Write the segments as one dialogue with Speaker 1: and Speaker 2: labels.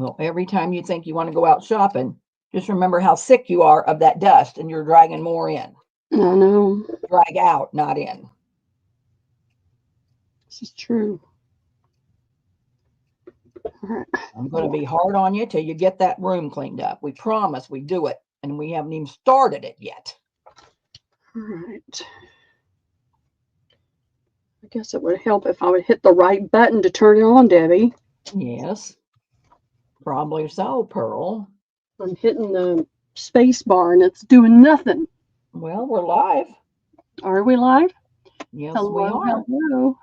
Speaker 1: Well, every time you think you want to go out shopping, just remember how sick you are of that dust and you're dragging more in.
Speaker 2: I know.
Speaker 1: Drag out, not in.
Speaker 2: This is true. All right.
Speaker 1: I'm going to be hard on you till you get that room cleaned up. We promise we do it, and we haven't even started it yet.
Speaker 2: All right. I guess it would help if I would hit the right button to turn it on, Debbie.
Speaker 1: Yes, probably so, Pearl.
Speaker 2: I'm hitting the space bar and it's doing nothing.
Speaker 1: Well, we're live.
Speaker 2: Are we live?
Speaker 1: Yes, we
Speaker 2: Hello,
Speaker 1: are.
Speaker 2: hello.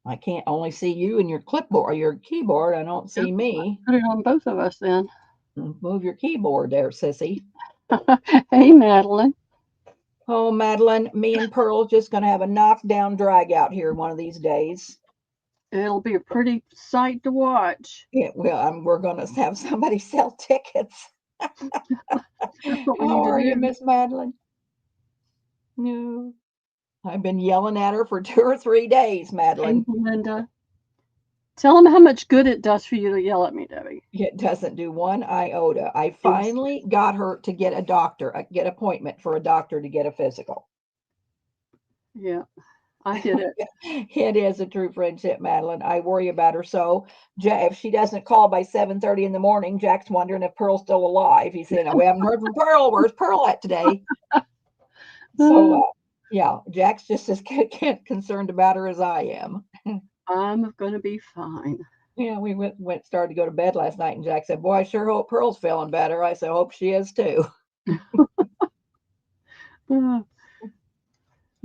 Speaker 1: I can't only see you and your clipboard, your keyboard. I don't
Speaker 2: Yep.
Speaker 1: see me.
Speaker 2: Put it on both of us then.
Speaker 1: Move your keyboard there, sissy.
Speaker 2: Hey, Madeline.
Speaker 1: Oh, Madeline, me and Pearl just going to have a knockdown drag out here one of these days.
Speaker 2: It'll be a pretty sight to watch.
Speaker 1: Yeah, well, we're going to have somebody sell tickets.
Speaker 2: That's what we need
Speaker 1: How
Speaker 2: to
Speaker 1: are you,
Speaker 2: do.
Speaker 1: Miss Madeline? No. I've been yelling at her for 2 or 3 days,
Speaker 2: Hey,
Speaker 1: Madeline.
Speaker 2: Linda. Tell them how much good it does for you to yell at me, Debbie.
Speaker 1: It doesn't do one iota. I
Speaker 2: Ex-
Speaker 1: finally got her to get a doctor, get appointment for a doctor to get a physical.
Speaker 2: Yeah, I did it.
Speaker 1: It is a true friendship, Madeline. I worry about her so. If she doesn't call by 7:30 in the morning, Jack's wondering if Pearl's still alive. He said, "We haven't heard from Pearl. Where's Pearl at today?" So,
Speaker 2: Uh,
Speaker 1: yeah, Jack's just as concerned about her as I am.
Speaker 2: I'm going to be fine.
Speaker 1: Yeah, we started to go to bed last night, and Jack said, "Boy, I sure hope Pearl's feeling better." I said, "Hope she is too."
Speaker 2: Uh,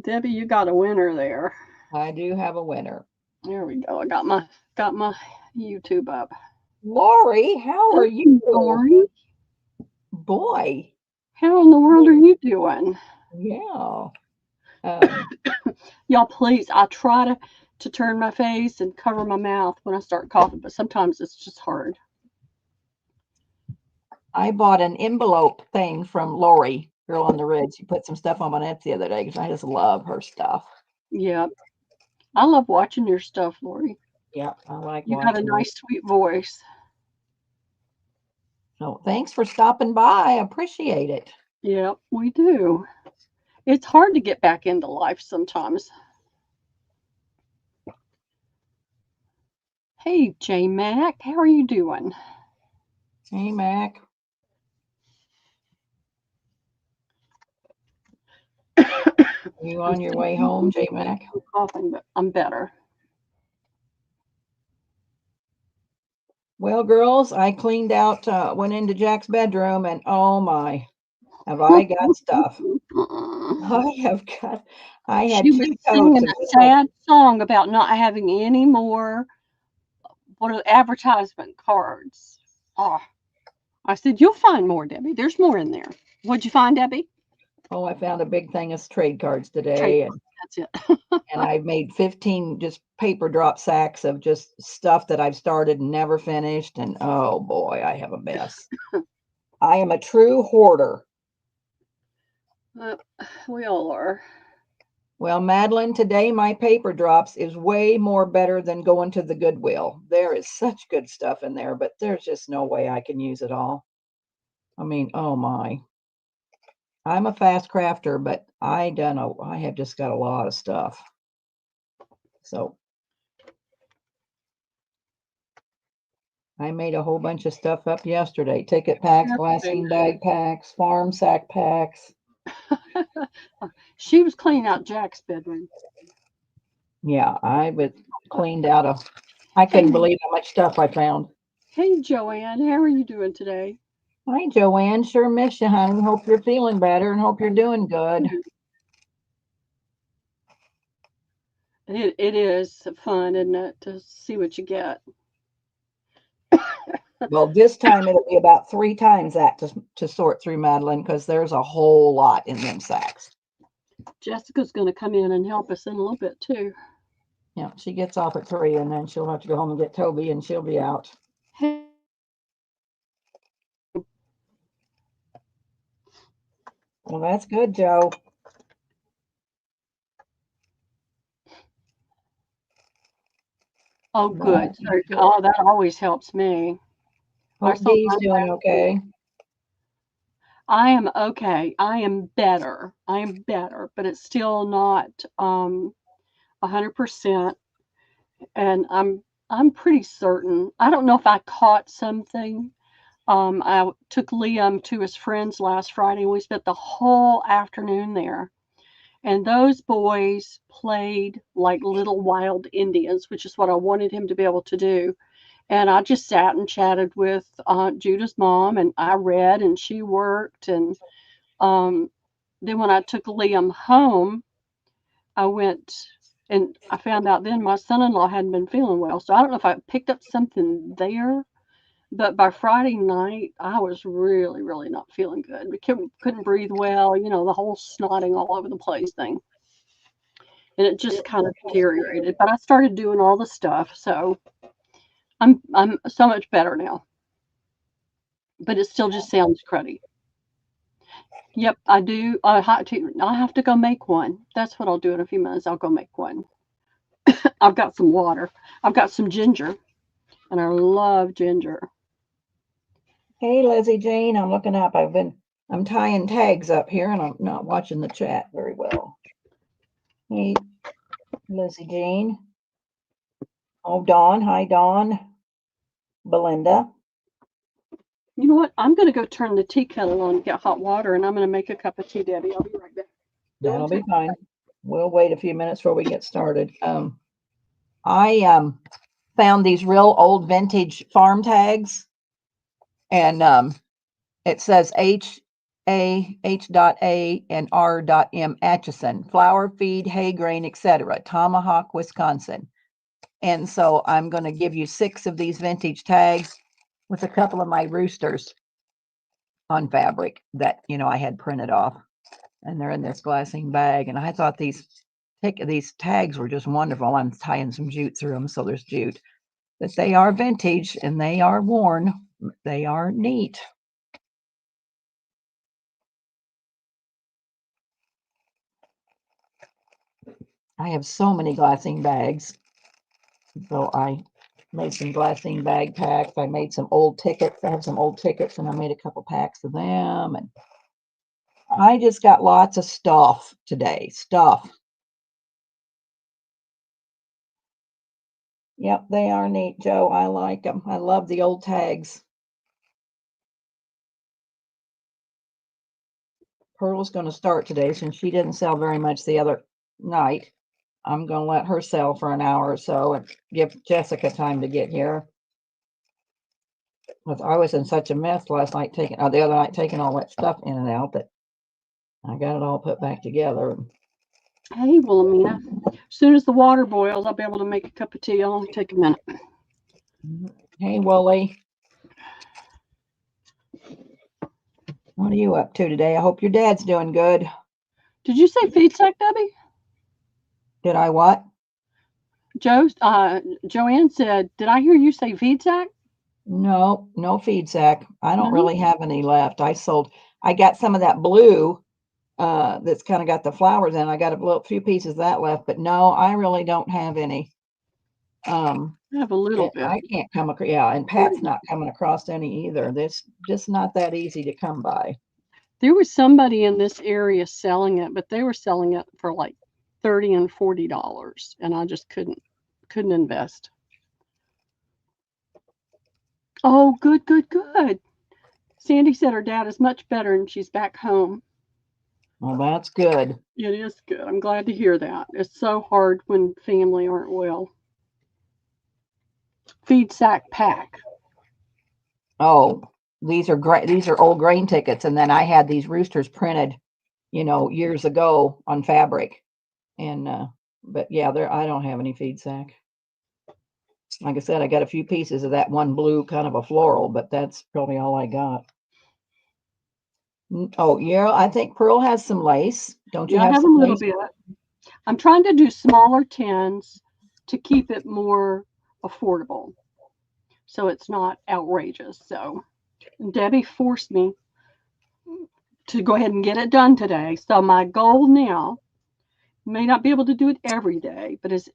Speaker 2: Debbie, you got a winner there.
Speaker 1: I do have a winner.
Speaker 2: There we go. I got my YouTube up.
Speaker 1: Lori, how are you?
Speaker 2: Hey, Lori,
Speaker 1: Boy,
Speaker 2: how in the world are you doing?
Speaker 1: yeah. Um,
Speaker 2: Y'all, please. I try to turn my face and cover my mouth when I start coughing, but sometimes it's just hard.
Speaker 1: I bought an envelope thing from Lori, Girl on the Ridge. She put some stuff on my net the other day because I just love her stuff.
Speaker 2: Yeah, I love watching your stuff, Lori.
Speaker 1: Yeah, I like
Speaker 2: You got a
Speaker 1: watching it.
Speaker 2: nice, sweet voice.
Speaker 1: So thanks for stopping by. I appreciate it.
Speaker 2: Yeah, we do. It's hard to get back into life sometimes. Hey, J Mac, how are you doing?
Speaker 1: Hey, Mac. You
Speaker 2: I'm
Speaker 1: on your
Speaker 2: still
Speaker 1: way home, J Mac?
Speaker 2: coughing, but I'm better.
Speaker 1: Well, girls, I cleaned out, went into Jack's bedroom, and oh my, have I got stuff. I have got, I had
Speaker 2: She was
Speaker 1: two totes
Speaker 2: singing
Speaker 1: of
Speaker 2: a
Speaker 1: just like,
Speaker 2: sad song about not having any more what are advertisement cards. Oh, I said, you'll find more, Debbie. There's more in there. What'd you find, Debbie?
Speaker 1: oh, I found a big thing of trade cards
Speaker 2: Trade
Speaker 1: today,
Speaker 2: cards. That's it.
Speaker 1: and I made 15 just paper drop sacks of just stuff that I've started and never finished. And oh boy, I have a mess. I am a true hoarder.
Speaker 2: Uh, we all are.
Speaker 1: Well, Madeline, today my paper drops is way more better than going to the Goodwill. There is such good stuff in there, but there's just no way I can use it all. I mean, oh my. I'm a fast crafter, but I have just got a lot of stuff. So I made a whole bunch of stuff up yesterday. Ticket packs,
Speaker 2: Yesterday.
Speaker 1: glassine bag packs, farm sack packs.
Speaker 2: She was cleaning out Jack's bedroom.
Speaker 1: Yeah, I was cleaned out of I
Speaker 2: Hey,
Speaker 1: couldn't believe how much stuff I found.
Speaker 2: hey, Joanne, how are you doing today?
Speaker 1: Hi, Joanne. Sure miss you, honey. Hope you're feeling better and hope you're doing good.
Speaker 2: It is fun, isn't it, to see what you get.
Speaker 1: Well, this time it'll be about 3 times that to sort through, Madeline, because there's a whole lot in them sacks.
Speaker 2: Jessica's going to come in and help us in a little bit too.
Speaker 1: Yeah, she gets off at 3 and then she'll have to go home and get Toby and she'll be out.
Speaker 2: Hey,
Speaker 1: Well, that's good, Joe.
Speaker 2: oh,
Speaker 1: That
Speaker 2: good.
Speaker 1: is good.
Speaker 2: Oh, that always helps me. I
Speaker 1: Hope
Speaker 2: sold
Speaker 1: Dee's
Speaker 2: mine
Speaker 1: doing
Speaker 2: last week.
Speaker 1: okay.
Speaker 2: I am okay. I am better. I am better, but it's still not 100%. And I'm pretty certain. I don't know if I caught something. I took Liam to his friends last Friday, and we spent the whole afternoon there. And those boys played like little wild Indians, which is what I wanted him to be able to do. And I just sat and chatted with Judah's mom, and I read, and she worked. And um, then when I took Liam home, I went and I found out then my son-in-law hadn't been feeling well. So I don't know if I picked up something there, but by Friday night, I was really, really not feeling good. We couldn't breathe well, the whole snotting all over the place thing. And it just kind of deteriorated. But I started doing all the stuff, so I'm so much better now. But it still just sounds cruddy. Yep, I do. I have to go make one. That's what I'll do in a few minutes. I'll go make one. I've got some water. I've got some ginger, and I love ginger.
Speaker 1: Hey, Lizzie Jane, I'm looking up. I'm tying tags up here and I'm not watching the chat very well. Hey, Lizzie Jane. Oh, Dawn. Hi, Dawn. Belinda.
Speaker 2: You know what? I'm going to go turn the tea kettle on, get hot water, and I'm going to make a cup of tea, Debbie. I'll be right back.
Speaker 1: That'll be fine. We'll wait a few minutes before we get started. I found these real old vintage farm tags, and it says H.A and R.M. Atchison, flour, feed, hay, grain, etc., Tomahawk, Wisconsin. And so I'm going to give you 6 of these vintage tags with a couple of my roosters on fabric that, I had printed off. And they're in this glassine bag. And I thought these tags were just wonderful. I'm tying some jute through them, so there's jute. But they are vintage and they are worn. They are neat. I have so many glassine bags. So I made some glassine bag packs. I made some old tickets. I have some old tickets and I made a couple packs of them. And I just got lots of stuff today. Stuff. Yep, they are neat, Joe. I like them. I love the old tags. Pearl's going to start today since she didn't sell very much the other night. I'm going to let her sell for an hour or so and give Jessica time to get here. Because I was in such a mess last night the other night taking all that stuff in and out that I got it all put back together.
Speaker 2: Hey, Wilhelmina. As soon as the water boils, I'll be able to make a cup of tea. It'll only take a minute.
Speaker 1: Hey, Wooly. What are you up to today? I hope your dad's doing good.
Speaker 2: Did you say feed sack, Debbie?
Speaker 1: Did I what?
Speaker 2: Joanne said, did I hear you say feed sack?
Speaker 1: No, no feed sack. I don't
Speaker 2: No.
Speaker 1: really have any left. I got some of that blue that's kind of got the flowers in. I got a few pieces of that left, but no, I really don't have any.
Speaker 2: I have a little bit.
Speaker 1: I can't come across, yeah, and Pat's not coming across any either. That's just not that easy to come by.
Speaker 2: There was somebody in this area selling it, but they were selling it for like $30 and $40, and I just couldn't invest. Oh, good, good, good. Sandy said her dad is much better and she's back home.
Speaker 1: Well, that's good.
Speaker 2: It is good. I'm glad to hear that. It's so hard when family aren't well. Feed sack pack.
Speaker 1: Oh, these are great. These are old grain tickets, and then I had these roosters printed, years ago on fabric, and but yeah, I don't have any feed sack. Like I said, I got a few pieces of that one blue kind of a floral, but that's probably all I got. Oh, yeah, I think Pearl has some lace. Don't you
Speaker 2: Yeah, I
Speaker 1: have
Speaker 2: have a
Speaker 1: some
Speaker 2: little
Speaker 1: lace?
Speaker 2: bit. I'm trying to do smaller tins to keep it more affordable, so it's not outrageous. So Debbie forced me to go ahead and get it done today. So my goal now may not be able to do it every day, but is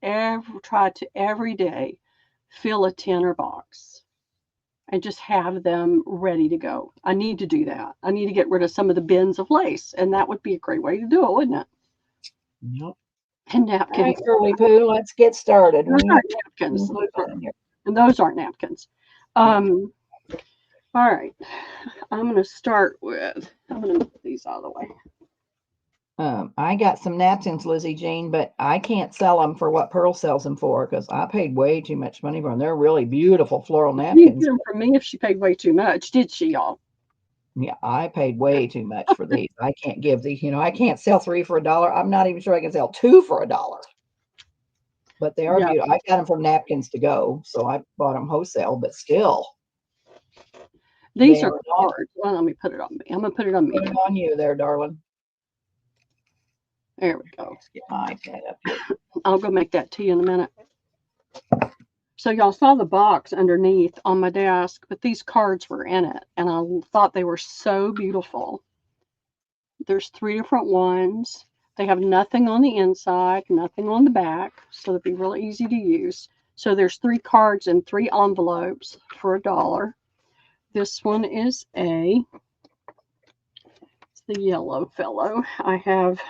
Speaker 2: try to every day fill a tin or box. and just have them ready to go. I need to do that. I need to get rid of some of the bins of lace, and that would be a great way to do it, wouldn't it?
Speaker 1: Yep.
Speaker 2: And
Speaker 1: All
Speaker 2: napkins.
Speaker 1: right, Girly Poo, let's get started.
Speaker 2: Those
Speaker 1: We
Speaker 2: aren't
Speaker 1: have
Speaker 2: napkins.
Speaker 1: some fun in here.
Speaker 2: And those aren't napkins. All right. I'm going to start with, I'm going to move these out of the way.
Speaker 1: I got some napkins, Lizzie Jean, but I can't sell them for what Pearl sells them for because I paid way too much money for them. They're really beautiful floral
Speaker 2: You'd
Speaker 1: napkins.
Speaker 2: get them from me if she paid way too much, did she, y'all?
Speaker 1: Yeah, I paid way too much for these. I can't give these, I can't sell 3 for $1. I'm not even sure I can sell 2 for $1. But they are
Speaker 2: Yeah.
Speaker 1: beautiful. I got them from Napkins to Go, so I bought them wholesale, but still.
Speaker 2: These
Speaker 1: they
Speaker 2: are
Speaker 1: are not.
Speaker 2: cards. Well, let me put it on me. I'm going to put it on me.
Speaker 1: Put it on you there, darling.
Speaker 2: There we go.
Speaker 1: Let's get my iPad up here.
Speaker 2: I'll go make that tea in a minute. So y'all saw the box underneath on my desk, but these cards were in it, and I thought they were so beautiful. There's 3 different ones. They have nothing on the inside, nothing on the back, so they'll be really easy to use. So there's 3 cards and 3 envelopes for $1. This one is it's the yellow fellow. I have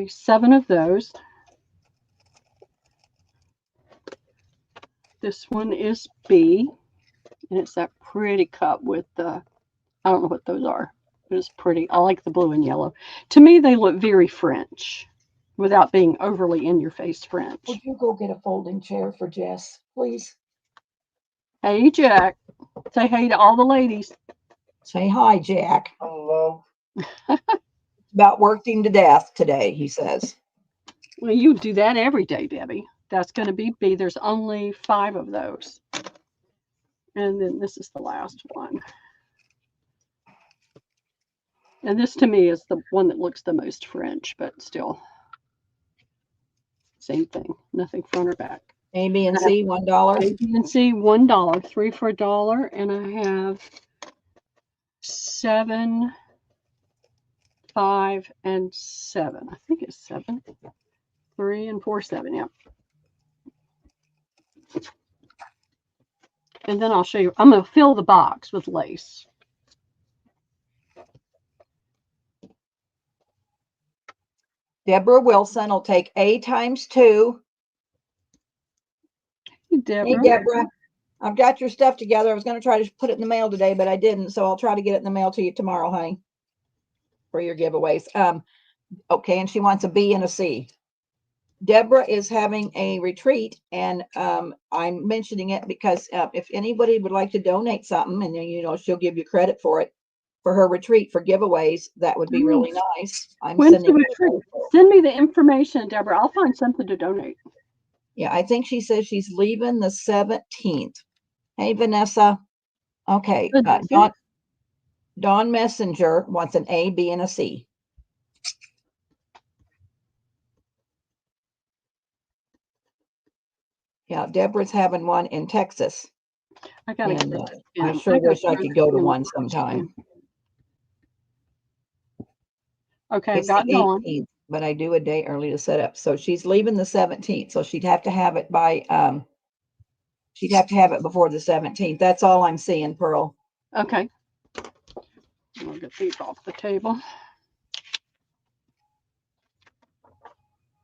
Speaker 2: 7 of those. This one is B, and it's that pretty cup with the, I don't know what those are. It's pretty. I like the blue and yellow. To me, they look very French without being overly in-your-face French.
Speaker 1: Would you go get a folding chair for Jess, please?
Speaker 2: Hey, Jack. Say hey to all the ladies.
Speaker 1: Say hi, Jack.
Speaker 3: Hello.
Speaker 1: About worked him to death today, he says.
Speaker 2: Well, you do that every day, Debbie. That's going to be B. There's only 5 of those. And then this is the last one. And this to me is the one that looks the most French, but still same thing. Nothing front or back.
Speaker 1: A, B, and C, $1.
Speaker 2: A, B, and C, $1. 3 for $1. And I have 7, 5, and 7. I think it's 7. 3 and 4, 7. Yeah. And then I'll show you. I'm going to fill the box with lace.
Speaker 1: Deborah Wilson will take A times 2.
Speaker 2: Hey, Deborah.
Speaker 1: Hey, Deborah. I've got your stuff together. I was going to try to put it in the mail today, but I didn't. So I'll try to get it in the mail to you tomorrow, honey, for your giveaways. Okay, and she wants a B and a C. Deborah is having a retreat, and I'm mentioning it because if anybody would like to donate something, and she'll give you credit for it for her retreat for giveaways, that would be really nice.
Speaker 2: When's the retreat? Send me the information, Deborah. I'll find something to donate.
Speaker 1: Yeah, I think she says she's leaving the 17th. Hey, Vanessa. Okay, Dawn Messenger wants an A, B, and a C. Yeah, Deborah's having one in Texas.
Speaker 2: I gotta
Speaker 1: I sure wish I could go to one sometime.
Speaker 2: Okay,
Speaker 1: it's
Speaker 2: got
Speaker 1: the 18th, but I do a day early to set up. So she's leaving the 17th. So she'd have to have it by she'd have to have it before the 17th. That's all I'm seeing, Pearl.
Speaker 2: Okay. I'll get these off the table.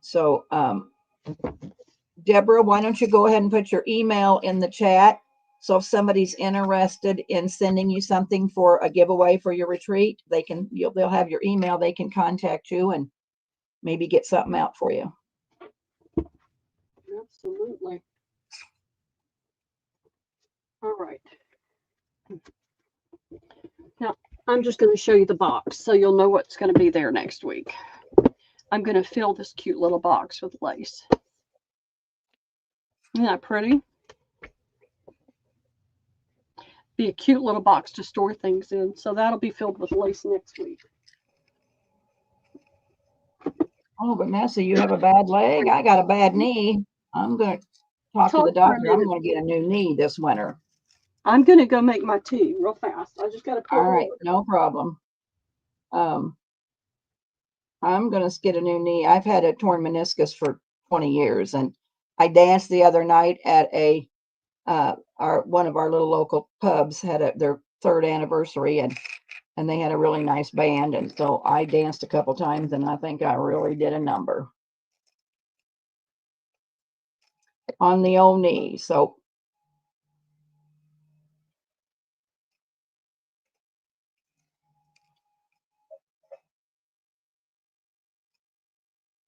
Speaker 1: So Deborah, why don't you go ahead and put your email in the chat? So if somebody's interested in sending you something for a giveaway for your retreat, they'll have your email. They can contact you and maybe get something out for you.
Speaker 2: Absolutely. All right. Now, I'm just going to show you the box so you'll know what's going to be there next week. I'm going to fill this cute little box with lace. Isn't that pretty? Be a cute little box to store things in. So that'll be filled with lace next week.
Speaker 1: Oh, Vanessa, you have a bad leg? I got a bad knee. I'm going to talk to the doctor. I'm going to get a new knee this winter.
Speaker 2: I'm going to go make my tea real fast. I just got to pour it.
Speaker 1: All right, no problem. I'm going to get a new knee. I've had a torn meniscus for 20 years, and I danced the other night at a One of our little local pubs had their third anniversary, and they had a really nice band, and so I danced a couple times, and I think I really did a number on the old knee. So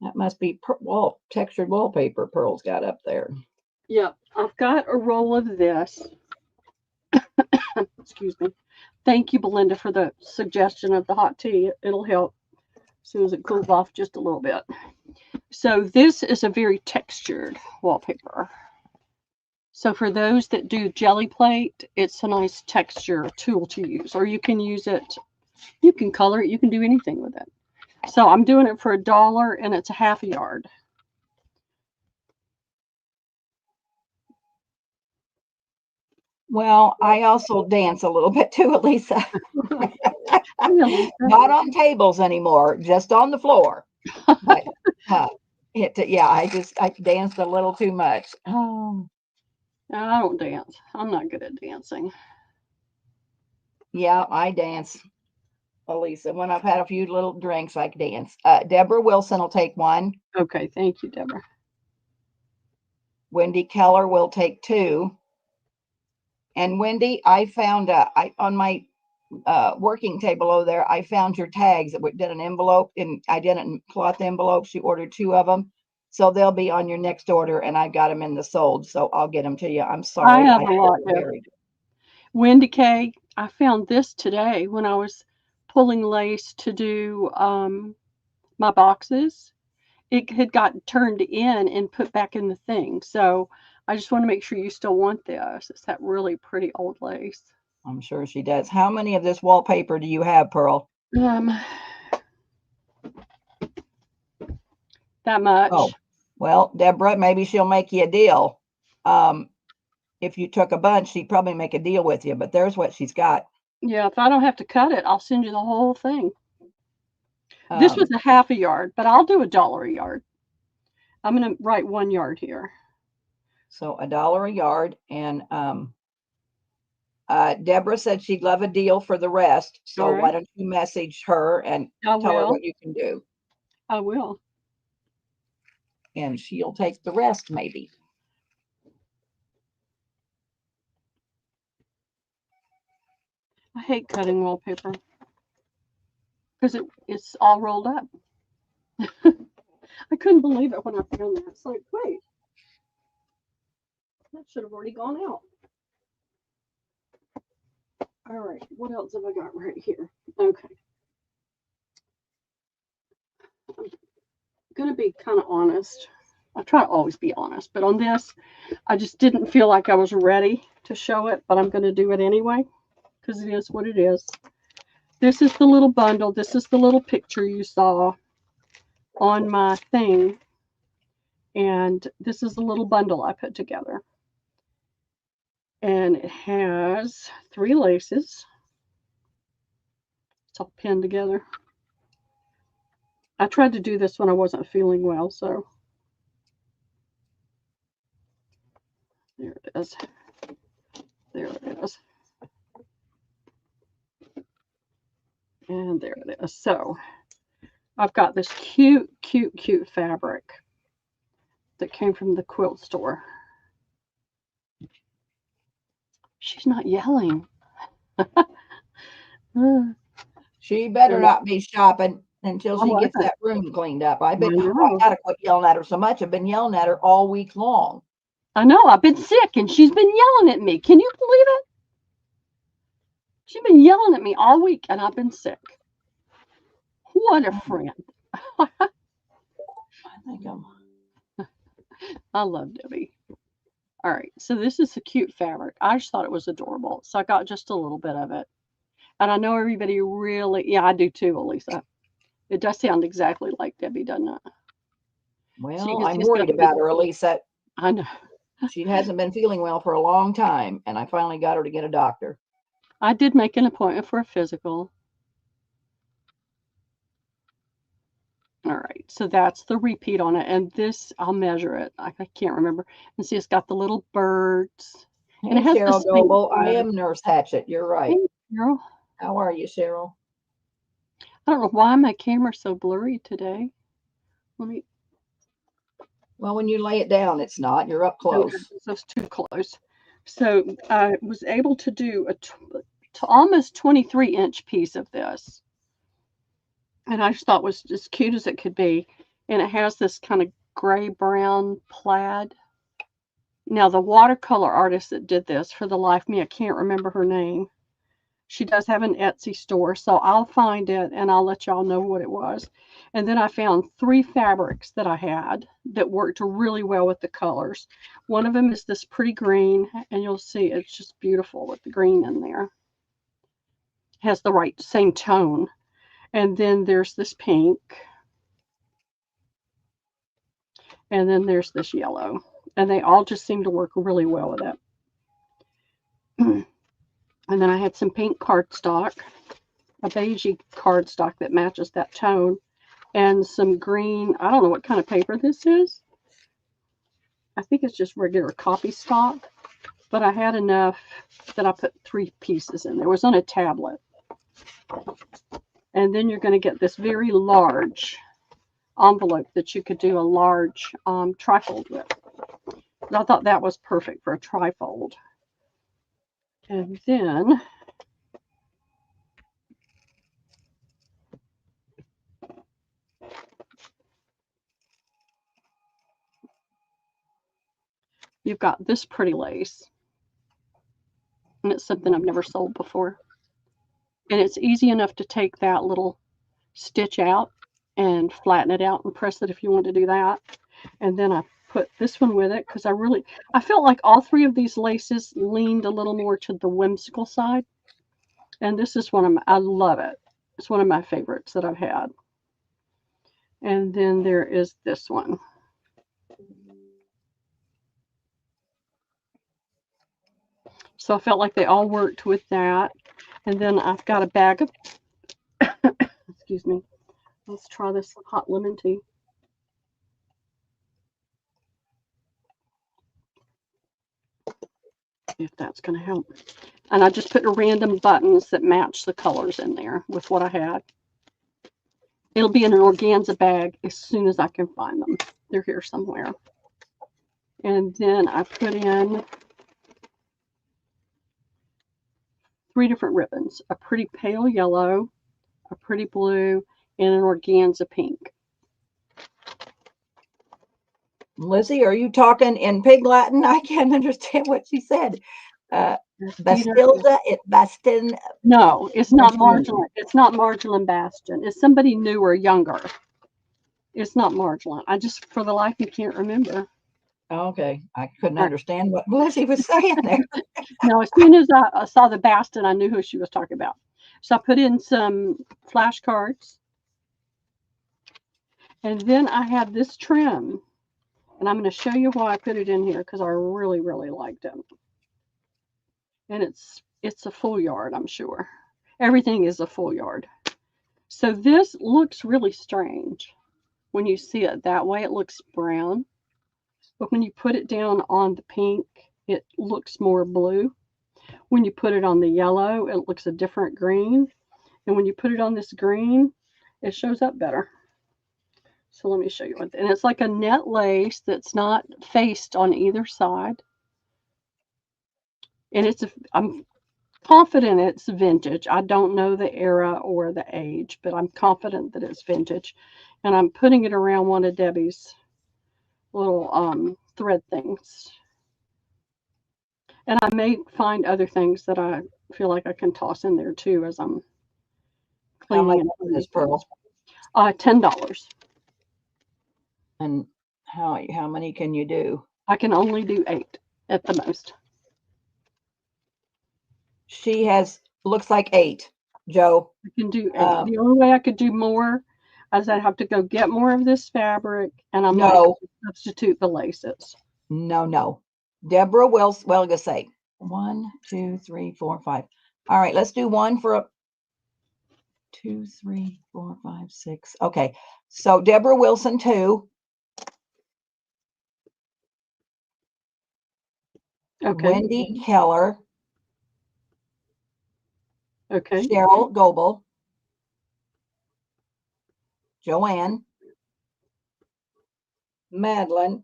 Speaker 1: that must be textured wallpaper Pearl's got up there.
Speaker 2: Yeah, I've got a roll of this. Excuse me. Thank you, Belinda, for the suggestion of the hot tea. It'll help as soon as it cools off just a little bit. So this is a very textured wallpaper. So for those that do jelly plate, it's a nice texture tool to use. Or you can use it, you can color it, you can do anything with it. So I'm doing it for $1 and it's a half a yard.
Speaker 1: Well, I also dance a little bit too, Elisa. Not on tables anymore, just on the floor. But yeah, I danced a little too much. Oh.
Speaker 2: I don't dance. I'm not good at dancing.
Speaker 1: Yeah, I dance, Elisa. When I've had a few little drinks, I dance. Deborah Wilson will take one.
Speaker 2: Okay, thank you, Deborah.
Speaker 1: Wendy Keller will take two. And Wendy, I found on my working table over there, I found your tags that did an envelope, and I didn't cloth envelope. She ordered 2 of them, so they'll be on your next order, and I got them in the sold, so I'll get them to you. I'm sorry.
Speaker 2: I have a lot, Deborah. Wendy K, I found this today when I was pulling lace to do my boxes. It had gotten turned in and put back in the thing. So I just want to make sure you still want this. It's that really pretty old lace.
Speaker 1: I'm sure she does. How many of this wallpaper do you have, Pearl?
Speaker 2: That much.
Speaker 1: Oh, well, Deborah, maybe she'll make you a deal. If you took a bunch, she'd probably make a deal with you, but there's what she's got.
Speaker 2: Yeah, if I don't have to cut it, I'll send you the whole thing. This was a half a yard, but I'll do $1 a yard. I'm going to write 1 yard here.
Speaker 1: So $1 a yard. And Deborah said she'd love a deal for the rest. So why don't you message her and tell her what you can do?
Speaker 2: I will.
Speaker 1: And she'll take the rest, maybe.
Speaker 2: I hate cutting wallpaper because it's all rolled up. I couldn't believe it when I found that. It's like, wait, that should have already gone out. All right, what else have I got right here? Okay. I'm going to be kind of honest. I try to always be honest, but on this, I just didn't feel like I was ready to show it, but I'm going to do it anyway because it is what it is. This is the little bundle. This is the little picture you saw on my thing. And this is the little bundle I put together. And it has 3 laces. It's all pinned together. I tried to do this when I wasn't feeling well, so there it is. There it is. And there it is. So I've got this cute, cute, cute fabric that came from the quilt store. She's not yelling.
Speaker 1: She better not be shopping until she gets that room cleaned up. I gotta quit yelling at her so much. I've been yelling at her all week long.
Speaker 2: I know. I've been sick and she's been yelling at me. Can you believe it? She's been yelling at me all week and I've been sick. What a friend. I love Debbie. All right. So this is a cute fabric. I just thought it was adorable. So I got just a little bit of it. And I know everybody really, yeah, I do too, Elisa. It does sound exactly like Debbie, doesn't it?
Speaker 1: Well, I'm worried about her, Elisa.
Speaker 2: I know.
Speaker 1: She hasn't been feeling well for a long time, and I finally got her to get a doctor.
Speaker 2: I did make an appointment for a physical. All right, so that's the repeat on it. And this, I'll measure it. I can't remember. And see, it's got the little birds. And
Speaker 1: Hey,
Speaker 2: it has
Speaker 1: Cheryl
Speaker 2: this thing.
Speaker 1: Goebel. I am Nurse Hatchet. You're right.
Speaker 2: Hey, girl.
Speaker 1: How are you, Cheryl?
Speaker 2: I don't know why my camera's so blurry today. Let me.
Speaker 1: Well, when you lay it down, it's not. You're up
Speaker 2: Okay,
Speaker 1: close.
Speaker 2: so it's too close. So I was able to do a almost 23-inch piece of this, and I just thought it was as cute as it could be. And it has this kind of gray brown plaid. Now the watercolor artist that did this, for the life of me, I can't remember her name. She does have an Etsy store, so I'll find it and I'll let y'all know what it was. And then I found 3 fabrics that I had that worked really well with the colors. One of them is this pretty green, and you'll see it's just beautiful with the green in there. It has the right same tone. And then there's this pink, and then there's this yellow. And they all just seem to work really well with it. And then I had some pink cardstock, a beigey cardstock that matches that tone, and some green. I don't know what kind of paper this is. I think it's just regular copy stock, but I had enough that I put 3 pieces in. There was on a tablet. And then you're going to get this very large envelope that you could do a large trifold with. And I thought that was perfect for a trifold. And then you've got this pretty lace. And it's something I've never sold before. And it's easy enough to take that little stitch out and flatten it out and press it if you want to do that. And then I put this one with it because I felt like all 3 of these laces leaned a little more to the whimsical side. And this is I love it. It's one of my favorites that I've had. And then there is this one. So I felt like they all worked with that. And then I've got a bag of, excuse me, let's try this hot lemon tea. If that's going to help. And I just put random buttons that match the colors in there with what I had. It'll be in an organza bag as soon as I can find them. They're here somewhere. And then I put in 3 different ribbons, a pretty pale yellow, a pretty blue, and an organza pink.
Speaker 1: Lizzie, are you talking in pig Latin? I can't understand what she said. Bastilda, Bastin.
Speaker 2: No, it's not Marjolaine. It's not Marjolaine Bastion. It's somebody newer, younger. It's not Marjolaine. I just, for the life, you can't remember.
Speaker 1: Okay, I couldn't understand what Lizzie was saying there.
Speaker 2: No, as soon as I saw the Bastion, I knew who she was talking about. So I put in some flashcards. And then I have this trim. And I'm going to show you why I put it in here because I really, really liked it. And it's a full yard, I'm sure. Everything is a full yard. So this looks really strange. When you see it that way, it looks brown. But when you put it down on the pink, it looks more blue. When you put it on the yellow, it looks a different green. And when you put it on this green, it shows up better. So let me show you what. And it's like a net lace that's not faced on either side. And I'm confident it's vintage. I don't know the era or the age, but I'm confident that it's vintage. And I'm putting it around one of Debbie's little thread things. And I may find other things that I feel like I can toss in there too as I'm cleaning.
Speaker 1: How much is this, Pearl?
Speaker 2: $10.
Speaker 1: And how many can you do?
Speaker 2: I can only do 8 at the most.
Speaker 1: She looks like 8, Joe.
Speaker 2: I can do 8. The only way I could do more is I'd have to go get more of this fabric, and I'm not going to substitute the laces.
Speaker 1: No. Deborah Wilson. Well, let's say 1, 2, 3, 4, 5. All right, let's do one for a 2, 3, 4, 5, 6. Okay, so Deborah Wilson 2.
Speaker 2: Okay.
Speaker 1: Wendy Keller,
Speaker 2: Okay.
Speaker 1: Cheryl Goebel, Joanne, Madeline,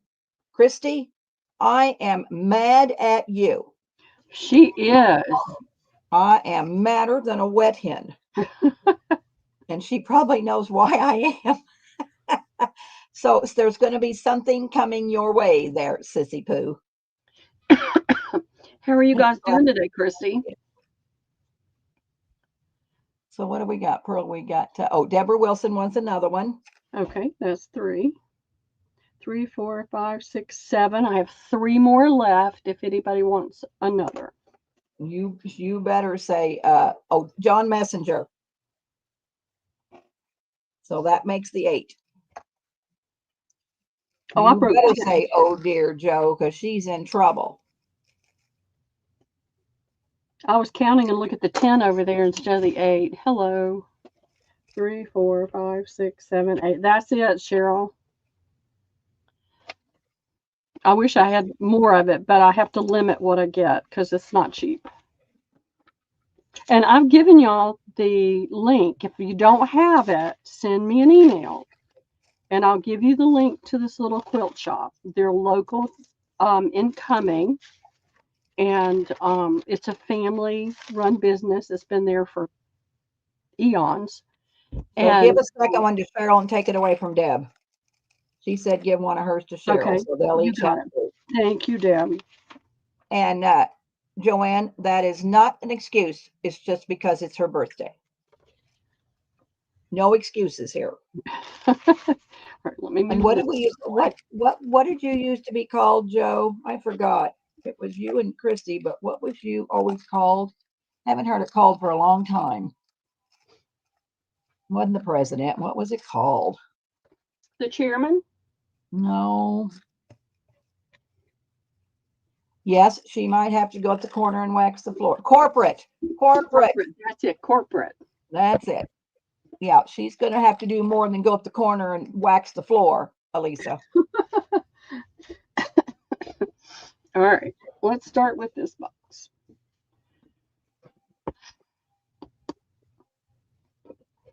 Speaker 1: Christy, I am mad at you.
Speaker 2: She is.
Speaker 1: I am madder than a wet hen. And she probably knows why I am. So there's going to be something coming your way there, Sissy Pooh.
Speaker 2: How are you guys doing today, Christy?
Speaker 1: So what do we got, Pearl? We got, Deborah Wilson wants another one.
Speaker 2: Okay, that's 3. 3, 4, 5, 6, 7. I have 3 more left if anybody wants another.
Speaker 1: You better say, John Messenger. So that makes the 8.
Speaker 2: Oh, I
Speaker 1: You
Speaker 2: broke
Speaker 1: better
Speaker 2: 10.
Speaker 1: say, oh dear Joe, because she's in trouble.
Speaker 2: I was counting and look at the 10 over there instead of the 8. Hello. 3, 4, 5, 6, 7, 8. That's it, Cheryl. I wish I had more of it, but I have to limit what I get because it's not cheap. And I've given y'all the link. If you don't have it, send me an email. And I'll give you the link to this little quilt shop. They're local, incoming. And it's a family-run business. It's been there for eons.
Speaker 1: So give
Speaker 2: And
Speaker 1: a second one to Cheryl and take it away from Deb. She said give one of hers to Cheryl.
Speaker 2: okay,
Speaker 1: So they'll
Speaker 2: you
Speaker 1: each
Speaker 2: got
Speaker 1: have
Speaker 2: it.
Speaker 1: 2.
Speaker 2: Thank you, Deb.
Speaker 1: And Joanne, that is not an excuse. It's just because it's her birthday. No excuses here.
Speaker 2: All right, let me move.
Speaker 1: And what did we what did you used to be called, Joe? I forgot. It was you and Christy, but what was you always called? Haven't heard it called for a long time. Wasn't the president? What was it called?
Speaker 2: The chairman?
Speaker 1: No. Yes, she might have to go at the corner and wax the floor. Corporate.
Speaker 2: That's it, corporate.
Speaker 1: That's it. Yeah, she's going to have to do more than go up the corner and wax the floor, Elisa.
Speaker 2: All right, let's start with this box.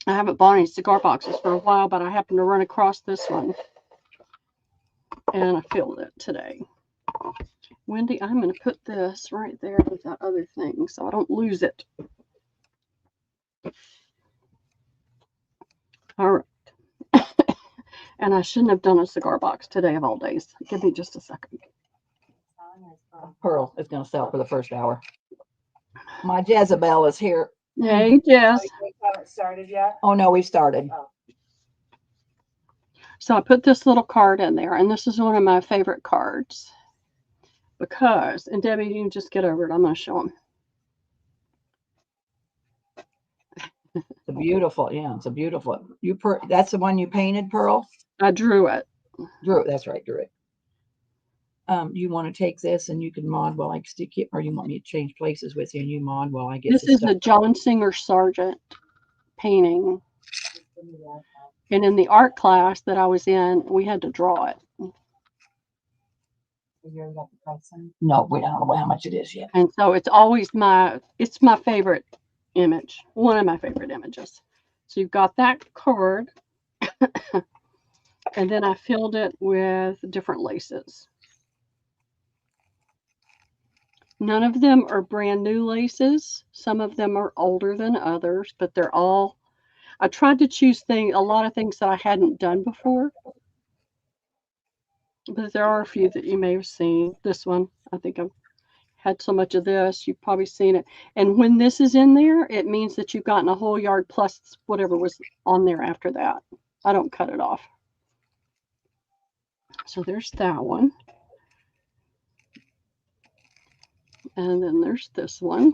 Speaker 2: I haven't bought any cigar boxes for a while, but I happened to run across this one. And I filled it today. Wendy, I'm going to put this right there with that other thing so I don't lose it. All right. And I shouldn't have done a cigar box today of all days. Give me just a second.
Speaker 1: Pearl is going to sell for the first hour. My Jezebel is here.
Speaker 2: Hey, Jess.
Speaker 3: We haven't started yet?
Speaker 1: Oh, no, we started.
Speaker 3: Oh.
Speaker 2: So I put this little card in there, and this is one of my favorite cards. Because, and Debbie, you can just get over it. I'm going to show them.
Speaker 1: It's a beautiful, yeah, it's a beautiful. That's the one you painted, Pearl?
Speaker 2: I drew it.
Speaker 1: Drew it, that's right, drew it. You want to take this and you can mod while I stick it, or you want me to change places with you and you mod while I get
Speaker 2: this is the John Singer Sargent painting. And in the art class that I was in, we had to draw it.
Speaker 1: No, we don't know how much it is yet.
Speaker 2: And so it's always my favorite image, one of my favorite images. So you've got that card, and then I filled it with different laces. None of them are brand new laces. Some of them are older than others, but they're all, I tried to choose a lot of things that I hadn't done before. But there are a few that you may have seen. This one, I think I've had so much of this, you've probably seen it. And when this is in there, it means that you've gotten a whole yard plus whatever was on there after that. I don't cut it off. So there's that one. And then there's this one.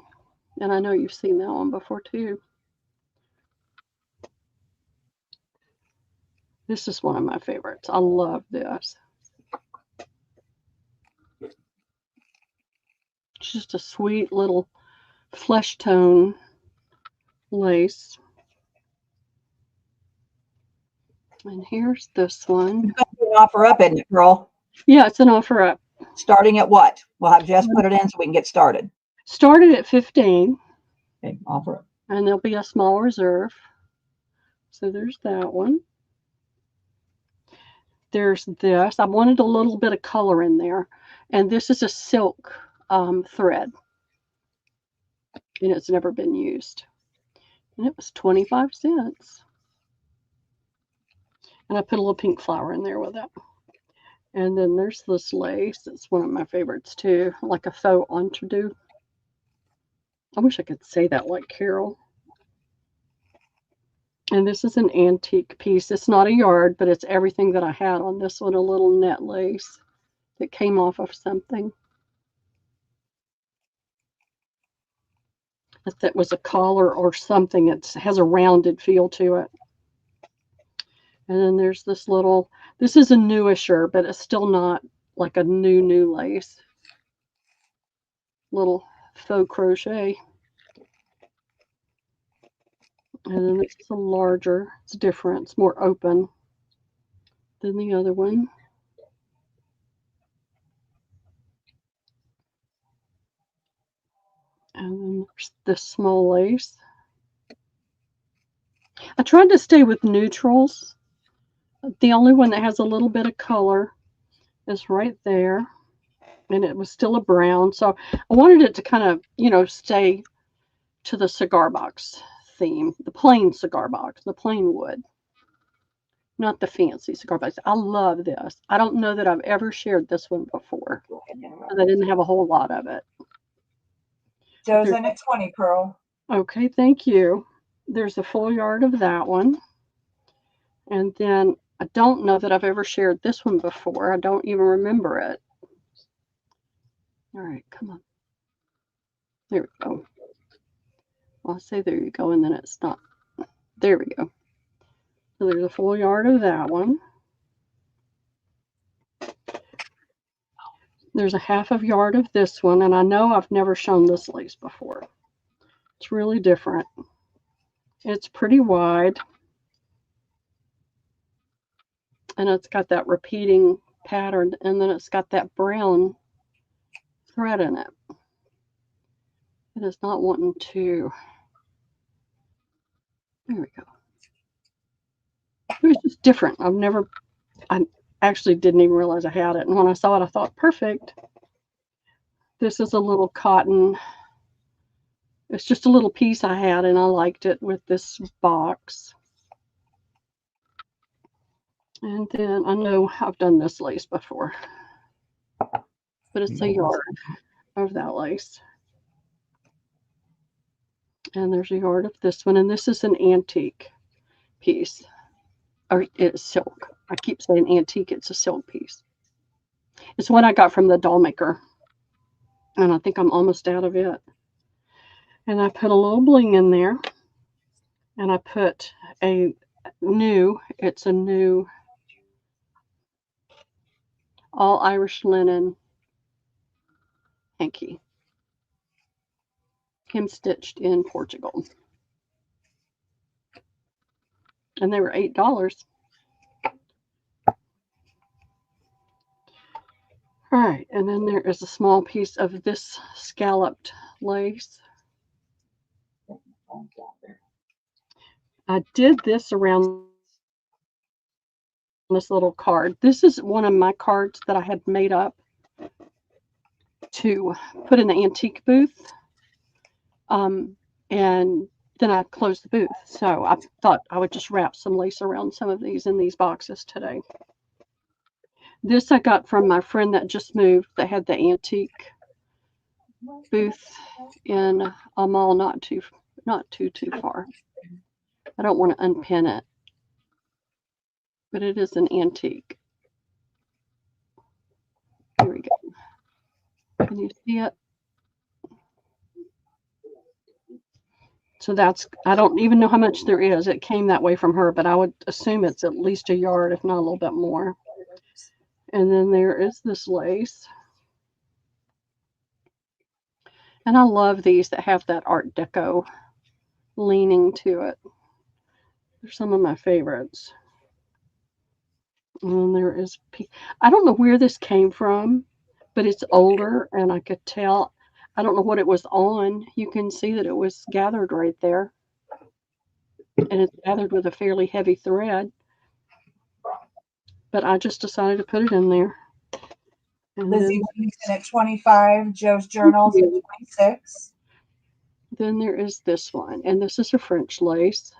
Speaker 2: And I know you've seen that one before too. This is one of my favorites. I love this. It's just a sweet little flesh tone lace. And here's this one.
Speaker 1: It's an offer up, isn't it, Pearl?
Speaker 2: Yeah, it's an offer up.
Speaker 1: Starting at what? We'll have Jess put it in so we can get started.
Speaker 2: Started at 15.
Speaker 1: Okay, offer it.
Speaker 2: And there'll be a small reserve. So there's that one. There's this. I wanted a little bit of color in there. And this is a silk thread. And it's never been used. And it was 25 cents. And I put a little pink flower in there with it. And then there's this lace. It's one of my favorites too, like a faux entree. I wish I could say that like Carol. And this is an antique piece. It's not a yard, but it's everything that I had on this one, a little net lace that came off of something. If that was a collar or something, it has a rounded feel to it. And then there's this little, this is a newisher, but it's still not like a new lace. Little faux crochet. And then this is a larger, it's different, it's more open than the other one. And then there's this small lace. I tried to stay with neutrals. The only one that has a little bit of color is right there. And it was still a brown. So I wanted it to kind of, you know, stay to the cigar box theme, the plain cigar box, the plain wood, not the fancy cigar box. I love this. I don't know that I've ever shared this one before. I didn't have a whole lot of it.
Speaker 1: Joe's in at 20, Pearl.
Speaker 2: Okay, thank you. There's a full yard of that one. And then I don't know that I've ever shared this one before. I don't even remember it. All right, come on. There we go. Well, I say there you go, and then it's not. There we go. So there's a full yard of that one. There's a half of yard of this one, and I know I've never shown this lace before. It's really different. It's pretty wide. And it's got that repeating pattern, and then it's got that brown thread in it. It is not wanting to. There we go. It was just different. I actually didn't even realize I had it. And when I saw it, I thought, perfect. This is a little cotton. It's just a little piece I had, and I liked it with this box. And then I know I've done this lace before, but it's a yard of that lace. And there's a yard of this one, and this is an antique piece, or it's silk. I keep saying antique, it's a silk piece. It's one I got from the doll maker, and I think I'm almost out of it. And I put a little bling in there, and I put it's a new all Irish linen hanky, hem stitched in Portugal. And they were $8. All right, and then there is a small piece of this scalloped lace. I did this around this little card. This is one of my cards that I had made up to put in the antique booth. And then I closed the booth. So I thought I would just wrap some lace around some of these in these boxes today. This I got from my friend that just moved that had the antique booth in a mall not too far. I don't want to unpin it, but it is an antique. Here we go. Can you see it? So that's, I don't even know how much there is. It came that way from her, but I would assume it's at least a yard, if not a little bit more. And then there is this lace. And I love these that have that Art Deco leaning to it. They're some of my favorites. And then there is, I don't know where this came from, but it's older, and I could tell. I don't know what it was on. You can see that it was gathered right there, and it's gathered with a fairly heavy thread. But I just decided to put it in there. And
Speaker 3: Lizzie Whittington at 25, Joe's Journals at 26.
Speaker 2: then there is this one, and this is a French lace.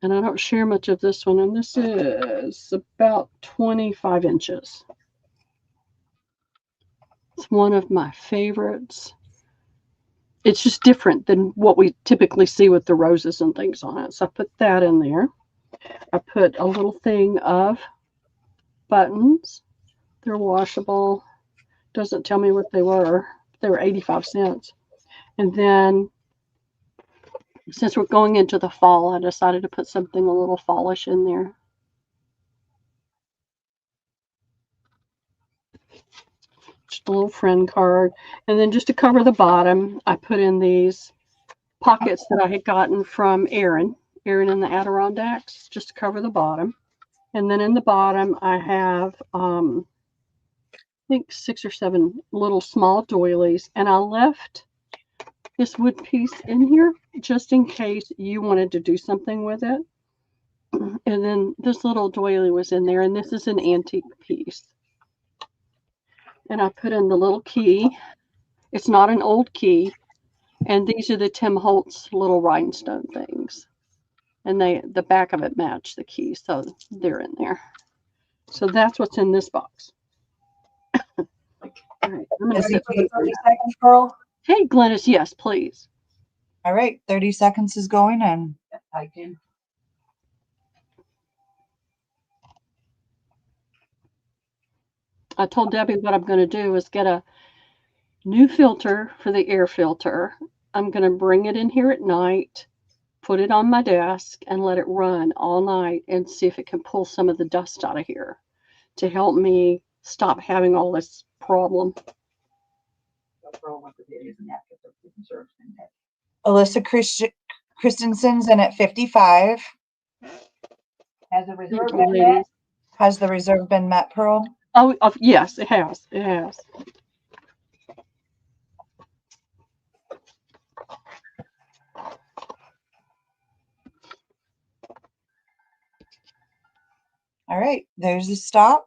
Speaker 2: And I don't share much of this one, and this is about 25 inches. It's one of my favorites. It's just different than what we typically see with the roses and things on it. So I put that in there. I put a little thing of buttons. They're washable. Doesn't tell me what they were. They were 85 cents. And then, since we're going into the fall, I decided to put something a little fallish in there. Just a little friend card. And then just to cover the bottom, I put in these pockets that I had gotten from Erin in the Adirondacks, just to cover the bottom. And then in the bottom, I have, I think 6 or 7 little small doilies. And I left this wood piece in here just in case you wanted to do something with it. And then this little doily was in there, and this is an antique piece. And I put in the little key. It's not an old key. And these are the Tim Holtz little rhinestone things. And the back of it matched the key, so they're in there. So that's what's in this box. All right, I'm going to sit
Speaker 3: 30 seconds, Pearl.
Speaker 2: Hey, Glennis, yes, please.
Speaker 3: All right, 30 seconds is going in.
Speaker 1: I can.
Speaker 2: I told Debbie what I'm going to do is get a new filter for the air filter. I'm going to bring it in here at night, put it on my desk, and let it run all night and see if it can pull some of the dust out of here to help me stop having all this problem.
Speaker 3: Alyssa Christensen's in at 55.
Speaker 1: Has the reserve
Speaker 2: Thank you,
Speaker 1: been met?
Speaker 2: ladies.
Speaker 3: Has the reserve been met, Pearl?
Speaker 2: Oh, yes, it has. It has.
Speaker 3: All right, there's the stop.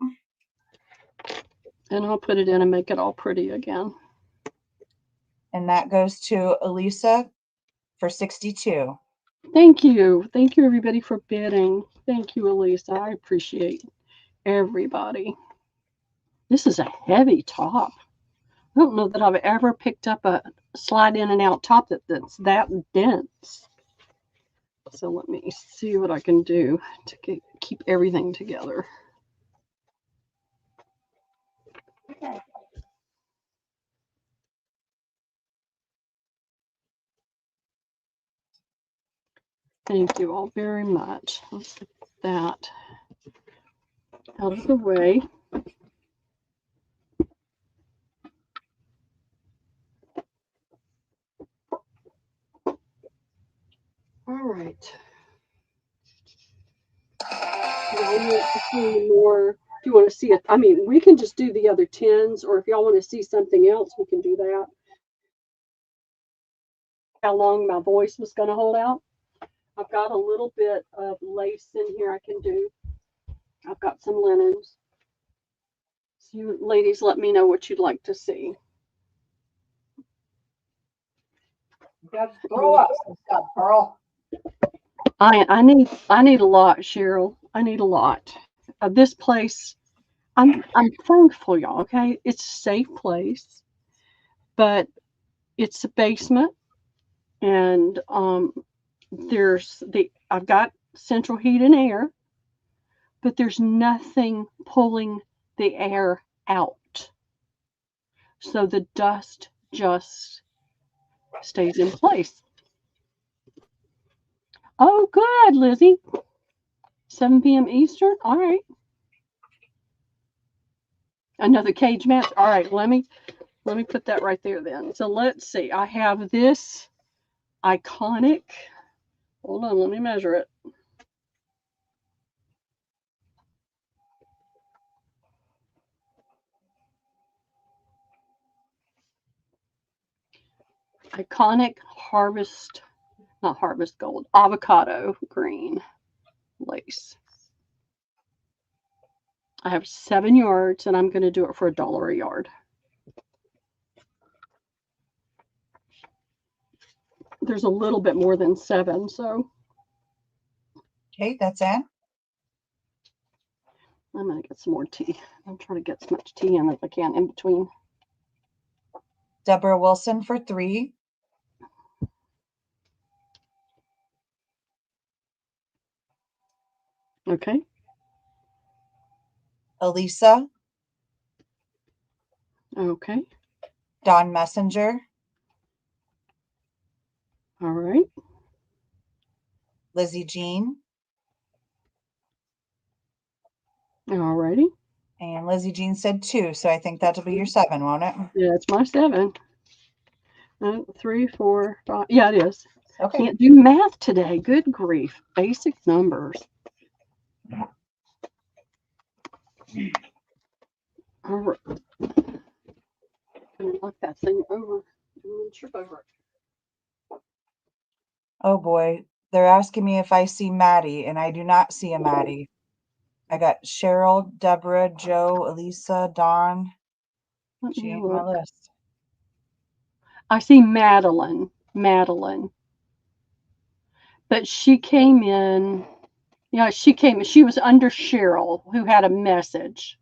Speaker 2: And I'll put it in and make it all pretty again.
Speaker 3: And that goes to Elisa for 62.
Speaker 2: Thank you. Thank you, everybody, for bidding. Thank you, Elisa. I appreciate everybody. This is a heavy top. I don't know that I've ever picked up a slide in and out top that's that dense. So let me see what I can do to keep everything together. Thank you all very much. Let's get that out of the way. All right. More. If you want to see it, I mean, we can just do the other 10s, or if y'all want to see something else, we can do that. How long my voice was going to hold out. I've got a little bit of lace in here I can do. I've got some linens. So you ladies, let me know what you'd like to see.
Speaker 1: Just throw up some stuff, Pearl.
Speaker 2: I need a lot, Cheryl. I need a lot. This place, I'm thankful, y'all. Okay, it's a safe place, but it's a basement, and I've got central heat and air, but there's nothing pulling the air out, so the dust just stays in place. Oh, good, Lizzie. 7 p.m. Eastern. All right. Another cage match. All right. Let me put that right there then. So let's see. I have this iconic. Hold on. Let me measure it. iconic not harvest gold, avocado green lace. I have 7 yards, and I'm going to do it for $1 a yard. There's a little bit more than 7, so
Speaker 3: Okay, that's in.
Speaker 2: I'm going to get some more tea. I'm trying to get as much tea in as I can in between.
Speaker 3: Deborah Wilson for 3.
Speaker 2: Okay.
Speaker 3: Elisa,
Speaker 2: Okay.
Speaker 3: Dawn Messenger,
Speaker 2: All right.
Speaker 3: Lizzie Jean,
Speaker 2: All righty.
Speaker 3: and Lizzie Jean said 2, so I think that'll be your 7, won't it?
Speaker 2: Yeah, it's my 7. 3, 4, 5. Yeah, it is.
Speaker 3: Okay.
Speaker 2: Can't do math today. Good grief. Basic numbers. All right. Gonna knock that thing over. Trip over it.
Speaker 3: Oh boy, they're asking me if I see Maddie, and I do not see a Maddie. I got Cheryl, Deborah, Joe, Elisa, Dawn.
Speaker 2: Let
Speaker 3: She
Speaker 2: me
Speaker 3: ain't on my
Speaker 2: look.
Speaker 3: list.
Speaker 2: I see Madeline. But she came in. Yeah, she was under Cheryl, who had a message.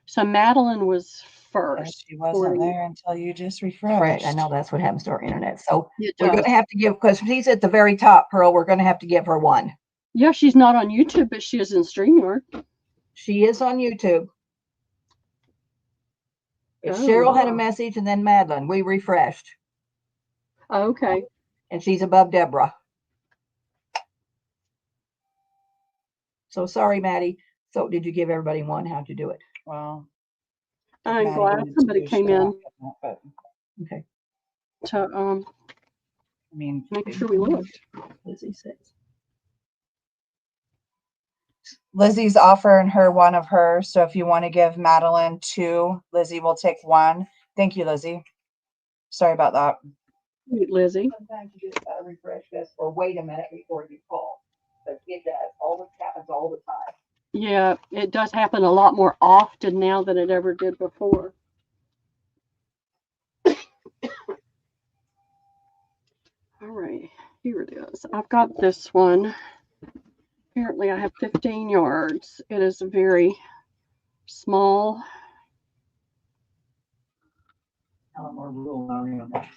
Speaker 2: So Madeline was
Speaker 3: Yeah,
Speaker 2: first.
Speaker 3: she wasn't there until you just refreshed.
Speaker 1: Right, I know that's what happens to our internet. So
Speaker 2: It
Speaker 1: we're going
Speaker 2: does.
Speaker 1: to have to give, because she's at the very top, Pearl, we're going to have to give her 1.
Speaker 2: Yeah, she's not on YouTube, but she is in StreamYard.
Speaker 1: She is on YouTube. It's
Speaker 2: Oh,
Speaker 1: Cheryl had a
Speaker 2: wow.
Speaker 1: message and then Madeline. We refreshed.
Speaker 2: Okay.
Speaker 1: And she's above Deborah. So sorry, Maddie. So did you give everybody 1? How'd you do it?
Speaker 3: Well, if
Speaker 2: I'm
Speaker 3: Maddie
Speaker 2: glad
Speaker 3: wanted
Speaker 2: somebody
Speaker 3: to,
Speaker 2: came
Speaker 3: she'll
Speaker 2: in
Speaker 3: have to, but
Speaker 1: Okay.
Speaker 2: to
Speaker 3: I mean,
Speaker 2: make sure we looked.
Speaker 1: Lizzie says.
Speaker 3: Lizzie's offering her 1 of hers, so if you want to give Madeline 2, Lizzie will take 1. Thank you, Lizzie. Sorry about that.
Speaker 2: Sweet Lizzie.
Speaker 1: Sometimes you just gotta refresh this or wait a minute before you call. But it does. Happens all the time.
Speaker 2: Yeah, it does happen a lot more often now than it ever did before. All right, here it is. I've got this one. Apparently I have 15 yards. It is very small.
Speaker 1: More rule on that.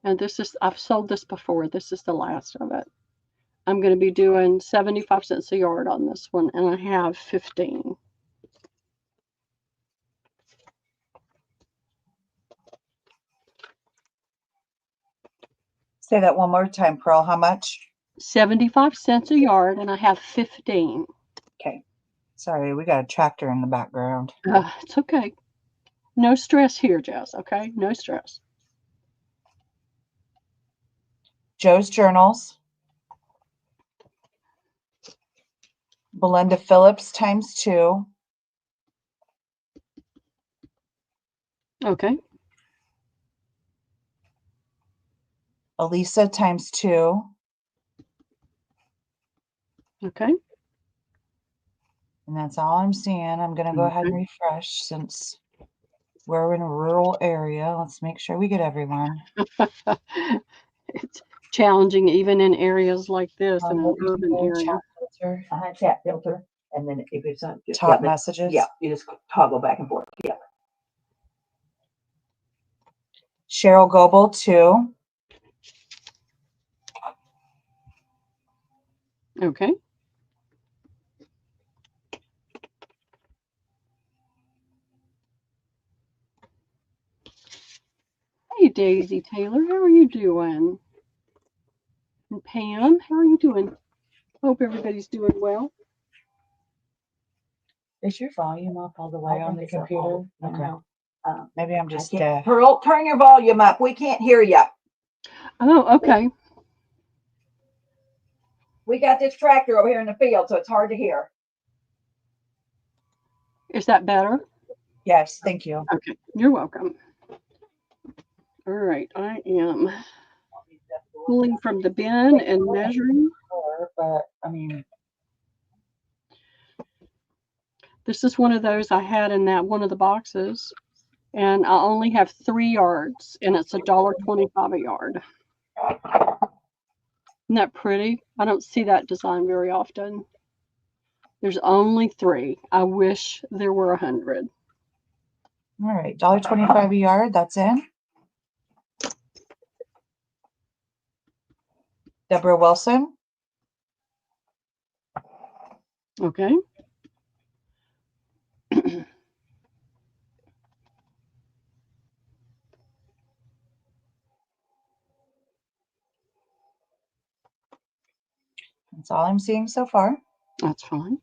Speaker 2: And I've sold this before. This is the last of it. I'm going to be doing 75 cents a yard on this one, and I have 15.
Speaker 3: Say that one more time, Pearl. How much?
Speaker 2: 75 cents a yard, and I have 15.
Speaker 3: Okay. Sorry, we got a tractor in the background.
Speaker 2: It's okay. No stress here, Jess, okay? No stress.
Speaker 3: Joe's Journals. Belinda Phillips times 2.
Speaker 2: Okay.
Speaker 3: Elisa times 2.
Speaker 2: Okay.
Speaker 3: And that's all I'm seeing. I'm going to go ahead and refresh since we're in a rural area. Let's make sure we get everyone.
Speaker 2: It's challenging even in areas like this, in an
Speaker 3: You can
Speaker 2: urban
Speaker 3: go
Speaker 2: area.
Speaker 3: chat filter.
Speaker 1: Chat filter. And then if it's on
Speaker 3: Top messages.
Speaker 1: Yeah, you just toggle back and forth. Yeah.
Speaker 3: Cheryl Goebel 2.
Speaker 2: Okay. Hey, Daisy Taylor, how are you doing? And Pam, how are you doing? Hope everybody's doing well.
Speaker 3: Is your volume up all the way on the computer? Okay. Maybe I'm just deaf.
Speaker 1: Pearl, turn your volume up. We can't hear you.
Speaker 2: Oh, okay.
Speaker 1: We got this tractor over here in the field, so it's hard to hear.
Speaker 2: Is that better?
Speaker 3: Yes, thank you.
Speaker 2: Okay, you're welcome. All right, I am pulling from the bin and measuring.
Speaker 3: But I mean,
Speaker 2: This is one of those I had in that one of the boxes, and I only have 3 yards, and it's $1.25 a yard. Isn't that pretty? I don't see that design very often. There's only 3. I wish there were 100.
Speaker 3: all right, $1.25 a yard. That's in. Deborah Wilson.
Speaker 2: Okay.
Speaker 3: That's all I'm seeing so far.
Speaker 2: That's fine.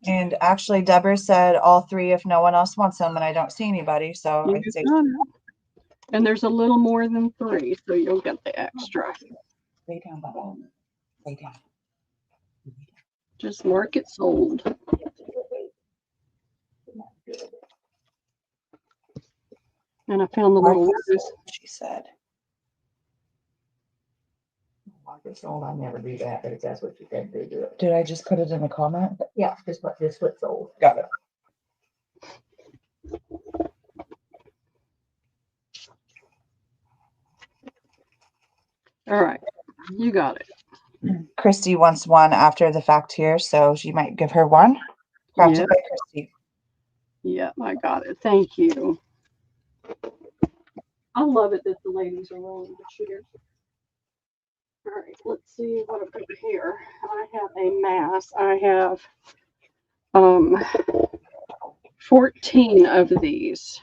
Speaker 3: And actually, Deborah said all 3 if no one else wants them, and I don't see anybody. So
Speaker 2: You
Speaker 3: I'd say
Speaker 2: got it. And there's a little more than 3, so you'll get the extra.
Speaker 3: lay down, Bubba. Lay down.
Speaker 2: Just mark it sold. And I found the little rose.
Speaker 3: She said.
Speaker 1: Mark it sold. I never do that, but if that's what you said, do it.
Speaker 3: Did I just put it in a comment?
Speaker 1: Yeah, just what sold.
Speaker 3: Got it.
Speaker 2: All right, you got it.
Speaker 3: Christy wants one after the fact here, so she might give her one. Crafted
Speaker 2: Yeah.
Speaker 3: by Christy.
Speaker 2: Yeah, I got it. Thank you. I love it that the ladies are willing to share. All right, let's see what I've got here. I have a mass. I have 14 of these.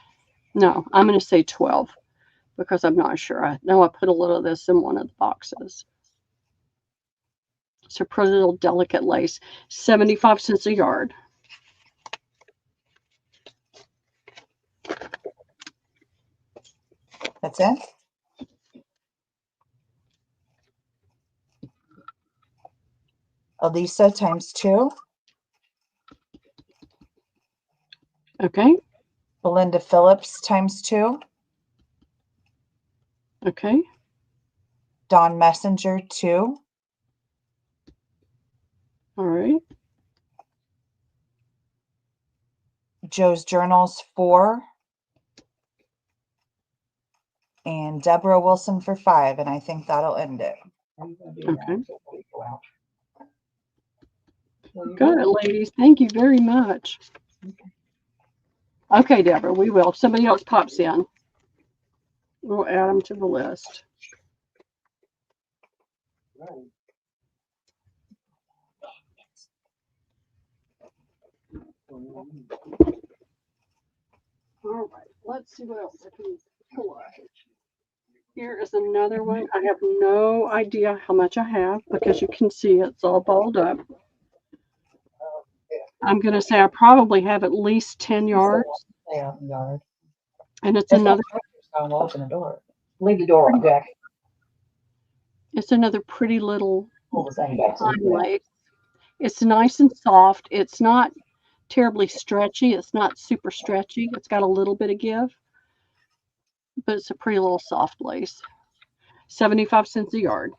Speaker 2: No, I'm going to say 12 because I'm not sure. I know I put a little of this in one of the boxes. It's a pretty little delicate lace, 75 cents a yard.
Speaker 3: That's it. Elisa times 2.
Speaker 2: Okay.
Speaker 3: Belinda Phillips times 2.
Speaker 2: Okay.
Speaker 3: Dawn Messenger 2.
Speaker 2: All right.
Speaker 3: Joe's Journals 4. And Deborah Wilson for 5. And I think that'll end it.
Speaker 2: Okay. Got it, ladies. Thank you very much. Okay, Deborah, we will. If somebody else pops in, we'll add them to the list. All right, let's see what else I can pull up. Here is another one. I have no idea how much I have because you can see it's all balled up. I'm going to say I probably have at least 10 yards. And it's another.
Speaker 3: I'll open the door.
Speaker 1: Leave the door on, Jack.
Speaker 2: It's another pretty little
Speaker 1: What was that about?
Speaker 2: fine lace. It's nice and soft. It's not terribly stretchy. It's not super stretchy. It's got a little bit of give, but it's a pretty little soft lace. 75 cents a yard.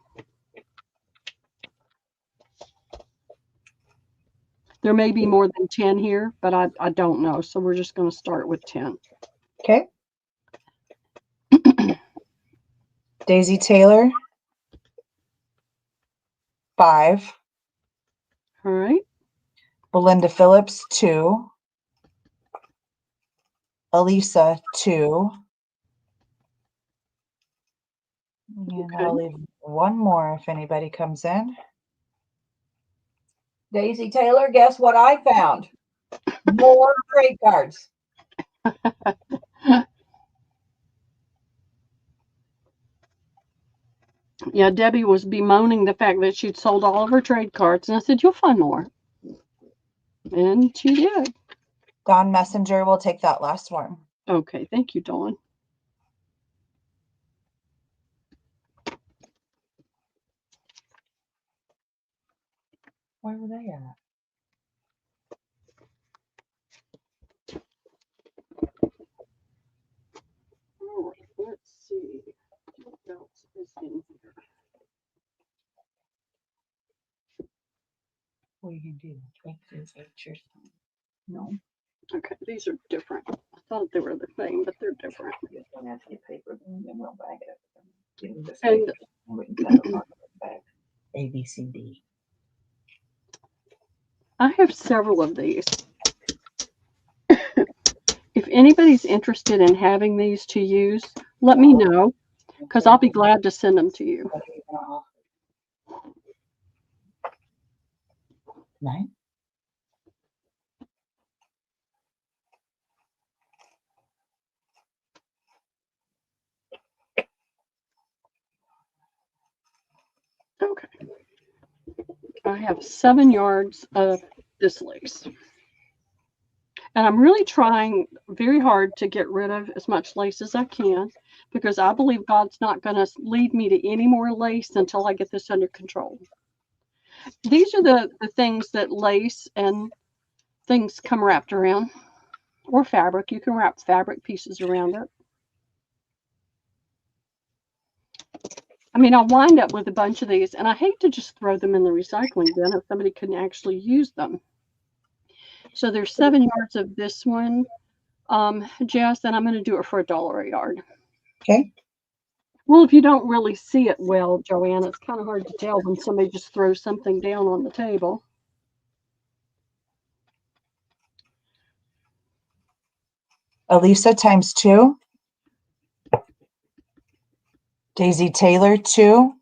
Speaker 2: There may be more than 10 here, but I don't know. So we're just going to start with 10.
Speaker 3: Okay. Daisy Taylor 5.
Speaker 2: All right.
Speaker 3: Belinda Phillips 2. Elisa 2. And
Speaker 2: Okay.
Speaker 3: I'll leave one more if anybody comes in.
Speaker 1: Daisy Taylor, guess what I found? More trade cards.
Speaker 2: Yeah, Debbie was bemoaning the fact that she'd sold all of her trade cards, and I said, "You'll find more." And she did.
Speaker 3: Dawn Messenger will take that last one.
Speaker 2: Okay, thank you, Dawn.
Speaker 3: Where were they at?
Speaker 1: What do you do? Take this pictures? No.
Speaker 2: Okay, these are different. I thought they were the same, but they're different.
Speaker 1: You're gonna have to get paper, and then we'll bag it up. Give them this
Speaker 2: And
Speaker 1: paper, and we can cut them on the back. A, B, C, D.
Speaker 2: I have several of these. If anybody's interested in having these to use, let me know, because I'll be glad to send them to you.
Speaker 3: Right?
Speaker 2: Okay. I have 7 yards of this lace. And I'm really trying very hard to get rid of as much lace as I can, because I believe God's not going to lead me to any more lace until I get this under control. These are the things that lace and things come wrapped around, or fabric. You can wrap fabric pieces around it. I mean, I'll wind up with a bunch of these, and I hate to just throw them in the recycling bin if somebody couldn't actually use them. So there's 7 yards of this one, Jess, and I'm going to do it for $1 a yard.
Speaker 3: Okay.
Speaker 2: Well, if you don't really see it well, Joanne, it's kind of hard to tell when somebody just throws something down on the table.
Speaker 3: Elisa times 2. Daisy Taylor 2.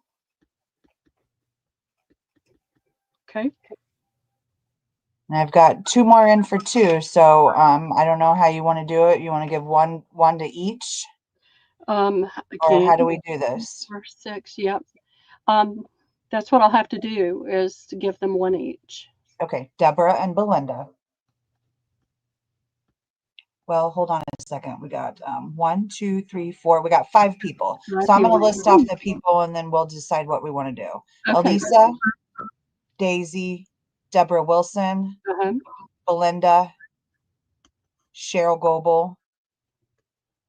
Speaker 2: Okay.
Speaker 3: And I've got 2 more in for 2. So I don't know how you want to do it. You want to give one to each? Or how do we do this?
Speaker 2: 4, 6, yep. That's what I'll have to do, is to give them 1 each.
Speaker 3: Okay, Deborah and Belinda. Well, hold on a second. We got 1, 2, 3, 4. We got 5 people. So I'm going to list off the people, and then we'll decide what we want to do.
Speaker 2: Okay.
Speaker 3: Elisa, Daisy, Deborah Wilson, Belinda, Cheryl Goebel,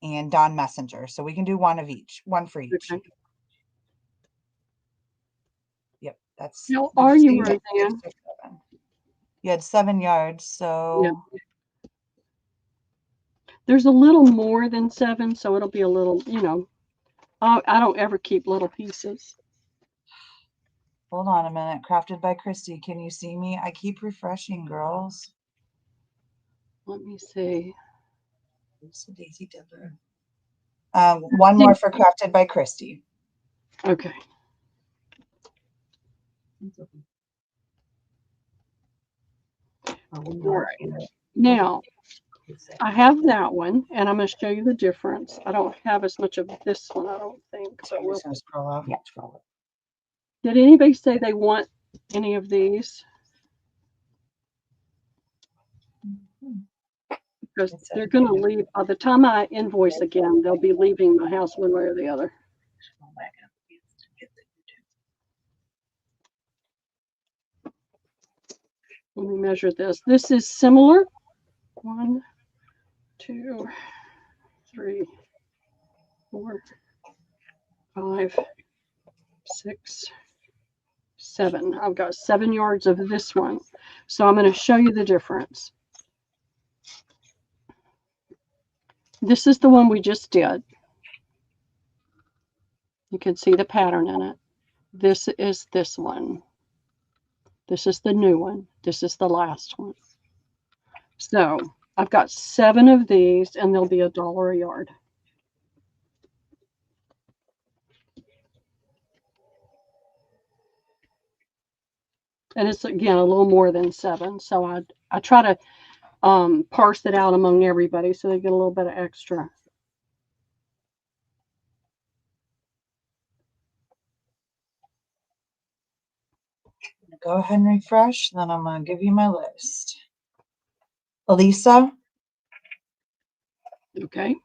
Speaker 3: and Don Messenger. So we can do 1 of each, 1 for each.
Speaker 2: Okay.
Speaker 3: Yep, that's.
Speaker 2: How are you, Roseanne?
Speaker 3: You had 7 yards, so.
Speaker 2: Yeah. There's a little more than 7, so it'll be a little, I don't ever keep little pieces.
Speaker 3: Hold on a minute. Crafted by Christy. Can you see me? I keep refreshing, girls.
Speaker 2: Let me see.
Speaker 3: Daisy Deborah. 1 more for Crafted by Christy.
Speaker 2: Okay. All right. Now, I have that one, and I'm going to show you the difference. I don't have as much of this one, I don't think. So
Speaker 3: I'm just going to scroll up.
Speaker 1: Yeah, scroll up.
Speaker 2: Did anybody say they want any of these? Because they're going to leave, by the time I invoice again, they'll be leaving my house one way or the other. Let me measure this. This is similar. 1, 2, 3, 4, 5, 6, 7. I've got 7 yards of this one. So I'm going to show you the difference. This is the one we just did. You can see the pattern in it. This is this one. This is the new one. This is the last one. So I've got 7 of these, and they'll be $1 a yard. And it's, again, a little more than 7. So I try to parse it out among everybody so they get a little bit of extra.
Speaker 3: Go ahead and refresh, then I'm going to give you my list. Elisa.
Speaker 2: Okay.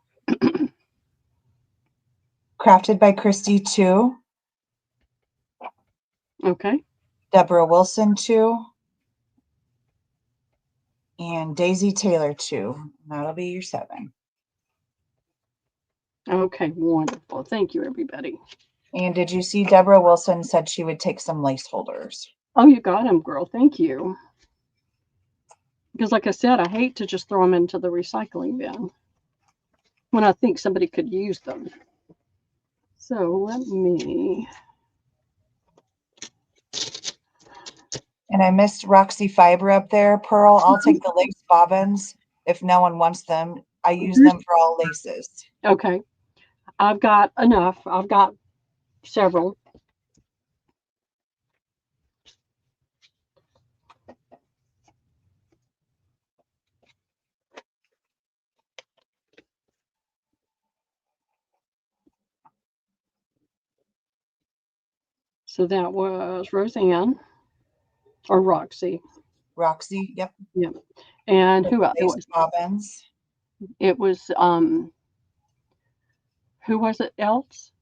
Speaker 3: Crafted by Christy 2.
Speaker 2: Okay.
Speaker 3: Deborah Wilson 2. And Daisy Taylor 2. That'll be your 7.
Speaker 2: Okay, wonderful. Thank you, everybody.
Speaker 3: And did you see Deborah Wilson said she would take some lace holders?
Speaker 2: Oh, you got them, girl. Thank you. Because like I said, I hate to just throw them into the recycling bin when I think somebody could use them. So let me...
Speaker 3: And I missed Roxy Fiber up there. Pearl, I'll take the lace bobbins if no one wants them. I use them for all laces.
Speaker 2: Okay. I've got enough. I've got several. So that was Roseanne or Roxy.
Speaker 3: Roxy, yep.
Speaker 2: Yep. And who else?
Speaker 3: Lace bobbins.
Speaker 2: It was who was it else?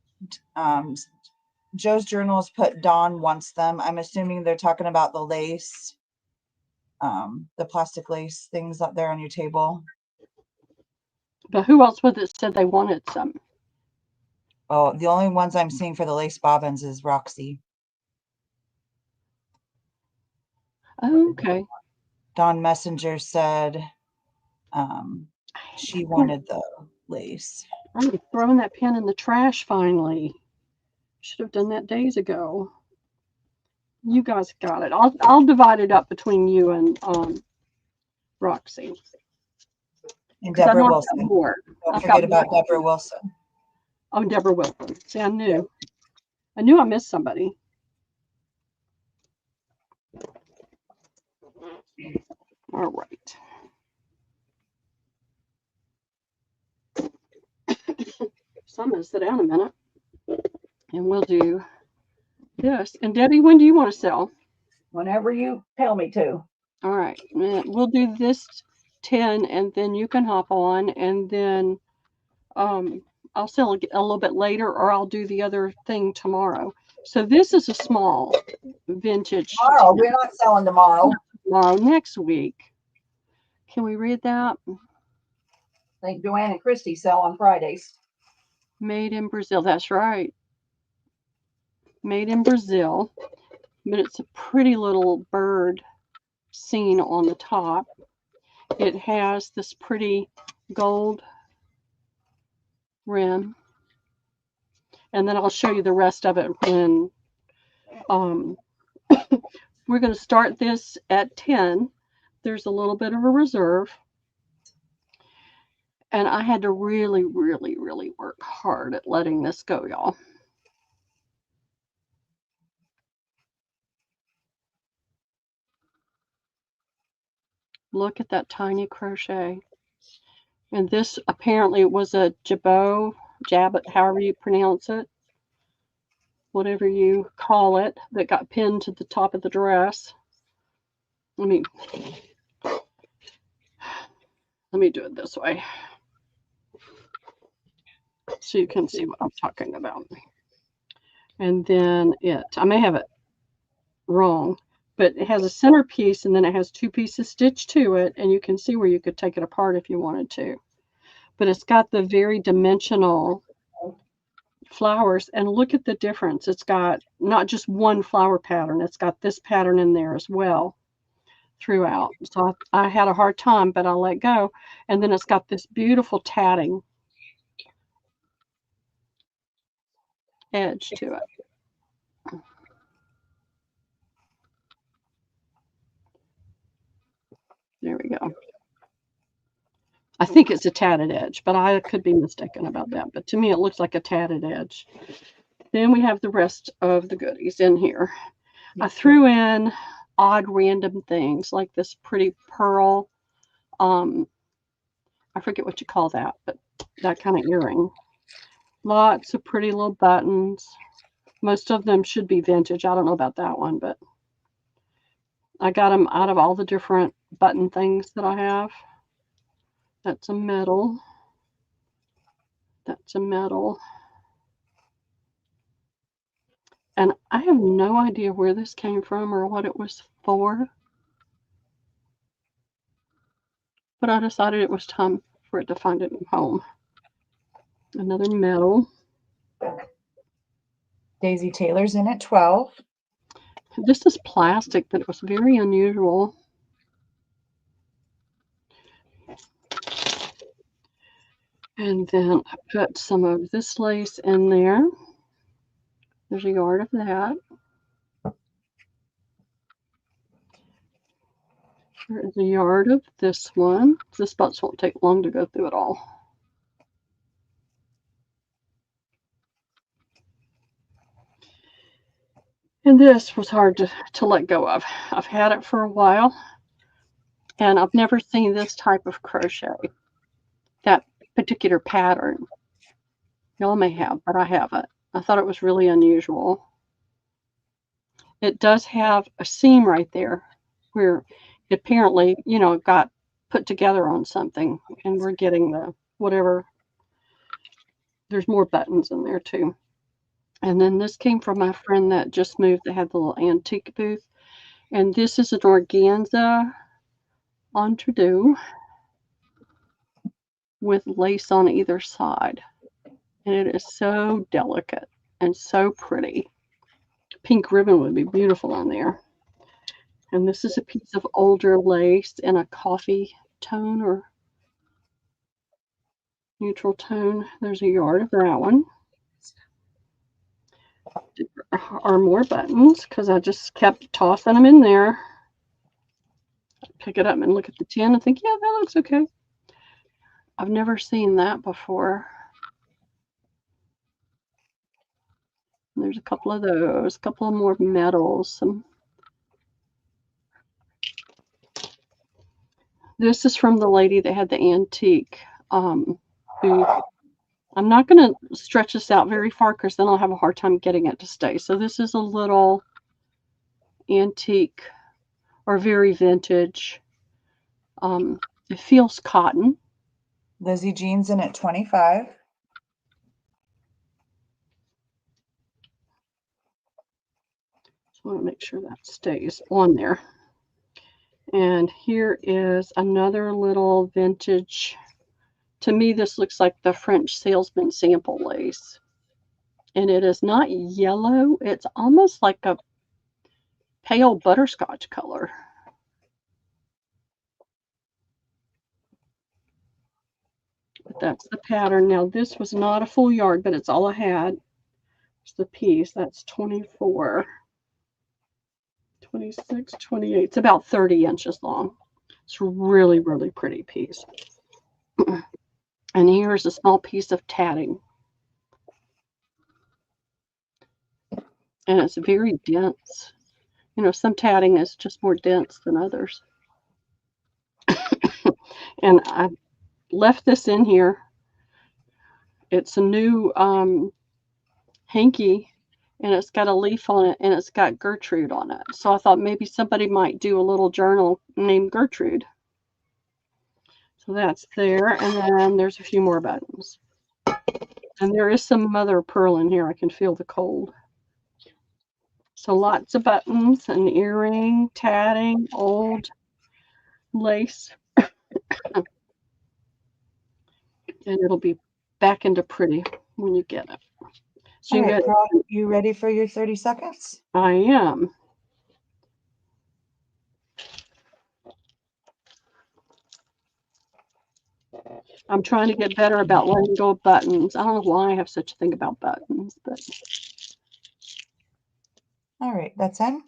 Speaker 3: Joe's Journals put Dawn wants them. I'm assuming they're talking about the lace, the plastic lace things up there on your table.
Speaker 2: But who else was it said they wanted some?
Speaker 3: Oh, the only ones I'm seeing for the lace bobbins is Roxy.
Speaker 2: Okay.
Speaker 3: Dawn Messenger said she wanted the lace.
Speaker 2: I'm throwing that pen in the trash finally. Should have done that days ago. You guys got it. I'll divide it up between you and Roxy.
Speaker 3: And Deborah Wilson. Don't forget about Deborah Wilson.
Speaker 2: Oh, Deborah Wilson. See, I knew I missed somebody. All right. So I'm going to sit down a minute and we'll do this. And Debbie, when do you want to sell?
Speaker 1: Whenever you tell me to.
Speaker 2: All right. We'll do this 10 and then you can hop on and then I'll sell a little bit later or I'll do the other thing tomorrow. So this is a small vintage.
Speaker 1: Tomorrow. We're not selling tomorrow.
Speaker 2: Tomorrow, next week. Can we read that?
Speaker 1: I think Joanne and Christy sell on Fridays.
Speaker 2: Made in Brazil. That's right. Made in Brazil. But it's a pretty little bird scene on the top. It has this pretty gold rim. And then I'll show you the rest of it when we're going to start this at 10. There's a little bit of a reserve. And I had to really, really, really work hard at letting this go, y'all. Look at that tiny crochet. And this apparently was a jabot, however you pronounce it, whatever you call it, that got pinned to the top of the dress. Let me do it this way so you can see what I'm talking about. And then I may have it wrong, but it has a center piece and then it has 2 pieces stitched to it, and you can see where you could take it apart if you wanted to. But it's got the very dimensional flowers, and look at the difference. It's got not just one flower pattern, it's got this pattern in there as well throughout. So I had a hard time, but I let go. And then it's got this beautiful tatting edge to it. There we go. I think it's a tatted edge, but I could be mistaken about that. But to me, it looks like a tatted edge. Then we have the rest of the goodies in here. I threw in odd random things like this pretty pearl. I forget what you call that, but that kind of earring. Lots of pretty little buttons. Most of them should be vintage. I don't know about that one, but I got them out of all the different button things that I have. That's a medal. That's a medal. And I have no idea where this came from or what it was for. But I decided it was time for it to find a new home. Another medal.
Speaker 3: Daisy Taylor's in at 12.
Speaker 2: This is plastic, but it was very unusual. And then I put some of this lace in there. There's a yard of that. There's a yard of this one. This box won't take long to go through it all. And this was hard to let go of. I've had it for a while, and I've never seen this type of crochet, that particular pattern. Y'all may have, but I haven't. I thought it was really unusual. It does have a seam right there where it apparently, got put together on something, and we're getting the whatever. There's more buttons in there too. And then this came from my friend that just moved that had the little antique booth. And this is an organza entre-deux with lace on either side. And it is so delicate and so pretty. Pink ribbon would be beautiful on there. And this is a piece of older lace in a coffee tone or neutral tone. There's a yard of that one. There are more buttons because I just kept tossing them in there. Pick it up and look at the tin and think, yeah, that looks okay. I've never seen that before. And there's a couple of those, a couple of more medals. This is from the lady that had the antique booth. I'm not going to stretch this out very far because then I'll have a hard time getting it to stay. So this is a little antique or very vintage. It feels cotton.
Speaker 3: Lizzie Jean's in at 25.
Speaker 2: So I want to make sure that stays on there. And here is another little vintage. To me, this looks like the French salesman sample lace. And it is not yellow. It's almost like a pale butterscotch color. But that's the pattern. Now, this was not a full yard, but it's all I had. It's the piece. That's 24, 26, 28. It's about 30 inches long. It's a really, really pretty piece. And here's a small piece of tatting. And it's very dense. Some tatting is just more dense than others. And I left this in here. It's a new hanky, and it's got a leaf on it, and it's got Gertrude on it. So I thought maybe somebody might do a little journal named Gertrude. So that's there, and then there's a few more buttons. And there is some mother of pearl in here. I can feel the cold. So lots of buttons, an earring, tatting, old lace. And it'll be back into pretty when you get it. So
Speaker 3: All right, Pearl, you ready for your 30 seconds?
Speaker 2: I am. I'm trying to get better about letting go of buttons. I don't know why I have such a thing about buttons, but.
Speaker 3: All right, that's in.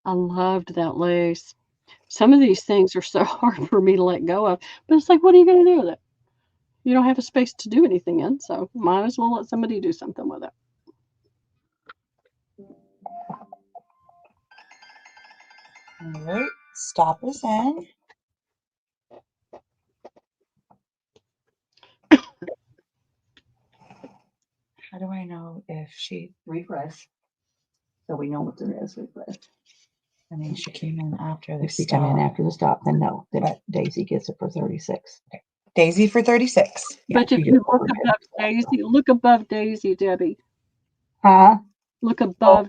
Speaker 2: I loved that lace. Some of these things are so hard for me to let go of, but it's like, what are you going to do with it? You don't have a space to do anything in, so might as well let somebody do something with it.
Speaker 3: All right, stop this in. How do I know if she
Speaker 1: Refresh. So we know what there is. Refresh.
Speaker 3: I mean, she came in after the
Speaker 1: If she come in after the stop, then no. Then Daisy gets it for 36.
Speaker 3: Okay. Daisy for 36.
Speaker 2: But if you look above Daisy, Debbie.
Speaker 1: Huh?
Speaker 2: Look above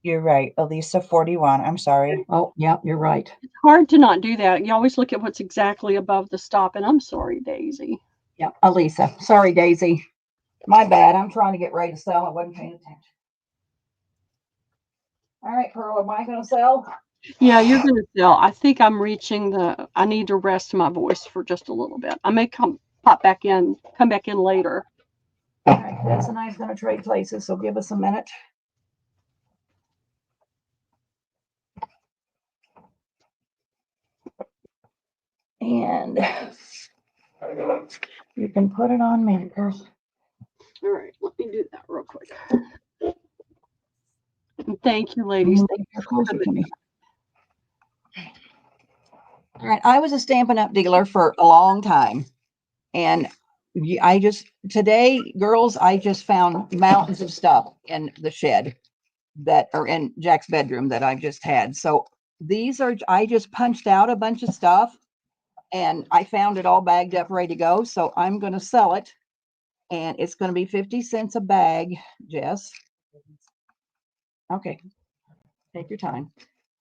Speaker 3: You're right. Elisa 41. I'm sorry.
Speaker 1: Oh, yeah, you're right.
Speaker 2: It's hard to not do that. You always look at what's exactly above the stop, and I'm sorry, Daisy.
Speaker 1: Yeah, Elisa. Sorry, Daisy. My bad. I'm trying to get ready to sell. I wasn't paying attention. All right, Pearl, am I going to sell?
Speaker 2: Yeah, you're gonna sell. I think I'm reaching I need to rest my voice for just a little bit. I may come back in later.
Speaker 1: All right, Des and I's going to trade places, so give us a minute. And you can put it on me, Pearl.
Speaker 2: All right, let me do that real quick. And thank you, ladies. Thank you
Speaker 1: closer to me. All right, I was a Stampin' Up dealer for a long time, and today, girls, I just found mountains of stuff in the shed that are in Jack's bedroom that I've just had. So I just punched out a bunch of stuff, and I found it all bagged up, ready to go. So I'm going to sell it, and it's going to be 50 cents a bag, Jess. Okay, take your time,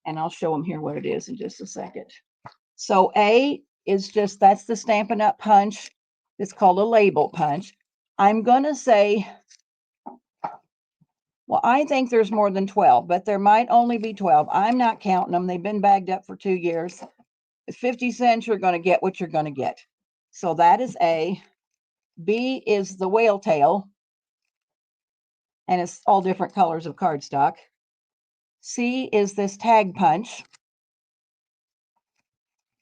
Speaker 1: and I'll show them here what it is in just a second. So A is that's the Stampin' Up punch. It's called a label punch. I'm going to say, well, I think there's more than 12, but there might only be 12. I'm not counting them. They've been bagged up for 2 years. At 50 cents, you're going to get what you're going to get. So that is A. B is the whale tail, and it's all different colors of cardstock. C is this tag punch,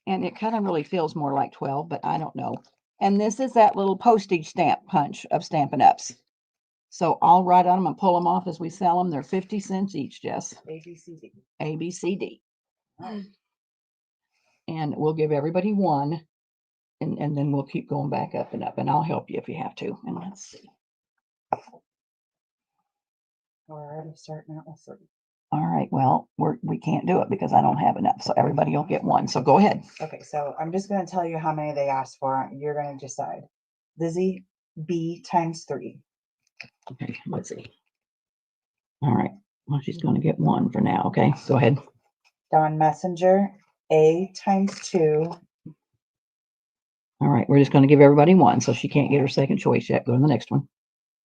Speaker 1: and it kind of really feels more like 12, but I don't know. And this is that little postage stamp punch of Stampin' Ups. So I'll write on them and pull them off as we sell them. They're 50 cents each, Jess.
Speaker 3: A, B, C, D.
Speaker 1: A, B, C, D. And we'll give everybody one, and then we'll keep going back up, and I'll help you if you have to. And let's see.
Speaker 3: We're already starting out with 3.
Speaker 1: All right, well, we can't do it because I don't have enough, so everybody will get one. So go ahead.
Speaker 3: Okay, so I'm just going to tell you how many they asked for. You're going to decide. Lizzie, B times 3.
Speaker 1: Okay, let's see. All right, well, she's going to get one for now. Okay, go ahead.
Speaker 3: Dawn Messenger, A times 2.
Speaker 1: All right, we're just going to give everybody one, so she can't get her second choice yet. Go to the next one.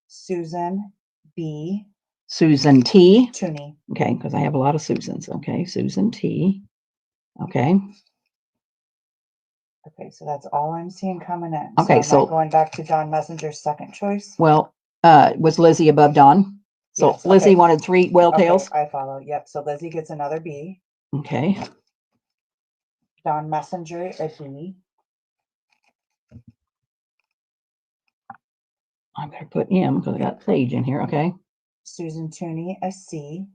Speaker 3: Susan, B.
Speaker 1: Susan T.
Speaker 3: Tooney.
Speaker 1: Okay, because I have a lot of Susans. Okay, Susan T. Okay.
Speaker 3: Okay, so that's all I'm seeing coming in.
Speaker 1: Okay,
Speaker 3: so going back to Dawn Messenger's second choice.
Speaker 1: Well, was Lizzie above Dawn? So yes, Lizzie
Speaker 3: okay.
Speaker 1: wanted 3 whale tails.
Speaker 3: I follow. Yep. So Lizzie gets another B.
Speaker 1: Okay.
Speaker 3: Dawn Messenger a B.
Speaker 1: I better put M because I got Sage in here. Okay.
Speaker 3: Susan Tooney a C.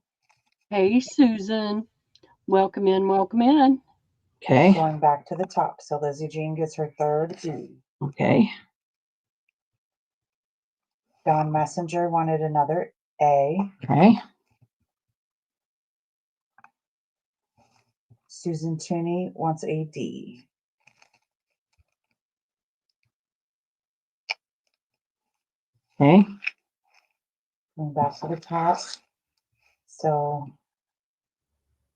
Speaker 2: Hey, Susan. Welcome in. Welcome in.
Speaker 1: Okay.
Speaker 3: Going back to the top. So Lizzie Jean gets her third B.
Speaker 1: Okay.
Speaker 3: Dawn Messenger wanted another A.
Speaker 1: Okay.
Speaker 3: Susan Tooney wants a D.
Speaker 1: Okay.
Speaker 3: Going back to the top. So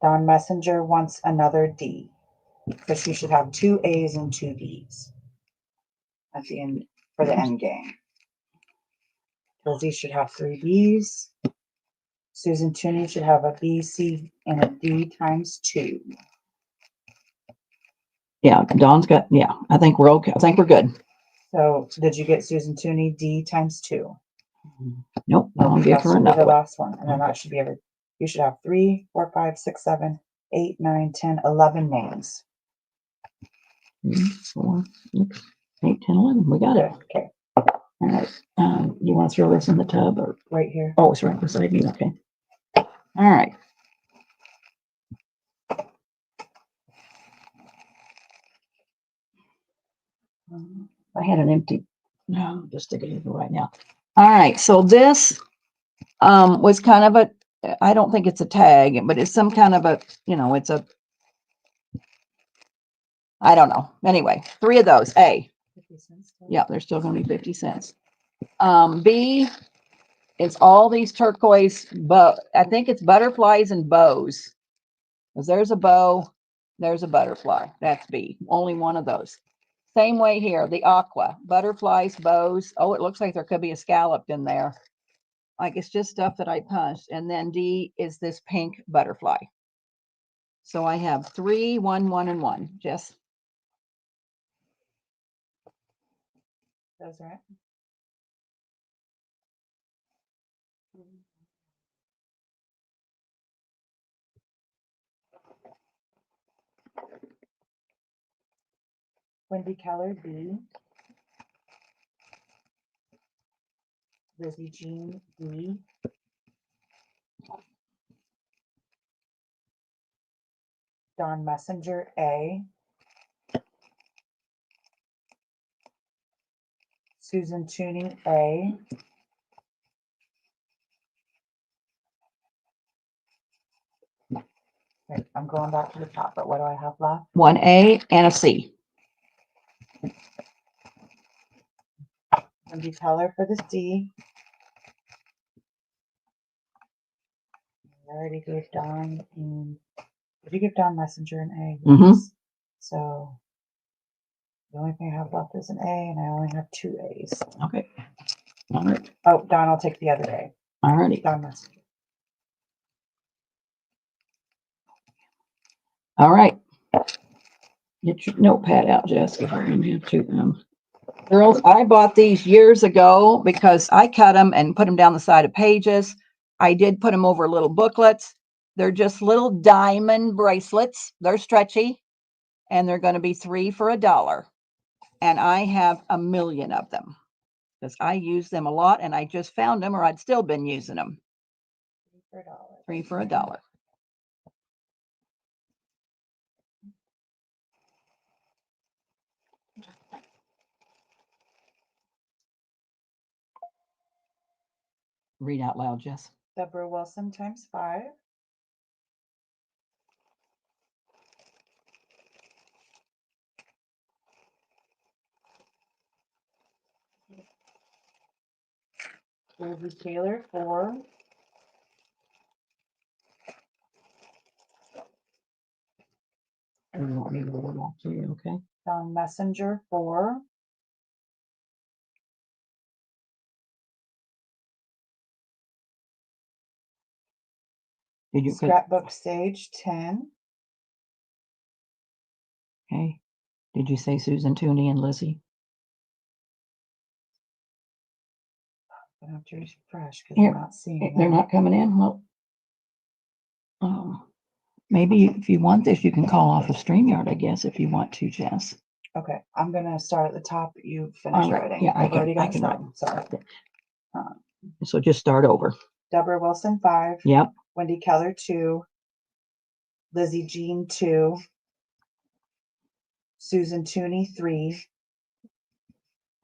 Speaker 3: Dawn Messenger wants another D. So she should have 2 A's and 2 D's at the end for the end game. Lizzie should have 3 B's. Susan Tooney should have a B, C, and a D times 2.
Speaker 1: Yeah, Dawn's got, yeah, I think we're okay. I think we're good.
Speaker 3: So did you get Susan Tooney D times 2?
Speaker 1: Nope, I'll give her another
Speaker 3: the last one. And then that should be every, you should have 3, 4, 5, 6, 7, 8, 9, 10, 11 names.
Speaker 1: 3, 4, 6, 8, 10, 11. We got it.
Speaker 3: Okay.
Speaker 1: All right. You want to throw this in the tub or
Speaker 3: right here?
Speaker 1: Oh, it's right beside you. Okay. All right. I had an empty. No, just stick it in right now. All right. So this was kind of I don't think it's a tag, but it's some kind of it's a, I don't know. Anyway, 3 of those. A.
Speaker 3: 50 cents.
Speaker 1: Yeah, they're still going to be 50 cents. B It's all these turquoise bow. I think it's butterflies and bows. Because there's a bow, there's a butterfly. That's B. Only one of those. Same way here, the aqua, butterflies, bows. Oh, it looks like there could be a scallop in there. Like it's just stuff that I punched. And then D is this pink butterfly. So I have 3, 1, 1, and 1. Jess.
Speaker 3: Those are it. Wendy Keller, B. Lizzie Jean, B. Dawn Messenger, A. Susan Tooney, A. Wait, I'm going back to the top, but what do I have left?
Speaker 1: 1A and a C.
Speaker 3: Wendy Keller for the C. I already gave Dawn in. Did you give Dawn Messenger an A?
Speaker 1: Mhm.
Speaker 3: So the only thing I have left is an A, and I only have 2 A's.
Speaker 1: Okay. All right.
Speaker 3: Oh, Dawn, I'll take the other A.
Speaker 1: All righty.
Speaker 3: Dawn Messenger.
Speaker 1: All right. Get your notepad out, Jessica. We're going to have to. Girls, I bought these years ago because I cut them and put them down the side of pages. I did put them over little booklets. They're just little diamond bracelets. They're stretchy, and they're going to be 3 for $1. And I have a million of them because I use them a lot, and I just found them, or I'd still been using them.
Speaker 3: 3 for $1.
Speaker 1: 3 for $1. Read out loud, Jess.
Speaker 3: Deborah Wilson times 5. Rosie Taylor 4.
Speaker 1: You want me to read it off to you, okay?
Speaker 3: Dawn Messenger 4.
Speaker 1: Did you?
Speaker 3: Scrapbook Stage 10.
Speaker 1: Okay. Did you say Susan Tooney and Lizzie?
Speaker 3: I have to refresh because I'm not seeing
Speaker 1: They're
Speaker 3: them.
Speaker 1: not coming in. Well, maybe if you want this, you can call off of StreamYard, I guess, if you want to, Jess.
Speaker 3: Okay, I'm gonna start at the top. You finish writing.
Speaker 1: Yeah,
Speaker 3: I've already got
Speaker 1: I can write.
Speaker 3: Sorry.
Speaker 1: So just start over.
Speaker 3: Deborah Wilson 5.
Speaker 1: Yep.
Speaker 3: Wendy Keller 2. Lizzie Jean 2. Susan Tooney 3.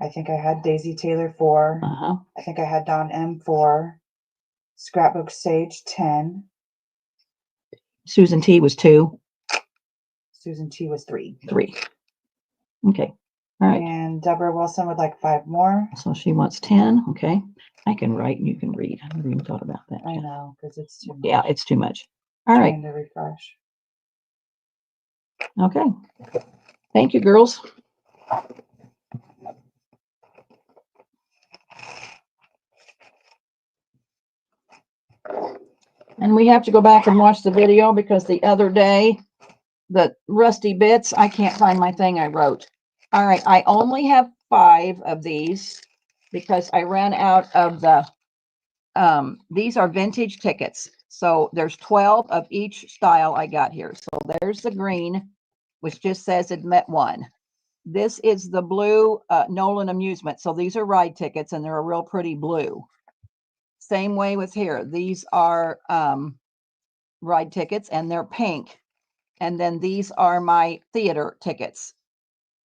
Speaker 3: I think I had Daisy Taylor 4. I think I had Dawn M 4. Scrapbook Sage 10.
Speaker 1: Susan T was 2.
Speaker 3: Susan T was 3.
Speaker 1: 3. Okay. All right.
Speaker 3: And Deborah Wilson would like 5 more.
Speaker 1: So she wants 10. Okay. I can write and you can read. I never even thought about that.
Speaker 3: I know, because it's too much.
Speaker 1: Yeah, it's too much. All right.
Speaker 3: Trying to refresh.
Speaker 1: Okay. Thank you, girls. And we have to go back and watch the video because the other day, the rusty bits, I can't find my thing I wrote. All right, I only have 5 of these because I ran out of the, these are vintage tickets. So there's 12 of each style I got here. So there's the green, which just says admit 1. This is the blue Nolan Amusement. So these are ride tickets and they're a real pretty blue. Same way with here. These are ride tickets and they're pink. And then these are my theater tickets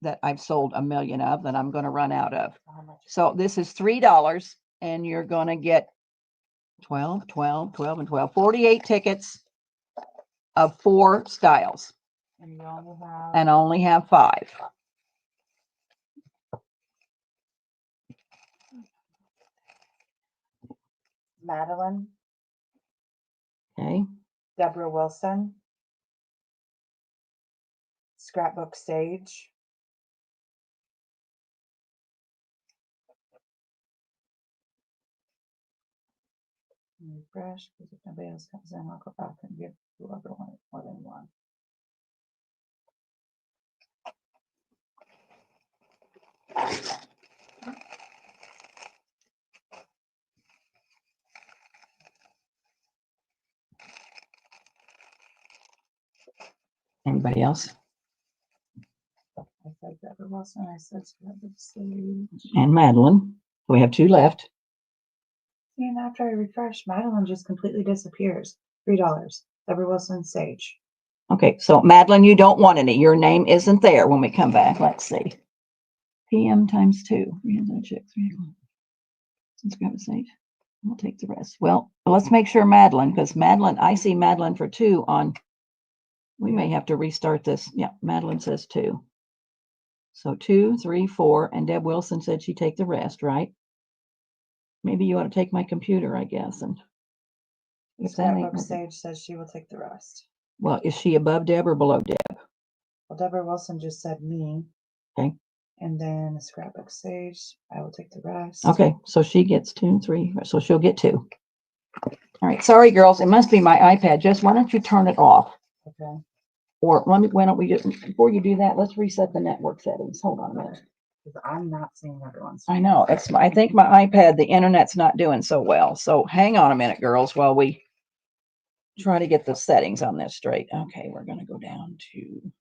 Speaker 1: that I've sold a million of that I'm going to run out of. So this is $3 and you're going to get 12, 12, 12, and 12, 48 tickets of 4 styles.
Speaker 3: And you only have.
Speaker 1: And only have 5.
Speaker 3: Madeline,
Speaker 1: Okay.
Speaker 3: Deborah Wilson, Scrapbook Sage, refresh, because if nobody else comes in, I'll go back and give whoever wanted more than one.
Speaker 1: Anybody else?
Speaker 3: I said Deborah Wilson, I said Scrapbook Sage.
Speaker 1: And Madeline. We have 2 left.
Speaker 3: And after I refresh, Madeline just completely disappears. $3. Deborah Wilson, Sage.
Speaker 1: Okay, so Madeline, you don't want any. Your name isn't there when we come back. Let's see. PM times 2. 300 Let's grab a sage. We'll take the rest. Well, let's make sure Madeline, because Madeline, I see Madeline for 2 on. We may have to restart this. Yeah, Madeline says 2. So 2, 3, 4, and Deb Wilson said she'd take the rest, right? Maybe you ought to take my computer, I guess. And if that ain't
Speaker 3: Scrapbook
Speaker 1: nothing.
Speaker 3: Sage says she will take the rest.
Speaker 1: Well, is she above Deb or below Deb?
Speaker 3: Well, Deborah Wilson just said me.
Speaker 1: Okay.
Speaker 3: And then Scrapbook Sage, I will take the rest.
Speaker 1: Okay, so she gets 2, 3, so she'll get 2. All right, sorry, girls, it must be my iPad. Jess, why don't you turn it off?
Speaker 3: Okay.
Speaker 1: Or why don't we just, before you do that, let's reset the network settings. Hold on a minute.
Speaker 3: Because I'm not seeing everyone's.
Speaker 1: I know, I think my iPad, the internet's not doing so well. So hang on a minute, girls, while we try to get the settings on this straight. Okay, we're going to go down to.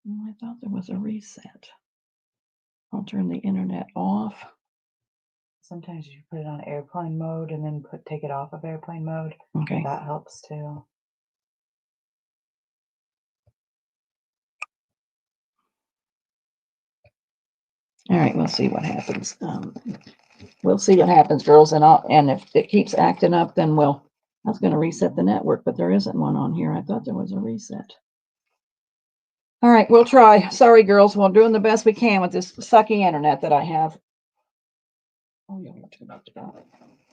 Speaker 1: I thought there was a reset. I'll turn the internet off.
Speaker 3: Sometimes you put it on airplane mode and then take it off of airplane mode.
Speaker 1: Okay.
Speaker 3: That helps too.
Speaker 1: All right, we'll see what happens. We'll see what happens, girls, and if it keeps acting up, then I was going to reset the network, but there isn't one on here. I thought there was a reset. All right, we'll try. Sorry, girls. We're doing the best we can with this sucky internet that I have. Oh, yeah,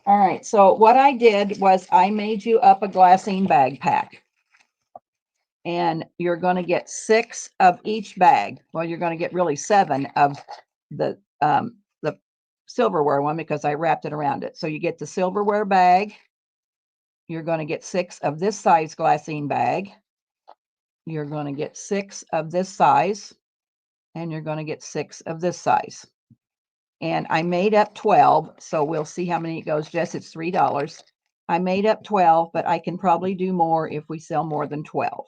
Speaker 1: all right, so what I did was I made you up a glassine bag pack. And you're going to get 6 of each bag. Well, you're going to get really 7 of the silverware one because I wrapped it around it. So you get the silverware bag. You're going to get 6 of this size glassine bag. You're going to get 6 of this size. And you're going to get 6 of this size. And I made up 12. So we'll see how many it goes. Jess, it's $3. I made up 12, but I can probably do more if we sell more than 12.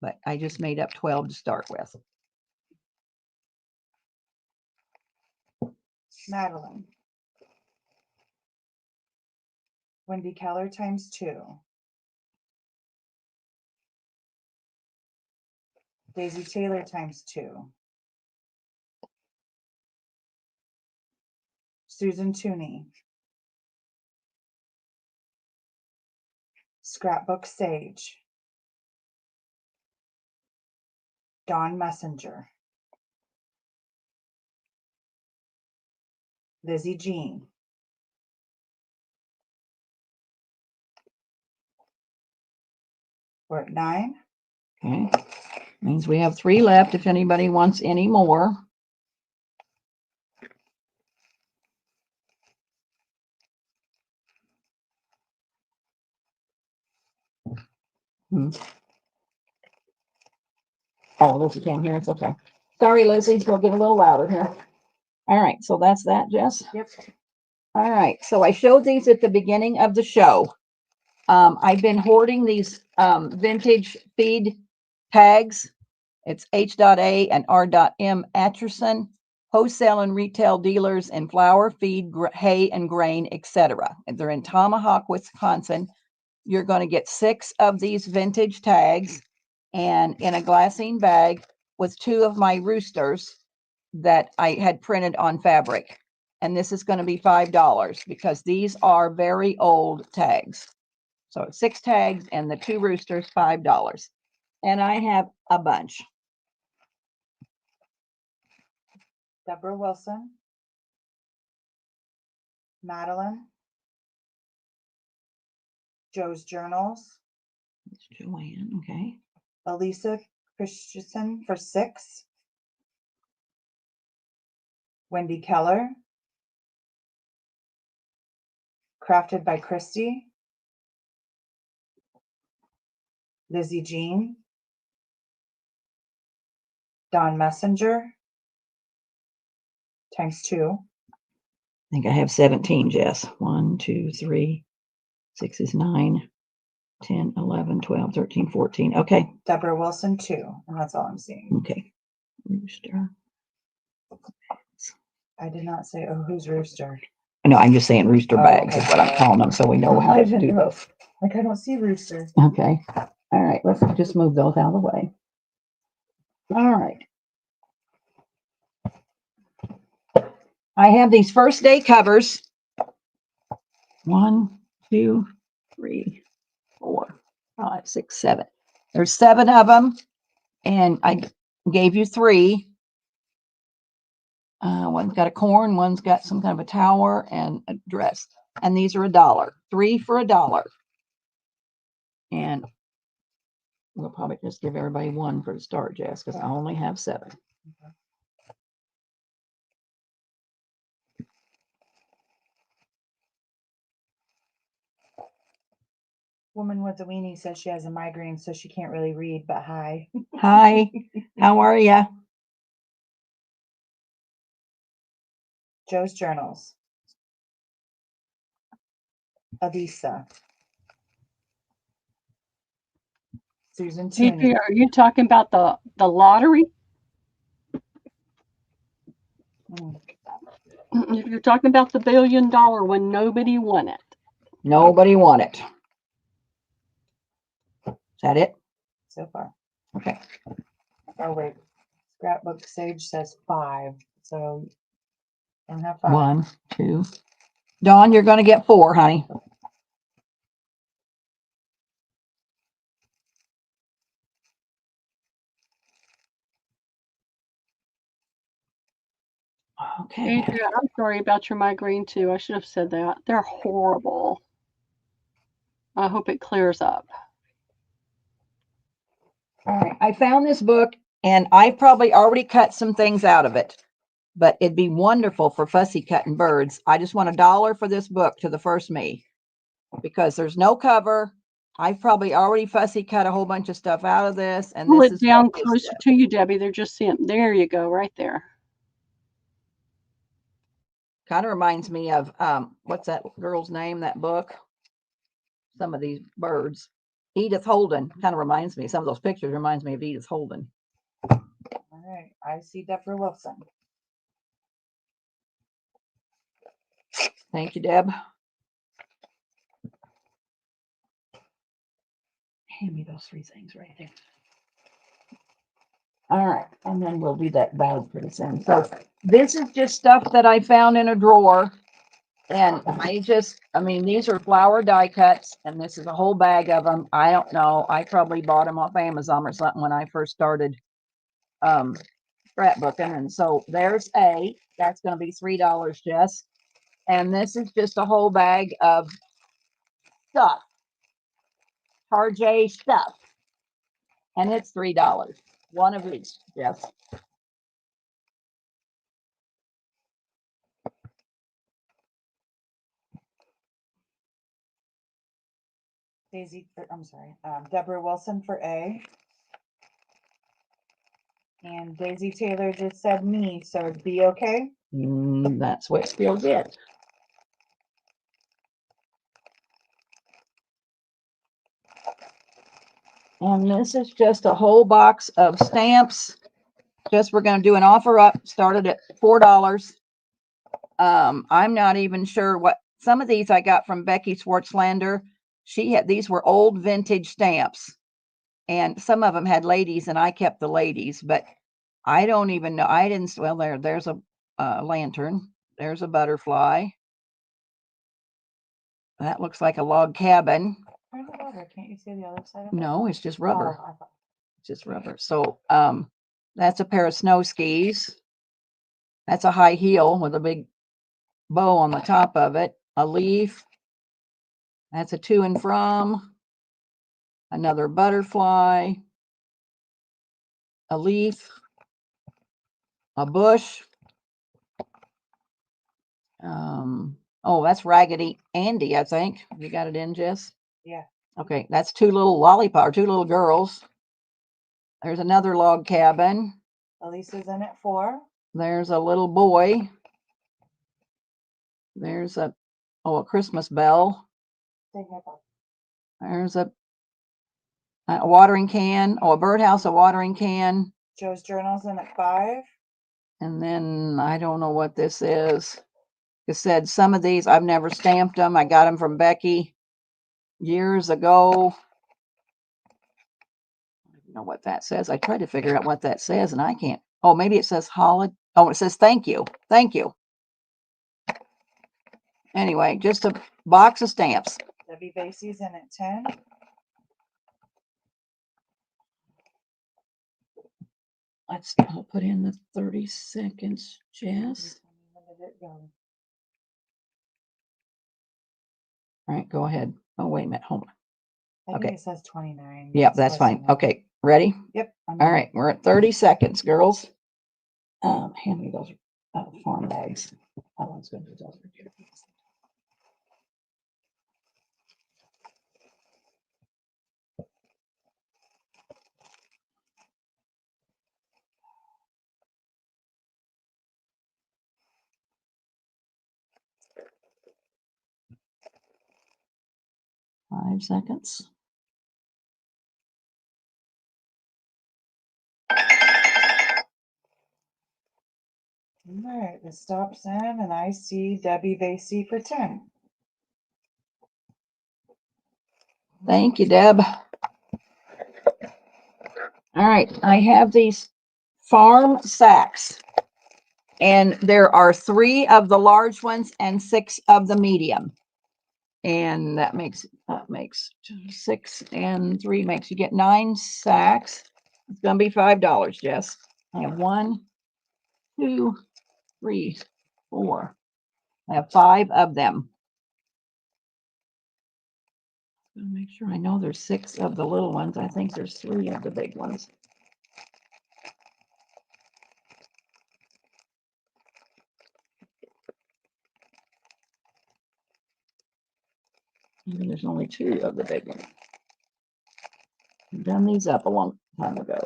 Speaker 1: But I just made up 12 to start with.
Speaker 3: Madeline. Wendy Keller times 2. Daisy Taylor times 2. Susan Tooney. Scrapbook Sage. Dawn Messenger. Lizzie Jean. We're at 9.
Speaker 1: Okay. Means we have 3 left if anybody wants any more. Oh, Lizzie can't hear. It's okay. Sorry, Lizzie. We'll get a little louder here. All right. So that's that, Jess?
Speaker 3: Yep.
Speaker 1: All right. So I showed these at the beginning of the show. I've been hoarding these vintage feed tags. It's H.A and R.M. Atchison, wholesale and retail dealers in flour, feed, hay, and grain, etc. They're in Tomahawk, Wisconsin. You're going to get 6 of these vintage tags and in a glassine bag with 2 of my roosters that I had printed on fabric. And this is going to be $5 because these are very old tags. So 6 tags and the 2 roosters, $5. And I have a bunch.
Speaker 3: Deborah Wilson, Madeline, Joe's Journals,
Speaker 1: It's Joanne. Okay.
Speaker 3: Elisa Christensen for 6, Wendy Keller, Crafted by Christy, Lizzie Jean, Don Messenger, times 2,
Speaker 1: I think I have 17, Jess. 1, 2, 3, 6 is 9, 10, 11, 12, 13, 14. Okay.
Speaker 3: Deborah Wilson 2, and that's all I'm seeing.
Speaker 1: Okay. Rooster.
Speaker 3: I did not say, oh, who's Rooster?
Speaker 1: No, I'm just saying rooster
Speaker 3: Oh,
Speaker 1: bags is
Speaker 3: okay.
Speaker 1: what I'm calling them, so we know how to do this.
Speaker 3: Like, I don't see Rooster.
Speaker 1: Okay. All right. Let's just move those out of the way. All right. I have these first day covers. 1, 2, 3, 4, 5, 6, 7. There's 7 of them, and I gave you 3. One's got a corn, one's got some kind of a tower and a dress. And these are $1. 3 for $1. And we'll probably just give everybody 1 for the start, Jess, because I only have 7.
Speaker 3: Okay. Woman with a weenie says she has a migraine, so she can't really read, but hi.
Speaker 1: Hi, how are ya?
Speaker 3: Joe's Journals, Elisa, Susan Tooney.
Speaker 2: Adrian, are you talking about the lottery?
Speaker 3: Mm.
Speaker 2: If you're talking about the $1 billion one, nobody won it.
Speaker 1: Nobody won it. Is that it?
Speaker 3: So far.
Speaker 1: Okay.
Speaker 3: Oh, wait. Scrapbook Sage says 5. So I don't have 5.
Speaker 1: 1, 2. Dawn, you're going to get 4, honey. Okay.
Speaker 2: Adrian, I'm sorry about your migraine too. I should have said that. They're horrible. I hope it clears up.
Speaker 1: All right. I found this book, and I probably already cut some things out of it, but it'd be wonderful for fussy cutting birds. I just want $1 for this book to the first me, because there's no cover. I've probably already fussy cut a whole bunch of stuff out of this, and
Speaker 2: Pull
Speaker 1: this
Speaker 2: it
Speaker 1: is
Speaker 2: down
Speaker 1: good
Speaker 2: closer
Speaker 1: stuff.
Speaker 2: to you, Debbie. They're just seeing. There you go, right there.
Speaker 1: Kind of reminds me of what's that girl's name? That book. Some of these birds. Edith Holden kind of reminds me. Some of those pictures reminds me of Edith Holden.
Speaker 3: All right. I see Deborah Wilson.
Speaker 1: Thank you, Deb. Hand me those 3 things right there. All right, and then we'll do that bag pretty soon. So this is just stuff that I found in a drawer. And I mean, these are flower die cuts, and this is a whole bag of them. I don't know. I probably bought them off Amazon or something when I first started scrapbooking. And so there's that's going to be $3, Jess. And this is just a whole bag of stuff, Tarjay stuff. And it's $3. 1 of each, Jess.
Speaker 3: Deborah Wilson for A. And Daisy Taylor just said me, so it'd be okay.
Speaker 1: That's what still good. And this is just a whole box of stamps. Just we're going to do an offer up. Started at $4. I'm not even sure what some of these I got from Becky Swartzlander. These were old vintage stamps, and some of them had ladies, and I kept the ladies, but I don't even know. I didn't. Well, there's a lantern. There's a butterfly. That looks like a log cabin.
Speaker 3: Where's the rubber? Can't you see the other side of it?
Speaker 1: No, it's just rubber.
Speaker 3: Oh, I thought.
Speaker 1: It's just rubber. So that's a pair of snow skis. That's a high heel with a big bow on the top of it. A leaf. That's a to and from. Another butterfly. A leaf. A bush. Oh, that's Raggedy Andy, I think. You got it in, Jess?
Speaker 3: Yeah.
Speaker 1: Okay, that's two little lollipop, or two little girls. There's another log cabin.
Speaker 3: Elisa's in it 4.
Speaker 1: There's a little boy. There's a Christmas bell. There's a watering can. Oh, a birdhouse, a watering can.
Speaker 3: Joe's Journal's in at 5.
Speaker 1: And then I don't know what this is. It said some of these I've never stamped them. I got them from Becky years ago. I don't know what that says. I tried to figure out what that says and I can't. Oh, maybe it says holiday. Oh, it says thank you. Thank you. Anyway, just a box of stamps.
Speaker 3: Debbie Vasey's in at 10.
Speaker 1: I'll put in the 30 seconds, Jess.
Speaker 3: When did it go?
Speaker 1: All right, go ahead. Oh, wait a minute. Hold on.
Speaker 3: I think
Speaker 1: Okay.
Speaker 3: it says 29.
Speaker 1: Yep, that's fine. Okay, ready?
Speaker 3: Yep.
Speaker 1: All right, we're at 30 seconds, girls. Hand me those farm bags. That one's going to be those. 5 seconds.
Speaker 3: All right, the stop's in, and I see Debbie Vasey for 10.
Speaker 1: Thank you, Deb. All right, I have these farm sacks, and there are 3 of the large ones and 6 of the medium. And that makes 6 and 3 makes you get 9 sacks. It's gonna be $5, Jess. I have 1, 2, 3, 4. I have 5 of them. I'm gonna make sure I know there's 6 of the little ones. I think there's 3 of the big ones. And there's only 2 of the big ones. I've done these up a long time ago.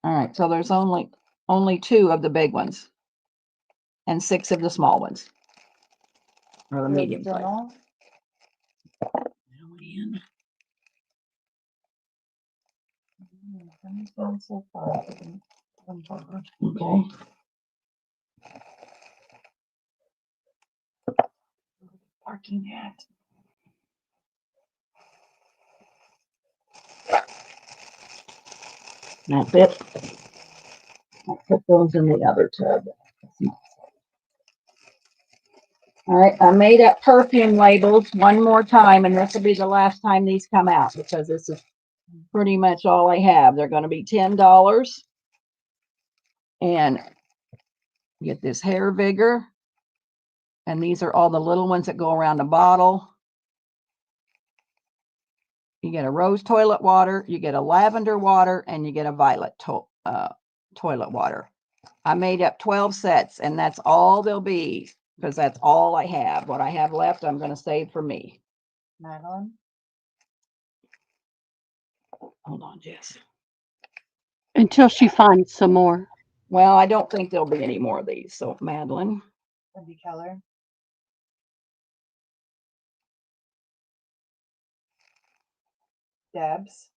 Speaker 1: All right, so there's only 2 of the big ones and 6 of the small ones, or the medium size. Okay. Parking hat. That's it. I'll put those in the other tub. All right, I made up perfume labels one more time, and this will be the last time these come out because this is pretty much all I have. They're going to be $10. And get this hair vigor. And these are all the little ones that go around the bottle. You get a rose toilet water, you get a lavender water, and you get a violet toilet water. I made up 12 sets, and that's all there'll be because that's all I have. What I have left, I'm going to save for me.
Speaker 3: Madeline?
Speaker 1: Hold on, Jess.
Speaker 2: Until she finds some more.
Speaker 1: Well, I don't think there'll be any more of these. So, Madeline.
Speaker 3: Wendy Keller? Debs?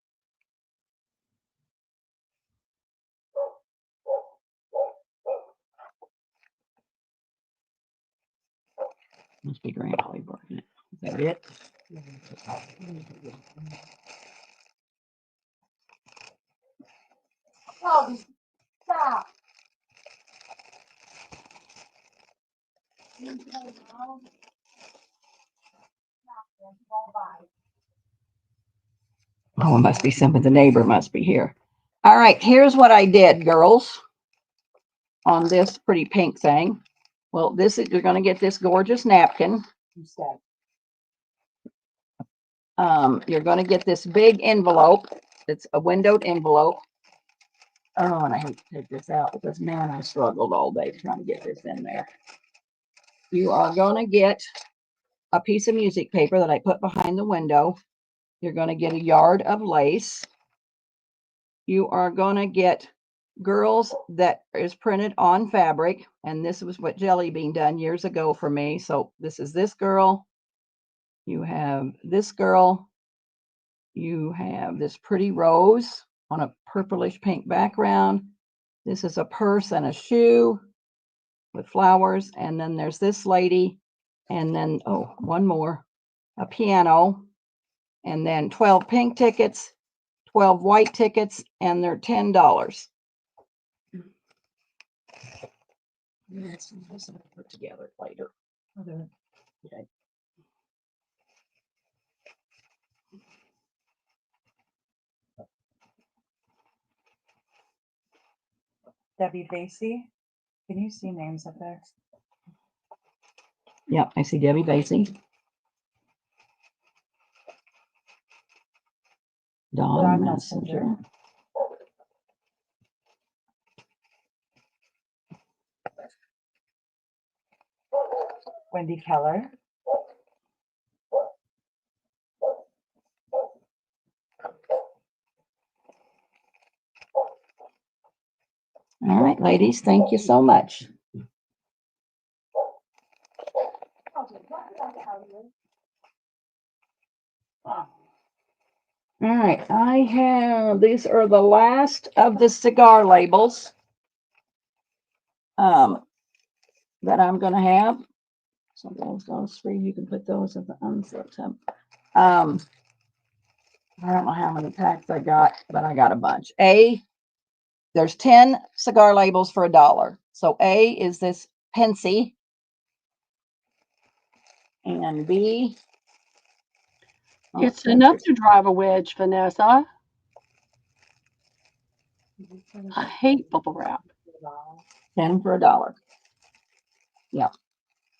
Speaker 1: Must be Grand Hollywood. Is that it? Oh, stop. Oh, it must be something. The neighbor must be here. All right, here's what I did, girls, on this pretty pink thing. Well, this is, you're going to get this gorgeous napkin.
Speaker 3: Instead.
Speaker 1: You're going to get this big envelope. It's a windowed envelope. Oh, and I hate to take this out because, man, I struggled all day trying to get this in there. You are going to get a piece of music paper that I put behind the window. You're going to get a yard of lace. You are going to get girls that is printed on fabric. And this was what Jelly Bean done years ago for me. So this is this girl. You have this girl. You have this pretty rose on a purplish pink background. This is a purse and a shoe with flowers. And then there's this lady. And then, oh, one more, a piano. And then 12 pink tickets, 12 white tickets, and they're $10. That's something to put together later. Okay.
Speaker 3: Debbie Basie. Can you see names up there?
Speaker 1: Yeah, I see Debbie Basie. Dawn Messenger.
Speaker 3: Wendy Keller.
Speaker 1: All right, ladies, thank you so much. All right, I have, these are the last of the cigar labels that I'm going to have. So those three, you can put those in the unzipped them. I don't know how many packs I got, but I got a bunch. There's 10 cigar labels for $1. So A is this Pensy. And B.
Speaker 2: It's enough to drive a wedge, Vanessa. I hate bubble wrap.
Speaker 1: 10 for $1. Yeah.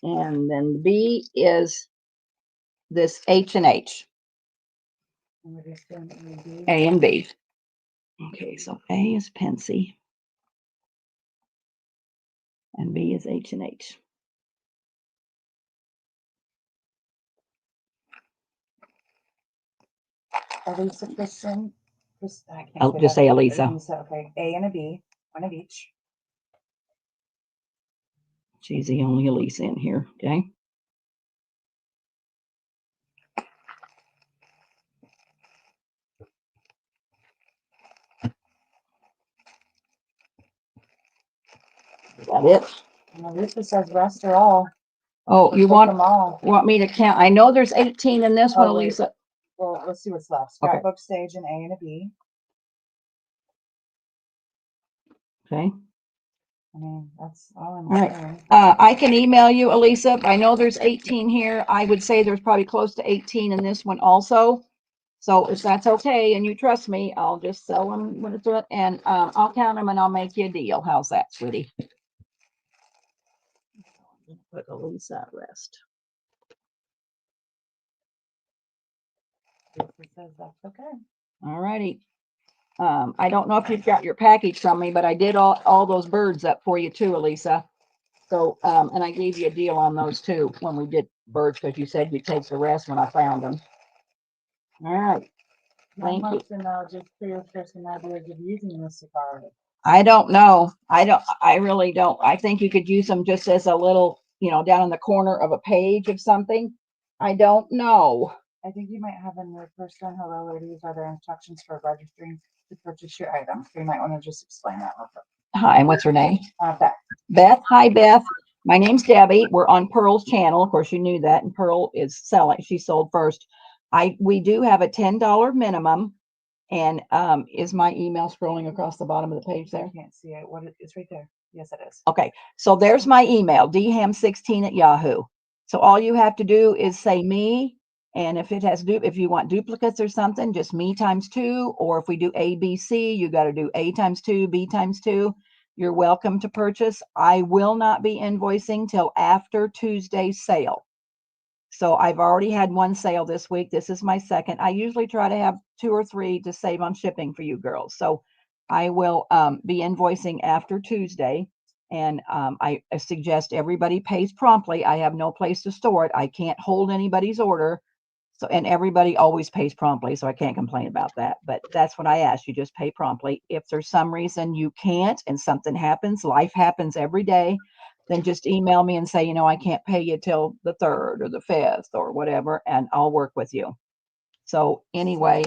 Speaker 1: And then B is this H&H. A and B. Okay, so A is Pensy. And B is H&H.
Speaker 3: Elisa Kristen.
Speaker 1: I'll just say Elisa.
Speaker 3: Okay. A and a B. One of each.
Speaker 1: She's the only Elisa in here. Okay. Is that it?
Speaker 3: Well, this just says rest or all.
Speaker 1: Oh, you
Speaker 3: them all.
Speaker 1: want me to count? I know there's 18 in this one, Elisa.
Speaker 3: Well, let's see what's left. Scrapbook Stage, an A and a B.
Speaker 1: Okay.
Speaker 3: I mean, that's all I'm
Speaker 1: saying. I can email you, Elisa. I know there's 18 here. I would say there's probably close to 18 in this one also. So if that's okay and you trust me, I'll just sell them when it's it, and I'll count them and I'll make you a deal. How's that, sweetie? Put Elisa at rest.
Speaker 3: Says that's okay.
Speaker 1: All righty. I don't know if you've got your package from me, but I did all those birds up for you too, Elisa. So, and I gave you a deal on those too when we did birds because you said you'd take the rest when I found them. All right. Thank you.
Speaker 3: And I'll just see if there's some ideas of using this cigar.
Speaker 1: I don't know. I really don't. I think you could use them just as a little, down in the corner of a page of something. I don't know.
Speaker 3: I think you might have in your first one, hello ladies, are there instructions for registering to purchase your items? So you might want to just explain that real quick.
Speaker 1: Hi, and what's her name?
Speaker 3: Beth.
Speaker 1: Beth. Hi, Beth. My name's Debbie. We're on Pearl's channel. Of course, you knew that. And Pearl is selling. She sold first. We do have a $10 minimum. And is my email scrolling across the bottom of the page there?
Speaker 3: I can't see it. It's right there. Yes, it is.
Speaker 1: Okay. So there's my email, dham16@yahoo. So all you have to do is say me And if if you want duplicates or something, just me times 2, or if we do A, B, C, you got to do A times 2, B times 2. You're welcome to purchase. I will not be invoicing till after Tuesday's sale. So I've already had one sale this week. This is my second. I usually try to have 2 or 3 to save on shipping for you girls. So I will be invoicing after Tuesday. And I suggest everybody pays promptly. I have no place to store it. I can't hold anybody's order. So, and everybody always pays promptly, so I can't complain about that. But that's what I ask. You just pay promptly. If there's some reason you can't and something happens, life happens every day, then just email me and say, I can't pay you till the 3rd or the 5th or whatever, and I'll work with you. So anyway,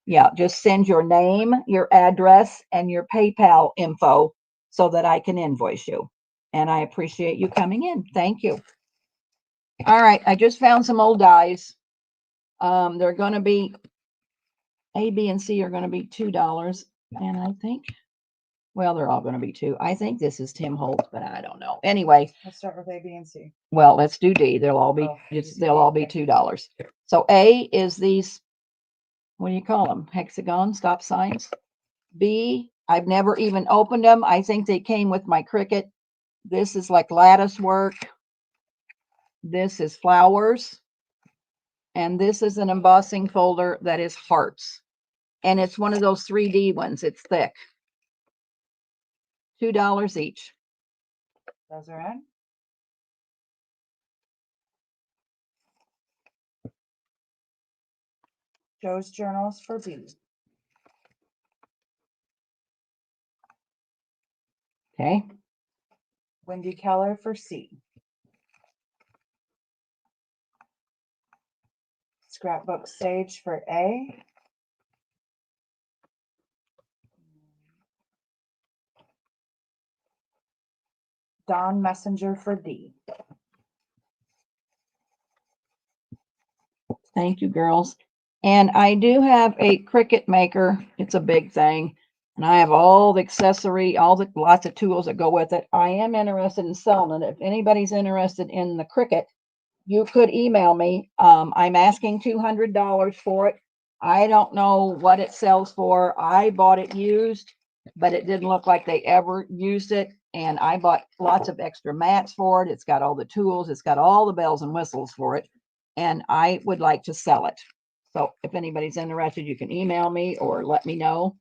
Speaker 1: yeah, just send your name, your address, and your PayPal info so that I can invoice you. And I appreciate you coming in. Thank you. All right, I just found some old dies. They're going to be, A, B, and C are going to be $2. And I think, well, they're all going to be 2. I think this is Tim Holt, but I don't know. Anyway.
Speaker 3: Let's start with A, B, and C.
Speaker 1: Well, let's do D. They'll all be, they'll all be $2. So A is these, what do you call them? Hexagon stop signs. B, I've never even opened them. I think they came with my Cricut. This is like lattice work. This is flowers. And this is an embossing folder that is hearts. And it's one of those 3D ones. It's thick. $2 each.
Speaker 3: Those are in. Joe's Journals for B.
Speaker 1: Okay.
Speaker 3: Wendy Keller for C. Scrapbook Sage for A. Dawn Messenger for D.
Speaker 1: Thank you, girls. And I do have a Cricut maker. It's a big thing. And I have all the accessory, lots of tools that go with it. I am interested in selling it. If anybody's interested in the Cricut, you could email me. I'm asking $200 for it. I don't know what it sells for. I bought it used, but it didn't look like they ever used it. And I bought lots of extra mats for it. It's got all the tools. It's got all the bells and whistles for it. And I would like to sell it. So if anybody's interested, you can email me or let me know.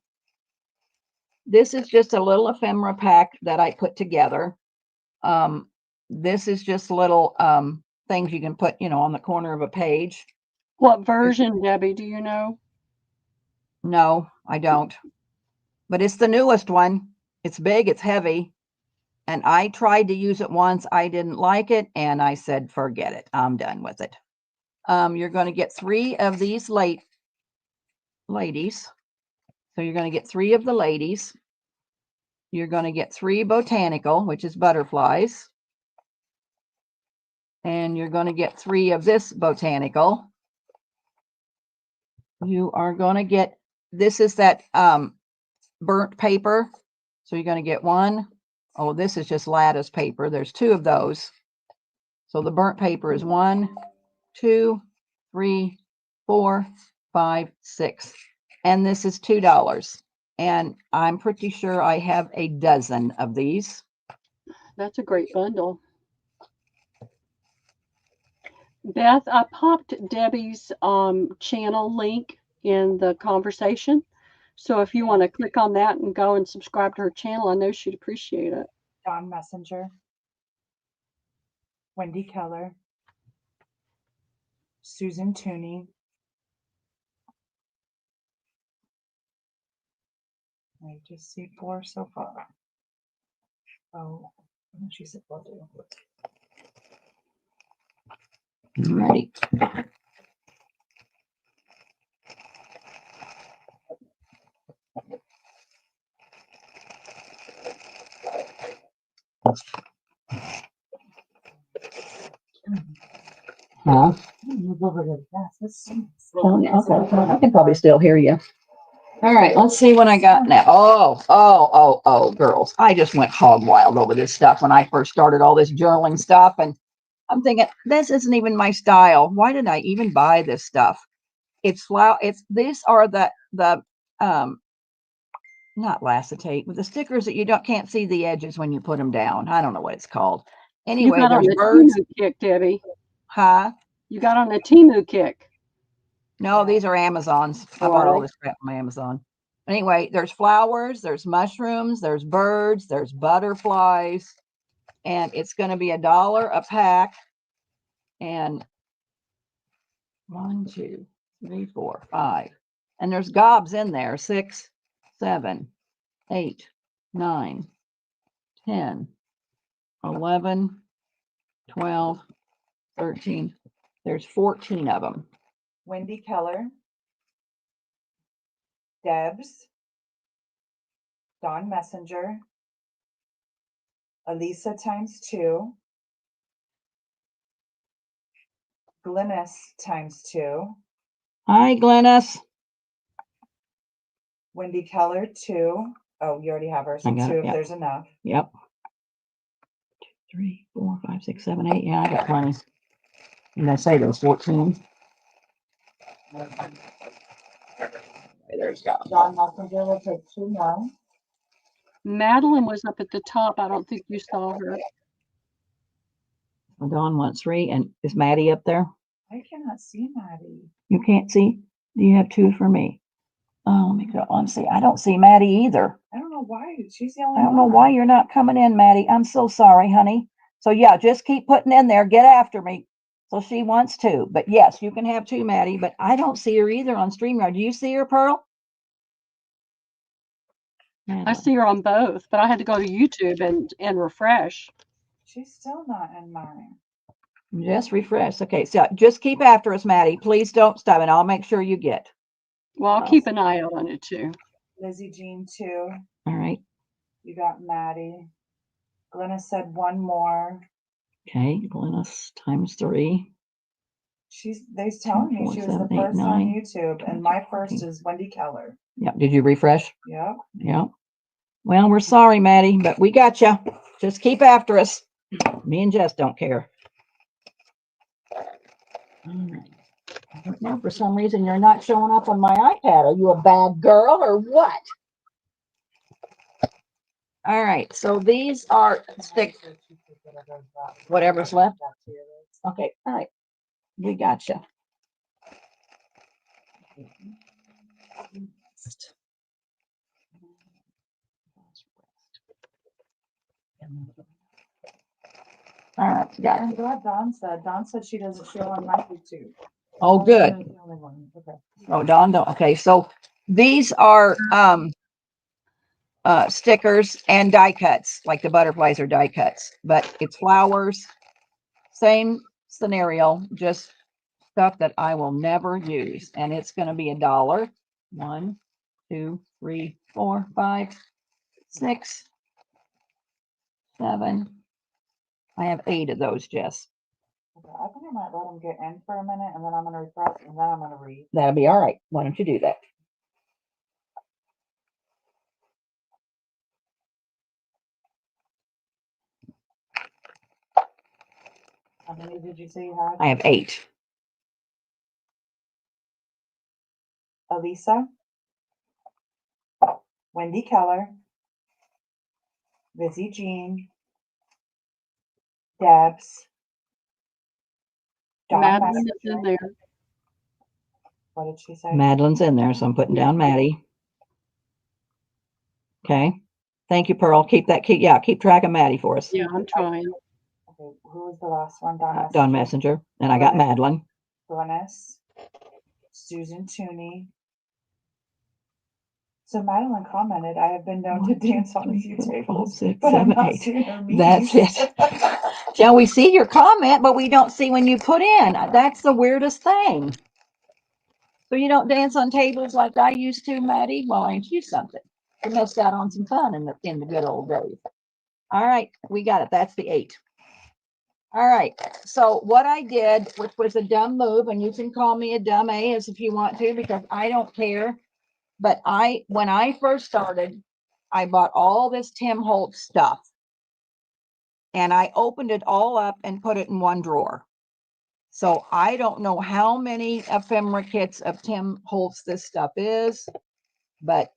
Speaker 1: This is just a little ephemera pack that I put together. This is just little things you can put, on the corner of a page.
Speaker 2: What version, Debbie, do you know?
Speaker 1: No, I don't. But it's the newest one. It's big, it's heavy. And I tried to use it once. I didn't like it. And I said, forget it. I'm done with it. You're going to get 3 of these ladies. So you're going to get 3 of the ladies. You're going to get 3 botanical, which is butterflies. And you're going to get 3 of this botanical. You are going to get, this is that burnt paper. So you're going to get 1. Oh, this is just lattice paper. There's 2 of those. So the burnt paper is 1, 2, 3, 4, 5, 6. And this is $2. And I'm pretty sure I have a dozen of these.
Speaker 2: That's a great bundle. Beth, I popped Debbie's channel link in the conversation. So if you want to click on that and go and subscribe to her channel, I know she'd appreciate it.
Speaker 3: Dawn Messenger. Wendy Keller. Susan Tooney. I just see 4 so far. Oh, she said we'll do.
Speaker 1: Right. Huh? Okay. I can probably still hear you. All right, let's see what I got now. Oh, girls. I just went hog wild over this stuff when I first started all this journaling stuff. And I'm thinking, this isn't even my style. Why did I even buy this stuff? It's flower. These are the not lacetate, but the stickers that you can't see the edges when you put them down. I don't know what it's called.
Speaker 2: You
Speaker 1: Anyway,
Speaker 2: got on
Speaker 1: there's
Speaker 2: the
Speaker 1: birds.
Speaker 2: Temu kick, Debbie.
Speaker 1: Huh?
Speaker 2: You got on the Temu kick.
Speaker 1: No, these are Amazons. I
Speaker 2: Oh,
Speaker 1: bought
Speaker 2: are
Speaker 1: all
Speaker 2: they?
Speaker 1: this crap from Amazon. Anyway, there's flowers, there's mushrooms, there's birds, there's butterflies, and it's going to be $1 a pack. And 1, 2, 3, 4, 5. And there's gobs in there. 6, 7, 8, 9, 10, 11, 12, 13. There's 14 of them.
Speaker 3: Wendy Keller, Debs, Dawn Messenger, Elisa ×2, Glynis ×2,
Speaker 1: Hi, Glennis.
Speaker 3: Wendy Keller 2. Oh, you already have her, so
Speaker 1: I got
Speaker 3: 2
Speaker 1: it,
Speaker 3: if
Speaker 1: yep.
Speaker 3: there's enough.
Speaker 1: Yep. 2, 3, 4, 5, 6, 7, 8. Yeah, I got plenty. And I say there's 14. There's got
Speaker 3: Dawn Messenger will take 2 more.
Speaker 2: Madeline was up at the top. I don't think you saw her.
Speaker 1: Dawn wants 3. And is Maddie up there?
Speaker 3: I cannot see Maddie.
Speaker 1: You can't see? Do you have 2 for me? Oh, let me go on. See, I don't see Maddie either.
Speaker 3: I don't know why. She's the only
Speaker 1: I
Speaker 3: one.
Speaker 1: don't know why you're not coming in, Maddie. I'm so sorry, honey. So yeah, just keep putting in there. Get after me. So she wants 2. But yes, you can have 2, Maddie. But I don't see her either on StreamYard. Do you see her, Pearl?
Speaker 2: I see her on both, but I had to go to YouTube and refresh.
Speaker 3: She's still not in mine.
Speaker 1: Just refresh. Okay, so just keep after us, Maddie. Please don't stop, and I'll make sure you get.
Speaker 2: Well, I'll keep an eye out on it too.
Speaker 3: Lizzie Jean 2.
Speaker 1: All right.
Speaker 3: You got Maddie. Glenna said 1 more.
Speaker 1: Okay, Glennis ×3.
Speaker 3: They're telling me she was the first on YouTube, and my first is Wendy Keller.
Speaker 1: Yeah. Did you refresh?
Speaker 3: Yep.
Speaker 1: Yeah. Well, we're sorry, Maddie, but we got you. Just keep after us. Me and Jess don't care. All right. I don't know, for some reason you're not showing up on my iPad. Are you a bad girl or what? All right. So these are whatever's left. Okay. All right. We got you. All right, got
Speaker 3: I'm glad Dawn said. Dawn said she doesn't show on my YouTube.
Speaker 1: Oh, good.
Speaker 3: The only one. Okay.
Speaker 1: Oh, Dawn, don't. Okay, so these are stickers and die cuts, like the butterflies are die cuts, but it's flowers. Same scenario, just stuff that I will never use, and it's going to be $1. 1, 2, 3, 4, 5, 6, 7. I have 8 of those, Jess.
Speaker 3: Okay, I think I might let them get in for a minute, and then I'm going to refresh, and then I'm going to read.
Speaker 1: That'll be all right. Why don't you do that?
Speaker 3: How many did you say you had?
Speaker 1: I have 8.
Speaker 3: Elisa, Wendy Keller, Lizzie Jean, Debs, Dawn
Speaker 2: Madeline is in
Speaker 3: Messenger.
Speaker 2: there.
Speaker 3: What did she say?
Speaker 1: Madeline's in there, so I'm putting down Maddie. Okay. Thank you, Pearl. Keep track of Maddie for us.
Speaker 2: Yeah, I'm trying.
Speaker 3: Okay, who was the last one?
Speaker 1: Dawn Messenger. And I got Madeline.
Speaker 3: Glennis, Susan Tooney. So Madeline commented, I have been known to dance on a few tables, but I'm not seeing her meet.
Speaker 1: That's it. Shall we see your comment, but we don't see when you put in. That's the weirdest thing. So you don't dance on tables like I used to, Maddie? Well, ain't you something? You missed out on some fun in the good old days. All right, we got it. That's the 8. All right. So what I did, which was a dumb move, and you can call me a dumb ass if you want to, because I don't care. But when I first started, I bought all this Tim Holtz stuff. and I opened it all up and put it in one drawer. So I don't know how many ephemera kits of Tim Holtz this stuff is, but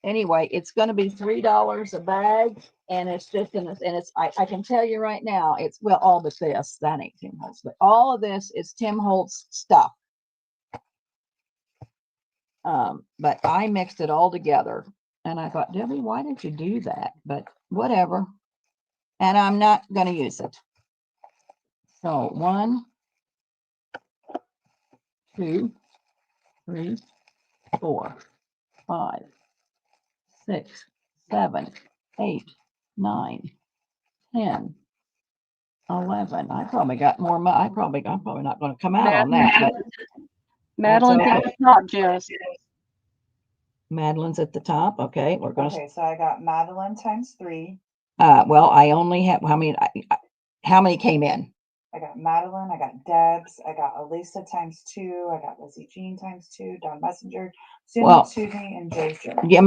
Speaker 1: anyway, it's going to be $3 a bag, and it's just in this, and it's I can tell you right now, it's well, all but this, that ain't Tim Holtz, but all of this is Tim Holtz stuff. But I mixed it all together, and I thought, Debbie, why did you do that? But whatever. And I'm not going to use it. So 1, 2, 3, 4, 5, 6, 7, 8, 9, 10, 11. I probably got more. I'm probably not going to come out on that. But
Speaker 2: Madeline
Speaker 1: okay.
Speaker 2: at the top, Jess.
Speaker 1: Madeline's at the top. Okay, we're going to.
Speaker 3: Okay, so I got Madeline times 3.
Speaker 1: Well, I only have how many came in?
Speaker 3: I got Madeline, I got Debs, I got Elisa times 2, I got Lizzie Jean times 2, Don Messenger, Susie, and Joe's Journal.
Speaker 1: Give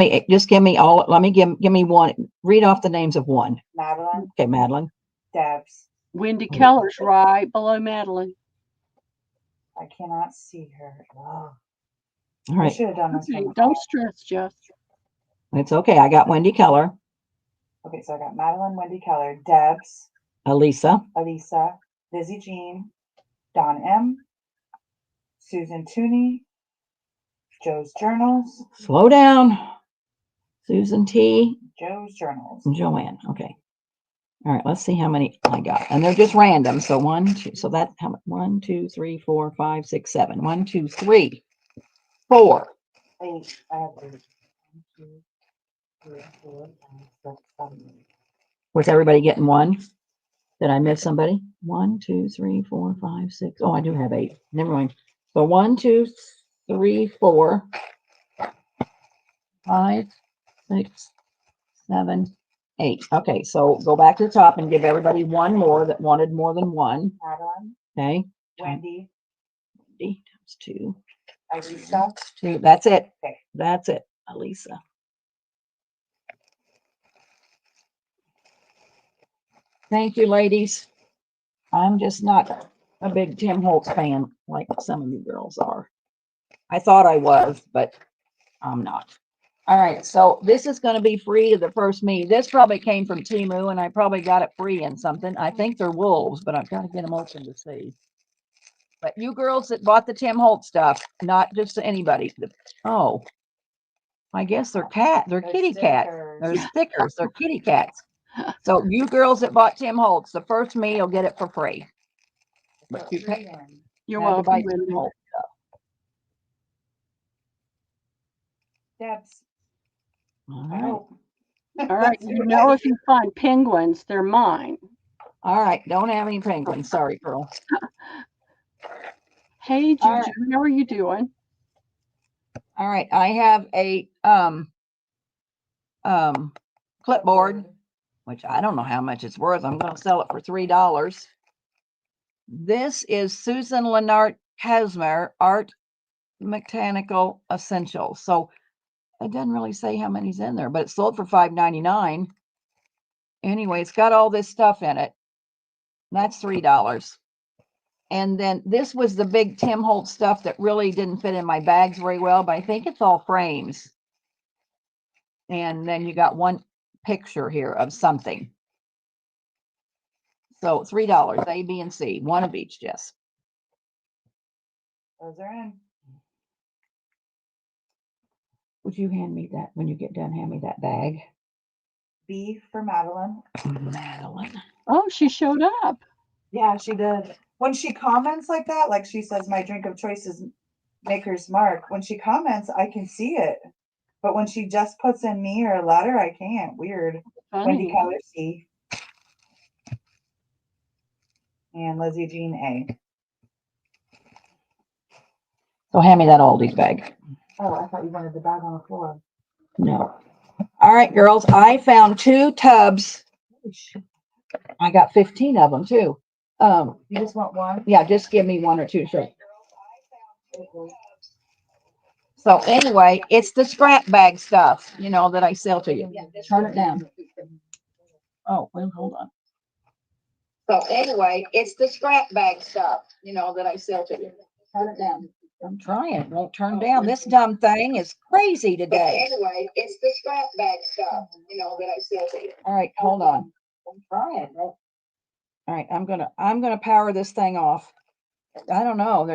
Speaker 1: me all. Let me give me one. Read off the names of one.
Speaker 3: Madeline.
Speaker 1: Okay, Madeline.
Speaker 3: Debs.
Speaker 2: Wendy Keller's right below Madeline.
Speaker 3: I cannot see her. Oh.
Speaker 1: All right.
Speaker 3: I should have done this.
Speaker 2: Okay, don't stress, Jess.
Speaker 1: It's okay. I got Wendy Keller.
Speaker 3: Okay, so I got Madeline, Wendy Keller, Debs,
Speaker 1: Elisa,
Speaker 3: Lizzie Jean, Don M, Susan Tooney, Joe's Journals.
Speaker 1: Slow down. Susan T.
Speaker 3: Joe's Journals.
Speaker 1: And Joanne. Okay. All right. Let's see how many I got. And they're just random. So 1, 2. So that's how much? 1, 2, 3, 4, 5, 6, 7. 1, 2, 3, 4.
Speaker 3: 8. I have 8. 1, 2, 3, 4, 5, 6, 7, 8.
Speaker 1: Was everybody getting one? Did I miss somebody? 1, 2, 3, 4, 5, 6. Oh, I do have 8. Never mind. So 1, 2, 3, 4, 5, 6, 7, 8. Okay, so go back to the top and give everybody one more that wanted more than one.
Speaker 3: Madeline.
Speaker 1: Okay.
Speaker 3: Wendy.
Speaker 1: Wendy times 2.
Speaker 3: Elisa.
Speaker 1: 2. That's it.
Speaker 3: Okay.
Speaker 1: That's it. Elisa. Thank you, ladies. I'm just not a big Tim Holtz fan like some of you girls are. I thought I was, but I'm not. All right, so this is going to be free to the first me. This probably came from Temu, and I probably got it free in something. I think they're wolves, but I've got to get them open to see. But you girls that bought the Tim Holtz stuff, not just anybody. Oh, I guess they're kitty cats. They're stickers. They're kitty cats. So you girls that bought Tim Holtz, the first me will get it for free. But
Speaker 2: You're welcome, Wendy.
Speaker 3: Debs.
Speaker 1: All
Speaker 2: right. You know, if you find penguins, they're mine.
Speaker 1: All right. Don't have any penguins. Sorry, girl.
Speaker 2: Hey, Juju, how are you doing?
Speaker 1: All right. I have a clipboard, which I don't know how much it's worth. I'm going to sell it for $3. This is Susan Lennart Kasmer Art Mechanical Essentials. So it doesn't really say how many's in there, but it's sold for $5.99. Anyway, it's got all this stuff in it. That's $3. And then this was the big Tim Holtz stuff that really didn't fit in my bags very well, but I think it's all frames. And then you got one picture here of something. So $3, A, B, and C, one of each, Jess.
Speaker 3: Those are in.
Speaker 1: Would you hand me that when you get done? Hand me that bag.
Speaker 3: B for Madeline.
Speaker 1: Madeline.
Speaker 2: Oh, she showed up.
Speaker 3: Yeah, she did. When she comments like that, like she says, my drink of choice is Maker's Mark. When she comments, I can see it. But when she just puts in me or a letter, I can't. Weird.
Speaker 2: Funny.
Speaker 3: Wendy Keller, C. And Lizzie Jean, A.
Speaker 1: So hand me that Aldi's bag.
Speaker 3: Oh, I thought you wanted the bag on the floor.
Speaker 1: No. All right, girls. I found 2 tubs. I got 15 of them too.
Speaker 3: You just want one?
Speaker 1: Yeah, just give me 1 or 2. Sure. So anyway, it's the scrap bag stuff, you know, that I sell to you. Turn it down. Oh, well, hold on. So anyway, it's the scrap bag stuff, you know, that I sell to you. Turn it down. I'm trying. It won't turn down. This dumb thing is crazy today. Anyway, it's the scrap bag stuff, you know, that I sell to you. All right, hold on. I'm trying. All right, I'm gonna power this thing off. I don't know.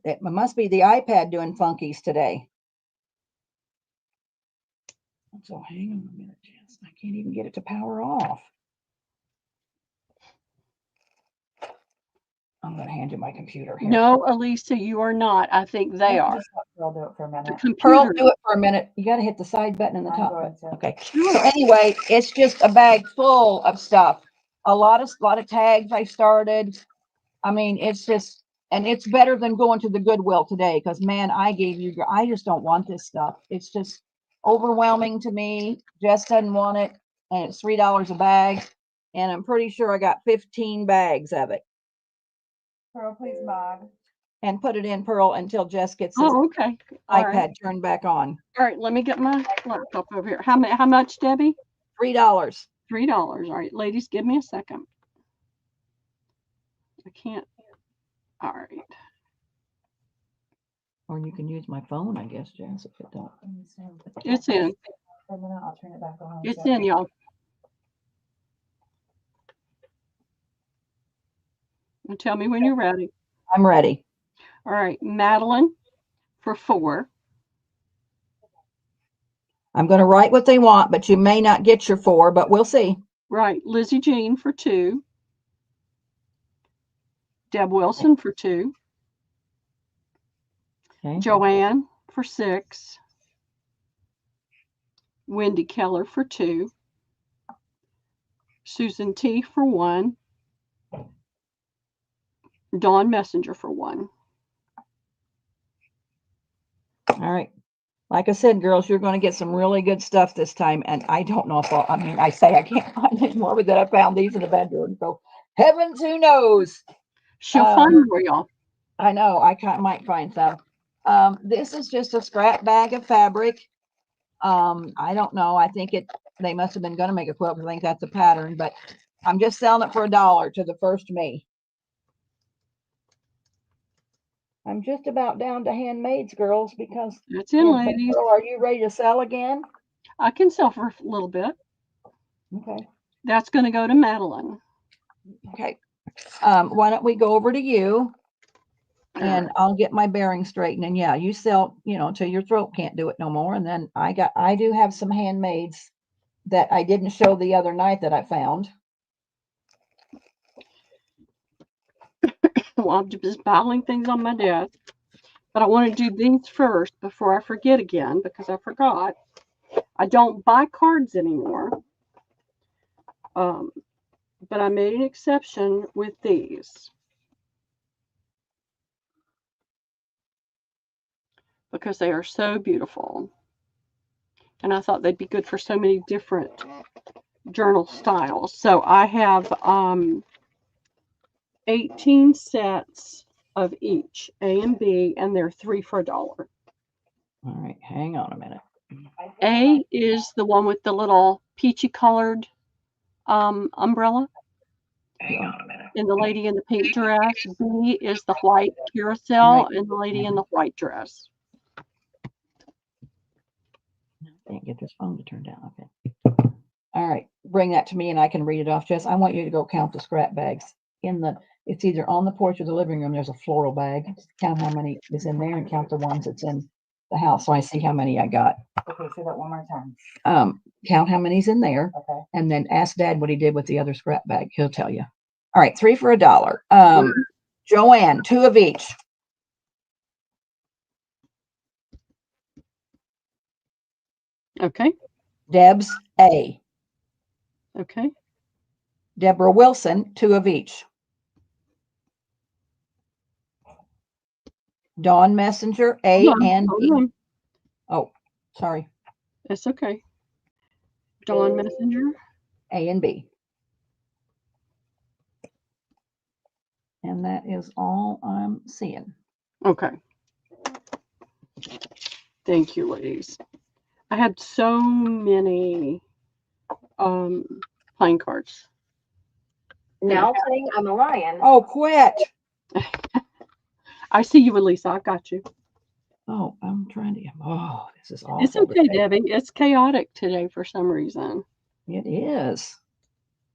Speaker 1: It must be the iPad doing funkies today. So hang on a minute, Jess. I can't even get it to power off. I'm going to hand you my computer here.
Speaker 2: No, Elisa, you are not. I think they are.
Speaker 3: I'll do it for a minute.
Speaker 1: Pearl, do it for a minute. You got to hit the side button and the top button. Okay.
Speaker 2: Sure.
Speaker 1: So anyway, it's just a bag full of stuff. A lot of tags I started. I mean, it's just, and it's better than going to the Goodwill today because, man, I just don't want this stuff. It's just overwhelming to me. Jess doesn't want it, and it's $3 a bag, and I'm pretty sure I got 15 bags of it.
Speaker 3: Pearl, please mod.
Speaker 1: And put it in, Pearl, until Jess gets this
Speaker 2: okay. All
Speaker 1: iPad
Speaker 2: right.
Speaker 1: turned back on.
Speaker 2: All right, let me get my laptop over here. How much, Debbie?
Speaker 1: $3.
Speaker 2: $3. All right, ladies, give me a second. I can't. All right.
Speaker 1: Or you can use my phone, I guess, Jess, if it don't.
Speaker 2: It's in.
Speaker 3: For a minute, I'll turn it back on.
Speaker 2: It's in, y'all. And tell me when you're ready.
Speaker 1: I'm ready.
Speaker 2: All right, Madeline for 4.
Speaker 1: I'm going to write what they want, but you may not get your 4, but we'll see.
Speaker 2: Right, Lizzie Jean for 2. Deb Wilson for 2.
Speaker 1: Okay.
Speaker 2: Joanne for 6. Wendy Keller for 2. Susan T for 1. Dawn Messenger for 1.
Speaker 1: All right. Like I said, girls, you're going to get some really good stuff this time. And I don't know if I say I can't find any more, but that I found these in the bedroom. So heavens, who knows?
Speaker 2: She'll find more, y'all.
Speaker 1: I know. I might find some. This is just a scrap bag of fabric. I don't know. I think they must have been going to make a quilt. I think that's a pattern, but I'm just selling it for $1 to the first me. I'm just about down to handmaids, girls, because
Speaker 2: that's in, ladies.
Speaker 1: Girl, are you ready to sell again?
Speaker 2: I can sell for a little bit.
Speaker 1: Okay.
Speaker 2: That's going to go to Madeline.
Speaker 1: Okay. Why don't we go over to you, and I'll get my bearing straightened. And yeah, you sell, till your throat can't do it no more. And then I do have some handmaids that I didn't show the other night that I found.
Speaker 2: Well, I'm just piling things on my desk. But I want to do these first before I forget again, because I forgot. I don't buy cards anymore. But I made an exception with these. Because they are so beautiful. And I thought they'd be good for so many different journal styles. So I have 18 sets of each, A and B, and they're 3 for $1.
Speaker 1: All right, hang on a minute.
Speaker 2: A is the one with the little peachy colored umbrella.
Speaker 1: Hang on a minute.
Speaker 2: And the lady in the pink dress. B is the white carousel, and the lady in the white dress.
Speaker 1: Can't get this phone to turn down. Okay. All right, bring that to me and I can read it off. Jess, I want you to go count the scrap bags it's either on the porch or the living room. There's a floral bag. Just count how many is in there and count the ones that's in the house, so I see how many I got.
Speaker 3: Okay, say that one more time.
Speaker 1: Count how many's in there.
Speaker 3: Okay.
Speaker 1: And then ask Dad what he did with the other scrap bag. He'll tell you. All right, 3 for $1. Joanne, 2 of each.
Speaker 2: Okay.
Speaker 1: Deb's A.
Speaker 2: Okay.
Speaker 1: Deborah Wilson, 2 of each. Dawn Messenger, A and B. Oh, sorry.
Speaker 2: It's okay. Dawn Messenger,
Speaker 1: A and B. And that is all I'm seeing.
Speaker 2: Okay. Thank you, ladies. I had so many playing cards.
Speaker 4: Now saying I'm a lion.
Speaker 1: Oh, quit.
Speaker 2: I see you, Elisa. I got you.
Speaker 1: Oh, I'm trying to. Oh, this is awful.
Speaker 2: It's okay,
Speaker 1: today.
Speaker 2: Debbie. It's chaotic today for some reason.
Speaker 1: It is.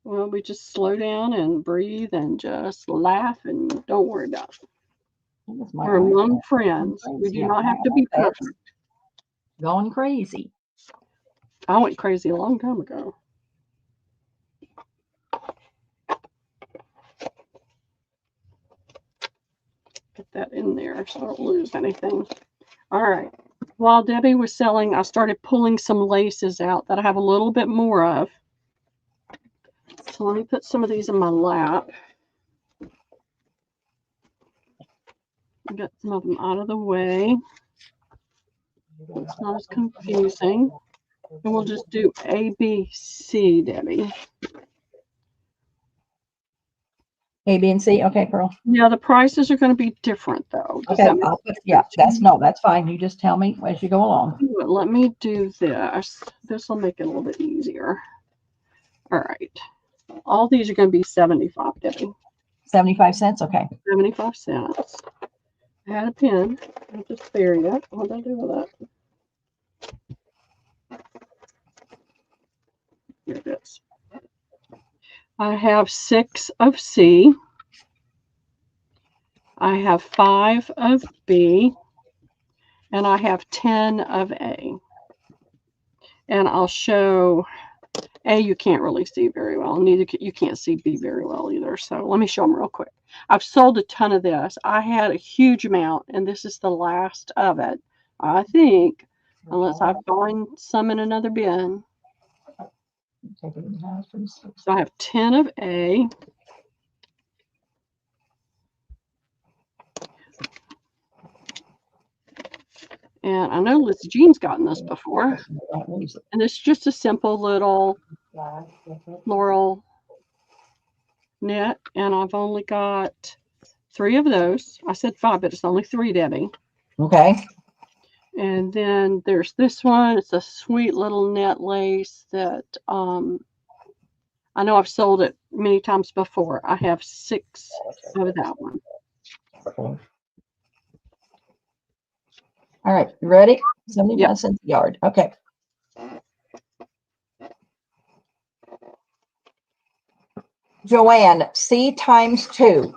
Speaker 2: Well, we just slow down and breathe and just laugh and don't worry about it. We're among friends. We do not have to be perfect.
Speaker 1: Going crazy.
Speaker 2: I went crazy a long time ago. Put that in there so I don't lose anything. All right. While Debbie was selling, I started pulling some laces out that I have a little bit more of. So let me put some of these in my lap. Get some of them out of the way. It's not as confusing. And we'll just do A, B, C, Debbie.
Speaker 1: A, B, and C. Okay, Pearl.
Speaker 2: Yeah, the prices are going to be different, though.
Speaker 1: Okay, that's fine. You just tell me as you go along.
Speaker 2: Let me do this. This will make it a little bit easier. All right. All these are going to be 75, Debbie.
Speaker 1: 75 cents? Okay.
Speaker 2: 75 cents. I had a pen. I just buried it. What did I do with that? Here it is. I have 6 of C. I have 5 of B. And I have 10 of A. And I'll show A, you can't really see very well. Neither you can't see B very well either. So let me show them real quick. I've sold a ton of this. I had a huge amount, and this is the last of it, I think, unless I find some in another bin. So I have 10 of A. And I know Liz Jean's gotten this before. And it's just a simple little floral knit. And I've only got 3 of those. I said 5, but it's only 3, Debbie.
Speaker 1: Okay.
Speaker 2: And then there's this one. It's a sweet little net lace that I know I've sold it many times before. I have 6 of that one.
Speaker 1: All right, you ready? 75 cents a yard. Okay. Joanne, C times 2.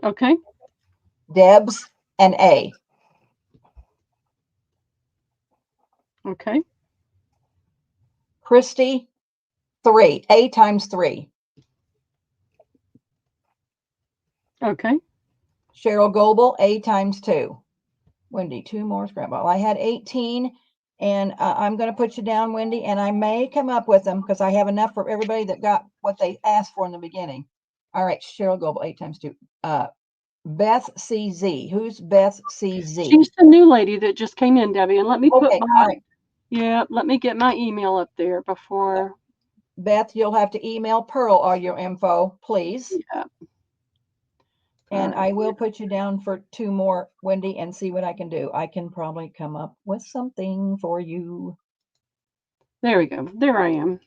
Speaker 2: Okay.
Speaker 1: Debs and A.
Speaker 2: Okay.
Speaker 1: Christy, 3. A times 3.
Speaker 2: Okay.
Speaker 1: Cheryl Goebel, A times 2. Wendy, 2 more scrap ball. I had 18, and I'm going to put you down, Wendy, and I may come up with them because I have enough for everybody that got what they asked for in the beginning. All right, Cheryl Goebel, 8 times 2. Beth CZ. Who's Beth CZ?
Speaker 2: She's the new lady that just came in, Debbie. And let me put
Speaker 1: Okay,
Speaker 2: my,
Speaker 1: all right.
Speaker 2: Yeah, let me get my email up there before.
Speaker 1: Beth, you'll have to email Pearl all your info, please.
Speaker 2: Yeah.
Speaker 1: And I will put you down for 2 more, Wendy, and see what I can do. I can probably come up with something for you.
Speaker 2: There we go. There I am.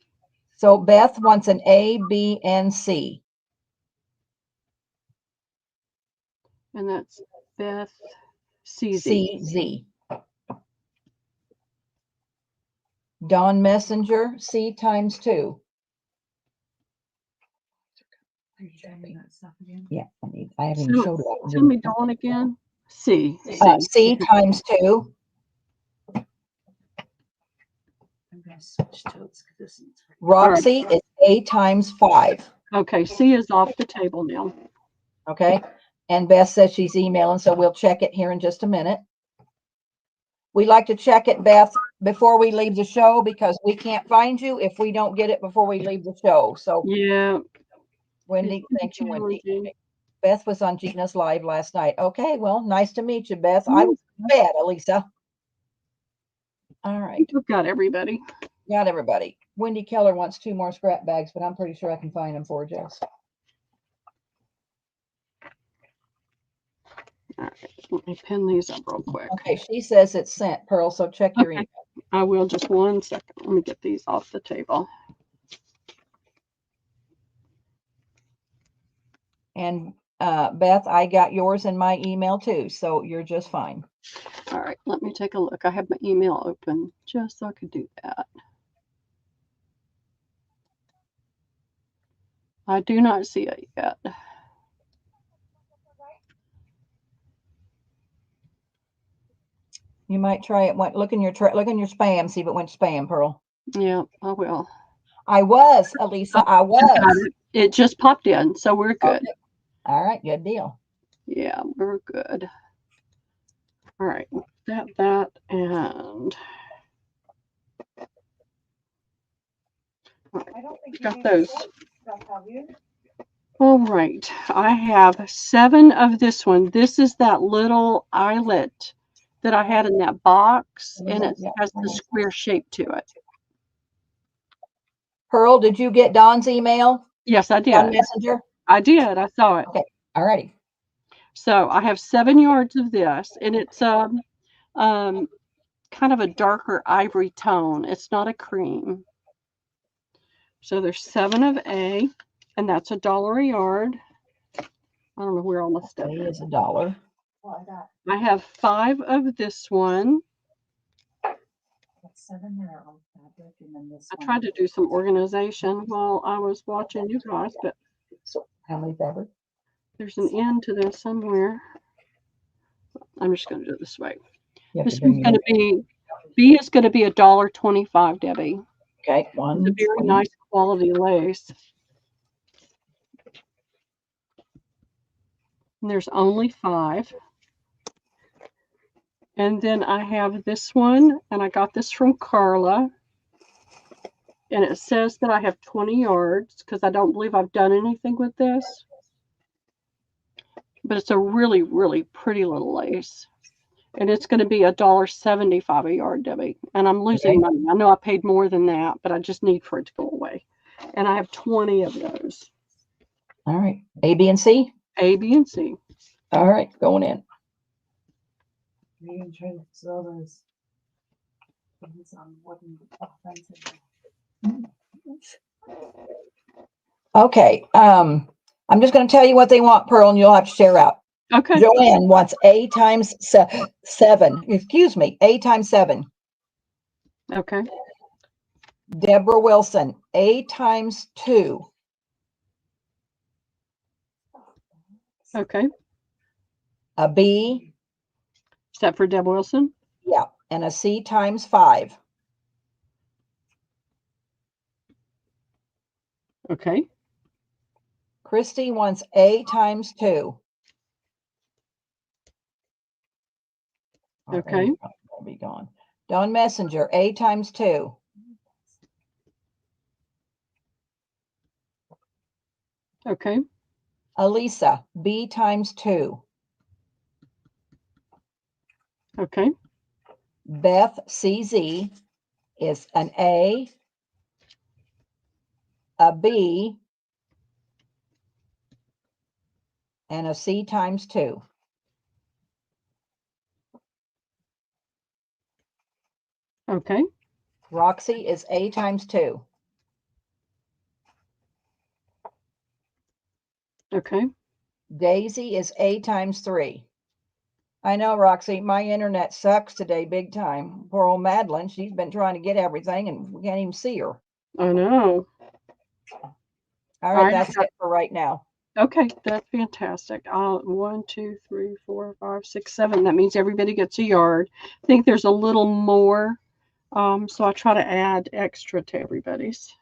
Speaker 1: So Beth wants an A, B, and C.
Speaker 2: And that's Beth CZ.
Speaker 1: CZ. Dawn Messenger, C times 2. Yeah, I haven't even showed it.
Speaker 2: Tell me Dawn again. C.
Speaker 1: C times 2. Roxy is A times 5.
Speaker 2: Okay, C is off the table now.
Speaker 1: Okay, and Beth says she's emailing, so we'll check it here in just a minute. We like to check it, Beth, before we leave the show because we can't find you if we don't get it before we leave the show. So
Speaker 2: yeah,
Speaker 1: Wendy, thank you, Wendy. Beth was on Gina's live last night. Okay, well, nice to meet you, Beth. I was in bed, Elisa. All right.
Speaker 2: We've got everybody.
Speaker 1: Got everybody. Wendy Keller wants 2 more scrap bags, but I'm pretty sure I can find them for Jess.
Speaker 2: All right, let me pin these up real quick.
Speaker 1: Okay, she says it's sent, Pearl, so check your email.
Speaker 2: I will, just 1 second. Let me get these off the table.
Speaker 1: Beth, I got yours in my email too, so you're just fine.
Speaker 2: All right, let me take a look. I have my email open just so I could do that. I do not see it yet.
Speaker 1: You might try it. Look in your spam, see if it went spam, Pearl.
Speaker 2: Yeah, I will.
Speaker 1: I was, Elisa. I was.
Speaker 2: It just popped in, so we're good.
Speaker 1: Okay. All right, good deal.
Speaker 2: Yeah, we're good. All right, that, and
Speaker 3: I don't think
Speaker 2: got
Speaker 3: you
Speaker 2: those.
Speaker 3: stuff, have you?
Speaker 2: All right, I have 7 of this one. This is that little eyelet that I had in that box, and it has the square shape to it.
Speaker 1: Pearl, did you get Dawn's email?
Speaker 2: Yes, I did.
Speaker 1: Dawn Messenger?
Speaker 2: I did. I saw it.
Speaker 1: Okay. All righty.
Speaker 2: So I have 7 yards of this, and it's kind of a darker ivory tone. It's not a cream. So there's 7 of A, and that's $1 a yard. I don't know where all my stuff
Speaker 1: A
Speaker 2: is.
Speaker 1: is $1.
Speaker 2: I have 5 of this one. I tried to do some organization while I was watching you guys, but
Speaker 1: So how many fabric?
Speaker 2: there's an end to this somewhere. I'm just going to do it this way.
Speaker 1: You have
Speaker 2: This
Speaker 1: to bring
Speaker 2: one's going to be, B is going to be $1.25, Debbie.
Speaker 1: Okay,
Speaker 2: It's
Speaker 1: one.
Speaker 2: a very nice quality lace. And there's only 5. And then I have this one, and I got this from Carla. And it says that I have 20 yards because I don't believe I've done anything with this. But it's a really, really pretty little lace. And it's going to be $1.75 a yard, Debbie. And I'm losing money. I know I paid more than that, but I just need for it to go away. And I have 20 of those.
Speaker 1: All right. A, B, and C?
Speaker 2: A, B, and C.
Speaker 1: All right, going in. Okay. I'm just going to tell you what they want, Pearl, and you'll have to share out.
Speaker 2: Okay.
Speaker 1: Joanne wants A times 7. Excuse me, A times 7.
Speaker 2: Okay.
Speaker 1: Deborah Wilson, A times 2.
Speaker 2: Okay.
Speaker 1: A B.
Speaker 2: Is that for Deb Wilson?
Speaker 1: Yeah. And a C times 5.
Speaker 2: Okay.
Speaker 1: Christy wants A times 2.
Speaker 2: Okay.
Speaker 1: I'll be gone. Dawn Messenger, A times 2.
Speaker 2: Okay.
Speaker 1: Elisa, B times 2.
Speaker 2: Okay.
Speaker 1: Beth CZ is an A, a B, and a C times 2.
Speaker 2: Okay.
Speaker 1: Roxy is A times 2.
Speaker 2: Okay.
Speaker 1: Daisy is A times 3. I know, Roxy, my internet sucks today big time. Poor old Madeline, she's been trying to get everything and we can't even see her.
Speaker 2: I know.
Speaker 1: All right, that's it for right now.
Speaker 2: Okay, that's fantastic. 1, 2, 3, 4, 5, 6, 7. That means everybody gets a yard. I think there's a little more, so I try to add extra to everybody's.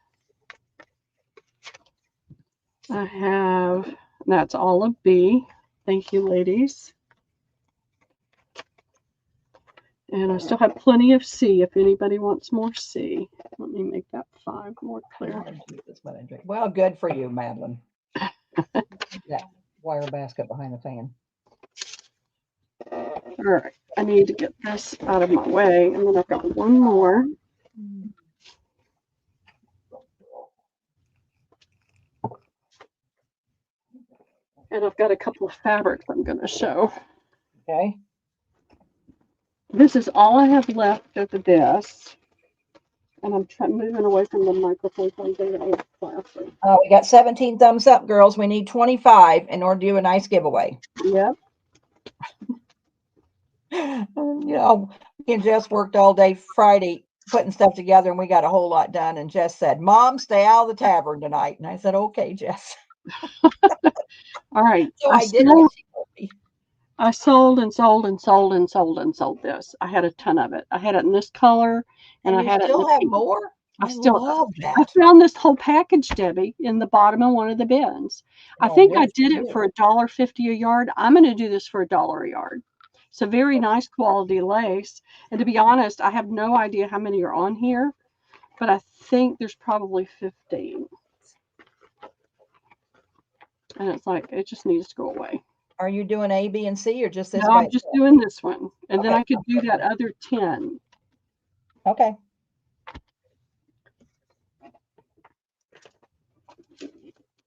Speaker 2: I have, that's all of B. Thank you, ladies. And I still have plenty of C if anybody wants more C. Let me make that 5 more clear.
Speaker 1: Well, good for you, Madeline. That wire basket behind the fan.
Speaker 2: All right, I need to get this out of my way, and then I've got one more. And I've got a couple of fabrics I'm going to show.
Speaker 1: Okay.
Speaker 2: This is all I have left of this. And I'm moving away from the microphone so I can get it classy.
Speaker 1: Oh, we got 17 thumbs up, girls. We need 25 in order to do a nice giveaway.
Speaker 2: Yep.
Speaker 1: You know, me and Jess worked all day Friday putting stuff together, and we got a whole lot done. And Jess said, "Mom, stay out of the tavern tonight." And I said, "Okay, Jess."
Speaker 2: All right.
Speaker 1: So I did what she told me.
Speaker 2: I sold and sold and sold and sold and sold this. I had a ton of it. I had it in this color, and I
Speaker 1: you
Speaker 2: had it in
Speaker 1: still
Speaker 2: the
Speaker 1: have
Speaker 2: pink.
Speaker 1: more? I
Speaker 2: still
Speaker 1: love
Speaker 2: I
Speaker 1: that.
Speaker 2: found this whole package, Debbie, in the bottom of one of the bins. I
Speaker 1: Oh,
Speaker 2: think I
Speaker 1: good
Speaker 2: did
Speaker 1: for
Speaker 2: it
Speaker 1: you.
Speaker 2: for $1.50 a yard. I'm going to do this for $1 a yard. It's a very nice quality lace. And to be honest, I have no idea how many are on here, but I think there's probably 15. And it's like, it just needs to go away.
Speaker 1: Are you doing A, B, and C, or just this?
Speaker 2: No, I'm just doing this one. And then
Speaker 1: Okay.
Speaker 2: I could do that other 10.
Speaker 1: Okay.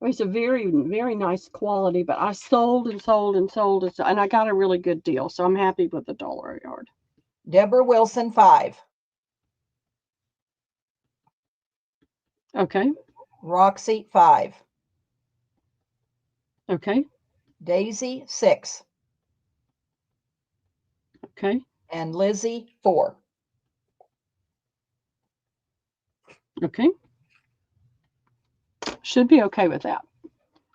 Speaker 2: It's a very, very nice quality, but I sold and sold and sold, and I got a really good deal. So I'm happy with $1 a yard.
Speaker 1: Deborah Wilson, 5.
Speaker 2: Okay.
Speaker 1: Roxy, 5.
Speaker 2: Okay.
Speaker 1: Daisy, 6.
Speaker 2: Okay.
Speaker 1: And Lizzie, 4.
Speaker 2: Okay. Should be okay with that.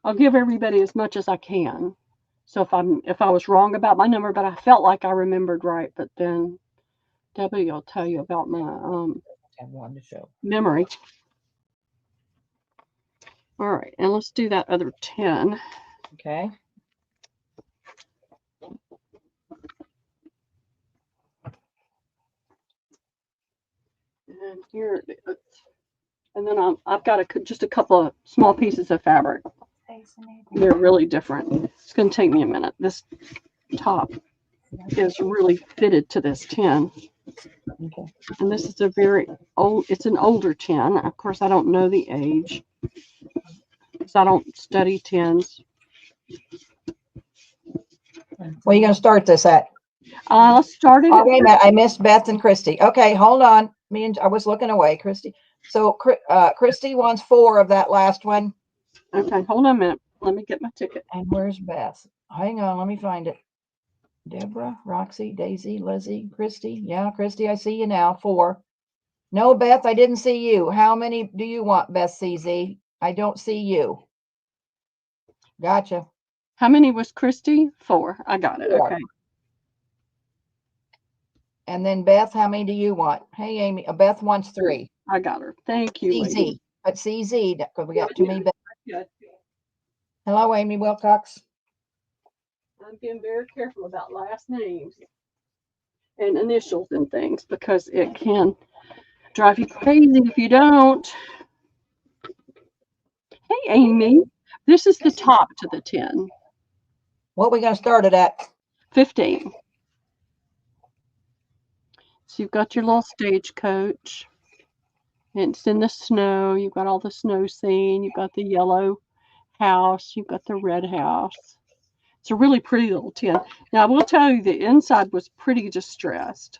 Speaker 2: I'll give everybody as much as I can. So if I was wrong about my number, but I felt like I remembered right, but then Debbie will tell you about my
Speaker 1: Have one to show.
Speaker 2: memory. All right, and let's do that other 10.
Speaker 1: Okay.
Speaker 2: And here it is. And then I've got just a couple of small pieces of fabric. They're really different. It's going to take me a minute. This top is really fitted to this tin.
Speaker 1: Okay.
Speaker 2: And this is a very old, it's an older tin. Of course, I don't know the age because I don't study tins.
Speaker 1: Where are you going to start this at?
Speaker 2: Let's start it.
Speaker 1: Oh, wait a minute. I missed Beth and Christy. Okay, hold on. I was looking away, Christy. So Christy wants 4 of that last one.
Speaker 2: Okay, hold on a minute. Let me get my ticket.
Speaker 1: And where's Beth? Hang on, let me find it. Deborah, Roxy, Daisy, Lizzie, Christy. Yeah, Christy, I see you now. 4. No, Beth, I didn't see you. How many do you want, Beth CZ? I don't see you. Gotcha.
Speaker 2: How many was Christy? 4. I got it.
Speaker 1: 4.
Speaker 2: Okay.
Speaker 1: And then Beth, how many do you want? Hey, Amy. Beth wants 3.
Speaker 2: I got her. Thank you,
Speaker 1: CZ.
Speaker 2: lady.
Speaker 1: But CZ, because we got too many Beth.
Speaker 2: Good.
Speaker 1: Hello, Amy Wilcox.
Speaker 2: I'm being very careful about last names and initials and things because it can drive you crazy if you don't. Hey, Amy. This is the top to the 10.
Speaker 1: What are we going to start it at?
Speaker 2: 15. So you've got your little stagecoach. It's in the snow. You've got all the snow scene. You've got the yellow house. You've got the red house. It's a really pretty little tin. Now, I will tell you the inside was pretty distressed.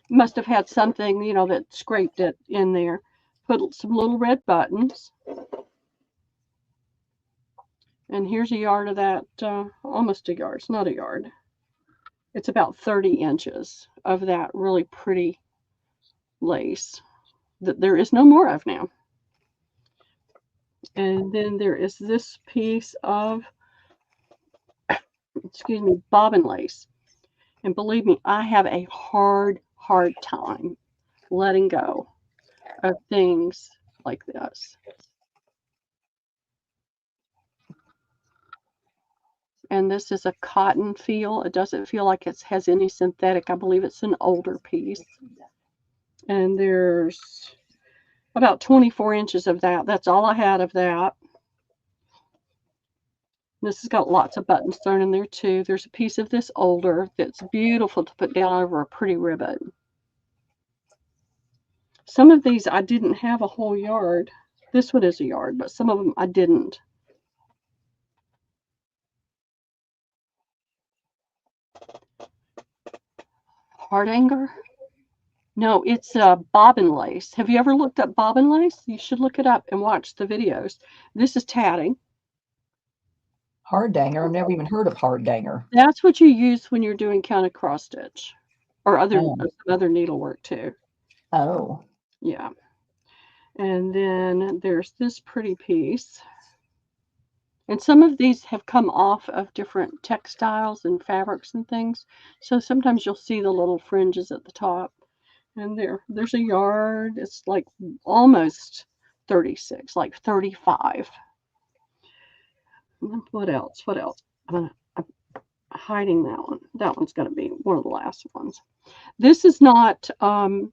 Speaker 2: Must have had something, that scraped it in there. Put some little red buttons. And here's a yard of that, almost a yard. It's not a yard. It's about 30 inches of that really pretty lace that there is no more of now. And then there is this piece of, bobbin lace. And believe me, I have a hard time letting go of things like this. And this is a cotton feel. It doesn't feel like it has any synthetic. I believe it's an older piece. And there's about 24 inches of that. That's all I had of that. This has got lots of buttons thrown in there too. There's a piece of this older that's beautiful to put down over a pretty ribbon. Some of these I didn't have a whole yard. This one is a yard, but some of them I didn't. Heart anger? No, it's bobbin lace. Have you ever looked up bobbin lace? You should look it up and watch the videos. This is tatting.
Speaker 1: Hard danger. I've never even heard of hard danger.
Speaker 2: That's what you use when you're doing counter cross stitch or
Speaker 1: Oh.
Speaker 2: other needlework too.
Speaker 1: Oh.
Speaker 2: Yeah. And then there's this pretty piece. And some of these have come off of different textiles and fabrics and things. So sometimes you'll see the little fringes at the top. And there's a yard. It's like almost 36, like 35. What else? What else? I'm hiding that one. That one's going to be one of the last ones. This is not, I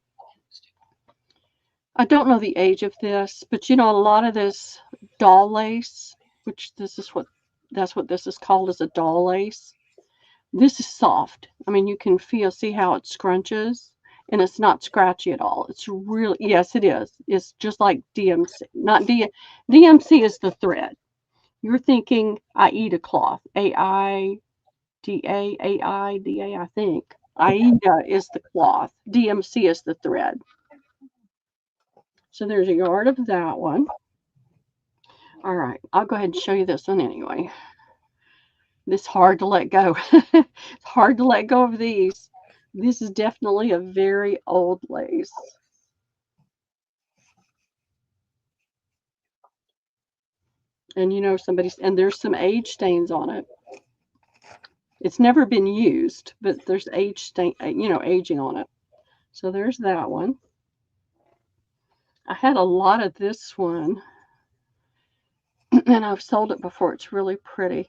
Speaker 2: don't know the age of this, but you know, a lot of this doll lace, which that's what this is called, is a doll lace. This is soft. I mean, you can see how it scrunches, and it's not scratchy at all. It's really, yes, it is. It's just like DMC. Not DMC is the thread. You're thinking Aida cloth. AIDA, AIDA, I think. Aida is the cloth. DMC is the thread. So there's a yard of that one. All right, I'll go ahead and show you this one anyway. This is hard to let go. It's hard to let go of these. This is definitely a very old lace. And you know, and there's some age stains on it. It's never been used, but there's age stain, you know, aging on it. So there's that one. I had a lot of this one, and I've sold it before. It's really pretty.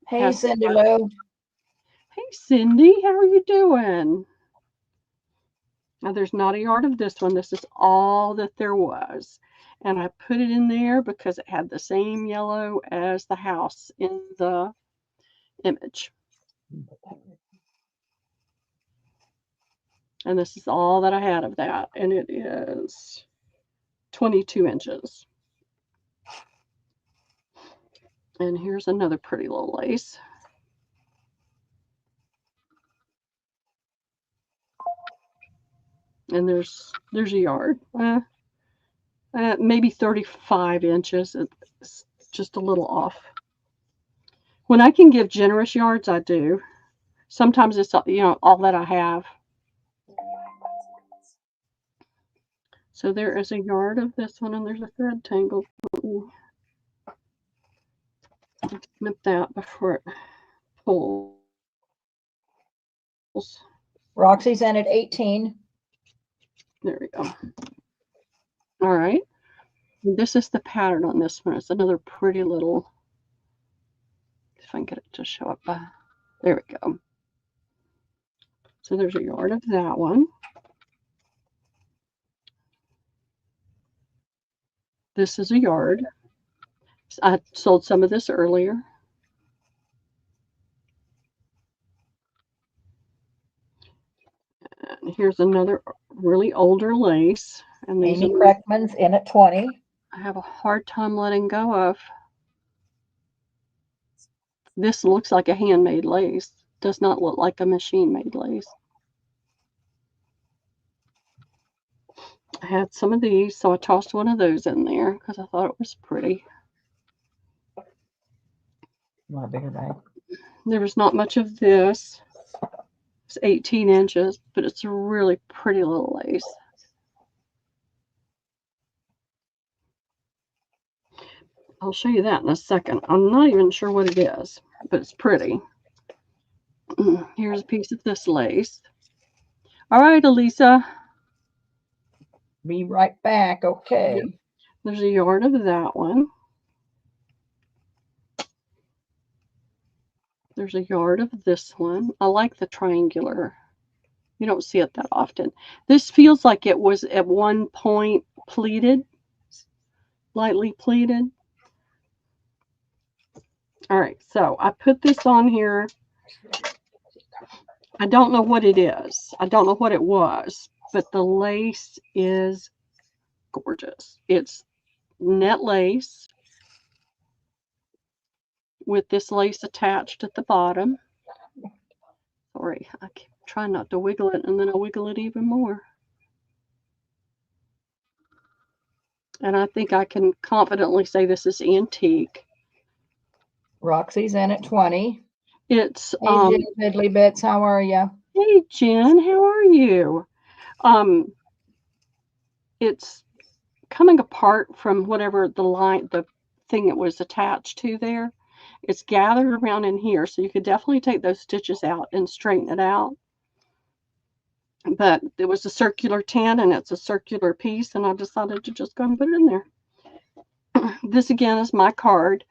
Speaker 1: Hey, Cindy Lou.
Speaker 2: Hey, Cindy, how are you doing? Now, there's not a yard of this one. This is all that there was. And I put it in there because it had the same yellow as the house in the image. And this is all that I had of that. And it is 22 inches. And here's another pretty little lace. And there's a yard. Maybe 35 inches. It's just a little off. When I can give generous yards, I do. Sometimes it's, you know, all that I have. So there is a yard of this one, and there's a thread tangle. Snip that before it pulls.
Speaker 1: Roxy's in at 18.
Speaker 2: There we go. All right. This is the pattern on this one. It's another pretty little, if I can get it to show up. There we go. So there's a yard of that one. This is a yard. I sold some of this earlier. And here's another really older lace. And these
Speaker 1: Amy Kreckman's in at 20.
Speaker 2: I have a hard time letting go of. This looks like a handmade lace. Does not look like a machine-made lace. I had some of these, so I tossed one of those in there because I thought it was pretty.
Speaker 1: You want a bigger bag?
Speaker 2: There was not much of this. It's 18 inches, but it's a really pretty little lace. I'll show you that in a second. I'm not even sure what it is, but it's pretty. Here's a piece of this lace. All right, Elisa.
Speaker 1: Be right back. Okay.
Speaker 2: Yep. There's a yard of that one. There's a yard of this one. I like the triangular. You don't see it that often. This feels like it was at one point pleated, lightly pleated. All right, so I put this on here. I don't know what it is. I don't know what it was, but the lace is gorgeous. It's net lace with this lace attached at the bottom. Sorry, I keep trying not to wiggle it, and then I wiggle it even more. And I think I can confidently say this is antique.
Speaker 1: Roxy's in at 20.
Speaker 2: It's
Speaker 1: Hey, Jen Fiddly Bits, how are you?
Speaker 2: Hey Jen, how are you? It's coming apart from whatever the thing it was attached to there. It's gathered around in here, so you could definitely take those stitches out and straighten it out. But it was a circular tin and it's a circular piece, and I decided to just go and put it in there. This again is my card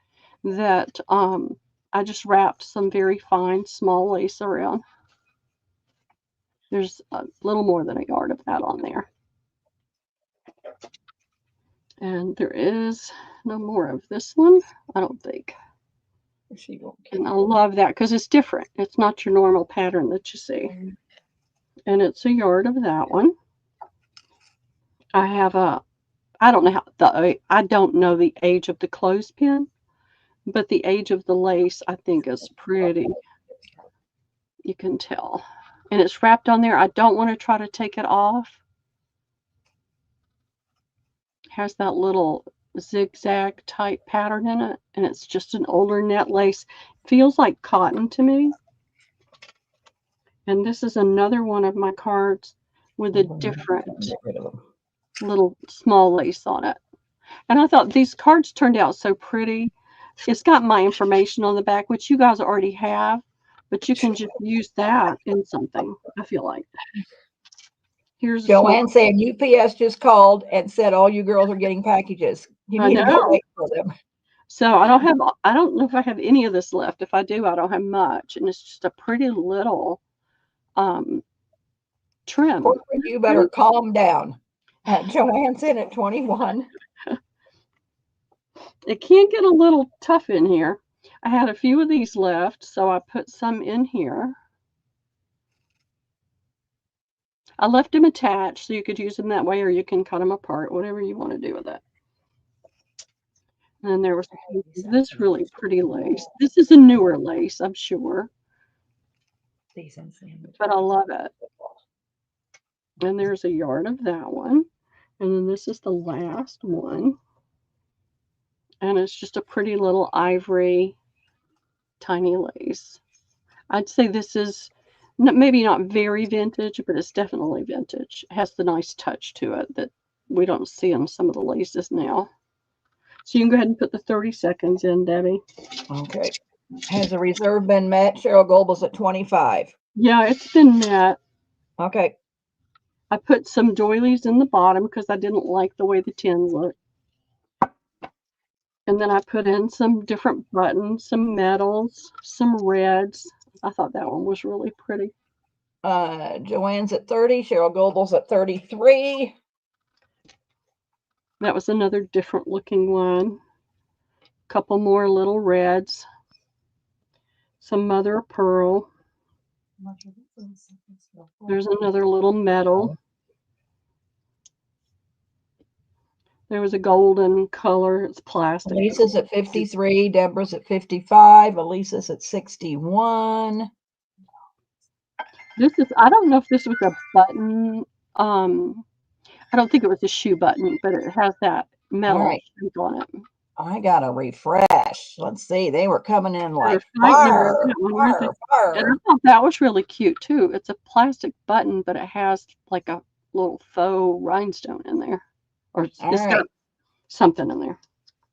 Speaker 2: that I just wrapped some very fine small lace around. There's a little more than a yard of that on there. And there is no more of this one, I don't think. And I love that because it's different. It's not your normal pattern that you see. And it's a yard of that one. I have I don't know the age of the clothespin, but the age of the lace I think is pretty. You can tell. And it's wrapped on there. I don't want to try to take it off. It has that little zigzag type pattern in it, and it's just an older net lace. Feels like cotton to me. And this is another one of my cards with a different little small lace on it. And I thought these cards turned out so pretty. It's got my information on the back, which you guys already have, but you can just use that in something, I feel like. Here's
Speaker 1: Joanne saying UPS just called and said all you girls are getting packages. You need to go wait for them.
Speaker 2: So I don't know if I have any of this left. If I do, I don't have much. And it's just a pretty little trim.
Speaker 1: You better calm down. Joanne's in at 21.
Speaker 2: It can get a little tough in here. I had a few of these left, so I put some in here. I left them attached so you could use them that way, or you can cut them apart, whatever you want to do with it. And there was this really pretty lace. This is a newer lace, I'm sure. But I love it. And there's a yard of that one. And then this is the last one. And it's just a pretty little ivory, tiny lace. I'd say this is maybe not very vintage, but it's definitely vintage. It has the nice touch to it that we don't see on some of the laces now. So you can go ahead and put the 30 seconds in, Debbie.
Speaker 1: Okay. Has the reserve been met? Cheryl Goebel's at 25.
Speaker 2: Yeah, it's been met.
Speaker 1: Okay.
Speaker 2: I put some doilies in the bottom because I didn't like the way the tin looked. And then I put in some different buttons, some metals, some reds. I thought that one was really pretty.
Speaker 1: Joanne's at 30. Cheryl Goebel's at 33.
Speaker 2: That was another different looking one. A couple more little reds. Some mother of pearl. There's another little metal. There was a golden color. It's plastic.
Speaker 1: Lisa's at 53. Deborah's at 55. Elisa's at 61.
Speaker 2: This is, I don't know if this was a button. I don't think it was a shoe button, but it has that metal shape on it.
Speaker 1: I got to refresh. Let's see. They were coming in like
Speaker 2: fire. And I thought that was really cute too. It's a plastic button, but it has like a little faux rhinestone in there. Or it's got something in there.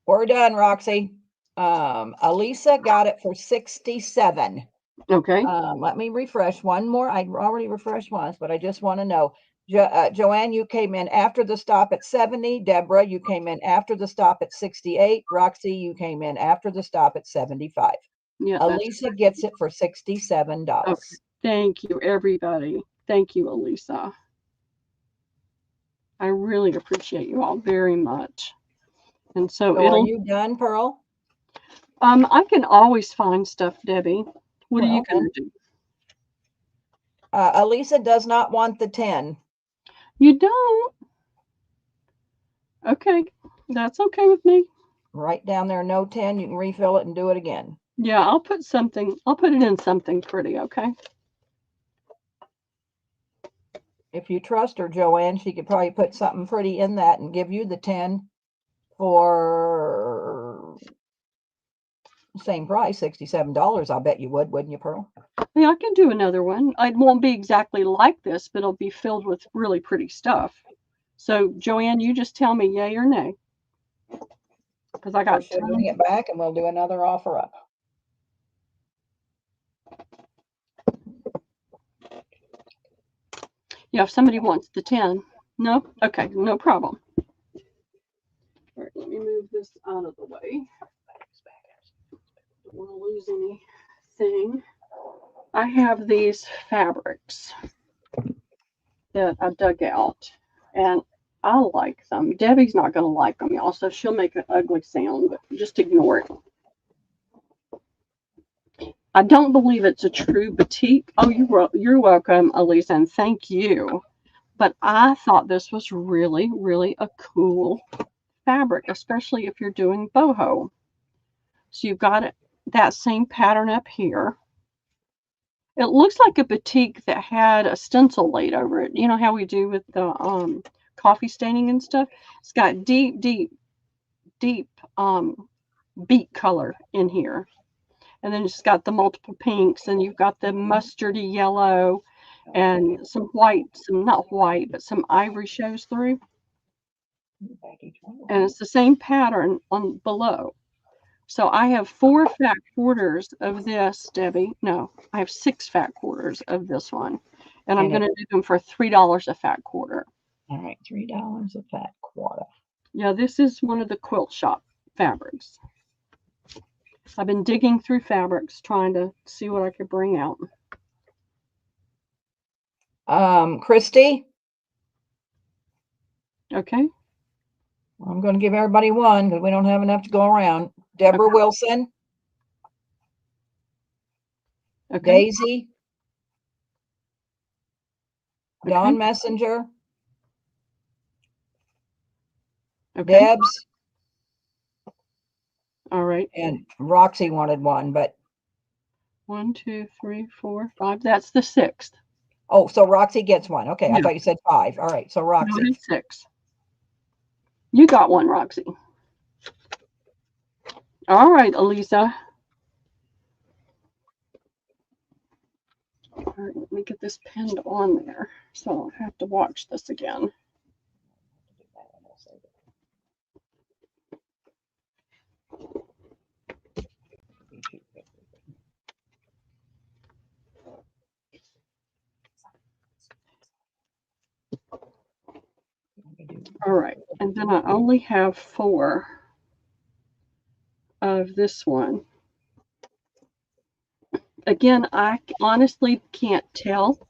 Speaker 1: We're done, Roxy. Elisa got it for 67.
Speaker 2: Okay.
Speaker 1: Let me refresh one more. I already refreshed once, but I just want to know. Joanne, you came in after the stop at 70. Deborah, you came in after the stop at 68. Roxy, you came in after the stop at 75. Yeah, Elisa gets it for $67.
Speaker 2: Okay. Thank you, everybody. Thank you, Elisa. I really appreciate you all very much. And so
Speaker 1: are you done, Pearl?
Speaker 2: I can always find stuff, Debbie. What are you going to do?
Speaker 1: Elisa does not want the 10.
Speaker 2: You don't? Okay. That's okay with me.
Speaker 1: Right down there, no 10. You can refill it and do it again.
Speaker 2: Yeah, I'll put it in something pretty, okay?
Speaker 1: If you trust her, Joanne, she could probably put something pretty in that and give you the 10. for same price, $67. I bet you would, wouldn't you, Pearl?
Speaker 2: Yeah, I can do another one. It won't be exactly like this, but it'll be filled with really pretty stuff. So, Joanne, you just tell me yay or nay. Because I got
Speaker 1: She'll bring it back and we'll do another offer up.
Speaker 2: Yeah, if somebody wants the 10. No? Okay, no problem. All right, let me move this out of the way. Don't want to lose anything. I have these fabrics that I dug out, and I like them. Debbie's not going to like them, y'all, so she'll make an ugly sound, but just ignore it. I don't believe it's a true batik. Oh, you're welcome, Elisa, and thank you. But I thought this was really, really a cool fabric, especially if you're doing boho. So you've got that same pattern up here. It looks like a batik that had a stencil laid over it. You know how we do with the coffee staining and stuff? It's got deep, deep, deep beet color in here. And then it's got the multiple pinks, and you've got the mustardy yellow and some white, not white, but some ivory shows through. And it's the same pattern on below. So I have 4 fat quarters of this, Debbie. No, I have 6 fat quarters of this one. And I'm going to do them for $3 a fat quarter.
Speaker 1: All right, $3 a fat quarter.
Speaker 2: Yeah, this is one of the quilt shop fabrics. I've been digging through fabrics trying to see what I could bring out.
Speaker 1: Christy?
Speaker 2: Okay.
Speaker 1: I'm going to give everybody one because we don't have enough to go around. Deborah Wilson.
Speaker 2: Okay.
Speaker 1: Daisy. Dawn Messenger.
Speaker 2: Okay.
Speaker 1: Debs.
Speaker 2: All right.
Speaker 1: And Roxy wanted one, but
Speaker 2: 1, 2, 3, 4, 5. That's the 6th.
Speaker 1: oh, so Roxy gets one. Okay,
Speaker 2: Yeah.
Speaker 1: I thought you said 5. All right, so Roxy.
Speaker 2: No, 6. You got one, Roxy. All right, Elisa. All right, let me get this pinned on there so I don't have to watch this again. All right, and then I only have 4 of this one. Again, I honestly can't tell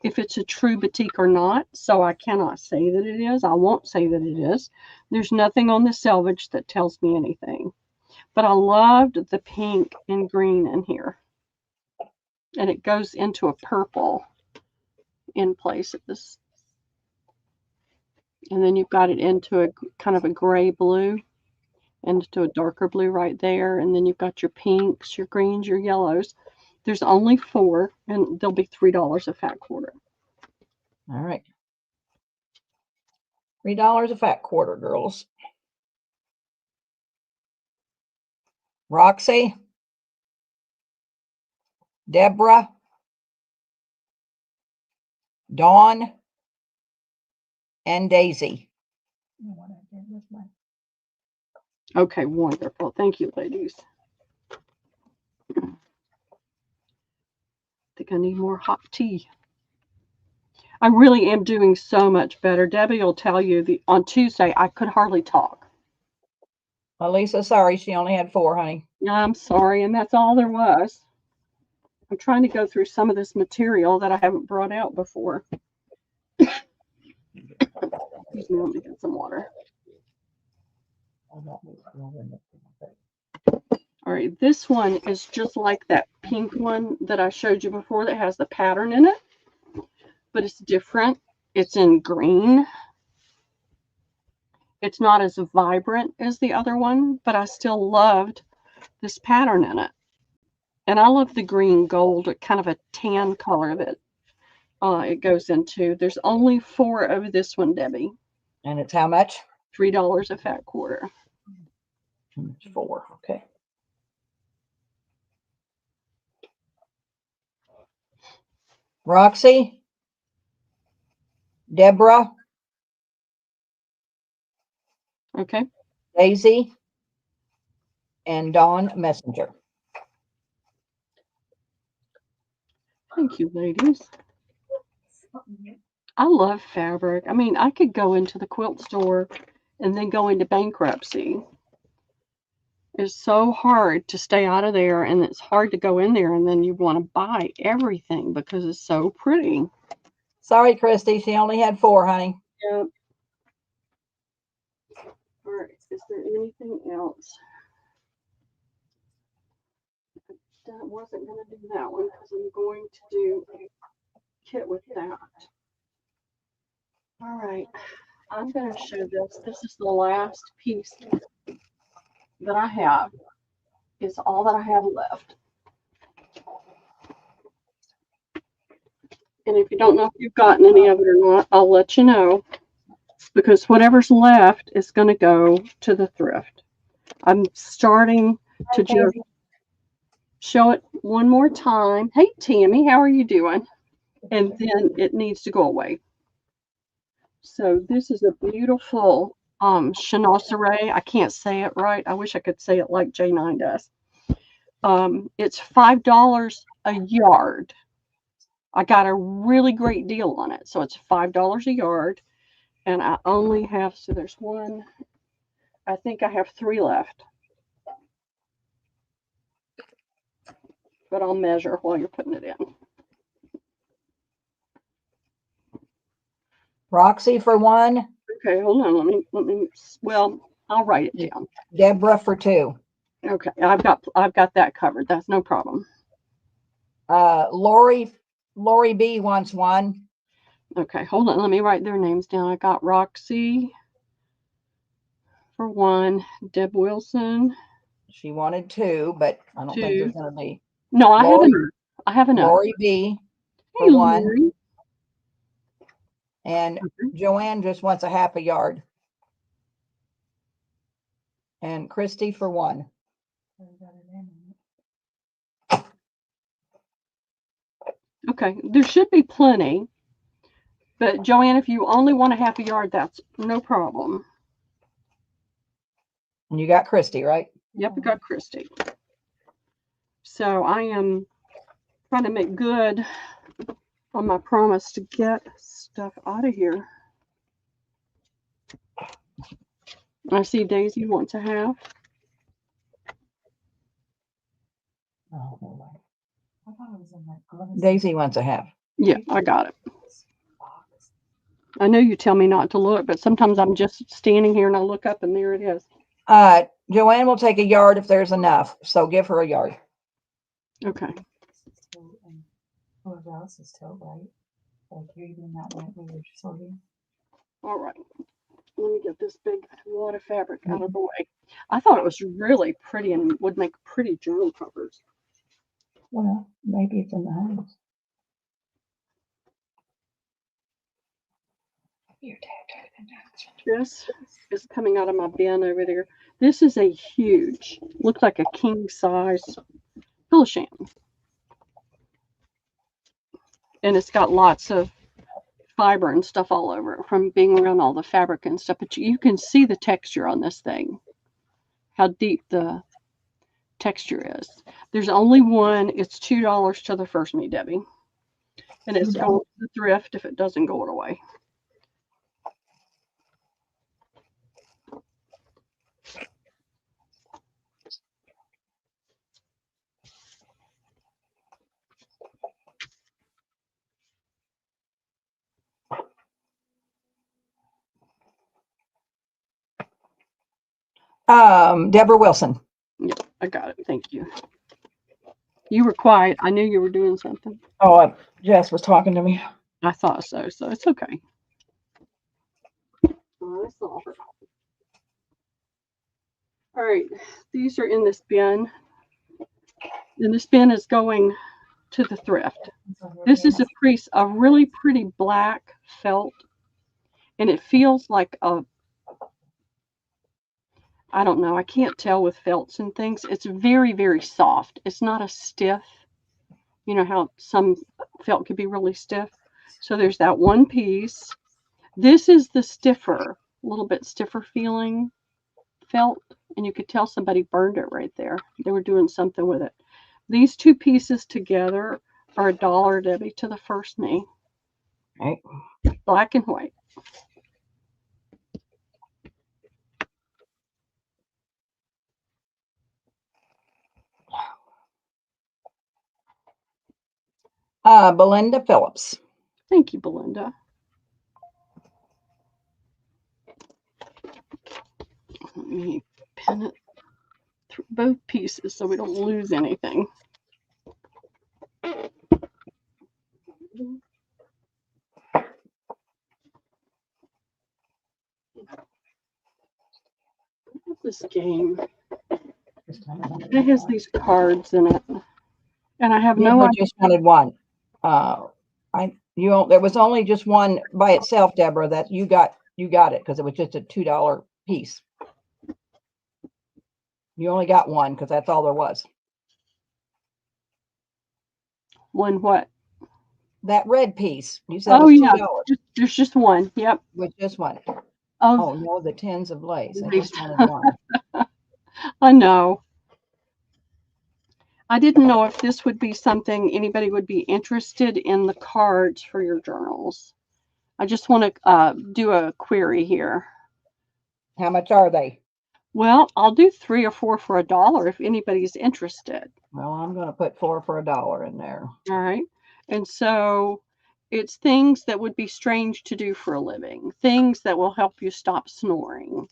Speaker 2: if it's a true batik or not, so I cannot say that it is. I won't say that it is. There's nothing on the selvage that tells me anything. But I loved the pink and green in here. And it goes into a purple in places. And then you've got it into a kind of a gray blue, and into a darker blue right there. And then you've got your pinks, your greens, your yellows. There's only 4, and they'll be $3 a fat quarter.
Speaker 1: All right. $3 a fat quarter, girls. Roxy. Deborah. Dawn. And Daisy.
Speaker 2: Okay, wonderful. Thank you, ladies. I think I need more hot tea. I really am doing so much better. Debbie will tell you on Tuesday I could hardly talk.
Speaker 1: Well, Lisa, sorry, she only had 4, honey.
Speaker 2: I'm sorry, and that's all there was. I'm trying to go through some of this material that I haven't brought out before. Excuse me, let me get some water. All right, this one is just like that pink one that I showed you before that has the pattern in it, but it's different. It's in green. It's not as vibrant as the other one, but I still loved this pattern in it. And I love the green gold, kind of a tan color that it goes into. There's only 4 of this one, Debbie.
Speaker 1: And it's how much?
Speaker 2: $3 a fat quarter.
Speaker 1: It's 4. Okay. Roxy, Deborah,
Speaker 2: Okay.
Speaker 1: Daisy, and Dawn Messenger.
Speaker 2: Thank you, ladies. I love fabric. I mean, I could go into the quilt store and then go into bankruptcy. It's so hard to stay out of there, and it's hard to go in there and then you want to buy everything because it's so pretty.
Speaker 1: Sorry, Christy, she only had 4, honey.
Speaker 2: Yep. All right. Is there anything else? I wasn't going to do that one because I'm going to do a kit with that. All right. I'm going to show this. This is the last piece that I have. It's all that I have left. And if you don't know if you've gotten any of it or not, I'll let you know. Because whatever's left is going to go to the thrift. I'm starting to just show it one more time. Hey, Tammy, how are you doing? And then it needs to go away. So this is a beautiful chinoiserie. I can't say it right. I wish I could say it like J9 does. It's $5 a yard. I got a really great deal on it. So it's $5 a yard. And I only have, so there's one, I think I have 3 left. But I'll measure while you're putting it in.
Speaker 1: Roxy for 1.
Speaker 2: Okay, hold on. Let me. Well, I'll write it down.
Speaker 1: Deborah for 2.
Speaker 2: Okay, I've got that covered. That's no problem.
Speaker 1: Lori B wants 1.
Speaker 2: Okay, hold on. Let me write their names down. I got Roxy for 1. Deb Wilson.
Speaker 1: She wanted 2, but I don't
Speaker 2: 2.
Speaker 1: think there's going to be.
Speaker 2: No, I have enough. I have enough.
Speaker 1: Lori B for
Speaker 2: Hey,
Speaker 1: 1.
Speaker 2: Lori.
Speaker 1: And Joanne just wants a half a yard. And Christy for 1.
Speaker 2: Okay, there should be plenty. But Joanne, if you only want a half a yard, that's no problem.
Speaker 1: And you got Christy, right?
Speaker 2: Yep, I got Christy. So I am trying to make good on my promise to get stuff out of here. I see Daisy wants a half.
Speaker 1: Daisy wants a half.
Speaker 2: Yeah, I got it. I know you tell me not to look, but sometimes I'm just standing here and I look up and there it is.
Speaker 1: Joanne will take a yard if there's enough. So give her a yard.
Speaker 2: Okay.
Speaker 3: Whoever else is still right. Like you're even that way we were sorting.
Speaker 2: All right. Let me get this big wad of fabric out of the way. I thought it was really pretty and would make pretty journal covers.
Speaker 1: Well, maybe it's in the house.
Speaker 2: This is coming out of my bin over there. This is a huge, looks like a king size Philisham. And it's got lots of fiber and stuff all over it from being around all the fabric and stuff. But you can see the texture on this thing, how deep the texture is. There's only one. It's $2 to the first me, Debbie. And it's going to the thrift if it doesn't go away.
Speaker 1: Deborah Wilson.
Speaker 2: Yep, I got it. Thank you. You were quiet. I knew you were doing something.
Speaker 1: Oh, Jess was talking to me.
Speaker 2: I thought so, so it's okay. All right, these are in this bin. And this bin is going to the thrift. This is a really pretty black felt. And it feels like I don't know. I can't tell with felts and things. It's very, very soft. It's not a stiff. You know how some felt could be really stiff. So there's that one piece. This is the stiffer, a little bit stiffer feeling felt, and you could tell somebody burned it right there. They were doing something with it. These two pieces together are $1, Debbie, to the first knee.
Speaker 1: Right.
Speaker 2: Black and white.
Speaker 1: Belinda Phillips.
Speaker 2: Thank you, Belinda. Let me pin it through both pieces so we don't lose anything. This game. It has these cards in it, and I have no idea.
Speaker 1: Just wanted one. There was only just one by itself, Deborah. That you got it because it was just a $2 piece. You only got one because that's all there was.
Speaker 2: One what?
Speaker 1: That red piece. You said
Speaker 2: Oh
Speaker 1: was
Speaker 2: yeah,
Speaker 1: $2.
Speaker 2: there's just one. Yep.
Speaker 1: With just one.
Speaker 2: Oh,
Speaker 1: Oh no, the tins of lace. I just wanted one.
Speaker 2: I know. I didn't know if this would be something anybody would be interested in, the cards for your journals. I just want to do a query here.
Speaker 1: How much are they?
Speaker 2: Well, I'll do 3 or 4 for $1 if anybody's interested.
Speaker 1: Well, I'm going to put 4 for $1 in there.
Speaker 2: All right. And so it's things that would be strange to do for a living, things that will help you stop snoring.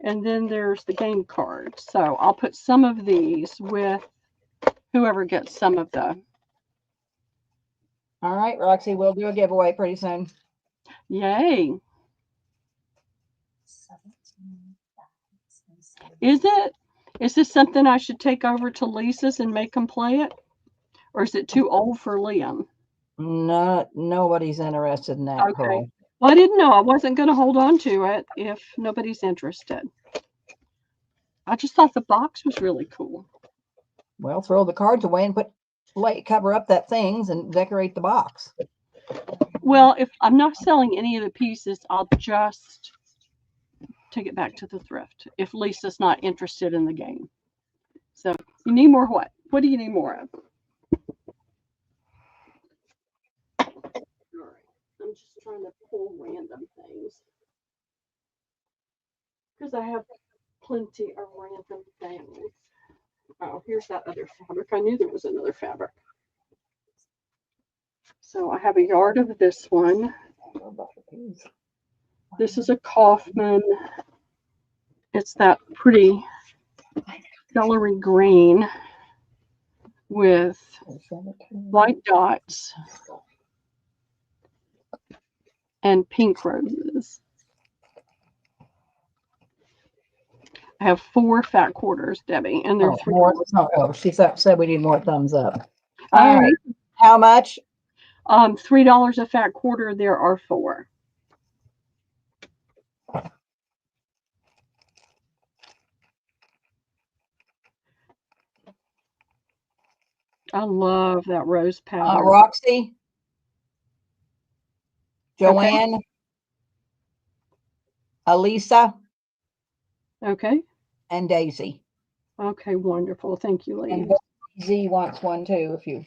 Speaker 2: And then there's the game cards. So I'll put some of these with whoever gets some of the.
Speaker 1: All right, Roxy, we'll do a giveaway pretty soon.
Speaker 2: Yay. Is this something I should take over to Lisa's and make them play it? Or is it too old for Liam?
Speaker 1: No, nobody's interested in that.
Speaker 2: Okay.
Speaker 1: Pearl.
Speaker 2: Well, I didn't know. I wasn't going to hold on to it if nobody's interested. I just thought the box was really cool.
Speaker 1: Well, throw the cards away and cover up that things and decorate the box.
Speaker 2: Well, if I'm not selling any of the pieces, I'll just take it back to the thrift if Lisa's not interested in the game. So you need more what? What do you need more of? All right. I'm just trying to pull random things because I have plenty of random things. Oh, here's that other fabric. I knew there was another fabric. So I have a yard of this one. This is a Kaufman. It's that pretty celery green with white dots and pink roses. I have 4 fat quarters, Debbie, and they're
Speaker 1: she said we need more thumbs up. All right. How much?
Speaker 2: $3 a fat quarter. There are 4. I love that rose pattern.
Speaker 1: Roxy, Joanne, okay. Elisa,
Speaker 2: okay,
Speaker 1: and Daisy.
Speaker 2: Okay, wonderful. Thank you, ladies.
Speaker 1: And Z wants one too, if you.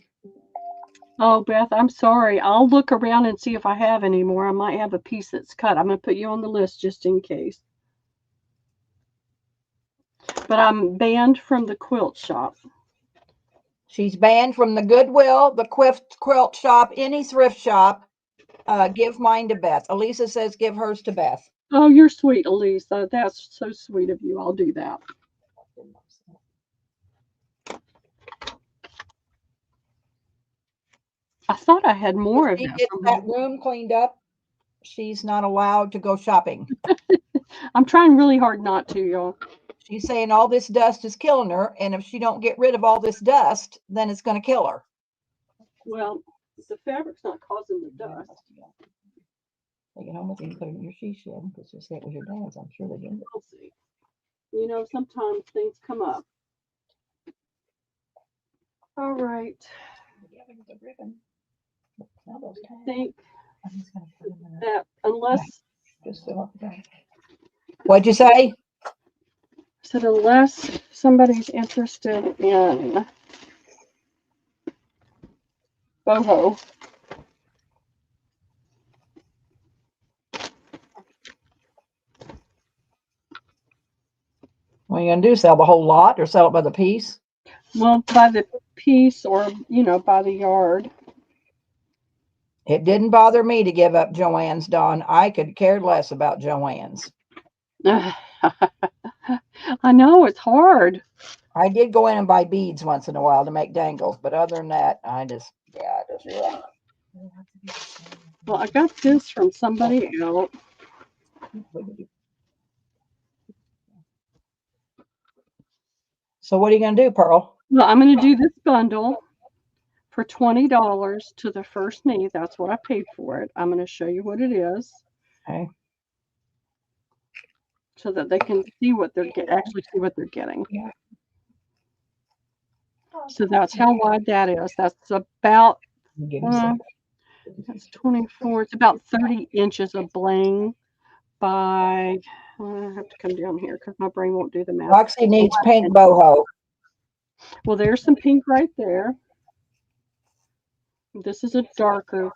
Speaker 2: Oh, Beth, I'm sorry. I'll look around and see if I have any more. I might have a piece that's cut. I'm going to put you on the list just in case. But I'm banned from the quilt shop.
Speaker 1: She's banned from the Goodwill, the quilt shop, any thrift shop. Give mine to Beth. Elisa says give hers to Beth.
Speaker 2: Oh, you're sweet, Elisa. That's so sweet of you. I'll do that. I thought I had more of
Speaker 1: that. She
Speaker 2: this.
Speaker 1: gets that room cleaned up. She's not allowed to go shopping.
Speaker 2: I'm trying really hard not to, y'all.
Speaker 1: She's saying all this dust is killing her, and if she don't get rid of all this dust, then it's going to kill her.
Speaker 2: Well, the fabric's not causing the dust.
Speaker 1: Take it home with you and put it in your she shed because just that was your dad's. I'm sure they did.
Speaker 2: We'll see. You know, sometimes things come up. All right.
Speaker 1: Yeah, but it's a ribbon. Now those
Speaker 2: I
Speaker 1: tags.
Speaker 2: think
Speaker 1: I'm just gonna put them in a,
Speaker 2: that unless
Speaker 1: just fill up the bag. What'd you say?
Speaker 2: said unless somebody's interested in boho.
Speaker 1: What are you gonna do? Sell the whole lot or sell it by the piece?
Speaker 2: Well, by the piece or, you know, by the yard.
Speaker 1: It didn't bother me to give up Joanne's, Dawn. I could care less about Joanne's.
Speaker 2: I know, it's hard.
Speaker 1: I did go in and buy beads once in a while to make dangles, but other than that, yeah.
Speaker 2: Well, I got this from somebody else.
Speaker 1: So what are you gonna do, Pearl?
Speaker 2: Well, I'm going to do this bundle for $20 to the first knee. That's what I paid for it. I'm going to show you what it is.
Speaker 1: Okay.
Speaker 2: So that they can see what they're actually see what they're getting.
Speaker 1: Yeah.
Speaker 2: So that's how wide that is. That's about
Speaker 1: Give you some.
Speaker 2: that's 24. It's about 30 inches of bling by. I have to come down here because my brain won't do the math.
Speaker 1: Roxy needs pink boho.
Speaker 2: Well, there's some pink right there. This is a darker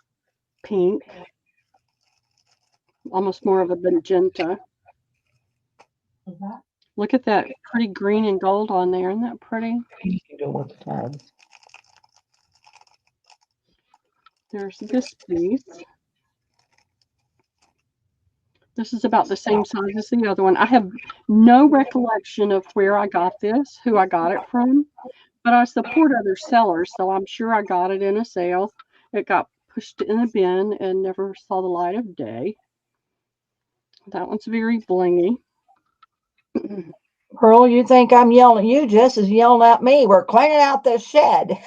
Speaker 2: pink, almost more of a magenta. Look at that pretty green and gold on there. Isn't that pretty?
Speaker 1: You can go with the tags.
Speaker 2: There's this piece. This is about the same size as the other one. I have no recollection of where I got this, who I got it from, but I support other sellers, so I'm sure I got it in a sale. It got pushed in a bin and never saw the light of day. That one's very blingy.
Speaker 1: Pearl, you think I'm yelling at you just as yelling at me. We're cleaning out this shed.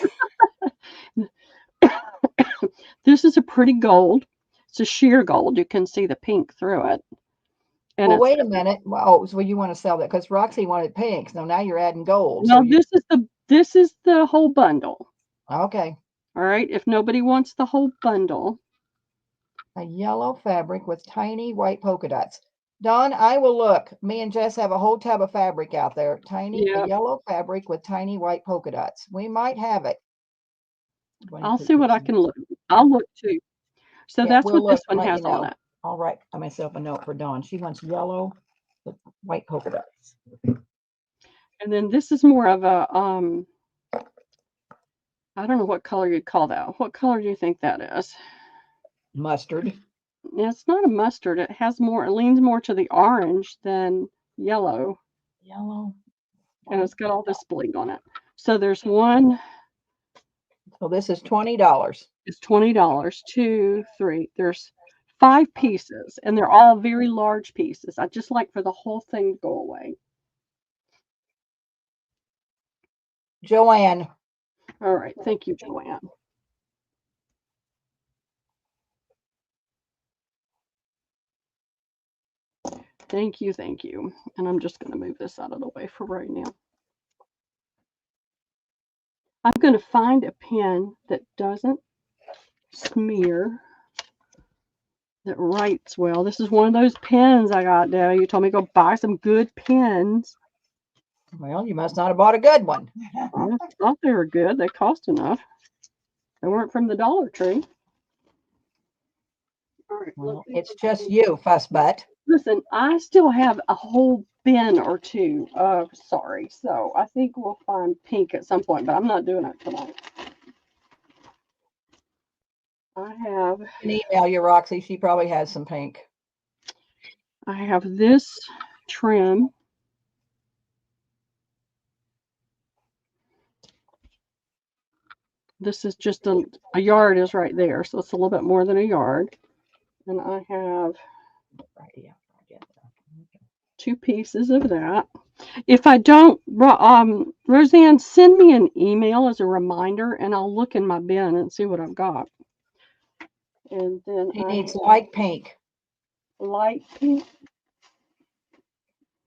Speaker 2: This is a pretty gold. It's a sheer gold. You can see the pink through it. And
Speaker 1: Well, wait a minute. Oh, so you want to sell that because Roxy wanted pink. So now you're adding gold.
Speaker 2: Well,
Speaker 1: So
Speaker 2: this is the whole bundle.
Speaker 1: okay.
Speaker 2: All right. If nobody wants the whole bundle.
Speaker 1: A yellow fabric with tiny white polka dots. Dawn, I will look. Me and Jess have a whole tub of fabric out there. A yellow fabric with tiny white polka dots. We might have it.
Speaker 2: I'll see what I can look. I'll look too. So
Speaker 1: Yeah,
Speaker 2: that's
Speaker 1: we'll
Speaker 2: what this
Speaker 1: look,
Speaker 2: one has on it.
Speaker 1: I'll write myself a note for Dawn. She wants yellow with white polka dots.
Speaker 2: And then this is more of a I don't know what color you'd call that. What color do you think that is?
Speaker 1: Mustard.
Speaker 2: It's not a mustard. It has more. It leans more to the orange than yellow.
Speaker 1: Yellow.
Speaker 2: And it's got all this bling on it. So there's one.
Speaker 1: So this is $20.
Speaker 2: It's $20. 2, 3. There's 5 pieces, and they're all very large pieces. I just like for the whole thing to go away.
Speaker 1: Joanne.
Speaker 2: All right. Thank you, Joanne. Thank you. Thank you. And I'm just going to move this out of the way for right now. I'm going to find a pen that doesn't smear, that writes well. This is one of those pens I got, Debbie. You told me to go buy some good pens.
Speaker 1: Well, you must not have bought a good one.
Speaker 2: I thought they were good. They cost enough. They weren't from the Dollar Tree. All right.
Speaker 1: Well, it's just you, fussbutt.
Speaker 2: Listen, I still have a whole bin or two of sorry, so I think we'll find pink at some point, but I'm not doing it tonight. I have
Speaker 1: An email you, Roxy. She probably has some pink.
Speaker 2: I have this trim. This is just a yard is right there, so it's a little bit more than a yard. And I have 2 pieces of that. If I don't, Roseanne, send me an email as a reminder, and I'll look in my bin and see what I've got. And then
Speaker 1: He needs light pink.
Speaker 2: light pink.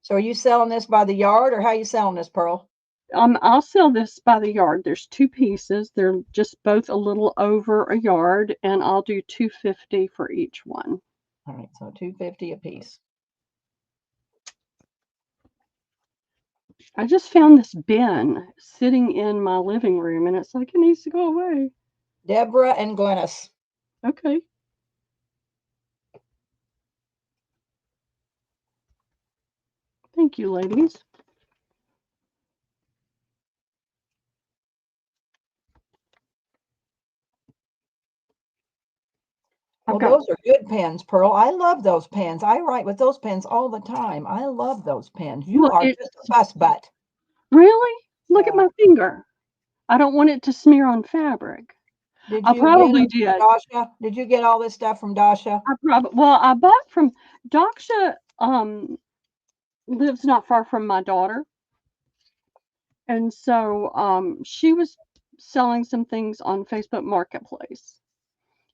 Speaker 1: So are you selling this by the yard or how you selling this, Pearl?
Speaker 2: I'll sell this by the yard. There's 2 pieces. They're just both a little over a yard, and I'll do $2.50 for each one.
Speaker 1: All right, so $2.50 a piece.
Speaker 2: I just found this bin sitting in my living room, and it's like it needs to go away.
Speaker 1: Deborah and Glennis.
Speaker 2: Okay. Thank you, ladies.
Speaker 1: Well, those are good pens, Pearl. I love those pens. I write with those pens all the time. I love those pens. You
Speaker 2: Look,
Speaker 1: are just a fuss butt.
Speaker 2: Really? Look at
Speaker 1: Yeah.
Speaker 2: my finger. I don't want it to smear on fabric.
Speaker 1: Did
Speaker 2: I
Speaker 1: you
Speaker 2: probably
Speaker 1: get them
Speaker 2: did.
Speaker 1: from Dasha? Did you get all this stuff from Dasha?
Speaker 2: I bought from Daksha. Lives not far from my daughter, and so she was selling some things on Facebook Marketplace,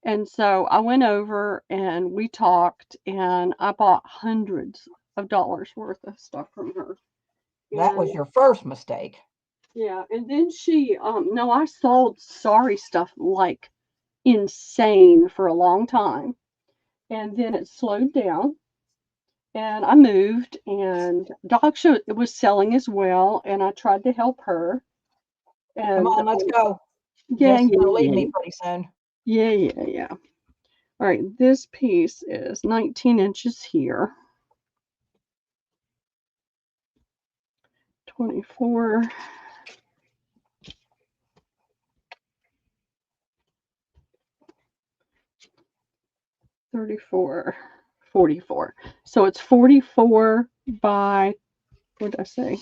Speaker 2: and so I went over and we talked, and I bought hundreds of dollars worth of stuff from her.
Speaker 1: That was
Speaker 2: And
Speaker 1: your first mistake.
Speaker 2: yeah, and then she no, I sold sari stuff like insane for a long time, and then it slowed down, and I moved, and Daksha was selling as well, and I tried to help her.
Speaker 1: Come
Speaker 2: And
Speaker 1: on, let's go.
Speaker 2: yeah,
Speaker 1: Jess's gonna leave
Speaker 2: yeah,
Speaker 1: me pretty soon.
Speaker 2: yeah. All right, this piece is 19 inches here. 24. 34, 44. So it's 44 by, what did I say?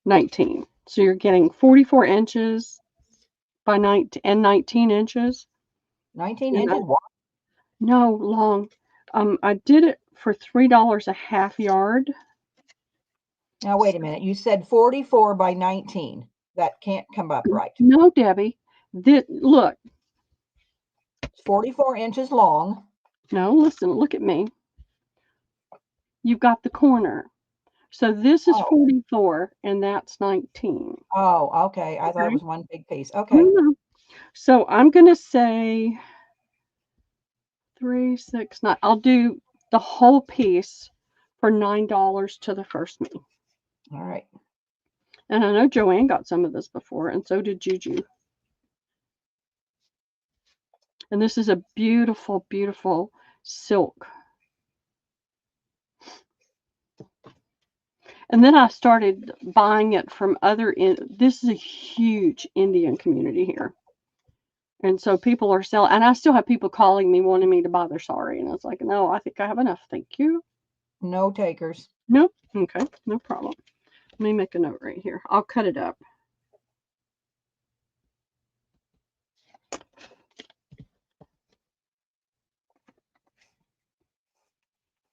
Speaker 2: 19. So you're getting 44 inches by 19 and 19 inches.
Speaker 1: 19
Speaker 2: And
Speaker 1: inches?
Speaker 2: no, long. I did it for $3 a half yard.
Speaker 1: Now, wait a minute. You said 44 by 19. That can't come up right.
Speaker 2: No, Debbie. Look.
Speaker 1: It's 44 inches long.
Speaker 2: No, listen, look at me. You've got the corner. So this is 44 and that's 19.
Speaker 1: Oh, okay. I thought it was one big piece. Okay.
Speaker 2: No. So I'm going to say 3, 6, 9. I'll do the whole piece for $9 to the first me.
Speaker 1: All right.
Speaker 2: And I know Joanne got some of this before, and so did Juju. And this is a beautiful, beautiful silk. And then I started buying it from this is a huge Indian community here. And so people are selling, and I still have people calling me wanting me to buy their sari. And I was like, no, I think I have enough. Thank you.
Speaker 1: No takers.
Speaker 2: Nope. Okay. No problem. Let me make a note right here. I'll cut it up.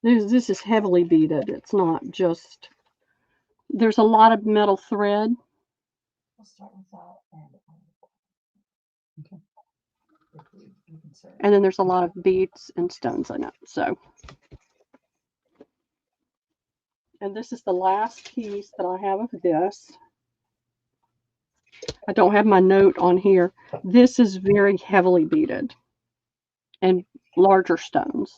Speaker 2: This is heavily beaded. It's not just, there's a lot of metal thread.
Speaker 1: We'll start with that. Okay.
Speaker 2: And then there's a lot of beads and stones in it. So, and this is the last piece that I have of this. I don't have my note on here. This is very heavily beaded and larger stones.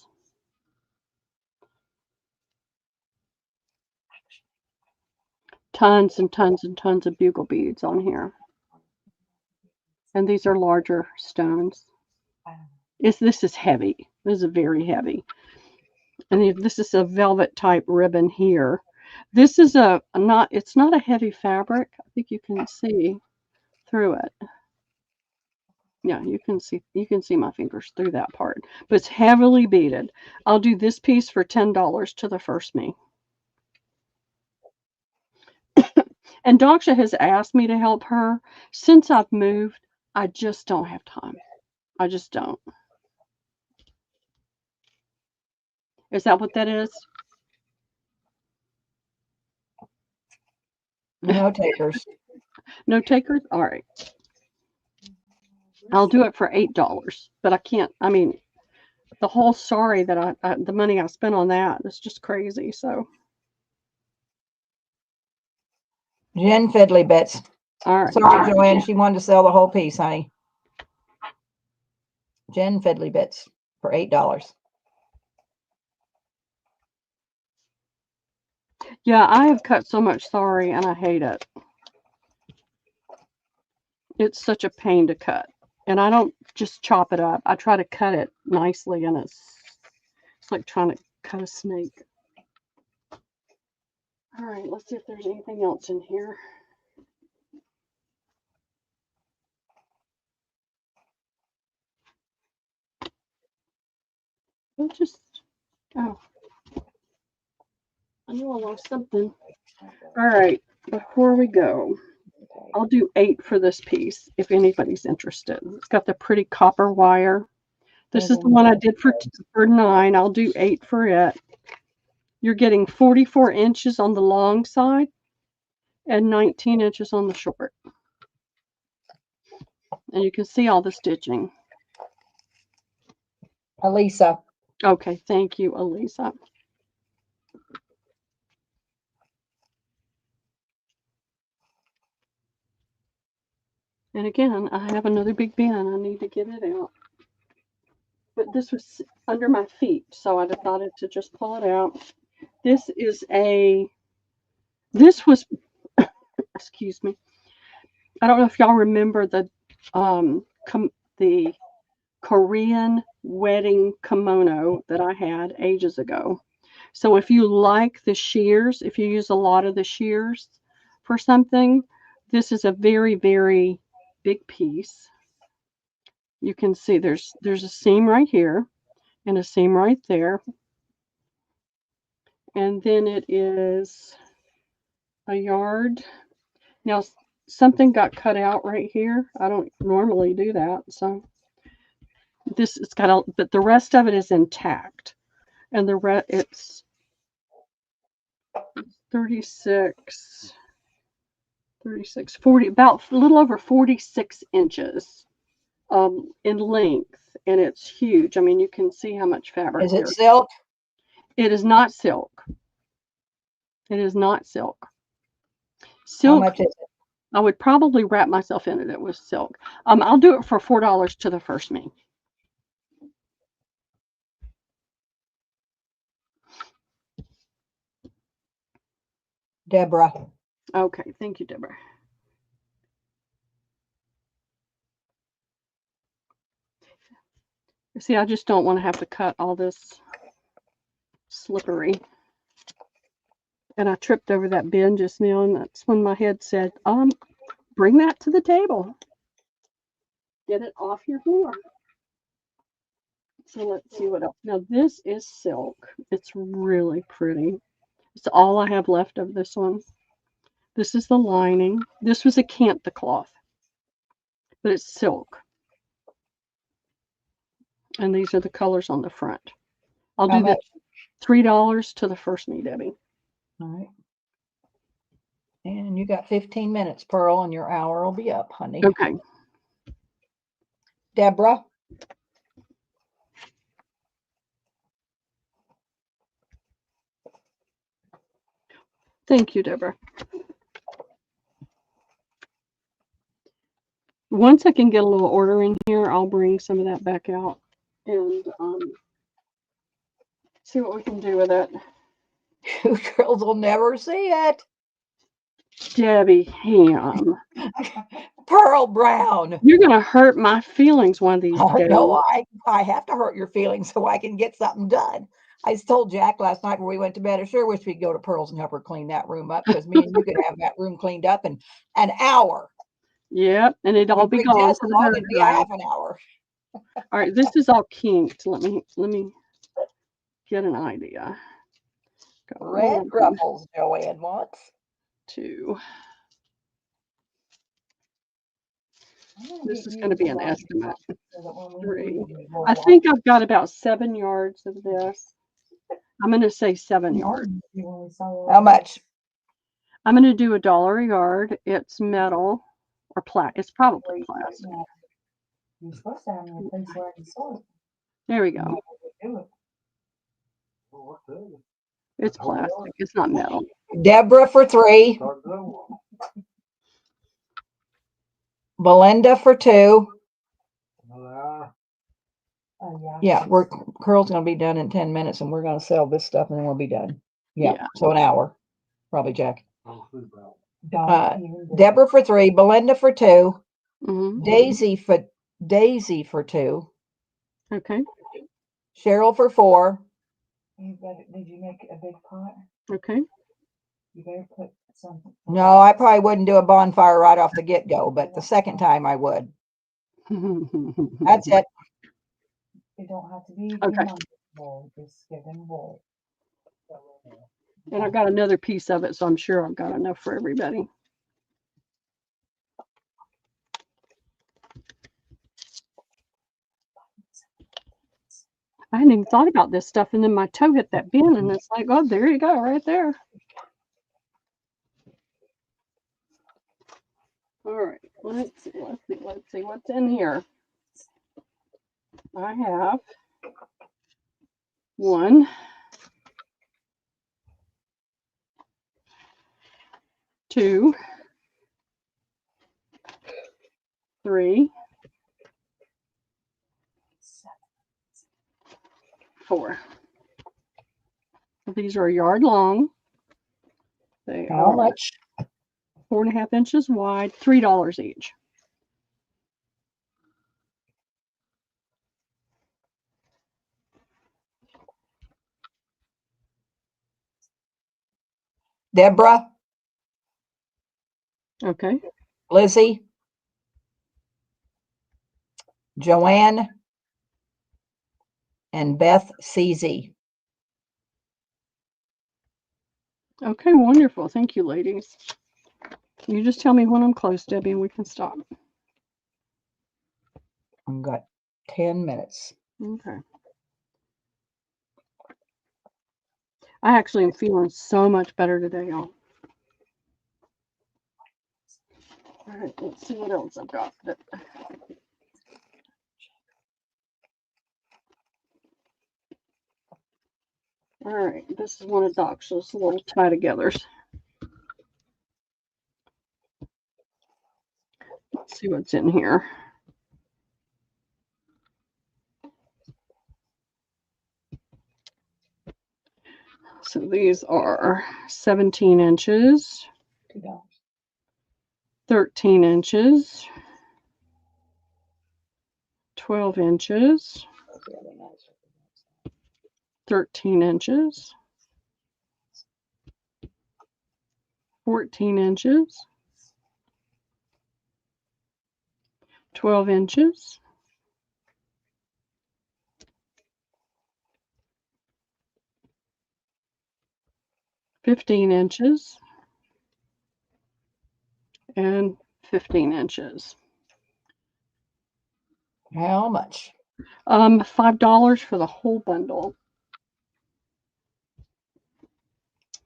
Speaker 2: Tons and tons and tons of bugle beads on here. And these are larger stones. This is heavy. This is very heavy. And this is a velvet type ribbon here. This is it's not a heavy fabric. I think you can see through it. Yeah, you can see my fingers through that part. But it's heavily beaded. I'll do this piece for $10 to the first me. And Daksha has asked me to help her. Since I've moved, I just don't have time. I just don't. Is that what that is?
Speaker 1: No takers.
Speaker 2: No takers? All right. I'll do it for $8, but I can't, the whole sorry that the money I spent on that is just crazy. So,
Speaker 1: Jen Fiddly Bits.
Speaker 2: all right.
Speaker 1: Sorry, Joanne. She wanted to sell the whole piece, honey. Jen Fiddly Bits for $8.
Speaker 2: Yeah, I have cut so much sorry and I hate it. It's such a pain to cut. And I don't just chop it up. I try to cut it nicely, and it's like trying to cut a snake. All right, let's see if there's anything else in here. We'll just, oh, I knew I lost something. All right, before we go, I'll do 8 for this piece if anybody's interested. It's got the pretty copper wire. This is the one I did for 9. I'll do 8 for it. You're getting 44 inches on the long side and 19 inches on the short. And you can see all the stitching.
Speaker 1: Elisa.
Speaker 2: Okay, thank you, Elisa. And again, I have another big bin. I need to get it out. But this was under my feet, so I decided to just pull it out. This was, excuse me. I don't know if y'all remember the Korean wedding kimono that I had ages ago. So if you like the shears, if you use a lot of the shears for something, this is a very, very big piece. You can see there's a seam right here and a seam right there. And then it is a yard. Now something got cut out right here. I don't normally do that. So this it's got but the rest of it is intact. And it's 36, 40, about a little over 46 inches in length, and it's huge. I mean, you can see how much fabric.
Speaker 1: Is it silk?
Speaker 2: It is not silk. It is not silk.
Speaker 1: How much is it?
Speaker 2: I would probably wrap myself in it. It was silk. I'll do it for $4 to the first me.
Speaker 1: Deborah.
Speaker 2: Okay, thank you, Deborah. See, I just don't want to have to cut all this slippery. And I tripped over that bin just now, and that's when my head said, bring that to the table. Get it off your floor. So let's see what else. Now this is silk. It's really pretty. It's all I have left of this one. This is the lining. This was a Kantha cloth, but it's silk. And these are the colors on the front. I'll do that $3 to the first me, Debbie.
Speaker 1: All right. And you got 15 minutes, Pearl, and your hour will be up, honey.
Speaker 2: Okay.
Speaker 1: Deborah.
Speaker 2: Thank you, Deborah. Once I can get a little order in here, I'll bring some of that back out and see what we can do with it.
Speaker 1: You girls will never see it.
Speaker 2: Debbie Ham.
Speaker 1: Pearl Brown.
Speaker 2: You're going to hurt my feelings one of these days.
Speaker 1: No, I have to hurt your feelings so I can get something done. I told Jack last night when we went to bed, I sure wish we'd go to Pearl's and help her clean that room up, because me and you could have that room cleaned up in an hour.
Speaker 2: Yep, and it'd all be gone.
Speaker 1: It'd be half an hour.
Speaker 2: All right, this is all kinked. Let me get an idea.
Speaker 1: Red ruffles, Joanne wants.
Speaker 2: 2. This is going to be an estimate. 3. I think I've got about 7 yards of this. I'm going to say 7 yards.
Speaker 1: How much?
Speaker 2: I'm going to do $1 a yard. It's metal or plastic. It's probably plastic.
Speaker 3: You're supposed to have a place where I can sort.
Speaker 2: There we go. It's plastic. It's not metal.
Speaker 1: Deborah for 3. Belinda for 2. Yeah, Curl's going to be done in 10 minutes, and we're going to sell this stuff, and then we'll be done. Yeah. So an hour, probably, Jack. Deborah for 3. Belinda for 2.
Speaker 2: Mm-hmm.
Speaker 1: Daisy for 2.
Speaker 2: Okay.
Speaker 1: Cheryl for 4. Did you make a big pot?
Speaker 2: Okay.
Speaker 1: You better put something. No, I probably wouldn't do a bonfire right off the get-go, but the second time I would. That's it. It don't have to be
Speaker 2: okay.
Speaker 1: Just give them a bowl.
Speaker 2: And I've got another piece of it, so I'm sure I've got enough for everybody. I hadn't even thought about this stuff, and then my toe hit that bin, and it's like, oh, there you go, right there. All right, let's see what's in here. I have 1, 2, 3, 4. These are a yard long. They
Speaker 1: How
Speaker 2: are
Speaker 1: much?
Speaker 2: 4.5 inches wide, $3 each.
Speaker 1: Deborah,
Speaker 2: Okay.
Speaker 1: Lizzie, Joanne, and Beth CZ.
Speaker 2: Okay, wonderful. Thank you, ladies. You just tell me when I'm close, Debbie, and we can stop.
Speaker 1: I've got 10 minutes.
Speaker 2: Okay. I actually am feeling so much better today, y'all. All right, let's see what else I've got. All right, this is one of Doc's little tie-togethers. Let's see what's in here. So these are 17 inches,
Speaker 1: $2.
Speaker 2: 13 inches, 12 inches, 13 inches, 14 inches, 12 inches, 15 inches, and 15 inches.
Speaker 1: How much?
Speaker 2: $5 for the whole bundle.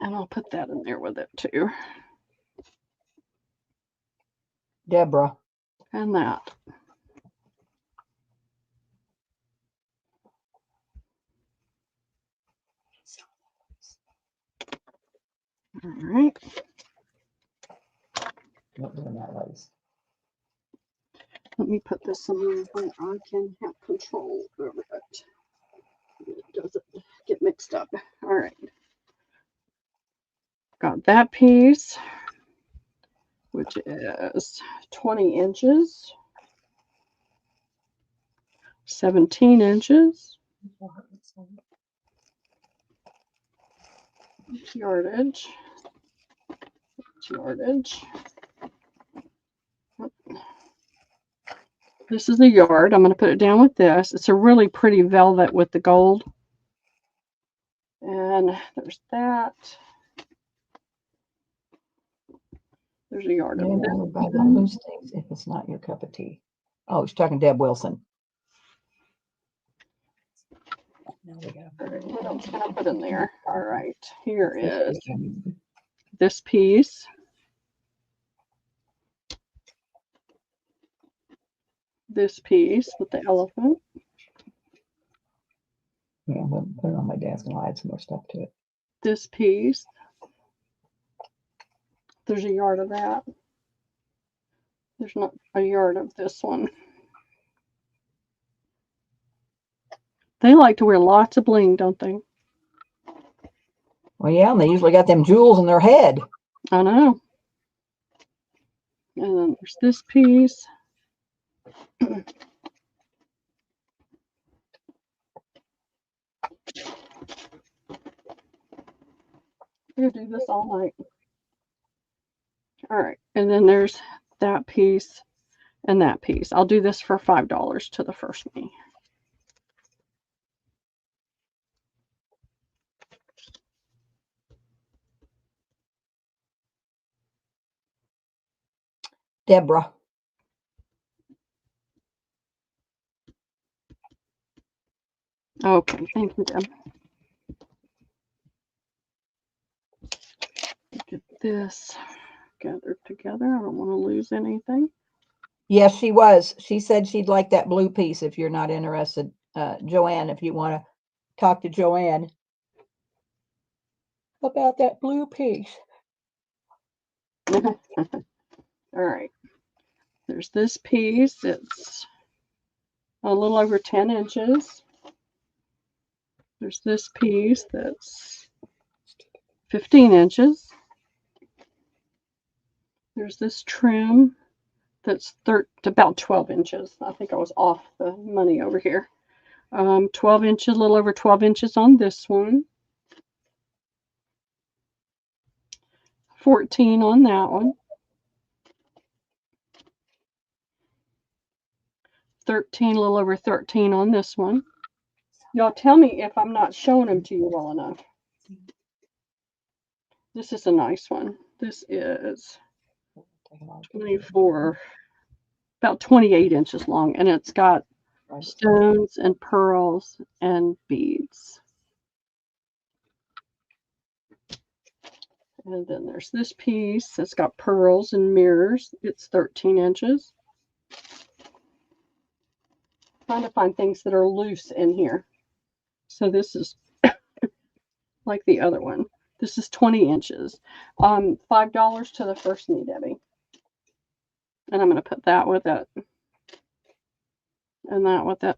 Speaker 2: And I'll put that in there with it too.
Speaker 1: Deborah.
Speaker 2: And that. All right.
Speaker 1: Not doing that, ladies.
Speaker 2: Let me put this somewhere where I can have control over it. It doesn't get mixed up. All right. Got that piece, which is 20 inches, 17 inches, yardage. This is the yard. I'm going to put it down with this. It's a really pretty velvet with the gold. And there's that. There's a yard over there.
Speaker 1: Buy the loose things if it's not your cup of tea. Oh, she's talking Deb Wilson.
Speaker 2: All right, what else can I put in there? All right, here is this piece. This piece with the elephant.
Speaker 1: Yeah, we'll put it on my desk and I'll add some more stuff to it.
Speaker 2: This piece. There's a yard of that. There's not a yard of this one. They like to wear lots of bling, don't they?
Speaker 1: Well, yeah, and they usually got them jewels in their head.
Speaker 2: I know. And then there's this piece. I'm going to do this all night. All right. And then there's that piece and that piece. I'll do this for $5 to the first me.
Speaker 1: Deborah.
Speaker 2: Okay. Thank you, Deb. Get this gathered together. I don't want to lose anything.
Speaker 1: Yes, she was. She said she'd like that blue piece if you're not interested. Joanne, if you want to talk to Joanne about that blue piece.
Speaker 2: All right. There's this piece. It's a little over 10 inches. There's this piece that's 15 inches. There's this trim that's about 12 inches. I think I was off the money over here. 12 inches, a little over 12 inches on this one. 14 on that one. 13, a little over 13 on this one. Y'all tell me if I'm not showing them to you well enough. This is a nice one. This is 24, about 28 inches long, and it's got stones and pearls and beads. And then there's this piece that's got pearls and mirrors. It's 13 inches. Trying to find things that are loose in here. So this is like the other one. This is 20 inches. $5 to the first me, Debbie. And I'm going to put that with it. And that with it.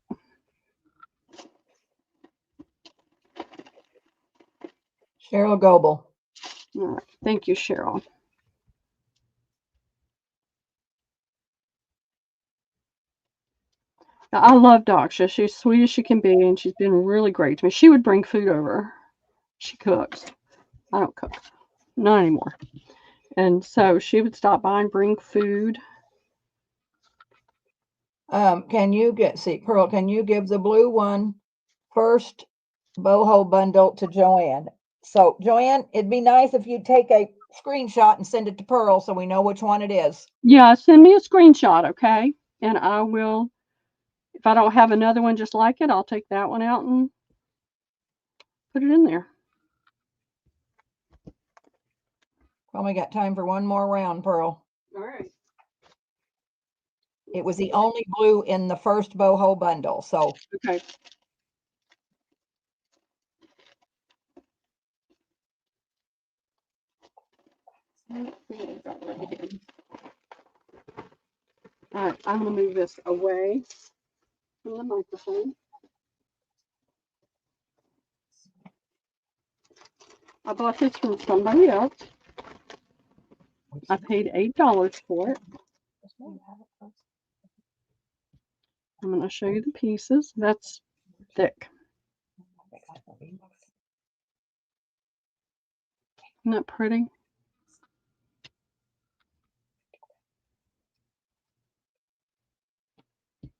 Speaker 1: Cheryl Goebel.
Speaker 2: All right. Thank you, Cheryl. Now, I love Daksha. She's sweet as she can be, and she's been really great to me. She would bring food over. She cooks. I don't cook. Not anymore. And so she would stop by and bring food.
Speaker 1: Can you Pearl, can you give the blue one first boho bundle to Joanne? So Joanne, it'd be nice if you'd take a screenshot and send it to Pearl so we know which one it is.
Speaker 2: Yeah, send me a screenshot, okay? And I will, if I don't have another one just like it, I'll take that one out and put it in there.
Speaker 1: Probably got time for one more round, Pearl.
Speaker 2: All right.
Speaker 1: It was the only blue in the first boho bundle, so.
Speaker 2: Okay. All right, I'm going to move this away from the microphone. I bought this from somebody else. I paid $8 for it. I'm going to show you the pieces. That's thick. Isn't that pretty? If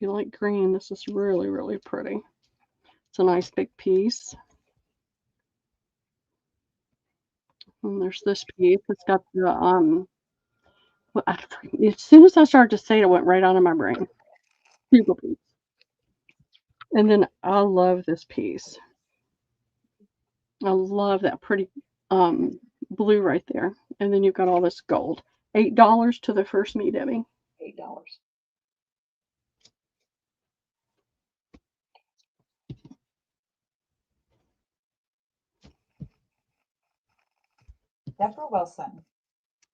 Speaker 2: you like green, this is really, really pretty. It's a nice big piece. And there's this piece. It's got the as soon as I started to say it, it went right out of my brain. Super piece. And then I love this piece. I love that pretty blue right there. And then you've got all this gold. $8 to the first me, Debbie.
Speaker 1: $8.
Speaker 3: Deborah Wilson.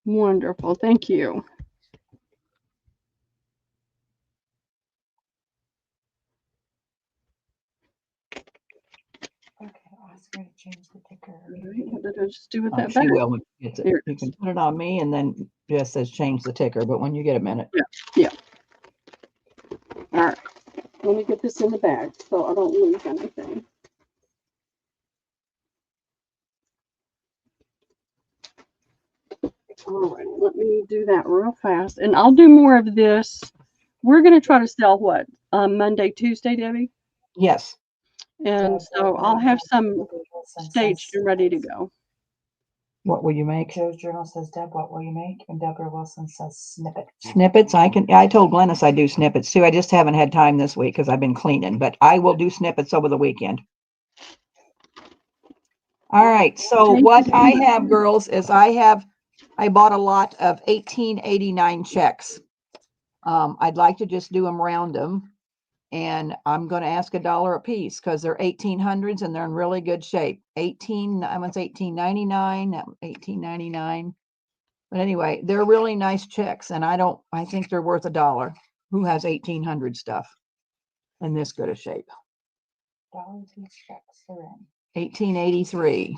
Speaker 2: Wonderful. Thank you.
Speaker 3: Okay, ask her to change the ticker.
Speaker 2: All right, what did I just do with
Speaker 1: Oh,
Speaker 2: that
Speaker 1: she
Speaker 2: back?
Speaker 1: will when she gets it.
Speaker 2: Here it
Speaker 1: You
Speaker 2: is.
Speaker 1: can put it on me and then just says change the ticker, but when you get a minute.
Speaker 2: Yeah. All right. Let me get this in the bag so I don't lose anything. All right, let me do that real fast. And I'll do more of this. We're going to try to sell what? Monday, Tuesday, Debbie?
Speaker 1: Yes.
Speaker 2: And so I'll have some staged and ready to go.
Speaker 1: What will you make?
Speaker 3: Joe's Journal says, Deb, what will you make? And Deborah Wilson says, snippet.
Speaker 1: Snippets. I told Glennis I do snippets too. I just haven't had time this week because I've been cleaning, but I will do snippets over the weekend. All right. So
Speaker 2: Thank
Speaker 1: what
Speaker 2: you.
Speaker 1: I have, girls, is I bought a lot of 1889 checks. I'd like to just do them random, and I'm going to ask $1 a piece because they're 1800s and they're in really good shape. I was 1899, 1899. But anyway, they're really nice checks, and I think they're worth $1. Who has 1800 stuff in this good of shape?
Speaker 3: Dollars these checks are in.
Speaker 1: 1883.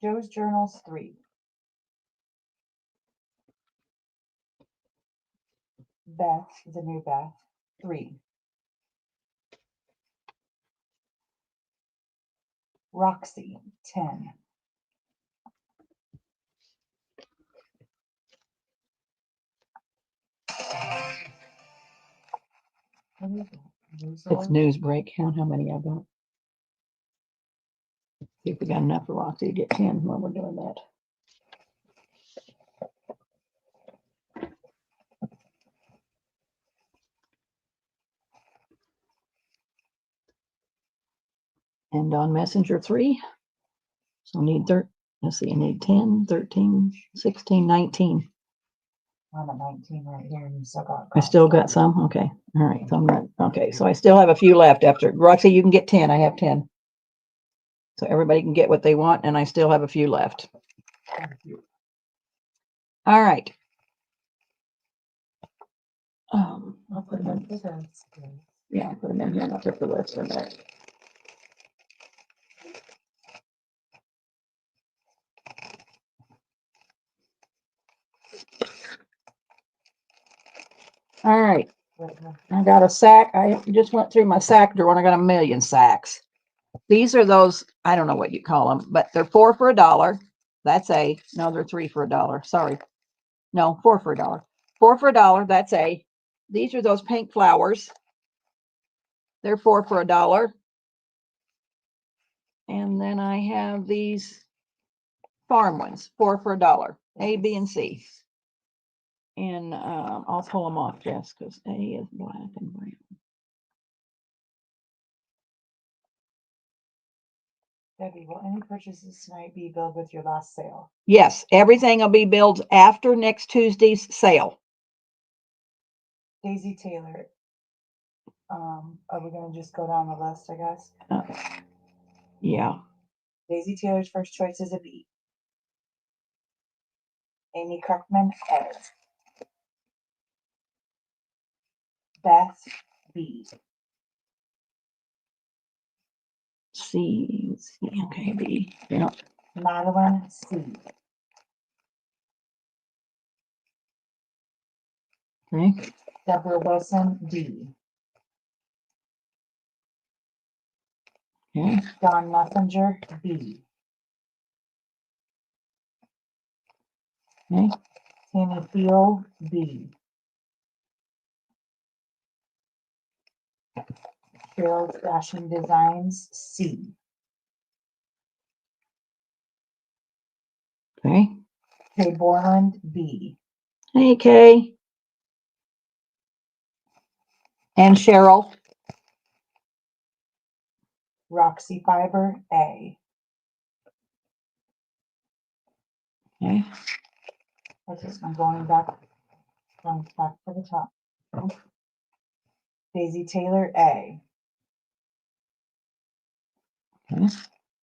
Speaker 3: Joe's Journal's 3. Beth, the new Beth, 3. Roxy, 10. What is it?
Speaker 1: It's
Speaker 3: Newsletter?
Speaker 1: news break. Count how many I got. See if we got enough for Roxy to get 10 when we're doing that. And on Messenger 3. So I need let's see, I need 10, 13, 16, 19.
Speaker 3: I'm at 19 right here, and you still got.
Speaker 1: I still got some. Okay. All right. So I'm not, okay. So I still have a few left after. Roxy, you can get 10. I have 10. So everybody can get what they want, and I still have a few left. All right. I'll put them in. Yeah, I'll put them in here and I'll put the list in there. All right. I got a sack. I just went through my sack drawer and I got a million sacks. These are those, I don't know what you call them, but they're 4 for $1. That's A. No, they're 3 for $1. Sorry. No, 4 for $1. 4 for $1. That's A. These are those pink flowers. They're 4 for $1. And then I have these farm ones, 4 for $1. A, B, and C. And I'll pull them off, Jess, because A is black and brown.
Speaker 3: Debbie, will any purchases tonight be billed with your last sale?
Speaker 1: Yes, everything will be billed after next Tuesday's sale.
Speaker 3: Daisy Taylor. Are we gonna just go down the list, I guess?
Speaker 1: Yeah.
Speaker 3: Daisy Taylor's first choice is a B. Amy Kirkman, A. Beth, B.
Speaker 1: C, okay, B. Yeah.
Speaker 3: Madeline, C.
Speaker 1: Okay.
Speaker 3: Deborah Wilson, D.
Speaker 1: Okay.
Speaker 3: Don Messenger, B.
Speaker 1: Okay.
Speaker 3: Tammy Field, B. Cheryl's Fashion Designs, C.
Speaker 1: Okay.
Speaker 3: Kay Borland, B.
Speaker 1: Hey, Kay. And Cheryl.
Speaker 3: Roxy Fiber, A.
Speaker 1: Okay.
Speaker 3: I'm going back to the top. Daisy Taylor, A.
Speaker 1: Okay.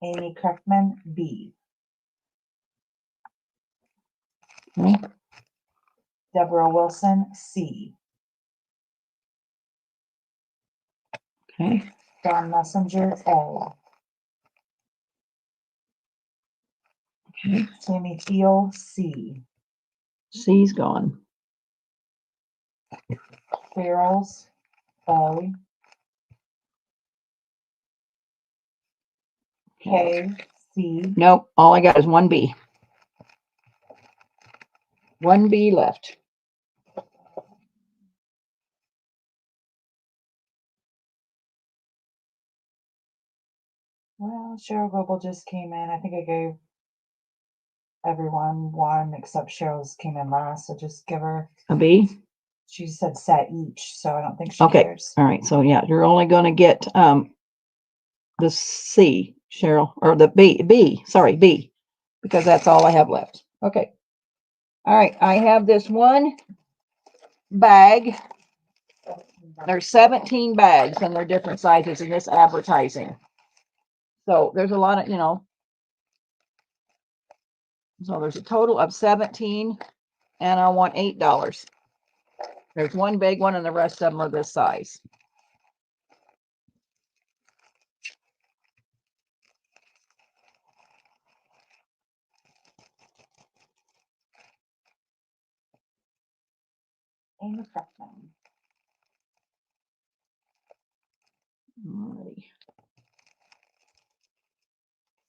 Speaker 3: Amy Kreckman, B.
Speaker 1: Okay.
Speaker 3: Deborah Wilson, C.
Speaker 1: Okay.
Speaker 3: Dawn Messenger, A.
Speaker 1: Okay.
Speaker 3: Tammy Thiel, C.
Speaker 1: C's gone.
Speaker 3: Farrell's, A. K, C.
Speaker 1: Nope. All I got is one B. One B left.
Speaker 3: Well, Cheryl Goebel just came in. I think I gave everyone one except Cheryl's came in last. So just give her,
Speaker 1: A B.
Speaker 3: she said set each. So I don't think she
Speaker 1: Okay.
Speaker 3: cares.
Speaker 1: All right. So yeah, you're only going to get the C, Cheryl, or the B. Sorry, B, because that's all I have left. Okay. All right. I have this one bag. There's 17 bags and they're different sizes in this advertising. So there's a lot of, so there's a total of 17 and I want $8. There's one big one and the rest of them are this size.
Speaker 3: Amy Kreckman.
Speaker 1: Alrighty.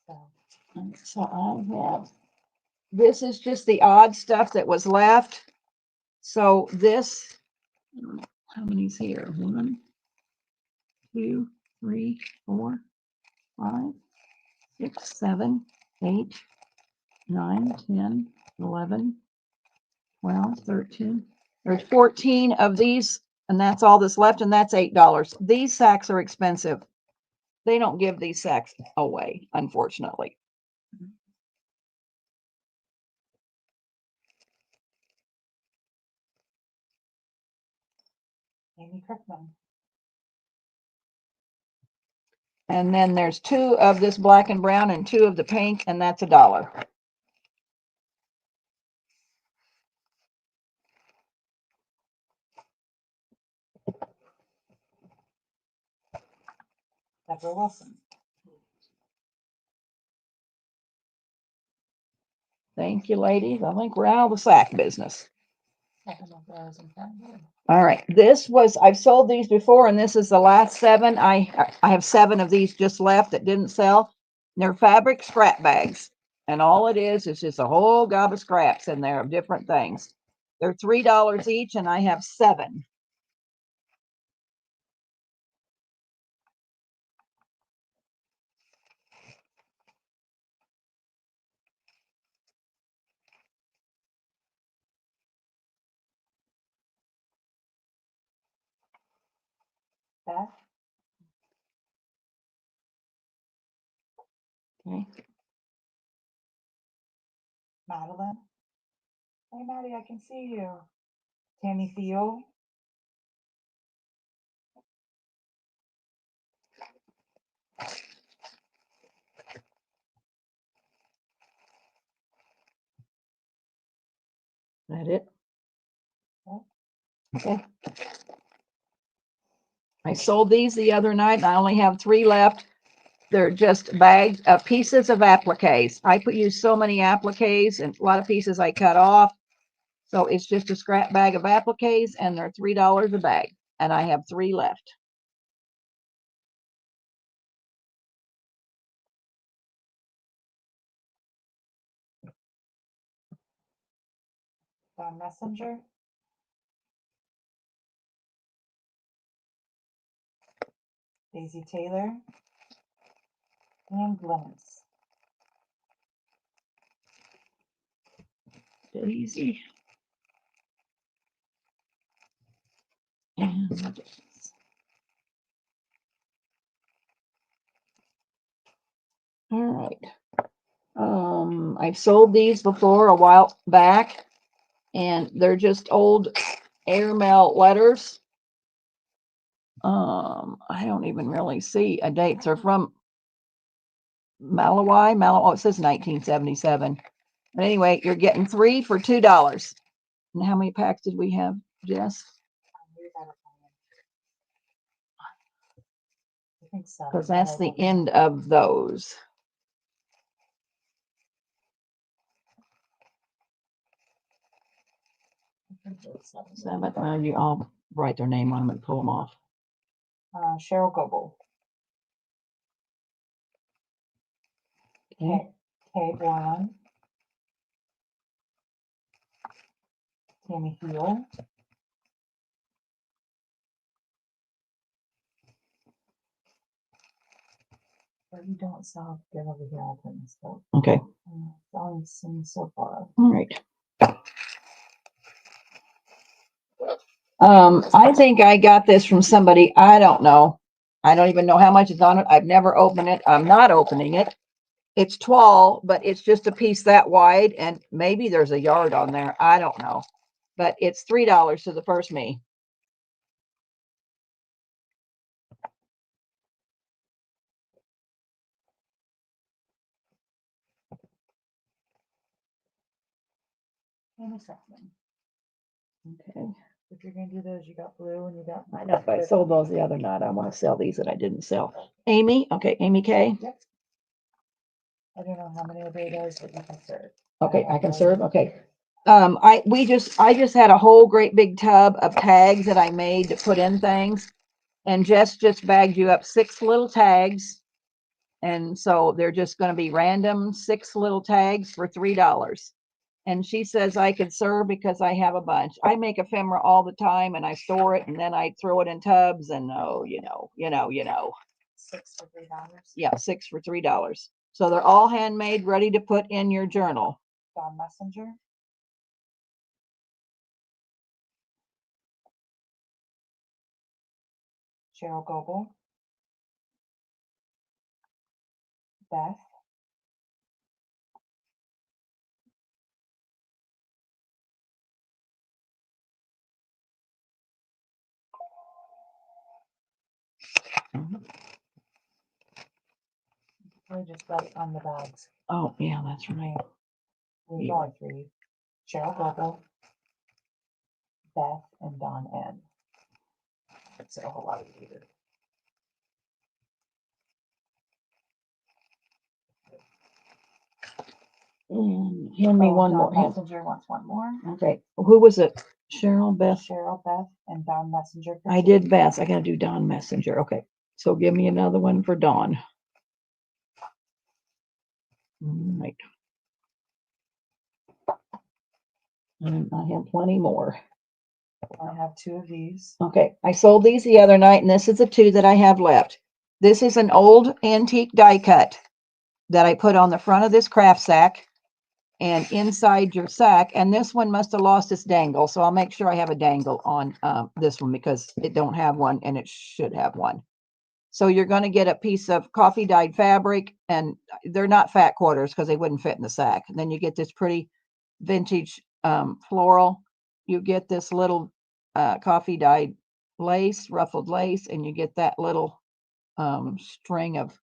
Speaker 3: So
Speaker 1: So I have, this is just the odd stuff that was left. So this, I don't know how many's here? 1, 2, 3, 4, 5, 6, 7, 8, 9, 10, 11, 12, 13. There's 14 of these, and that's all that's left, and that's $8. These sacks are expensive. They don't give these sacks away, unfortunately.
Speaker 3: Amy Kreckman.
Speaker 1: And then there's 2 of this black and brown and 2 of the pink, and that's $1.
Speaker 3: Deborah Wilson.
Speaker 1: Thank you, ladies. I think we're out of the sack business. All right, I've sold these before, and this is the last 7. I have 7 of these just left that didn't sell. They're fabric scrap bags, and all it is just a whole gob of scraps in there of different things. They're $3 each, and I have 7.
Speaker 3: Beth.
Speaker 1: Okay.
Speaker 3: Madeline. Hey, Maddie, I can see you. Tammy Thiel.
Speaker 1: That it? Okay. I sold these the other night, and I only have 3 left. They're just bags of pieces of appliques. I use so many appliques, and a lot of pieces I cut off. So it's just a scrap bag of appliques, and they're $3 a bag. And I have 3 left.
Speaker 3: Dawn Messenger. Daisy Taylor. And Glynis.
Speaker 1: Daisy. And all right. I've sold these before a while back, and they're just old airmail letters. I don't even really see a date. They're from Oh, it says 1977. But anyway, you're getting 3 for $2. And how many packs did we have, Jess?
Speaker 3: I think so.
Speaker 1: Because that's the end of those. Seven. You all write their name on them and pull them off.
Speaker 3: Cheryl Goble.
Speaker 1: Okay.
Speaker 3: Kay Boron. Tammy Heal. But you don't sell get over here often, so
Speaker 1: Okay.
Speaker 3: it's all seen so far.
Speaker 1: All right. I think I got this from somebody. I don't know. I don't even know how much is on it. I've never opened it. I'm not opening it. It's tall, but it's just a piece that wide, and maybe there's a yard on there. I don't know. But it's $3 to the first me. Okay.
Speaker 3: If you're gonna do those, you got blue and you got.
Speaker 1: I know if I sold those the other night, I want to sell these that I didn't sell. Amy, okay, Amy K.
Speaker 3: Yep. I don't know how many of those that you can serve.
Speaker 1: Okay, I can serve. Okay. I just had a whole great big tub of tags that I made to put in things, and Jess just bagged you up 6 little tags, and so they're just going to be random 6 little tags for $3. And she says I could serve because I have a bunch. I make ephemera all the time, and I store it, and then I throw it in tubs, and oh, you know.
Speaker 3: 6 for $3.
Speaker 1: Yeah, 6 for $3. So they're all handmade, ready to put in your journal.
Speaker 3: Dawn Messenger. Cheryl Goble. Beth. I just got it on the bags.
Speaker 1: Oh, yeah, that's right.
Speaker 3: There's
Speaker 1: Yeah.
Speaker 3: only 3. Cheryl Goble, Beth, and Dawn N. That's a whole lot of either.
Speaker 1: Hand me one
Speaker 3: Dawn
Speaker 1: more.
Speaker 3: Messenger wants one more.
Speaker 1: Okay. Who was it? Cheryl, Beth?
Speaker 3: Cheryl, Beth, and Dawn Messenger.
Speaker 1: I did Beth. I got to do Dawn Messenger. Okay. So give me another one for Dawn. All right. And I have plenty more.
Speaker 3: I have 2 of these.
Speaker 1: Okay. I sold these the other night, and this is the 2 that I have left. This is an old antique die cut that I put on the front of this craft sack and inside your sack. And this one must have lost its dangle. So I'll make sure I have a dangle on this one because it don't have one and it should have one. So you're going to get a piece of coffee dyed fabric, and they're not fat quarters because they wouldn't fit in the sack. And then you get this pretty vintage floral. You get this little coffee dyed lace, ruffled lace, and you get that little string of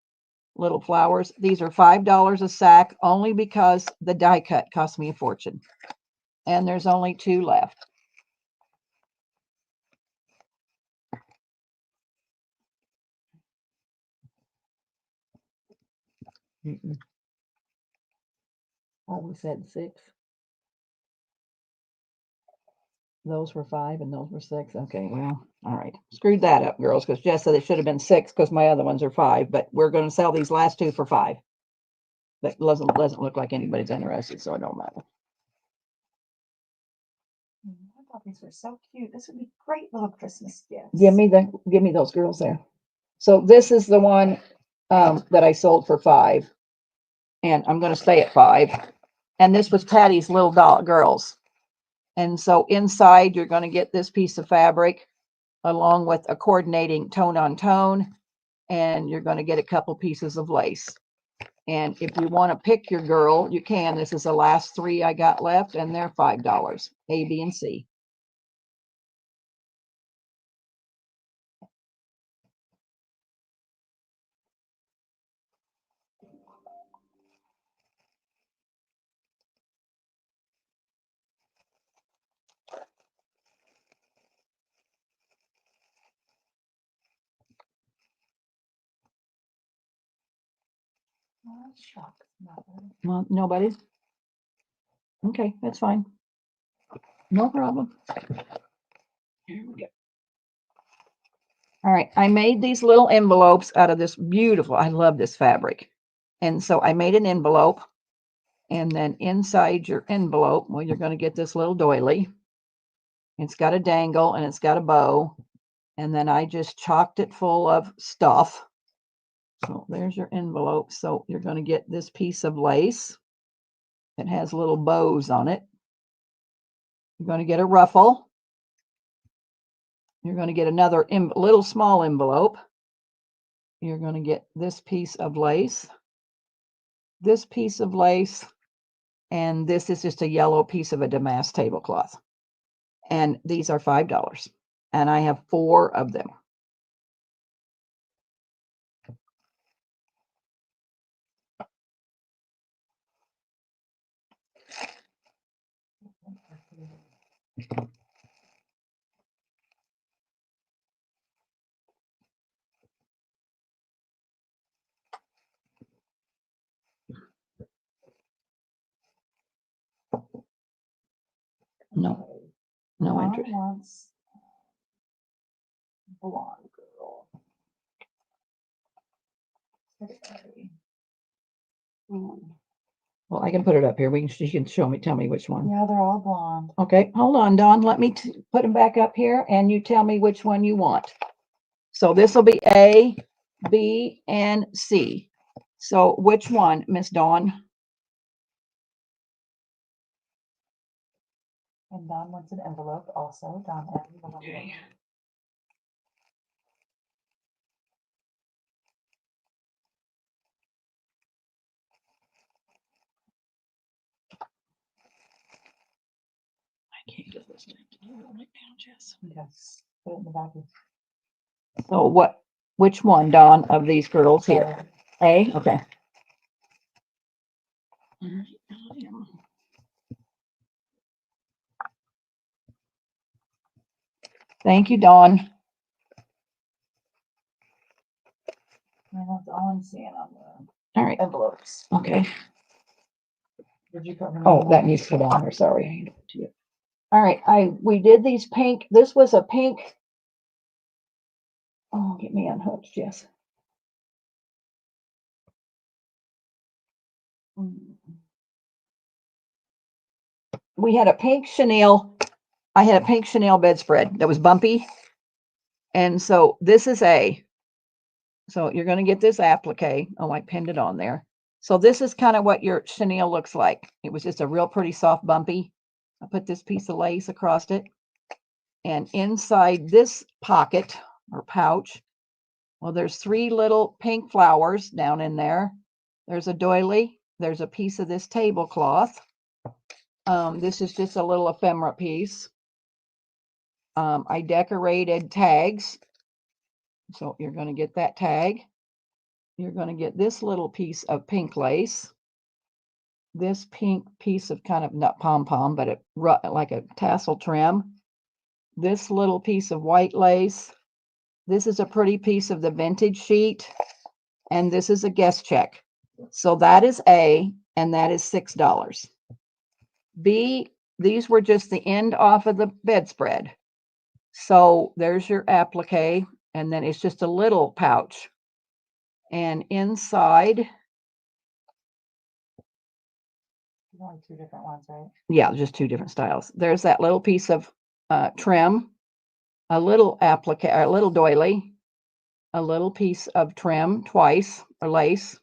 Speaker 1: little flowers. These are $5 a sack only because the die cut cost me a fortune. And there's only 2 left. Oh, we said 6. Those were 5 and those were 6. Okay, well, all right. Screwed that up, girls, because Jess said it should have been 6 because my other ones are 5, but we're going to sell these last 2 for 5. That doesn't look like anybody's interested, so it don't matter.
Speaker 3: I thought these were so cute. This would be great little Christmas gifts.
Speaker 1: Give me those girls there. So this is the one that I sold for 5, and I'm going to stay at 5. And this was Patty's little doll girls. And so inside, you're going to get this piece of fabric along with a coordinating tone on tone, and you're going to get a couple pieces of lace. And if you want to pick your girl, you can. This is the last 3 I got left, and they're $5, A, B, and C. Well, nobody? Okay, that's fine. No problem. Here we go. All right, I made these little envelopes out of this beautiful, I love this fabric. And so I made an envelope, and then inside your envelope, well, you're going to get this little doily. It's got a dangle and it's got a bow. And then I just chocked it full of stuff. So there's your envelope. So you're going to get this piece of lace. It has little bows on it. You're going to get a ruffle. You're going to get another little small envelope. You're going to get this piece of lace, this piece of lace, and this is just a yellow piece of a damask tablecloth. And these are $5. And I have 4 of them. No, no interest.
Speaker 3: Wants blonde girl.
Speaker 1: Well, I can put it up here. She can show me, tell me which one.
Speaker 3: Yeah, they're all blonde.
Speaker 1: Okay, hold on, Dawn. Let me put them back up here, and you tell me which one you want. So this will be A, B, and C. So which one, Miss Dawn?
Speaker 3: And Don wants an envelope also. Don M.
Speaker 1: Okay. I can't get this thing to do it right now, Jess.
Speaker 3: Yes. Put it in the back.
Speaker 1: So which one, Dawn, of these girdles here? A? Okay. Thank you, Dawn.
Speaker 3: And that's all I'm seeing on the
Speaker 1: All right.
Speaker 3: envelopes.
Speaker 1: Okay.
Speaker 3: Did you put them?
Speaker 1: Oh, that needs to go on her. Sorry. All right. We did these pink. This was a pink. Oh, get me unhooked, Jess. We had a pink chenille. I had a pink chenille bedspread that was bumpy. And so this is A. So you're going to get this applique. Oh, I pinned it on there. So this is kind of what your chenille looks like. It was just a real pretty soft bumpy. I put this piece of lace across it. And inside this pocket or pouch, well, there's 3 little pink flowers down in there. There's a doily. There's a piece of this tablecloth. This is just a little ephemera piece. I decorated tags. So you're going to get that tag. You're going to get this little piece of pink lace. This pink piece of kind of not pom-pom, but like a tassel trim. This little piece of white lace. This is a pretty piece of the vintage sheet. And this is a guest check. So that is A, and that is $6. B, these were just the end off of the bedspread. So there's your applique, and then it's just a little pouch. And inside,
Speaker 3: Only 2 different ones, right?
Speaker 1: yeah, just 2 different styles. There's that little piece of trim, a little applique, a little doily, a little piece of trim twice, or lace,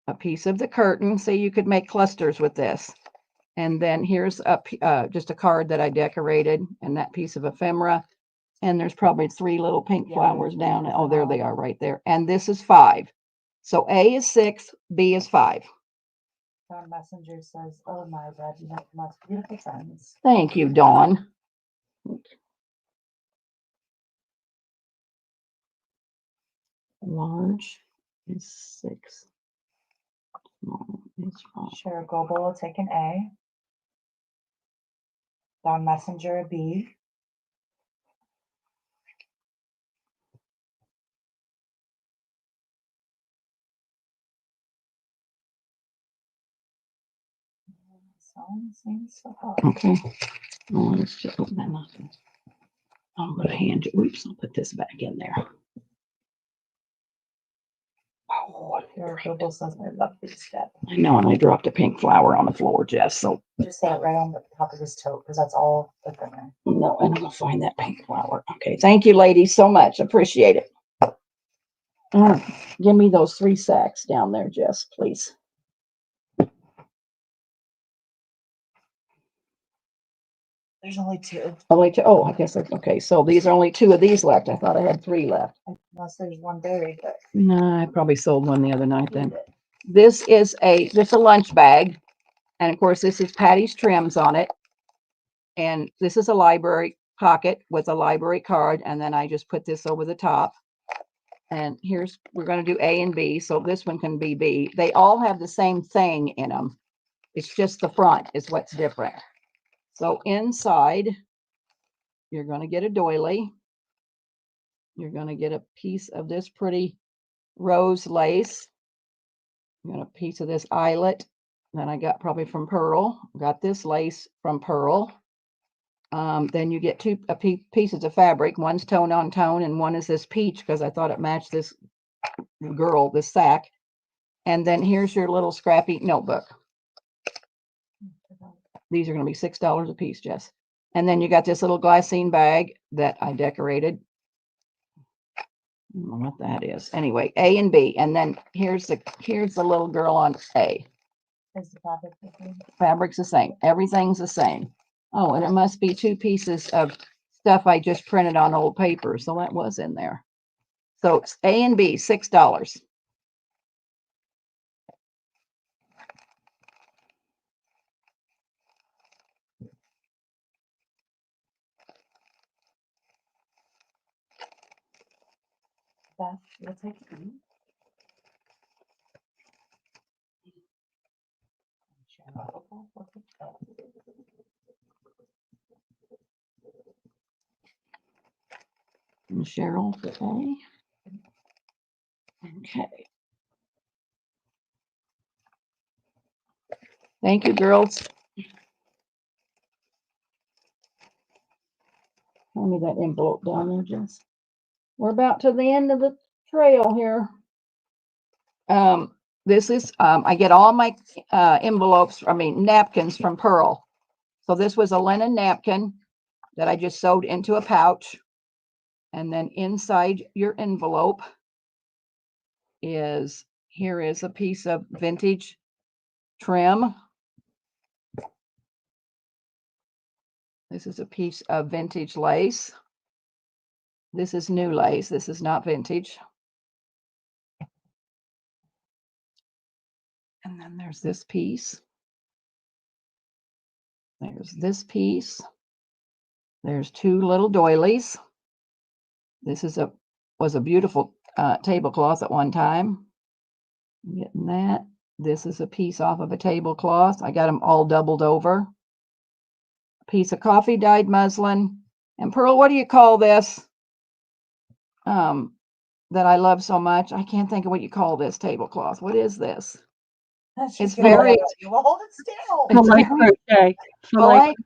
Speaker 1: a piece of the curtain. So you could make clusters with this. And then here's just a card that I decorated, and that piece of ephemera. And there's probably 3 little pink flowers down. Oh, there they are right there. And this is 5. So A is 6, B is 5.
Speaker 3: Don Messenger says, "Oh my God, you have the most beautiful friends."
Speaker 1: Thank you, Dawn. Large is 6. Small is 5.
Speaker 3: Cheryl Goble will take an A. Don Messenger a B.
Speaker 1: Okay. Oh, let's just open that up. I'm going to hand you. Oops, I'll put this back in there. Oh, I know, and I dropped a pink flower on the floor, Jess. So
Speaker 3: Just say it right on the top of this tote because that's all that's in there.
Speaker 1: no, and I'm going to find that pink flower. Okay. Thank you, ladies, so much. Appreciate it. Give me those 3 sacks down there, Jess, please.
Speaker 3: There's only 2.
Speaker 1: Only 2. Oh, I guess. Okay. So these are only 2 of these left. I thought I had 3 left.
Speaker 3: Unless there's one buried, but
Speaker 1: No, I probably sold one the other night then. This is just a lunch bag. And of course, this is Patty's Trims on it. And this is a library pocket with a library card. And then I just put this over the top. And we're going to do A and B. So this one can be B. They all have the same thing in them. It's just the front is what's different. So inside, you're going to get a doily. You're going to get a piece of this pretty rose lace. You got a piece of this eyelet that I got probably from Pearl. Got this lace from Pearl. Then you get 2 pieces of fabric. One's tone on tone, and one is this peach because I thought it matched this girl, this sack. And then here's your little scrappy notebook. These are going to be $6 a piece, Jess. And then you got this little glassine bag that I decorated. I don't know what that is. Anyway, A and B. And then here's the little girl on A.
Speaker 3: is the fabric the same?
Speaker 1: Fabric's the same. Everything's the same. Oh, and it must be 2 pieces of stuff I just printed on old paper. So that was in there. So it's A and B, $6.
Speaker 3: You'll take it.
Speaker 1: And Cheryl for A. Okay. Thank you, girls. Hand me that envelope down there, Jess. We're about to the end of the trail here. This is, I get all my napkins from Pearl. So this was a linen napkin that I just sewed into a pouch. And then inside your envelope here is a piece of vintage trim. This is a piece of vintage lace. This is new lace. This is not vintage. And then there's this piece. There's this piece. There's 2 little doilies. This was a beautiful tablecloth at one time. I'm getting that. This is a piece off of a tablecloth. I got them all doubled over. A piece of coffee dyed muslin. And Pearl, what do you call this? That I love so much. I can't think of what you call this tablecloth. What is this? It's very.
Speaker 3: You will hold it still.
Speaker 2: Filet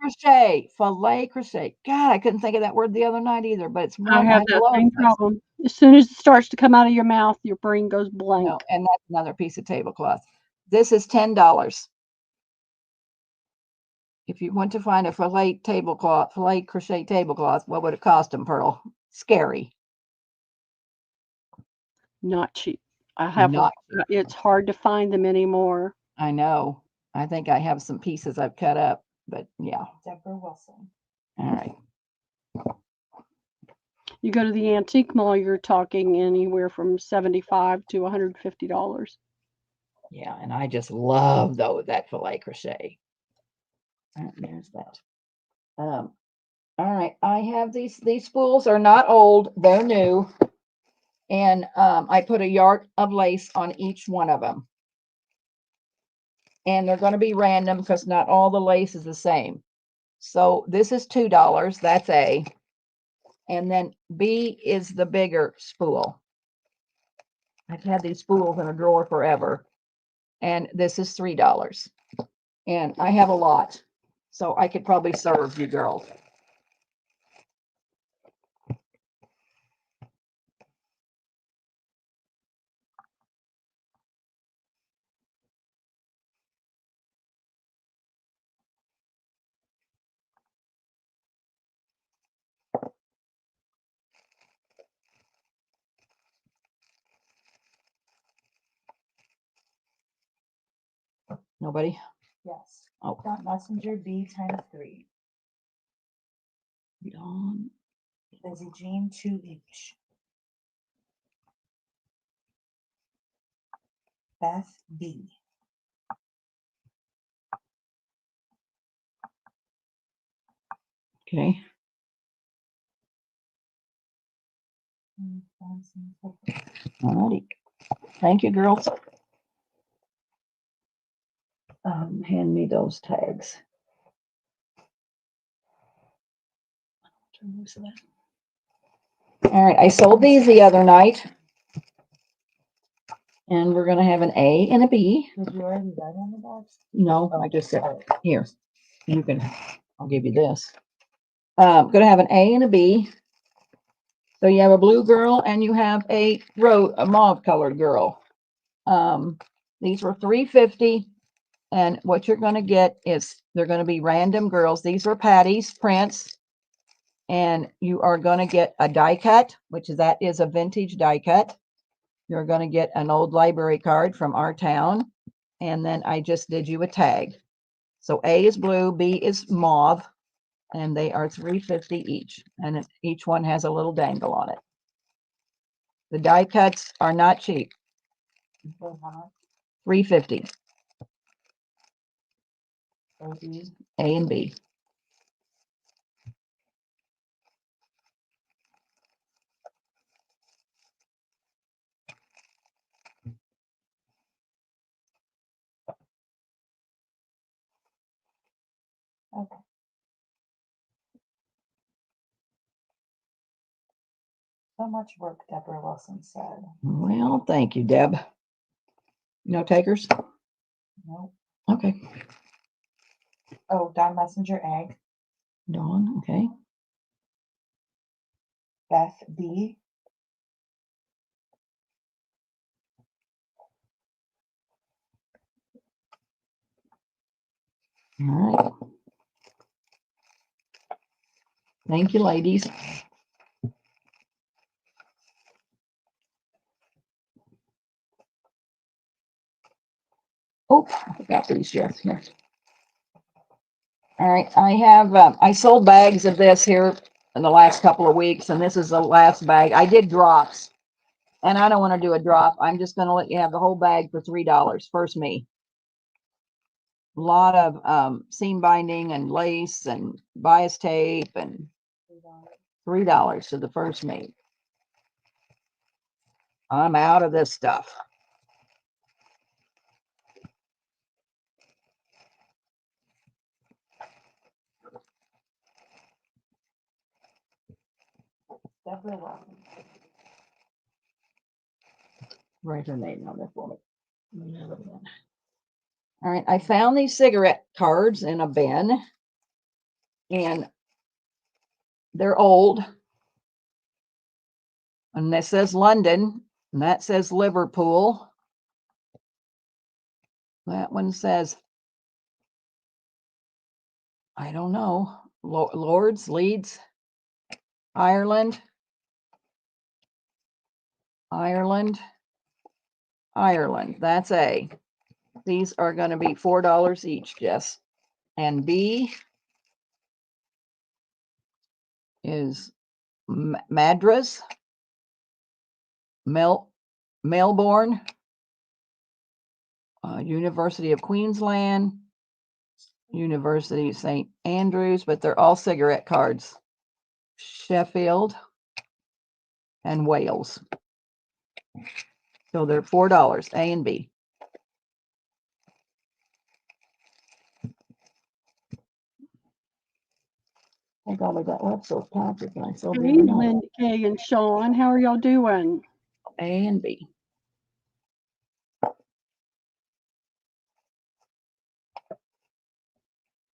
Speaker 2: crochet.
Speaker 1: Filet crochet. God, I couldn't think of that word the other night either, but it's
Speaker 2: I
Speaker 1: one
Speaker 2: have
Speaker 1: I
Speaker 2: that
Speaker 1: love
Speaker 2: same
Speaker 1: this.
Speaker 2: problem. As soon as it starts to come out of your mouth, your brain goes blank.
Speaker 1: No, and that's another piece of tablecloth. This is $10. If you want to find a filet crochet tablecloth, what would it cost them, Pearl? Scary.
Speaker 2: Not cheap. I have.
Speaker 1: Not
Speaker 2: It's hard to find them anymore.
Speaker 1: I know. I think I have some pieces I've cut up, but yeah.
Speaker 3: Deborah Wilson.
Speaker 1: All right.
Speaker 2: You go to the antique mall, you're talking anywhere from $75 to $150.
Speaker 1: Yeah, and I just love that filet crochet. There's that. All right, I have these spools are not old, they're new. And I put a yard of lace on each one of them. And they're going to be random because not all the lace is the same. So this is $2, that's A. And then B is the bigger spool. I've had these spools in a drawer forever. And this is $3. And I have a lot, so I could probably serve you girls. Nobody?
Speaker 3: Yes.
Speaker 1: Oh,
Speaker 3: Messenger B times 3.
Speaker 1: Dawn.
Speaker 3: Lizzie Jean 2 each. Beth B.
Speaker 1: Okay. Alrighty. Thank you, girls. Hand me those tags. All right, I sold these the other night. And we're going to have an A and a B.
Speaker 3: Did you already write on the box?
Speaker 1: No, I just said, here, you can, I'll give you this. Going to have an A and a B. So you have a blue girl and you have a mauve colored girl. These were $3.50. And what you're going to get is they're going to be random girls. These are Patty's prints. And you are going to get a die cut, which is a vintage die cut. You're going to get an old library card from our town. And then I just did you a tag. So A is blue, B is mauve, and they are $3.50 each. And each one has a little dangle on it. The die cuts are not cheap. $3.50. A and B.
Speaker 3: Okay. So much work, Deborah Wilson said.
Speaker 1: Well, thank you, Deb. No takers?
Speaker 3: Nope.
Speaker 1: Okay.
Speaker 3: Oh, Don Messenger A.
Speaker 1: Dawn, okay.
Speaker 3: Beth B.
Speaker 1: All right. Thank you, ladies. Oh, I forgot these yes here. All right, I have I sold bags of this here in the last couple of weeks, and this is the last bag. I did drops, and I don't want to do a drop. I'm just going to let you have the whole bag for $3. First me. A lot of seam binding and lace and bias tape and $3 to the first me. I'm out of this stuff.
Speaker 3: Deborah Wilson.
Speaker 1: Write her name on there for me. All right, I found these cigarette cards in a bin, and they're old. And this says London, and that says Liverpool. That one says, I don't know, Lords, Leeds, Ireland, Ireland, Ireland. That's A. These are going to be $4 each, Jess. And B is Madras, Melbourne, University of Queensland, University of St. Andrews, but they're all cigarette cards. Sheffield and Wales. So they're $4, A and B. Thank God we got left those pouches and I sold
Speaker 2: Hey,
Speaker 1: them all.
Speaker 2: Linda Kay and Sean, how are y'all doing?
Speaker 1: A and B.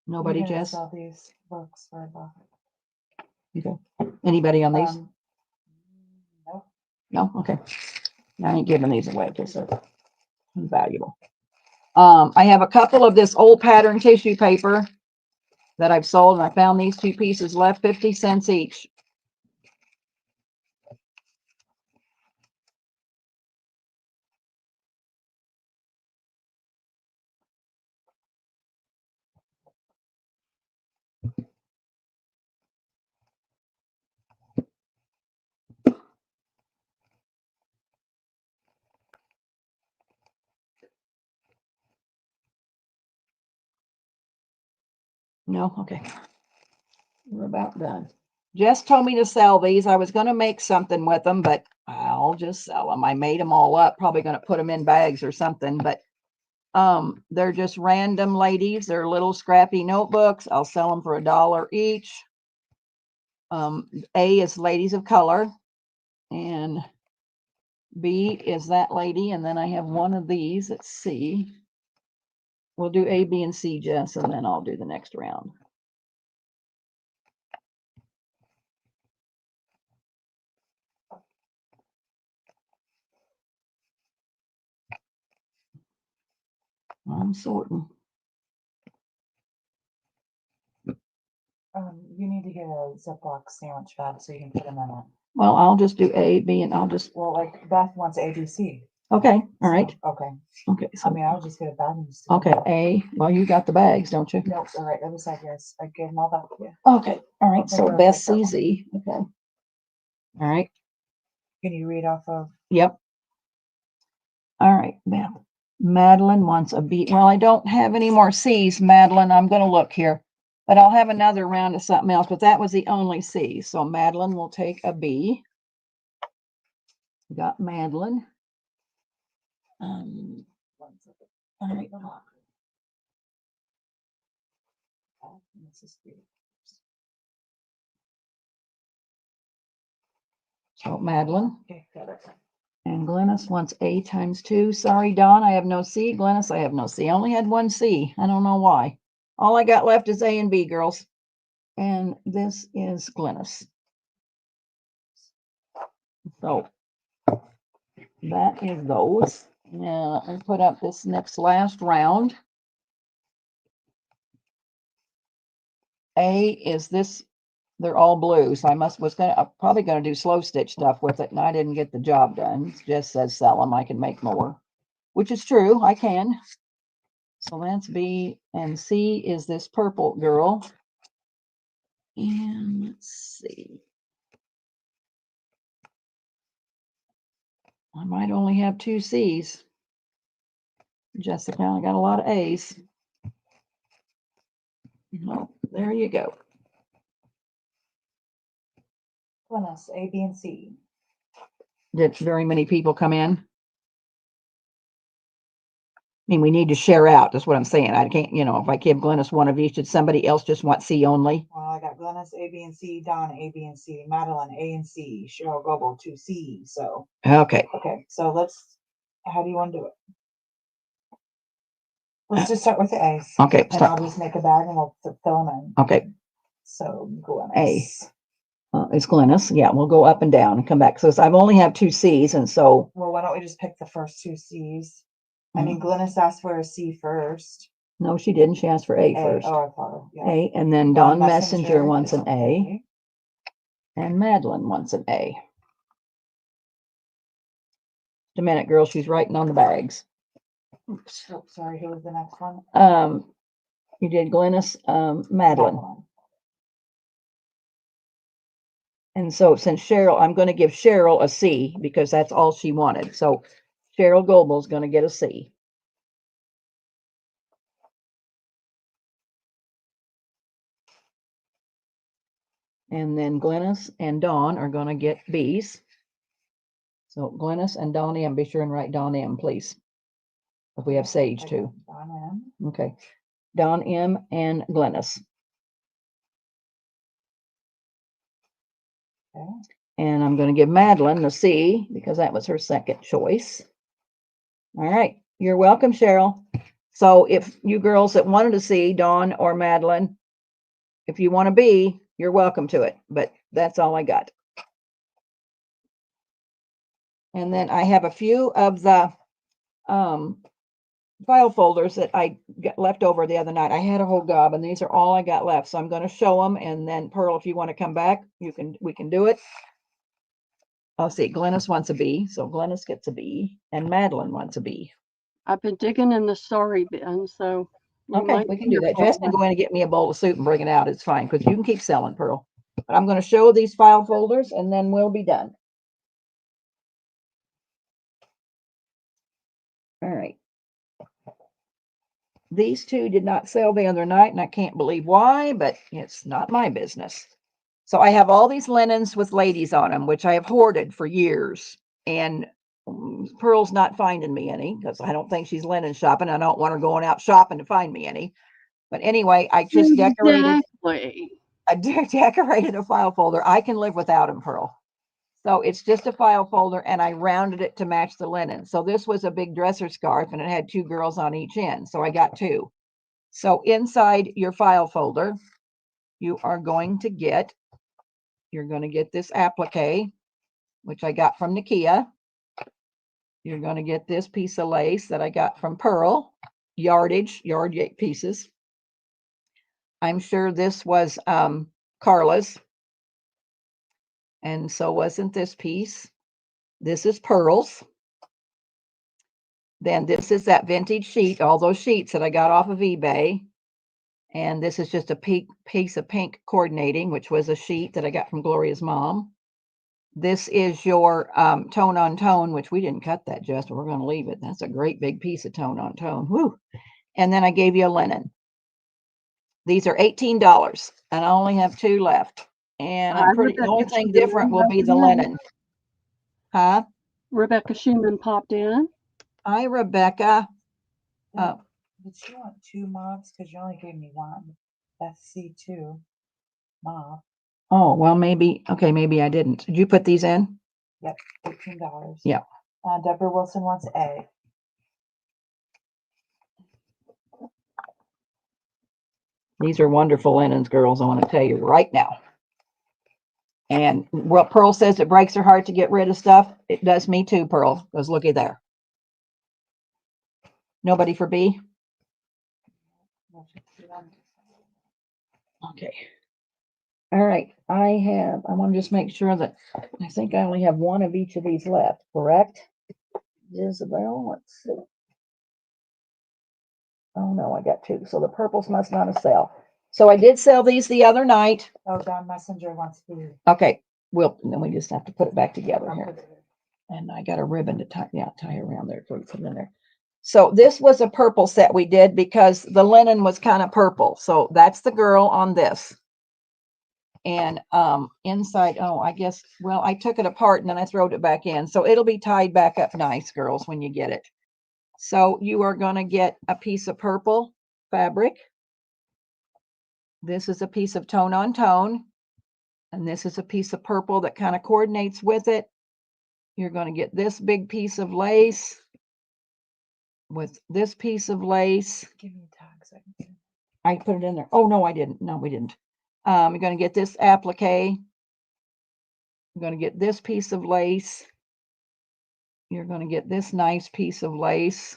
Speaker 1: Nobody,
Speaker 3: You're gonna
Speaker 1: Jess?
Speaker 3: sell these books for $1.
Speaker 1: Okay. Anybody on these?
Speaker 3: Nope.
Speaker 1: No? Okay. I ain't giving these away because they're valuable. I have a couple of this old pattern tissue paper that I've sold, and I found these 2 pieces left, 50 cents each. No? Okay. We're about done. Jess told me to sell these. I was going to make something with them, but I'll just sell them. I made them all up, probably going to put them in bags or something, but they're just random ladies. They're little scrappy notebooks. I'll sell them for $1 each. A is ladies of color, and B is that lady, and then I have one of these. Let's see. We'll do A, B, and C, Jess, and then I'll do the next round. I'm sorting.
Speaker 3: You need to get a Ziploc sandwich bag so you can put them in it.
Speaker 1: Well, I'll just do A, B, and I'll just.
Speaker 3: Well, like Beth wants ABC.
Speaker 1: Okay. All right.
Speaker 3: So, okay.
Speaker 1: Okay. So,
Speaker 3: I mean, I'll just get a bag and just.
Speaker 1: okay. A. Well, you got the bags, don't you?
Speaker 3: Nope. All right. That was like yes. I gave them all back to you.
Speaker 1: Okay. All right. So
Speaker 3: Okay,
Speaker 1: Beth
Speaker 3: perfect.
Speaker 1: CZ. Okay. All right.
Speaker 3: Can you read off of?
Speaker 1: Yep. All right, Beth. Madeline wants a B. Well, I don't have any more C's, Madeline. I'm going to look here, but I'll have another round of something else. But that was the only C. So Madeline will take a B. Got Madeline. All right. So Madeline.
Speaker 3: Okay, got it.
Speaker 1: And Glennis wants A times 2. Sorry, Dawn, I have no C. Glennis, I have no C. I only had one C. I don't know why. All I got left is A and B, girls. And this is Glennis. So that is those. Now I put up this next last round. A is this. They're all blue, so I'm probably gonna do slow stitch stuff with it, and I didn't get the job done. It just says sell them. I can make more, which is true. I can. So that's B, and C is this purple girl. And let's see. I might only have 2 C's. Jessica, I got a lot of A's. No, there you go.
Speaker 3: Glennis, A, B, and C.
Speaker 1: Did very many people come in? I mean, we need to share out. That's what I'm saying. I can't, if I give Glennis one of each, did somebody else just want C only?
Speaker 3: Well, I got Glennis, A, B, and C, Dawn, A, B, and C, Madeline, A and C, Cheryl Goble, 2 C. So,
Speaker 1: Okay.
Speaker 3: okay. So how do you want to do it? Let's just start with the A's.
Speaker 1: Okay.
Speaker 3: And I'll just make a bag and we'll fill them in.
Speaker 1: Okay.
Speaker 3: So, Glennis.
Speaker 1: It's Glennis. Yeah, we'll go up and down and come back. So I've only have 2 C's, and so.
Speaker 3: Well, why don't we just pick the first 2 C's? I mean, Glennis asked for a C first.
Speaker 1: No, she didn't. She asked for A first.
Speaker 3: Oh, I thought. Yeah.
Speaker 1: A, and then Dawn Messenger wants an A, and Madeline wants an A. Just a minute, girl. She's writing on the bags.
Speaker 3: Oops. Oh, sorry. Who was the next one?
Speaker 1: You did Glennis, Madeline. And so since Cheryl, I'm going to give Cheryl a C because that's all she wanted. So Cheryl Goble's going to get a C. And then Glennis and Dawn are going to get B's. So Glennis and Dawn M. Be sure and write Dawn M, please. If we have Sage too.
Speaker 3: Dawn M.
Speaker 1: Okay. Dawn M and Glennis.
Speaker 3: Okay.
Speaker 1: And I'm going to give Madeline the C because that was her second choice. All right. You're welcome, Cheryl. So if you girls that wanted to see Dawn or Madeline, if you want to be, you're welcome to it. But that's all I got. And then I have a few of the file folders that I got left over the other night. I had a whole gob, and these are all I got left. So I'm going to show them, and then Pearl, if you want to come back, we can do it. I'll see. Glennis wants a B, so Glennis gets a B, and Madeline wants a B.
Speaker 2: I've been digging in the sorry bin, so
Speaker 1: Okay, we can do that. Jess can go in and get me a bowl of soup and bring it out. It's fine because you can keep selling, Pearl. But I'm going to show these file folders, and then we'll be done. All right. These two did not sell the other night, and I can't believe why, but it's not my business. So I have all these linens with ladies on them, which I have hoarded for years. And Pearl's not finding me any because I don't think she's linen shopping. I don't want her going out shopping to find me any. But anyway, I just decorated. I decorated a file folder. I can live without them, Pearl. So it's just a file folder, and I rounded it to match the linen. So this was a big dresser scarf, and it had 2 girls on each end. So I got 2. So inside your file folder, you are going to get, you're going to get this applique, which I got from Nakia. You're going to get this piece of lace that I got from Pearl, yard pieces. I'm sure this was Carla's. And so wasn't this piece. This is Pearl's. Then this is that vintage sheet, all those sheets that I got off of eBay. And this is just a piece of pink coordinating, which was a sheet that I got from Gloria's mom. This is your tone on tone, which we didn't cut that, Jess, but we're going to leave it. That's a great big piece of tone on tone. Woo. And then I gave you a linen. These are $18, and I only have 2 left. And the only thing different will be the linen. Huh?
Speaker 2: Rebecca Schumann popped in.
Speaker 1: Hi, Rebecca.
Speaker 3: Did you want 2 mobs? Because you only gave me 1. That's C2 mob.
Speaker 1: Oh, well, maybe. Okay, maybe I didn't. Did you put these in?
Speaker 3: Yep, $18.
Speaker 1: Yeah.
Speaker 3: Deborah Wilson wants A.
Speaker 1: These are wonderful linens, girls. I want to tell you right now. And what Pearl says, it breaks her heart to get rid of stuff. It does me too, Pearl, because looky there. Nobody for B? Okay. All right. I want to just make sure that I think I only have 1 of each of these left, correct? Isabel, let's see. Oh no, I got 2. So the purples must not have sell. So I did sell these the other night.
Speaker 3: Oh, Don Messenger wants to.
Speaker 1: Okay. Then we just have to put it back together here. And I got a ribbon to tie around there for put in there. So this was a purple set we did because the linen was kind of purple. So that's the girl on this. And inside, I guess, well, I took it apart and then I throwed it back in. So it'll be tied back up nice, girls, when you get it. So you are going to get a piece of purple fabric. This is a piece of tone on tone. And this is a piece of purple that kind of coordinates with it. You're going to get this big piece of lace with this piece of lace.
Speaker 3: Give me a tag so
Speaker 1: I put it in there. Oh, no, I didn't. No, we didn't. You're going to get this applique. You're going to get this piece of lace. You're going to get this nice piece of lace.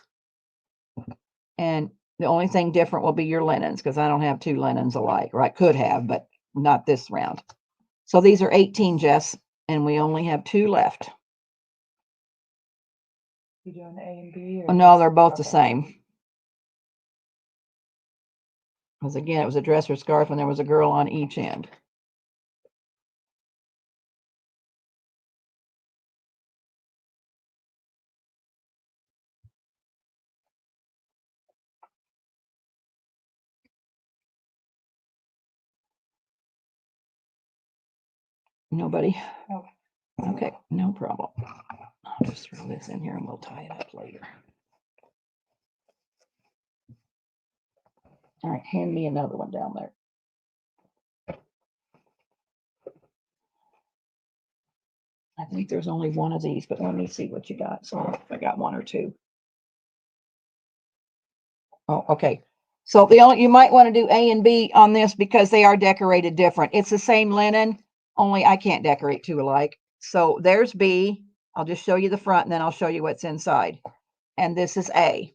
Speaker 1: And the only thing different will be your linens because I don't have 2 linens alike, or I could have, but not this round. So these are 18, Jess, and we only have 2 left.
Speaker 3: You doing A and B?
Speaker 1: Or no, they're both the same. Because again, it was a dresser scarf and there was a girl on each end. Nobody?
Speaker 3: No.
Speaker 1: Okay, no problem. I'll just throw this in here and we'll tie it up later. All right, hand me another one down there. I think there's only 1 of these, but let me see what you got. So if I got 1 or 2. Oh, okay. So the only, you might want to do A and B on this because they are decorated different. It's the same linen, only I can't decorate two alike. So there's B. I'll just show you the front and then I'll show you what's inside. And this is A.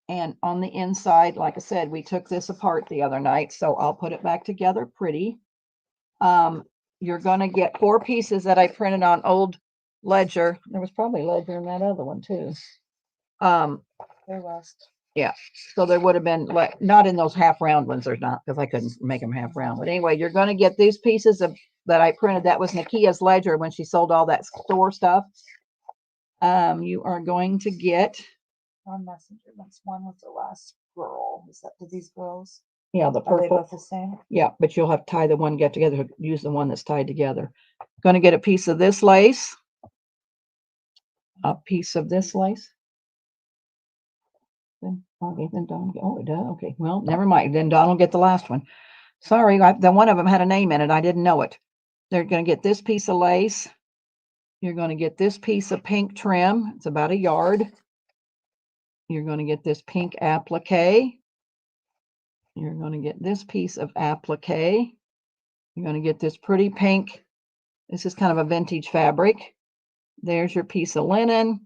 Speaker 1: And on the inside, like I said, we took this apart the other night, so I'll put it back together pretty. You're going to get 4 pieces that I printed on old ledger. There was probably ledger in that other one too.
Speaker 3: There was.
Speaker 1: Yeah, so there would have been, like, not in those half round ones, there's not, because I couldn't make them half round. But anyway, you're going to get these pieces of that I printed. That was Nikia's ledger when she sold all that store stuff. You are going to get
Speaker 3: On Messenger. That's one with the last girl. Is that, did these girls?
Speaker 1: Yeah, the
Speaker 3: Are they
Speaker 1: purple.
Speaker 3: both the same?
Speaker 1: Yeah, but you'll have to tie the one get together, use the one that's tied together. Going to get a piece of this lace, a piece of this lace. Then, okay, then Don, oh, it does. Okay, well, never mind. Then Don will get the last one. Sorry, the one of them had a name in it. I didn't know it. They're going to get this piece of lace. You're going to get this piece of pink trim. It's about 1 yard. You're going to get this pink applique. You're going to get this piece of applique. You're going to get this pretty pink. This is kind of a vintage fabric. There's your piece of linen,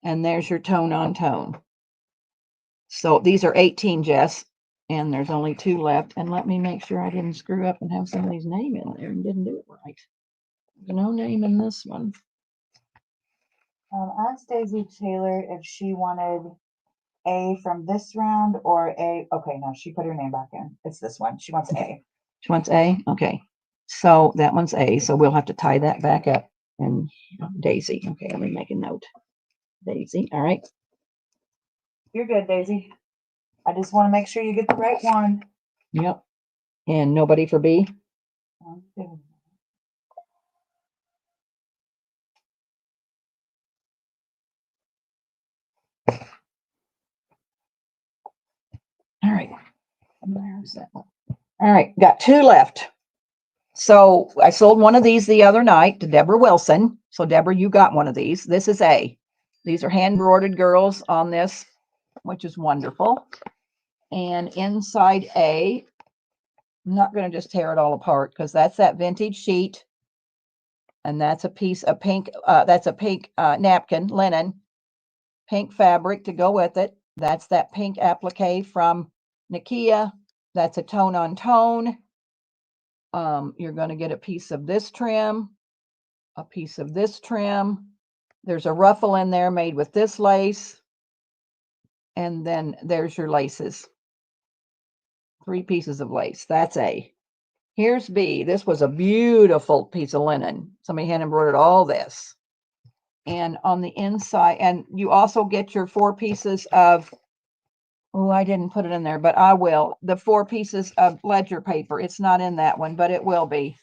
Speaker 1: and there's your tone on tone. So these are 18, Jess, and there's only 2 left. And let me make sure I didn't screw up and have somebody's name in there and didn't do it right. No name in this one.
Speaker 3: Asked Daisy Taylor if she wanted A from this round or A. Okay, no, she put her name back in. It's this one. She wants A.
Speaker 1: She wants A? Okay. So that one's A. So we'll have to tie that back up. And Daisy. Okay, let me make a note. Daisy. All right.
Speaker 3: You're good, Daisy. I just want to make sure you get the right one.
Speaker 1: Yep. And nobody for B? All right. There's that one. All right. Got 2 left. So I sold one of these the other night to Deborah Wilson. So Deborah, you got one of these. This is A. These are hand embroidered girls on this, which is wonderful. And inside A, I'm not going to just tear it all apart because that's that vintage sheet. And that's a piece of pink, that's a pink napkin, linen, pink fabric to go with it. That's that pink applique from Nikia. That's a tone on tone. You're going to get a piece of this trim, a piece of this trim. There's a ruffle in there made with this lace. And then there's your laces. 3 pieces of lace. That's A. Here's B. This was a beautiful piece of linen. Somebody hand embroidered all this. And on the inside, and you also get your 4 pieces of, oh, I didn't put it in there, but I will. The 4 pieces of ledger paper. It's not in that one, but it will be.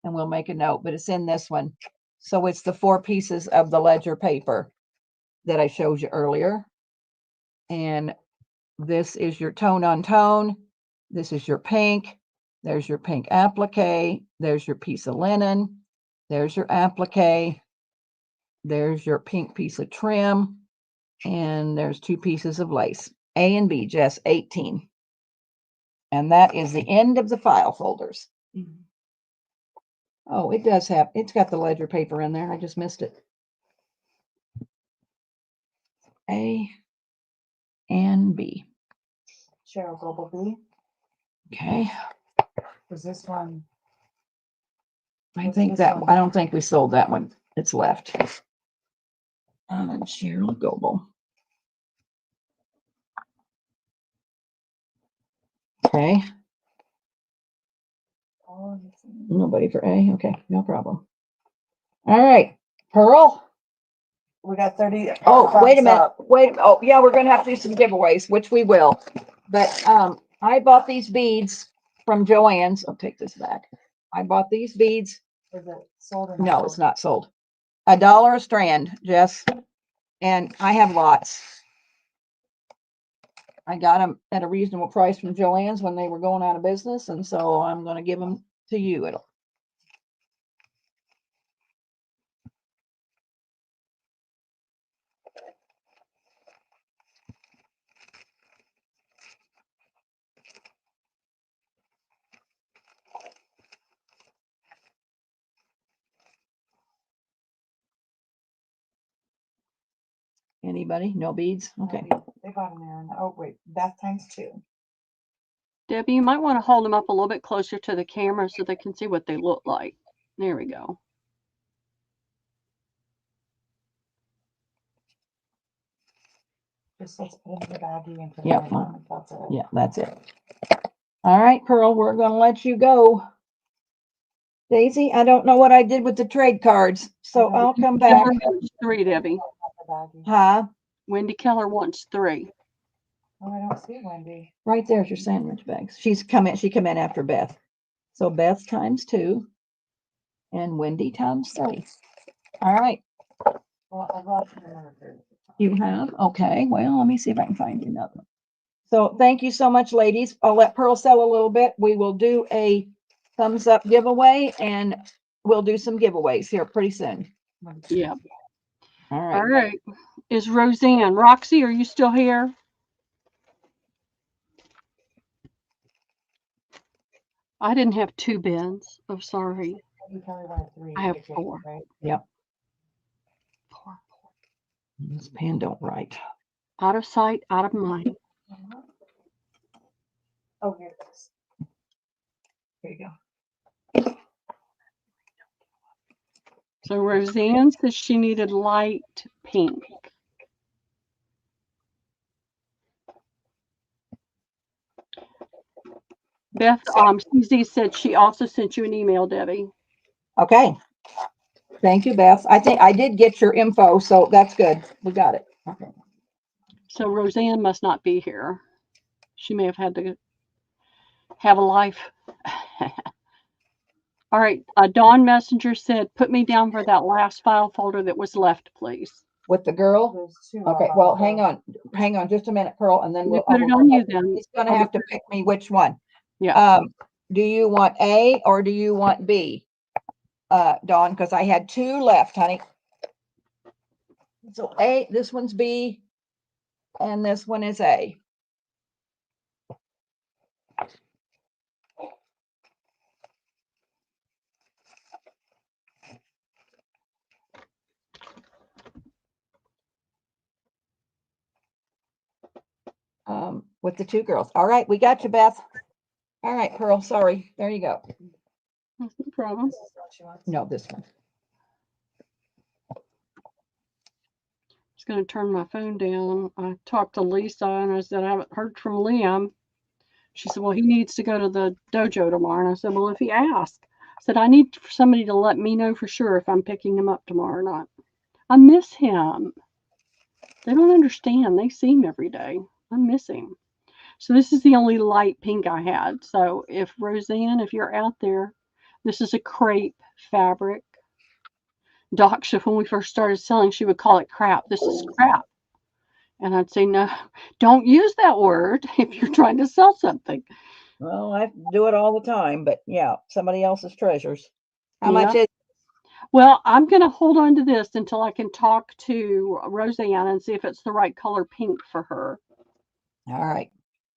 Speaker 1: And we'll make a note, but it's in this one. So it's the 4 pieces of the ledger paper that I showed you earlier. And this is your tone on tone. This is your pink. There's your pink applique. There's your piece of linen. There's your applique. There's your pink piece of trim. And there's 2 pieces of lace. A and B, Jess, 18. And that is the end of the file folders. Oh, it does have, it's got the ledger paper in there. I just missed it. A and B.
Speaker 3: Cheryl Global B.
Speaker 1: Okay.
Speaker 3: Was this one?
Speaker 1: I
Speaker 3: What's
Speaker 1: think
Speaker 3: this
Speaker 1: that,
Speaker 3: one?
Speaker 1: I don't think we sold that one. It's left. Cheryl Goebel. Okay.
Speaker 3: Oh,
Speaker 1: Nobody for A. Okay, no problem. All right, Pearl.
Speaker 3: we got 30.
Speaker 1: Oh, wait a
Speaker 3: thumbs
Speaker 1: minute.
Speaker 3: up.
Speaker 1: Wait. Oh, yeah, we're gonna have to do some giveaways, which we will. But I bought these beads from Joann's. I'll take this back. I bought these beads.
Speaker 3: Is it sold or not
Speaker 1: No,
Speaker 3: sold?
Speaker 1: it's not sold. $1 a strand, Jess. And I have lots. I got them at a reasonable price from Joann's when they were going out of business, and so I'm going to give them to you. Anybody? No beads? Okay.
Speaker 3: They bought them in. Oh, wait. Beth times 2.
Speaker 2: Debbie, you might want to hold them up a little bit closer to the camera so they can see what they look like. There we go.
Speaker 3: Just let's put them in the baggie and put
Speaker 1: Yep.
Speaker 3: them in. That's it.
Speaker 1: Yeah, that's it. All right, Pearl, we're going to let you go. Daisy, I don't know what I did with the trade cards, so I'll come back.
Speaker 2: Keller wants 3, Debbie.
Speaker 3: The baggie.
Speaker 1: Huh?
Speaker 2: Wendy Keller wants 3.
Speaker 3: Oh, I don't see Wendy.
Speaker 1: Right there's your sandwich bags. She come in after Beth. So Beth times 2 and Wendy times 3. All right.
Speaker 3: Well, I've lost the marker.
Speaker 1: You have? Okay. Well, let me see if I can find you another one. So thank you so much, ladies. I'll let Pearl sell a little bit. We will do a thumbs up giveaway and we'll do some giveaways here pretty soon.
Speaker 2: Yeah.
Speaker 1: All
Speaker 2: All
Speaker 1: right.
Speaker 2: right. Is Roseanne? Roxy, are you still here? I didn't have 2 bins. Oh, sorry.
Speaker 3: You probably wanted 3.
Speaker 2: I have
Speaker 3: to get,
Speaker 2: 4.
Speaker 3: Right?
Speaker 1: Yep.
Speaker 2: 4.
Speaker 1: This pen don't write.
Speaker 2: Out of sight, out of mind.
Speaker 3: Oh, here it is.
Speaker 1: Here you go.
Speaker 2: So Roseanne says she needed light pink. Beth, CZ said she also sent you an email, Debbie.
Speaker 1: Okay. Thank you, Beth. I think I did get your info, so that's good. We got it. Okay.
Speaker 2: So Roseanne must not be here. She may have had to have a life. All right. Dawn Messenger said, put me down for that last file folder that was left, please.
Speaker 1: With the girl?
Speaker 3: There's 2.
Speaker 1: Okay, well, hang on just a minute, Pearl, and then
Speaker 2: Let me
Speaker 1: we'll
Speaker 2: put it on you then.
Speaker 1: He's gonna have to pick me which one.
Speaker 2: Yeah.
Speaker 1: Do you want A or do you want B? Dawn, because I had 2 left, honey. So A, this one's B, and this one is A. With the 2 girls. All right, we got you, Beth. All right, Pearl, sorry. There you go.
Speaker 2: No problem.
Speaker 1: No, this one.
Speaker 2: Just going to turn my phone down. I talked to Lisa and I said, I haven't heard from Liam. She said, well, he needs to go to the dojo tomorrow. And I said, well, if he asks, I said, I need somebody to let me know for sure if I'm picking him up tomorrow or not. I miss him. They don't understand. They see him every day. I miss him. So this is the only light pink I had. So if Roseanne, if you're out there, this is a crepe fabric. Doc, when we first started selling, she would call it crap. This is crap. And I'd say, no, don't use that word if you're trying to sell something.
Speaker 1: Well, I do it all the time, but yeah, somebody else's treasures. How
Speaker 2: Yeah.
Speaker 1: much is?
Speaker 2: Well, I'm going to hold on to this until I can talk to Roseanne and see if it's the right color pink for her.
Speaker 1: All right.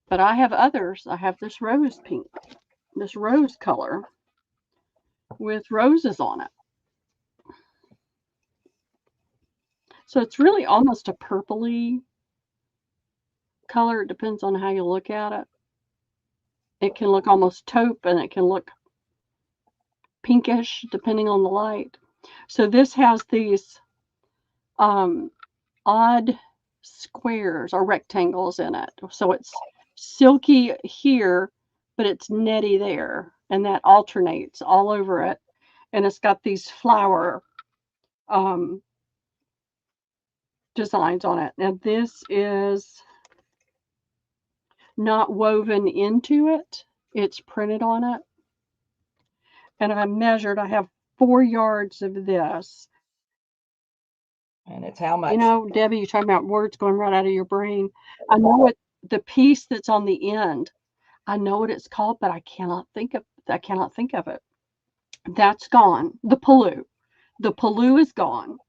Speaker 2: But I have others. I have this rose pink, this rose color with roses on it. So it's really almost a purpley color. It depends on how you look at it. It can look almost taupe and it can look pinkish depending on the light. So this has these odd squares or rectangles in it. So it's silky here, but it's netty there, and that alternates all over it. And it's got these flower designs on it. Now this is not woven into it. It's printed on it. And I measured, I have 4 yards of this.
Speaker 1: And it's how much?
Speaker 2: You know, Debbie, you're talking about words going right out of your brain. I know what the piece that's on the end, I know what it's called, but I cannot think of it. That's gone. The paloo is gone.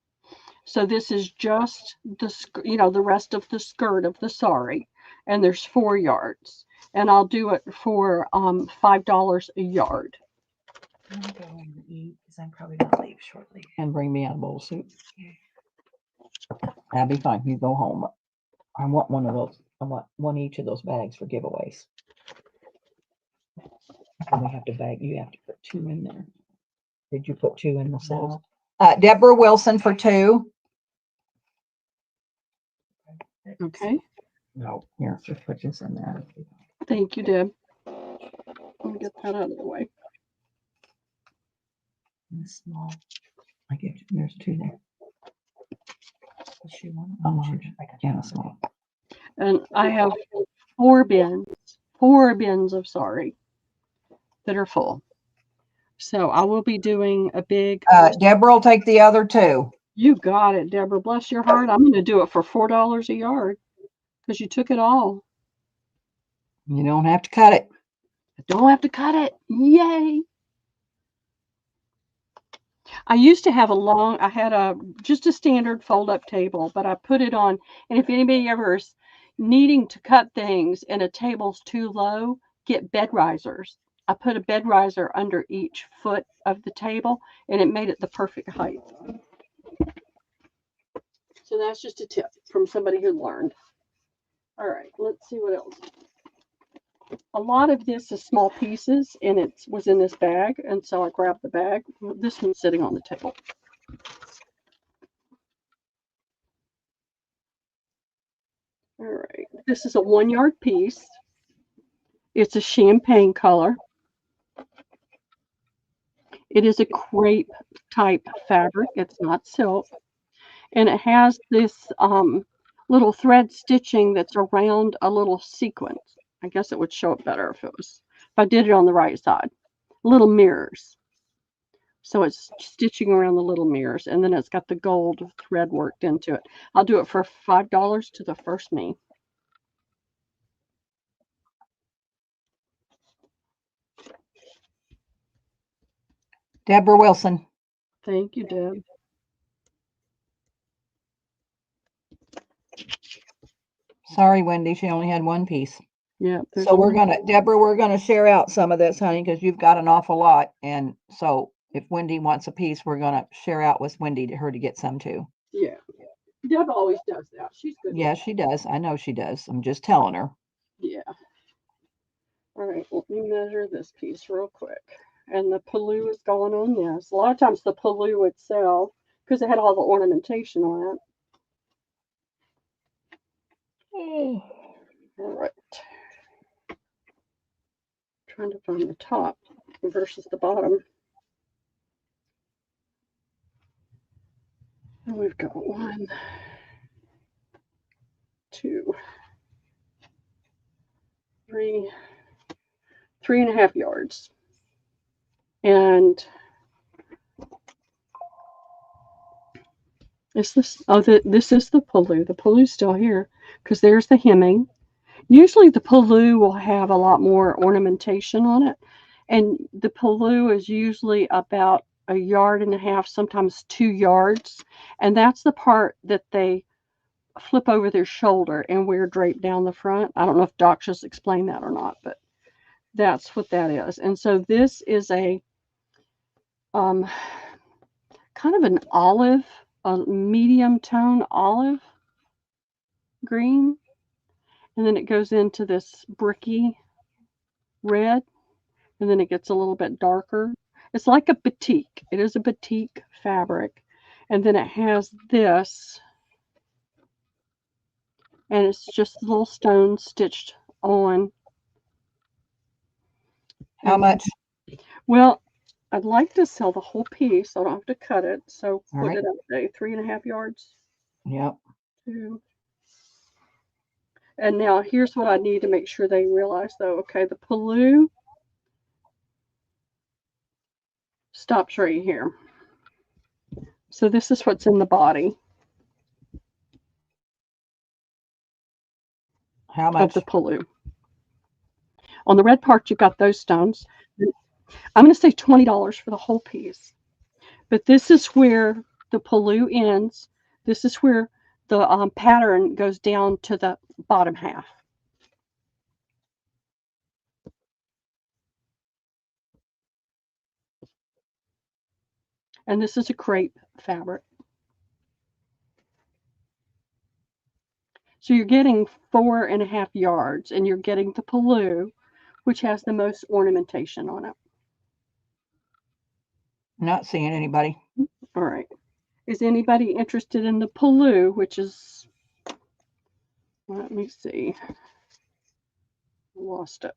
Speaker 2: So this is just the rest of the skirt of the sari, and there's 4 yards, and I'll do it for $5 a yard.
Speaker 3: I'm going to eat because I'm probably going to leave shortly.
Speaker 1: And bring me out a bowl of soup. That'd be fine. You go home. I want one of those. I want one each of those bags for giveaways. And we have to bag. You have to put 2 in there. Did you put 2 in the cells? Deborah Wilson for 2.
Speaker 2: Okay.
Speaker 1: No, here, just put this in there.
Speaker 2: Thank you, Deb. Let me get that out of the way.
Speaker 1: And small. I get you. There's 2 there. Yeah, small.
Speaker 2: And I have 4 bins of sorry that are full. So I will be doing a big.
Speaker 1: Deborah will take the other 2.
Speaker 2: You got it, Deborah. Bless your heart. I'm going to do it for $4 a yard because you took it all.
Speaker 1: You don't have to cut it.
Speaker 2: I don't have to cut it. Yay. I used to have I had just a standard fold-up table, but I put it on. And if anybody ever is needing to cut things and a table's too low, get bed risers. I put a bed riser under each foot of the table, and it made it the perfect height. So that's just a tip from somebody who learned. All right, let's see what else. A lot of this is small pieces, and it was in this bag, and so I grabbed the bag. This one's sitting on the table. All right, this is a 1-yard piece. It's a champagne color. It is a crepe type fabric. It's not silk. And it has this little thread stitching that's around a little sequence. I guess it would show up better if I did it on the right side. Little mirrors. So it's stitching around the little mirrors, and then it's got the gold thread worked into it. I'll do it for $5 to the first me.
Speaker 1: Deborah Wilson.
Speaker 2: Thank you, Deb.
Speaker 1: Sorry, Wendy, she only had 1 piece.
Speaker 2: Yeah.
Speaker 1: So Deborah, we're gonna share out some of this, honey, because you've got an awful lot. And so if Wendy wants a piece, we're gonna share out with Wendy to get some too.
Speaker 2: Yeah. Deb always does that. She's good.
Speaker 1: Yeah, she does. I know she does. I'm just telling her.
Speaker 2: Yeah. All right, let me measure this piece real quick. And the paloo is going on this. A lot of times the paloo itself, because it had all the ornamentation on it. All right. Trying to find the top versus the bottom. And we've got 1, 2, 3, 3.5 yards. And is this, this is the paloo. The paloo's still here because there's the hemming. Usually the paloo will have a lot more ornamentation on it. And the paloo is usually about 1.5 yards, sometimes 2 yards. And that's the part that they flip over their shoulder and wear draped down the front. I don't know if Doc just explained that or not, but that's what that is. And so this is a kind of an olive, a medium tone olive green. And then it goes into this bricky red. And then it gets a little bit darker. It's like a batik. It is a batik fabric. And then it has this. And it's just little stones stitched on.
Speaker 1: How much?
Speaker 2: Well, I'd like to sell the whole piece, so I don't have to cut it. So
Speaker 1: All
Speaker 2: what
Speaker 1: right.
Speaker 2: did I say? 3.5 yards?
Speaker 1: Yep.
Speaker 2: 2. And now here's what I need to make sure they realize, though. Okay, the paloo stops right here. So this is what's in the body.
Speaker 1: How much?
Speaker 2: Of the paloo. On the red part, you've got those stones. I'm going to say $20 for the whole piece. But this is where the paloo ends. This is where the pattern goes down to the bottom half. And this is a crepe fabric. So you're getting 4.5 yards, and you're getting the Palou, which has the most ornamentation on it.
Speaker 1: Not seeing anybody.
Speaker 2: All right. Is anybody interested in the Palou, which is, let me see. I lost it.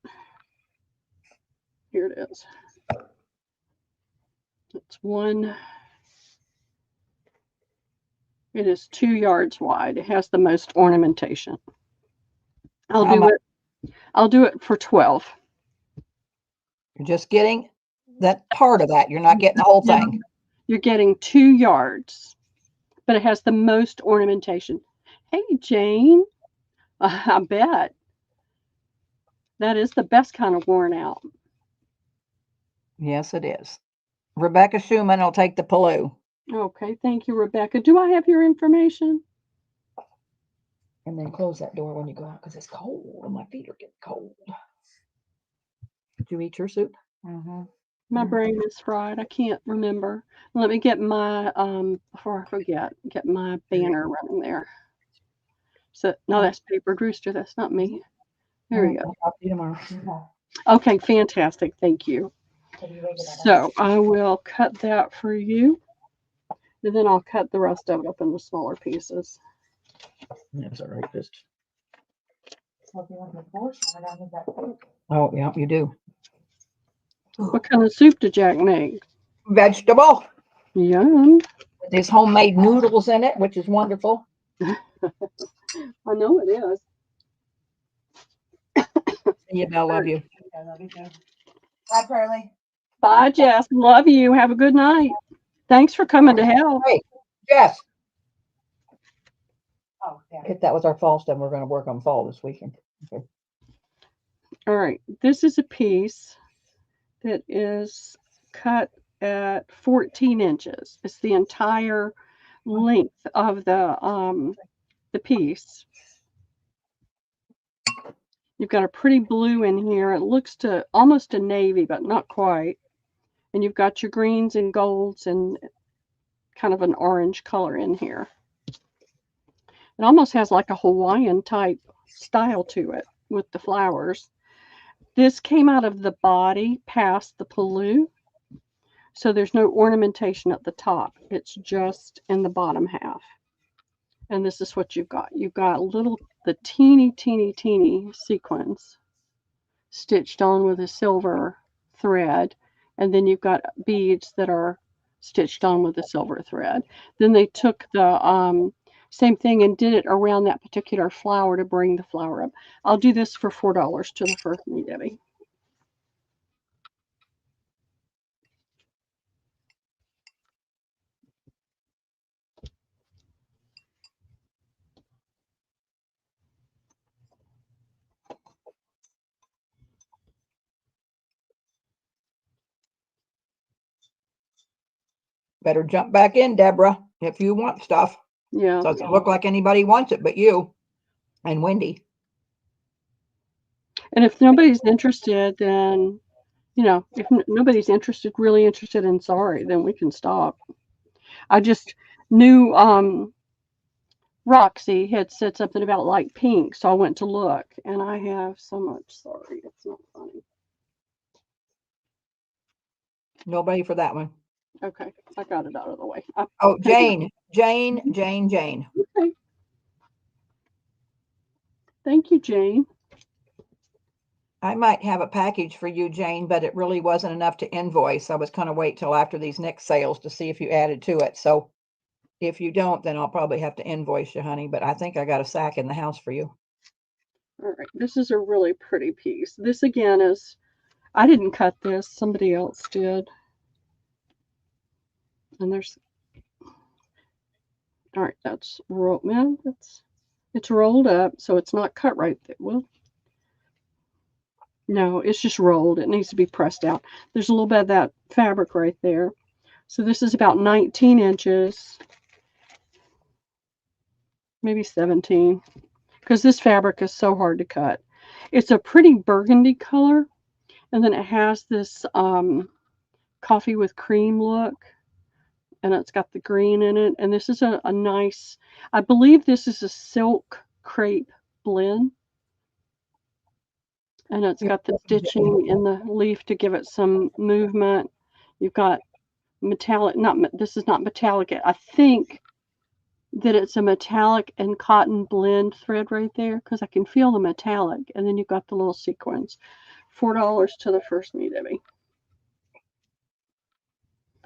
Speaker 2: Here it is. It's one. It is 2 yards wide. It has the most ornamentation. I'll do it for 12.
Speaker 1: You're just getting that part of that. You're not getting the whole thing.
Speaker 2: You're getting 2 yards, but it has the most ornamentation. Hey, Jane. I bet. That is the best kind of worn out.
Speaker 1: Yes, it is. Rebecca Schumann will take the Palou.
Speaker 2: Okay, thank you, Rebecca. Do I have your information?
Speaker 1: And then close that door when you go out because it's cold and my feet are getting cold. Did you eat your soup?
Speaker 3: Mm-hmm.
Speaker 2: My brain is fried. I can't remember. Let me get my, before I forget, get my banner running there. So, no, that's Papered Rooster. That's not me. There we go.
Speaker 1: I'll talk to you tomorrow.
Speaker 2: Okay, fantastic. Thank you. So I will cut that for you. And then I'll cut the rest of it up into smaller pieces.
Speaker 1: That's all right. Just. Oh, yeah, you do.
Speaker 2: What kind of soup did Jack make?
Speaker 1: Vegetable.
Speaker 2: Yum.
Speaker 1: There's homemade noodles in it, which is wonderful.
Speaker 2: I know it is.
Speaker 1: Yeah, I love you.
Speaker 3: I love you too. Bye, Pearlie.
Speaker 2: Bye, Jess. Love you. Have a good night. Thanks for coming to help.
Speaker 1: Hey, Jess.
Speaker 3: Oh, yeah.
Speaker 1: If that was our fall stuff, we're going to work on fall this weekend. Okay.
Speaker 2: All right. This is a piece that is cut at 14 inches. It's the entire length of the piece. You've got a pretty blue in here. It looks to almost a navy, but not quite. And you've got your greens and golds and kind of an orange color in here. It almost has like a Hawaiian type style to it with the flowers. This came out of the body past the Palou. So there's no ornamentation at the top. It's just in the bottom half. And this is what you've got. You've got the teeny sequins stitched on with a silver thread. And then you've got beads that are stitched on with a silver thread. Then they took the same thing and did it around that particular flower to bring the flower up. I'll do this for $4 to the first me, Debbie.
Speaker 1: Better jump back in, Deborah, if you want stuff.
Speaker 2: Yeah.
Speaker 1: Doesn't look like anybody wants it but you and Wendy.
Speaker 2: And if nobody's interested, then, if nobody's really interested in sorry, then we can stop. I just knew Roxy had said something about light pink, so I went to look, and I have so much sorry. It's not funny.
Speaker 1: Nobody for that one.
Speaker 2: Okay, I got it out of the way.
Speaker 1: Oh, Jane. Okay.
Speaker 2: Thank you, Jane.
Speaker 1: I might have a package for you, Jane, but it really wasn't enough to invoice. I was going to wait till after these next sales to see if you added to it. So if you don't, then I'll probably have to invoice you, honey. But I think I got a sack in the house for you.
Speaker 2: All right, this is a really pretty piece. This again is, I didn't cut this, somebody else did. And there's, all right, that's rolled, man, it's rolled up, so it's not cut right there. Well, no, it's just rolled. It needs to be pressed out. There's a little bit of that fabric right there. So this is about 19 inches, maybe 17, because this fabric is so hard to cut. It's a pretty burgundy color, and then it has this coffee with cream look, and it's got the green in it. And this is a nice, I believe this is a silk crepe blend. And it's got the stitching in the leaf to give it some movement. You've got metallic, this is not metallic. I think that it's a metallic and cotton blend thread right there because I can feel the metallic. And then you've got the little sequins. $4 to the first me, Debbie.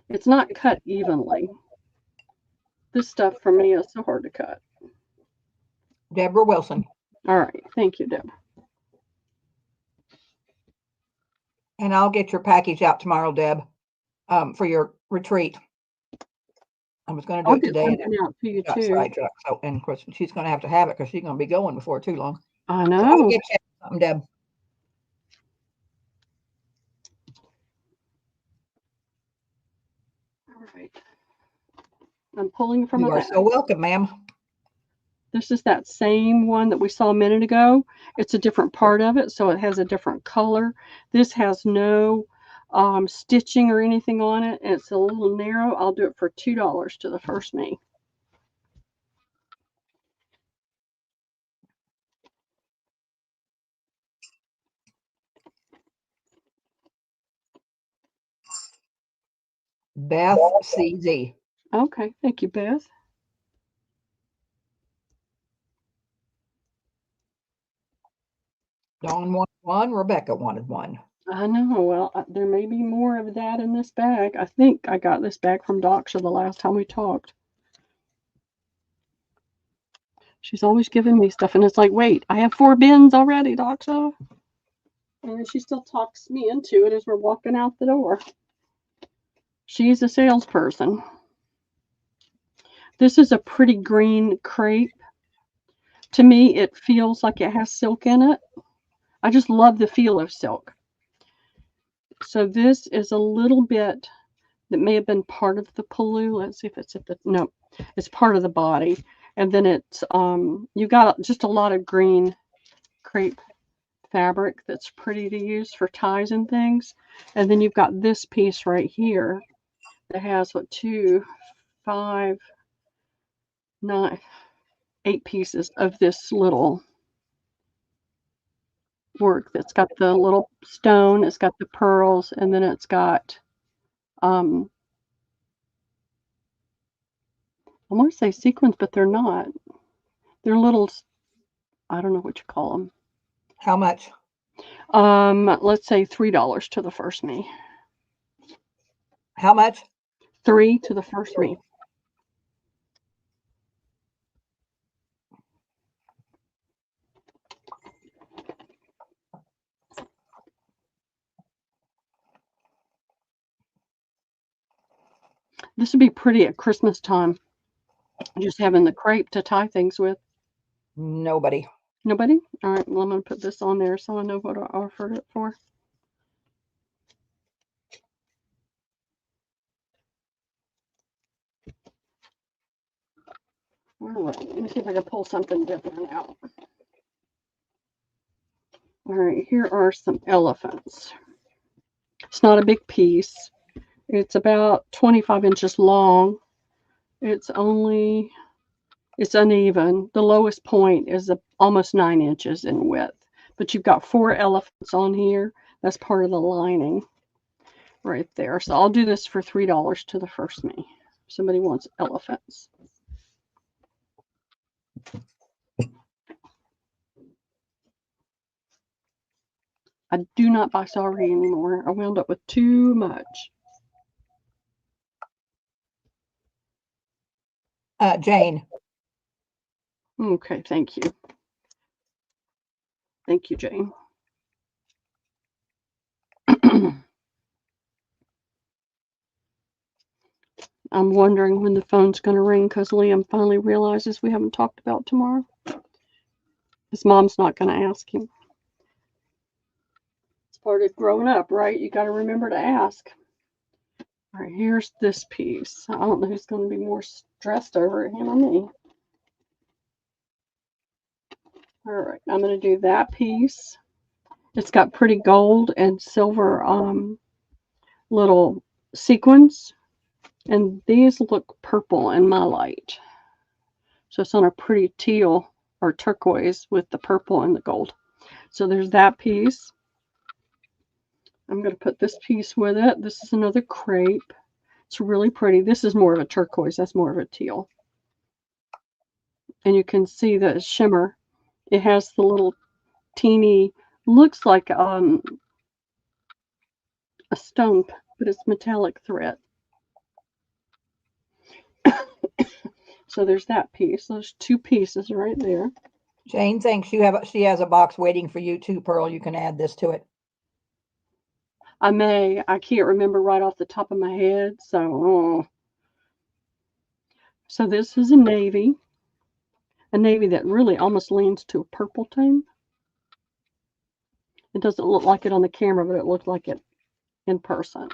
Speaker 2: It's not cut evenly. This stuff for me is so hard to cut.
Speaker 1: Deborah Wilson.
Speaker 2: All right. Thank you, Deb.
Speaker 1: And I'll get your package out tomorrow, Deb, for your retreat. I was going to do it today.
Speaker 2: And out to you too.
Speaker 1: Sidetracked. So, and of course, she's going to have it because she's going to be going before too long.
Speaker 2: I know.
Speaker 1: So I'll get you something, Deb.
Speaker 2: All right. I'm pulling from
Speaker 1: You are so welcome, ma'am.
Speaker 2: This is that same one that we saw a minute ago. It's a different part of it, so it has a different color. This has no stitching or anything on it, and it's a little narrow. I'll do it for $2 to the first me.
Speaker 1: Beth CZ.
Speaker 2: Okay, thank you, Beth.
Speaker 1: Dawn wanted one. Rebecca wanted one.
Speaker 2: I know. Well, there may be more of that in this bag. I think I got this bag from Doksha the last time we talked. She's always giving me stuff, and it's like, wait, I have 4 bins already, Doksha. And she still talks me into it as we're walking out the door. She's a salesperson. This is a pretty green crepe. To me, it feels like it has silk in it. I just love the feel of silk. So this is a little bit that may have been part of the paloo. Let's see if it's at the, no, it's part of the body. And then it's, you got just a lot of green crepe fabric that's pretty to use for ties and things. And then you've got this piece right here that has what, 2, 5, 9, 8 pieces of this little work that's got the little stone, it's got the pearls, and then it's got I want to say sequins, but they're not. They're little, I don't know what you call them.
Speaker 1: How much?
Speaker 2: Let's say $3 to the first me.
Speaker 1: How much?
Speaker 2: 3 to the first me. This would be pretty at Christmas time. Just having the crepe to tie things with.
Speaker 1: Nobody.
Speaker 2: Nobody? All right, well, I'm going to put this on there so I know what I offered it for. All right, let me see if I can pull something different out. All right, here are some elephants. It's not a big piece. It's about 25 inches long. It's uneven. The lowest point is almost 9 inches in width. But you've got 4 elephants on here. That's part of the lining right there. So I'll do this for $3 to the first me. Somebody wants elephants. I do not buy sari anymore. I wound up with too much.
Speaker 1: Jane.
Speaker 2: Okay, thank you. Thank you, Jane. I'm wondering when the phone's going to ring because Liam finally realizes we haven't talked about tomorrow. His mom's not going to ask him. It's part of growing up, right? You got to remember to ask. All right, here's this piece. I don't know who's going to be more stressed over it, him or me. All right, I'm going to do that piece. It's got pretty gold and silver little sequins. And these look purple in my light. So it's on a pretty teal or turquoise with the purple and the gold. So there's that piece. I'm going to put this piece with it. This is another crepe. It's really pretty. This is more of a turquoise. That's more of a teal. And you can see the shimmer. It has the little teeny, looks like a stone, but it's metallic thread. So there's that piece. Those two pieces right there.
Speaker 1: Jane thinks she has a box waiting for you too, Pearl. You can add this to it.
Speaker 2: I can't remember right off the top of my head. So this is a navy that really almost leans to a purple tone. It doesn't look like it on the camera, but it looks like it in person.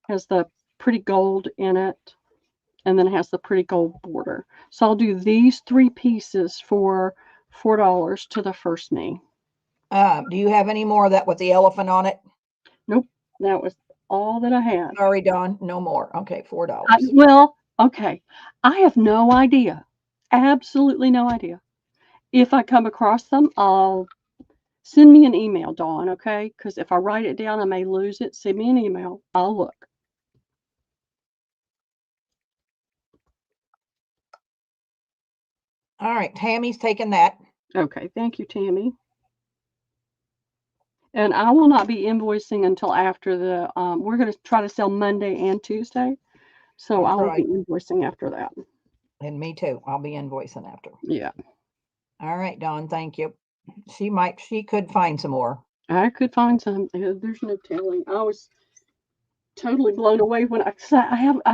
Speaker 2: Has the pretty gold in it, and then it has the pretty gold border. So I'll do these three pieces for $4 to the first me.
Speaker 1: Do you have any more of that with the elephant on it?
Speaker 2: Nope, that was all that I had.
Speaker 1: Sorry, Dawn, no more. Okay, $4.
Speaker 2: Okay. I have no idea, absolutely no idea. If I come across them, I'll send me an email, Dawn, okay? Because if I write it down, I may lose it. Send me an email. I'll look.
Speaker 1: All right, Tammy's taking that.
Speaker 2: Okay, thank you, Tammy. And I will not be invoicing until after the, we're going to try to sell Monday and Tuesday. So I will be invoicing after that.
Speaker 1: And me too. I'll be invoicing after.
Speaker 2: Yeah.
Speaker 1: All right, Dawn, thank you. She could find some more.
Speaker 2: I could find some. There's no telling. I was totally blown away when I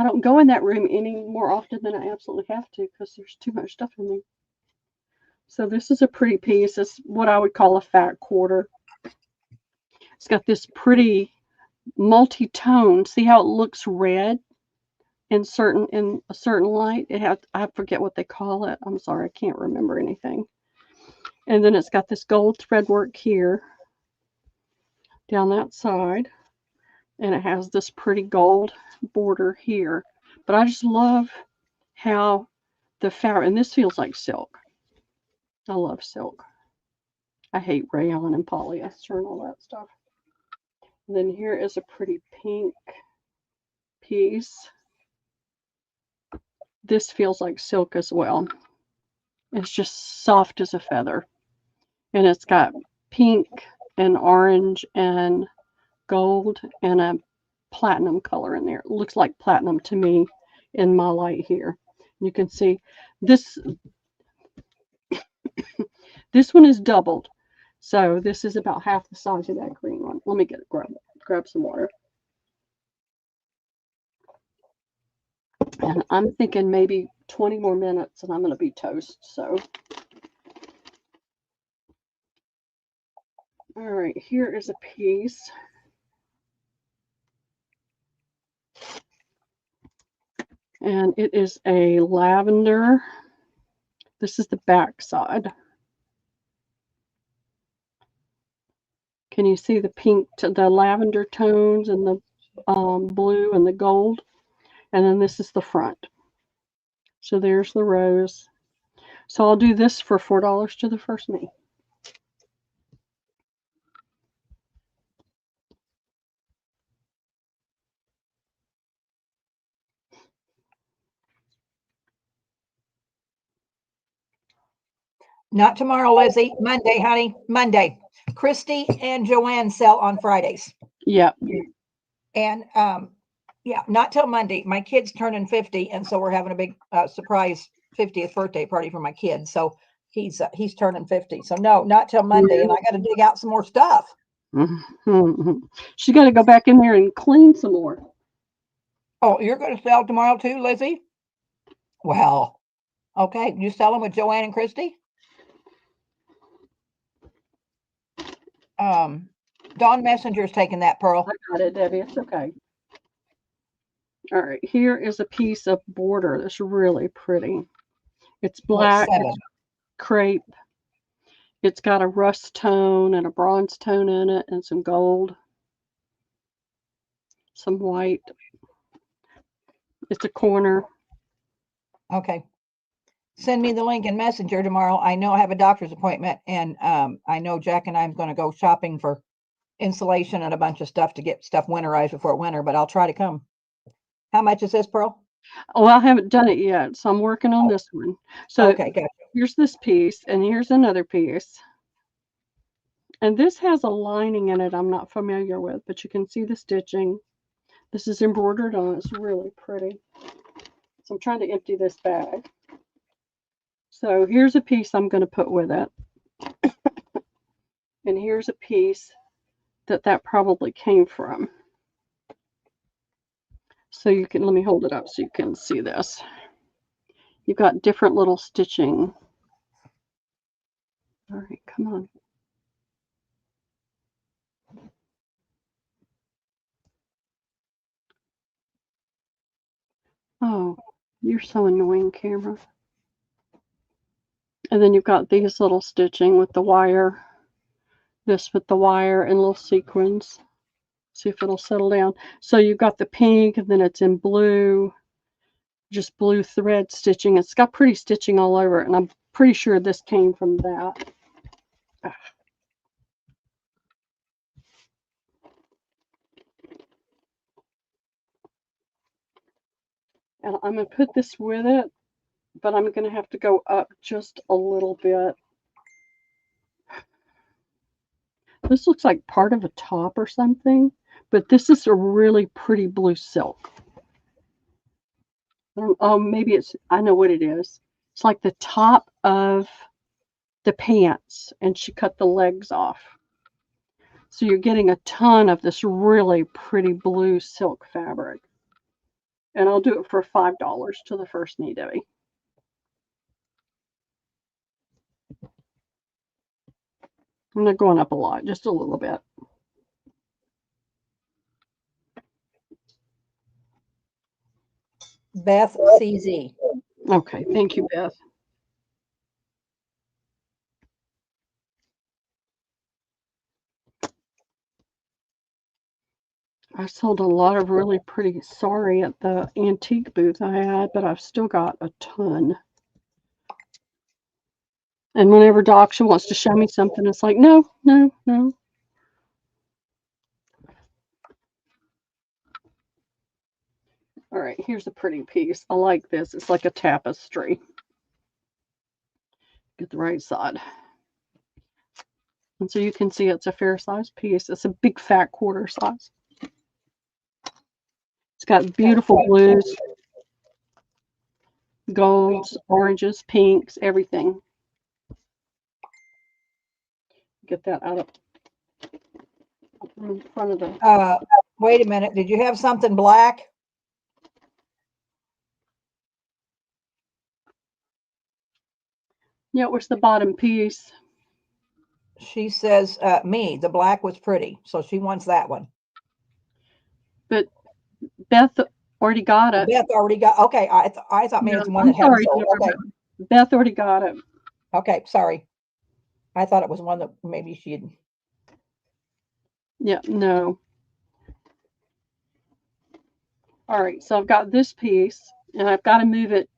Speaker 2: don't go in that room any more often than I absolutely have to because there's too much stuff in there. So this is a pretty piece. It's what I would call a fat quarter. It's got this pretty multi-tone. See how it looks red in a certain light? I forget what they call it. I'm sorry, I can't remember anything. And then it's got this gold thread work here down that side. And it has this pretty gold border here. But I just love how the fabric, and this feels like silk. I love silk. I hate rayon and polyester and all that stuff. And then here is a pretty pink piece. This feels like silk as well. It's just soft as a feather. And it's got pink and orange and gold and a platinum color in there. It looks like platinum to me in my light here. You can see this this one is doubled. So this is about half the size of that green one. Let me grab some water. And I'm thinking maybe 20 more minutes and I'm going to be toast. So, all right, here is a piece. And it is a lavender. This is the back side. Can you see the pink, the lavender tones and the blue and the gold? And then this is the front. So there's the rose. So I'll do this for $4 to the first me.
Speaker 1: Not tomorrow, Lizzie. Monday, honey. Monday. Christy and Joanne sell on Fridays.
Speaker 2: Yep.
Speaker 1: And yeah, not till Monday. My kid's turning 50, and so we're having a big surprise 50th birthday party for my kid. So he's turning 50. So no, not till Monday, and I got to dig out some more stuff.
Speaker 2: She got to go back in there and clean some more.
Speaker 1: Oh, you're going to sell tomorrow too, Lizzie? Well, okay. You sell them with Joanne and Christy? Dawn Messenger's taking that, Pearl.
Speaker 2: I got it, Debbie. It's okay. All right, here is a piece of border that's really pretty. It's black, it's crepe. It's got a rust tone and a bronze tone in it and some gold, some white. It's a corner.
Speaker 1: Okay. send me the link in Messenger tomorrow. I know I have a doctor's appointment, and I know Jack and I'm going to go shopping for insulation and a bunch of stuff to get stuff winterized before winter, but I'll try to come. How much is this, Pearl?
Speaker 2: Oh, I haven't done it yet, so I'm working on this one. So
Speaker 1: Okay, gotcha.
Speaker 2: here's this piece, and here's another piece. And this has a lining in it I'm not familiar with, but you can see the stitching. This is embroidered on. It's really pretty. So I'm trying to empty this bag. So here's a piece I'm going to put with it. And here's a piece that probably came from. So you can, let me hold it up so you can see this. You've got different little stitching. All right, come on. Oh, you're so annoying, camera. And then you've got these little stitching with the wire. This with the wire and little sequins. See if it'll settle down. So you've got the pink, and then it's in blue. Just blue thread stitching. It's got pretty stitching all over it, and I'm pretty sure this came from that. And I'm going to put this with it, but I'm going to have to go up just a little bit. This looks like part of a top or something, but this is a really pretty blue silk. Oh, maybe it's, I know what it is. It's like the top of the pants, and she cut the legs off. So you're getting a ton of this really pretty blue silk fabric. And I'll do it for $5 to the first knee, Debbie. I'm not going up a lot, just a little bit.
Speaker 1: Beth CZ.
Speaker 2: Okay, thank you, Beth. I sold a lot of really pretty sari at the antique booth I had, but I've still got a ton. And whenever Daksha wants to show me something, it's like, no, no, no. All right, here's a pretty piece. I like this. It's like a tapestry. Get the right side. And so you can see it's a fair size piece. It's a big fat quarter size. It's got beautiful blues, golds, oranges, pinks, everything. Get that out of in front of the.
Speaker 1: Wait a minute. Did you have something black?
Speaker 2: Yeah, where's the bottom piece?
Speaker 1: She says, me, the black was pretty. So she wants that one.
Speaker 2: But Beth already got it.
Speaker 1: Beth already got, okay. I thought maybe it's one
Speaker 2: I'm
Speaker 1: that hadn't
Speaker 2: sorry,
Speaker 1: sold. Okay.
Speaker 2: Beth already got it.
Speaker 1: Okay, sorry. I thought it was one that maybe she'd.
Speaker 2: Yeah, no. All right, so I've got this piece, and I've got to move it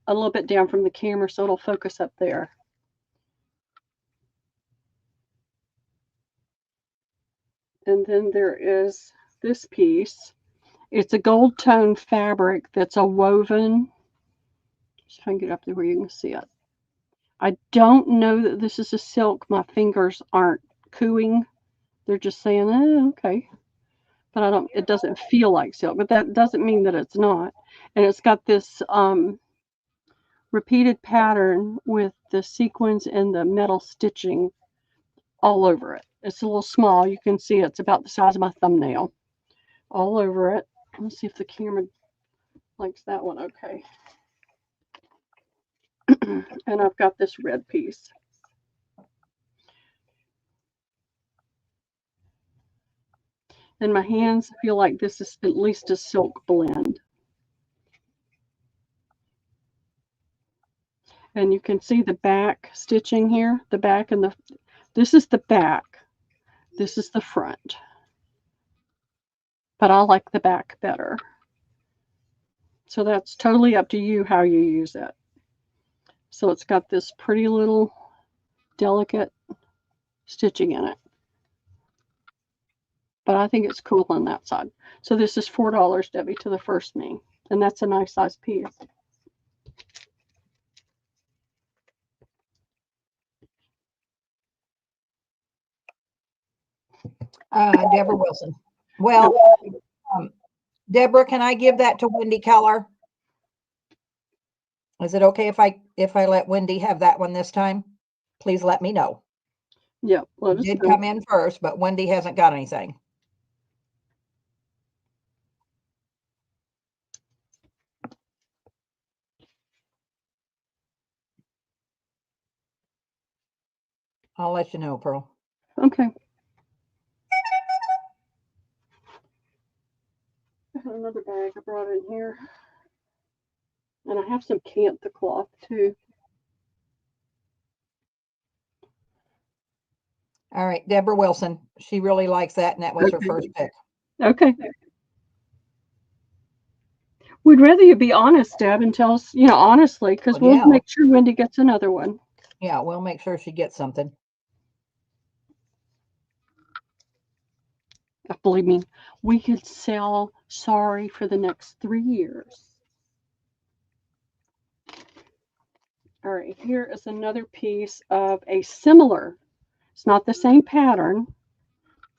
Speaker 2: a little bit down from the camera so it'll focus up there. And then there is this piece. It's a gold tone fabric that's a woven. Just try and get up there where you can see it. I don't know that this is a silk. My fingers aren't cooing. They're just saying, oh, okay. But I don't, it doesn't feel like silk, but that doesn't mean that it's not. And it's got this repeated pattern with the sequins and the metal stitching all over it. It's a little small. You can see it's about the size of my thumbnail all over it. Let's see if the camera likes that one. Okay. And I've got this red piece. And my hands feel like this is at least a silk blend. And you can see the back stitching here, the back and this is the back. This is the front. But I like the back better. So that's totally up to you how you use it. So it's got this pretty little delicate stitching in it. But I think it's cool on that side. So this is $4, Debbie, to the first me. And that's a nice size piece.
Speaker 1: Deborah Wilson. Well, Deborah, can I give that to Wendy Keller? Is it okay if I let Wendy have that one this time? Please let me know.
Speaker 2: Yeah, let
Speaker 1: It
Speaker 2: us
Speaker 1: did
Speaker 2: know.
Speaker 1: come in first, but Wendy hasn't got anything. I'll let you know, Pearl.
Speaker 2: Okay. I have another bag I brought in here. And I have some cantha cloth too.
Speaker 1: All right, Deborah Wilson. She really likes that, and that was her first pick.
Speaker 2: Okay. We'd rather you be honest, Deb, and tell us, honestly, because
Speaker 1: Well,
Speaker 2: we'll
Speaker 1: yeah.
Speaker 2: make sure Wendy gets another one.
Speaker 1: Yeah, we'll make sure she gets something.
Speaker 2: Believe me, we could sell Sorry for the next 3 years. All right, here is another piece of a similar, it's not the same pattern,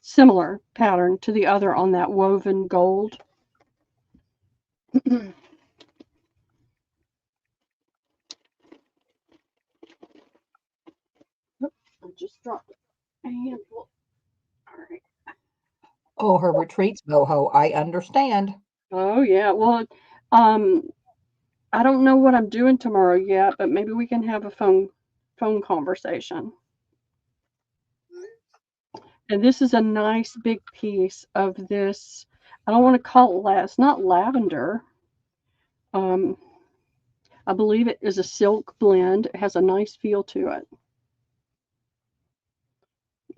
Speaker 2: similar pattern to the other on that woven gold. I just dropped a handful. All right.
Speaker 1: Oh, her retreats, boho. I understand.
Speaker 2: Oh yeah. Well, I don't know what I'm doing tomorrow yet, but maybe we can have a phone conversation. And this is a nice big piece of this. I don't want to call it it's not lavender. I believe it is a silk blend. It has a nice feel to it.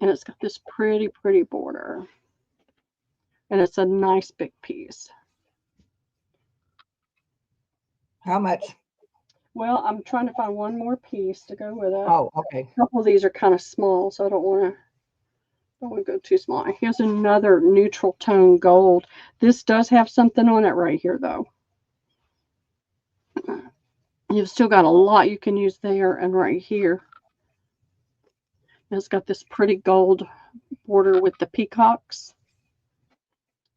Speaker 2: And it's got this pretty, pretty border. And it's a nice big piece.
Speaker 1: How much?
Speaker 2: Well, I'm trying to find one more piece to go with it.
Speaker 1: Oh, okay.
Speaker 2: A couple of these are kind of small, so I don't want to go too small. Here's another neutral tone gold. This does have something on it right here, though. You've still got a lot you can use there and right here. It's got this pretty gold border with the peacocks.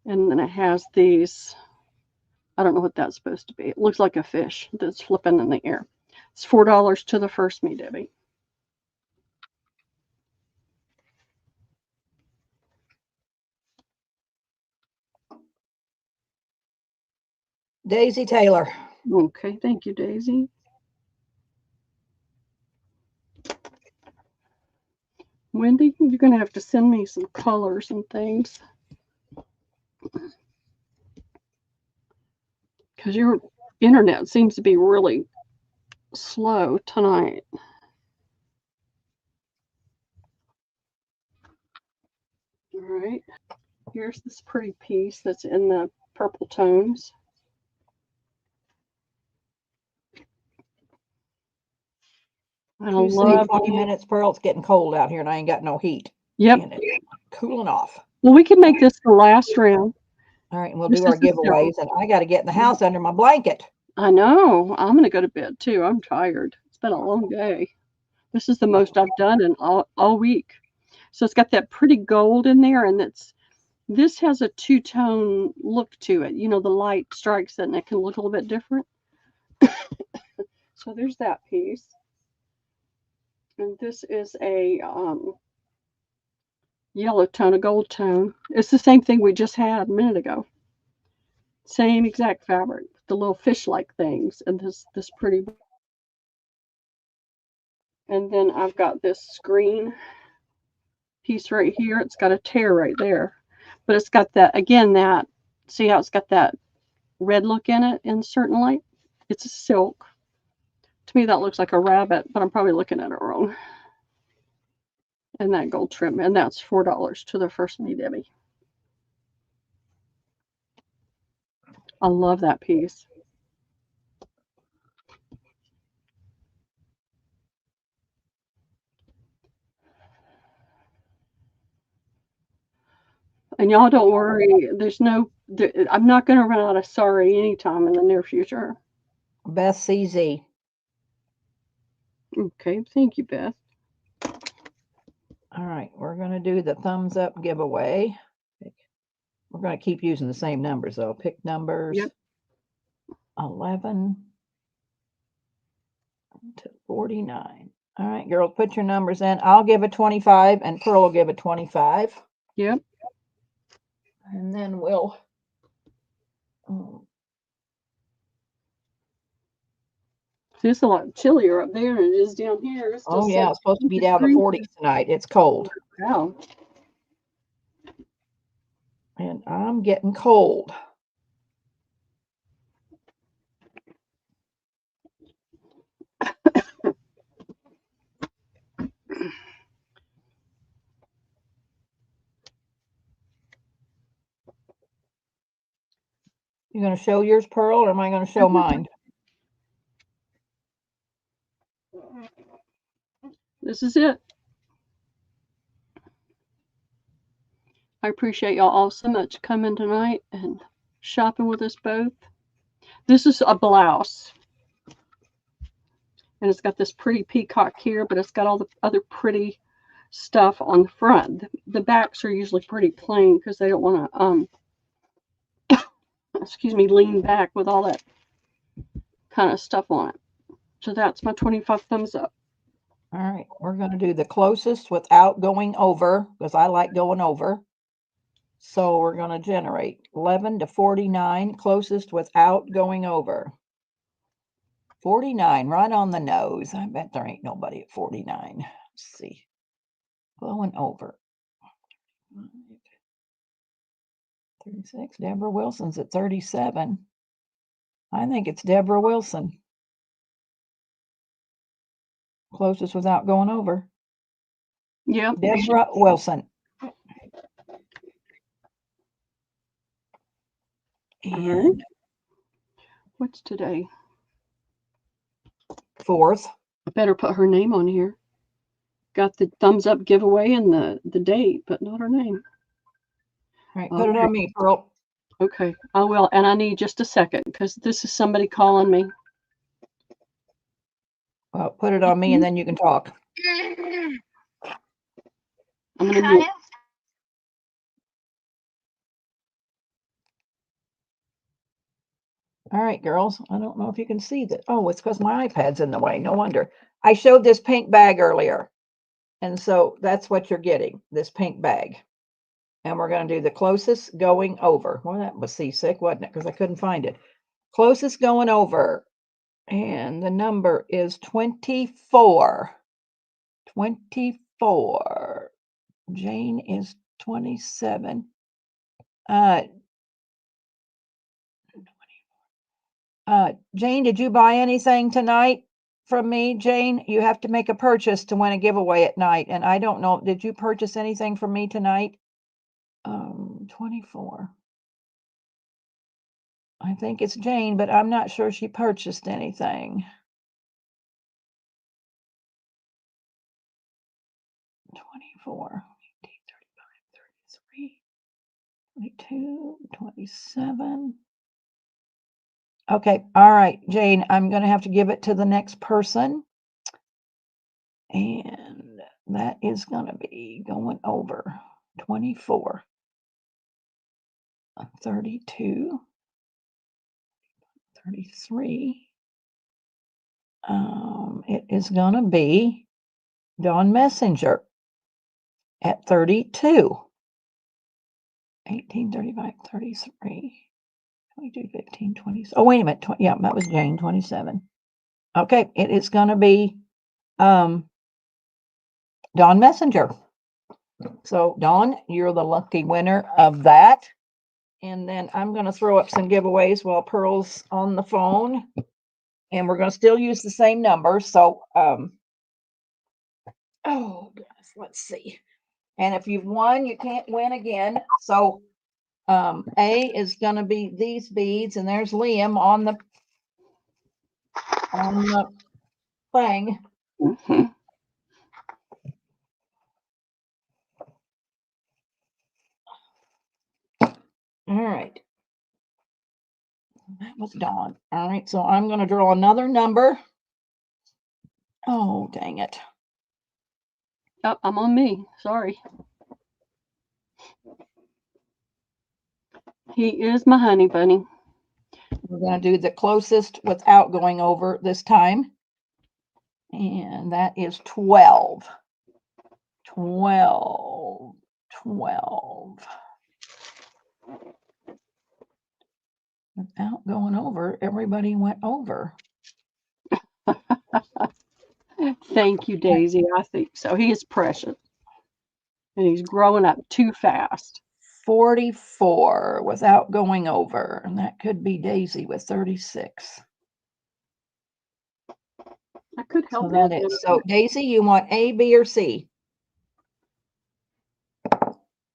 Speaker 2: And then it has these, I don't know what that's supposed to be. It looks like a fish that's flipping in the air. It's $4 to the first me, Debbie.
Speaker 1: Daisy Taylor.
Speaker 2: Okay, thank you, Daisy. Wendy, you're going to have to send me some colors and things. Because your internet seems to be really slow tonight. All right. Here's this pretty piece that's in the purple tones. I love
Speaker 1: 20 minutes, Pearl. It's getting cold out here, and I ain't got no heat.
Speaker 2: Yep.
Speaker 1: And it's cooling off.
Speaker 2: Well, we can make this the last round.
Speaker 1: All right, and we'll do our giveaways, and I got to get in the house under my blanket.
Speaker 2: I know. I'm going to go to bed, too. I'm tired. It's been a long day. This is the most I've done in all week. So it's got that pretty gold in there, and this has a two-tone look to it. The light strikes it, and it can look a little bit different. So there's that piece. And this is a yellow tone, a gold tone. It's the same thing we just had a minute ago. Same exact fabric, the little fish-like things, and this pretty. And then I've got this green piece right here. It's got a tear right there, but it's got that again. See how it's got that red look in it in certain light? It's a silk. To me, that looks like a rabbit, but I'm probably looking at it wrong. And that gold trim, and that's $4 to the first me, Debbie. I love that piece. y'all don't worry. I'm not going to run out of sorry anytime in the near future.
Speaker 1: Beth CZ.
Speaker 2: Okay, thank you, Beth.
Speaker 1: All right, we're going to do the thumbs up giveaway. We're going to keep using the same numbers, though. Pick numbers.
Speaker 2: Yep.
Speaker 1: 11 to 49. All right, girls, put your numbers in. I'll give a 25, and Pearl will give a 25.
Speaker 2: Yep.
Speaker 1: And then we'll...
Speaker 2: It's a lot chillier up there than it is down here. It's
Speaker 1: oh, yeah, it's supposed to be down to 40s tonight. It's cold.
Speaker 2: Wow.
Speaker 1: And I'm getting cold. You going to show yours, Pearl, or am I going to show mine?
Speaker 2: This is it. I appreciate y'all all so much coming tonight and shopping with us both. This is a blouse. And it's got this pretty peacock here, but it's got all the other pretty stuff on the front. The backs are usually pretty plain because they don't want to, excuse me, lean back with all that kind of stuff on it. So that's my 25 thumbs up.
Speaker 1: All right, we're going to do the closest without going over, because I like going over. So we're going to generate 11 to 49, closest without going over. 49, right on the nose. I bet there ain't nobody at 49. Let's see. Going over. 36. Deborah Wilson's at 37. I think it's Deborah Wilson. Closest without going over.
Speaker 2: Yep.
Speaker 1: Deborah Wilson. And
Speaker 2: what's today?
Speaker 1: 4th.
Speaker 2: I better put her name on here. Got the thumbs up giveaway and the date, but not her name.
Speaker 1: All right, put it on me, Pearl.
Speaker 2: Okay, I will. And I need just a second because this is somebody calling me.
Speaker 1: Well, put it on me and then you can talk.
Speaker 2: I'm going to mute.
Speaker 1: All right, girls. I don't know if you can see that. Oh, it's because my iPad's in the way. No wonder. I showed this pink bag earlier. And so that's what you're getting, this pink bag. And we're going to do the closest going over. Well, that was seasick, wasn't it? Because I couldn't find it. Closest going over. And the number is 24. 24. Jane is 27. Jane, did you buy anything tonight from me? Jane, you have to make a purchase to win a giveaway at night. And I don't know, did you purchase anything from me tonight? 24. I think it's Jane, but I'm not sure she purchased anything. 24, 18, 35, 33, 22, 27. Okay, all right, Jane, I'm going to have to give it to the next person. And that is going to be going over 24, 32, 33. It is going to be Dawn Messenger at 32. 18, 35, 33, 22, 15, 20. Oh, wait a minute. Yeah, that was Jane, 27. Okay, it is going to be Dawn Messenger. So, Dawn, you're the lucky winner of that. And then I'm going to throw up some giveaways while Pearl's on the phone. And we're going to still use the same number. So, oh, goodness, let's see. And if you've won, you can't win again. So, A is going to be these beads, and there's Liam on the thing.
Speaker 2: Mm-hmm.
Speaker 1: All right. That was Dawn. All right, so I'm going to draw another number. Oh, dang it.
Speaker 2: Oh, I'm on me. Sorry. He is my honey bunny.
Speaker 1: We're going to do the closest without going over this time. And that is 12. 12. 12. Without going over, everybody went over.
Speaker 2: Thank you, Daisy. I think so. He is precious. And he's growing up too fast.
Speaker 1: 44 without going over. And that could be Daisy with 36.
Speaker 2: I could help
Speaker 1: So that is. So Daisy, you want A, B, or C?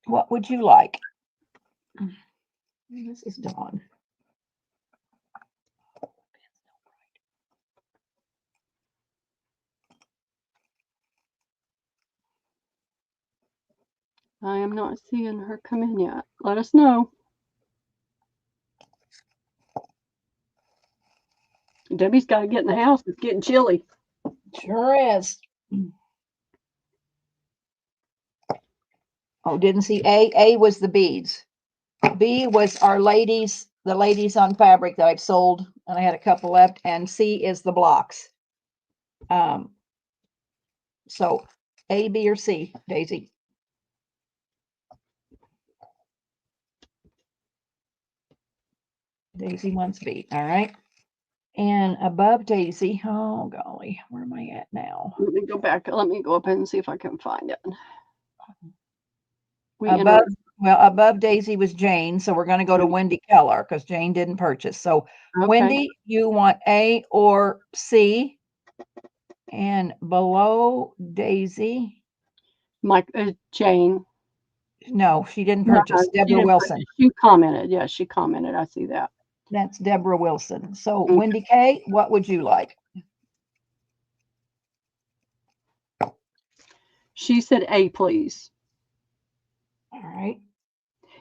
Speaker 1: What would you like? This is Dawn.
Speaker 2: I am not seeing her come in yet. Let us know. Debbie's got to get in the house. It's getting chilly.
Speaker 1: Sure is. Oh, didn't see A. A was the beads. B was our ladies, the ladies on fabric that I've sold, and I had a couple left. And C is the blocks. So A, B, or C, Daisy? Daisy wants B. All right. And above Daisy, oh golly, where am I at now?
Speaker 2: Let me go back. Let me go up and see if I can find it.
Speaker 1: Above Daisy was Jane, so we're going to go to Wendy Keller because Jane didn't purchase. So
Speaker 2: Okay.
Speaker 1: Wendy, you want A or C? And below Daisy,
Speaker 2: Jane.
Speaker 1: No, she didn't purchase. Deborah Wilson.
Speaker 2: She commented. Yeah, she commented. I see that.
Speaker 1: That's Deborah Wilson. So Wendy K, what would you like?
Speaker 2: She said A, please.
Speaker 1: All right.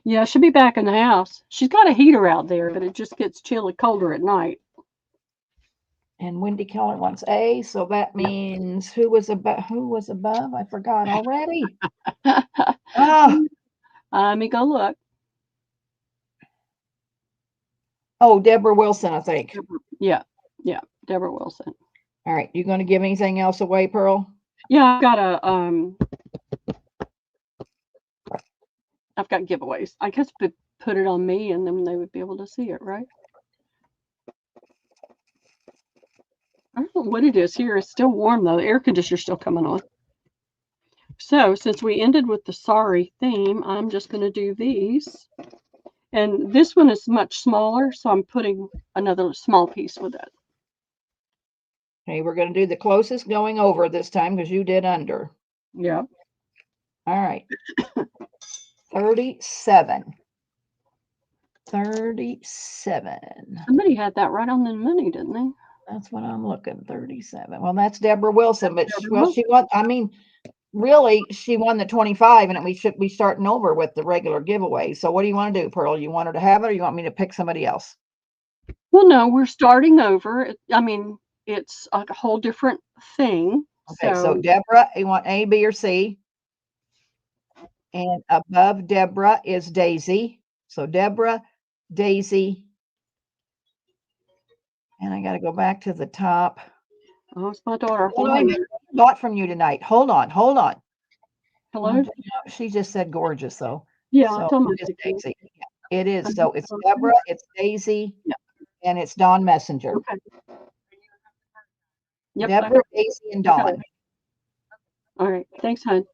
Speaker 2: Yeah, she'll be back in the house. She's got a heater out there, but it just gets chilly, colder at night.
Speaker 1: And Wendy Keller wants A, so that means who was above? I forgot already.
Speaker 2: Let me go look.
Speaker 1: Oh, Deborah Wilson, I think.
Speaker 2: Yeah, Deborah Wilson.
Speaker 1: All right, you going to give anything else away, Pearl?
Speaker 2: Yeah, I've got giveaways. I guess put it on me, and then they would be able to see it, right? I don't know what it is here. It's still warm though. The air conditioner's still coming on. So since we ended with the sorry theme, I'm just going to do these. And this one is much smaller, so I'm putting another small piece with it.
Speaker 1: Okay, we're going to do the closest going over this time because you did under.
Speaker 2: Yeah.
Speaker 1: All right. 37. 37.
Speaker 2: Somebody had that right on the money, didn't they?
Speaker 1: That's what I'm looking, 37. Well, that's Deborah Wilson, but she won. I mean, really, she won the 25, and we should be starting over with the regular giveaway. So what do you want to do, Pearl? You want her to have it, or you want me to pick somebody else?
Speaker 2: Well, no, we're starting over. I mean, it's a whole different thing.
Speaker 1: Okay, so Deborah, you want A, B, or C? And above Deborah is Daisy. So Deborah, Daisy. And I got to go back to the top.
Speaker 2: Oh, it's my daughter.
Speaker 1: Hold on. I bought from you tonight. Hold on.
Speaker 2: Hello?
Speaker 1: She just said gorgeous, though.
Speaker 2: Yeah,
Speaker 1: so
Speaker 2: it's
Speaker 1: Daisy. Yeah, it is. So it's Deborah, it's Daisy, and it's Dawn Messenger.
Speaker 2: Okay. Yep,
Speaker 1: Deborah, Daisy, and Dawn.
Speaker 2: All right. Thanks, hon.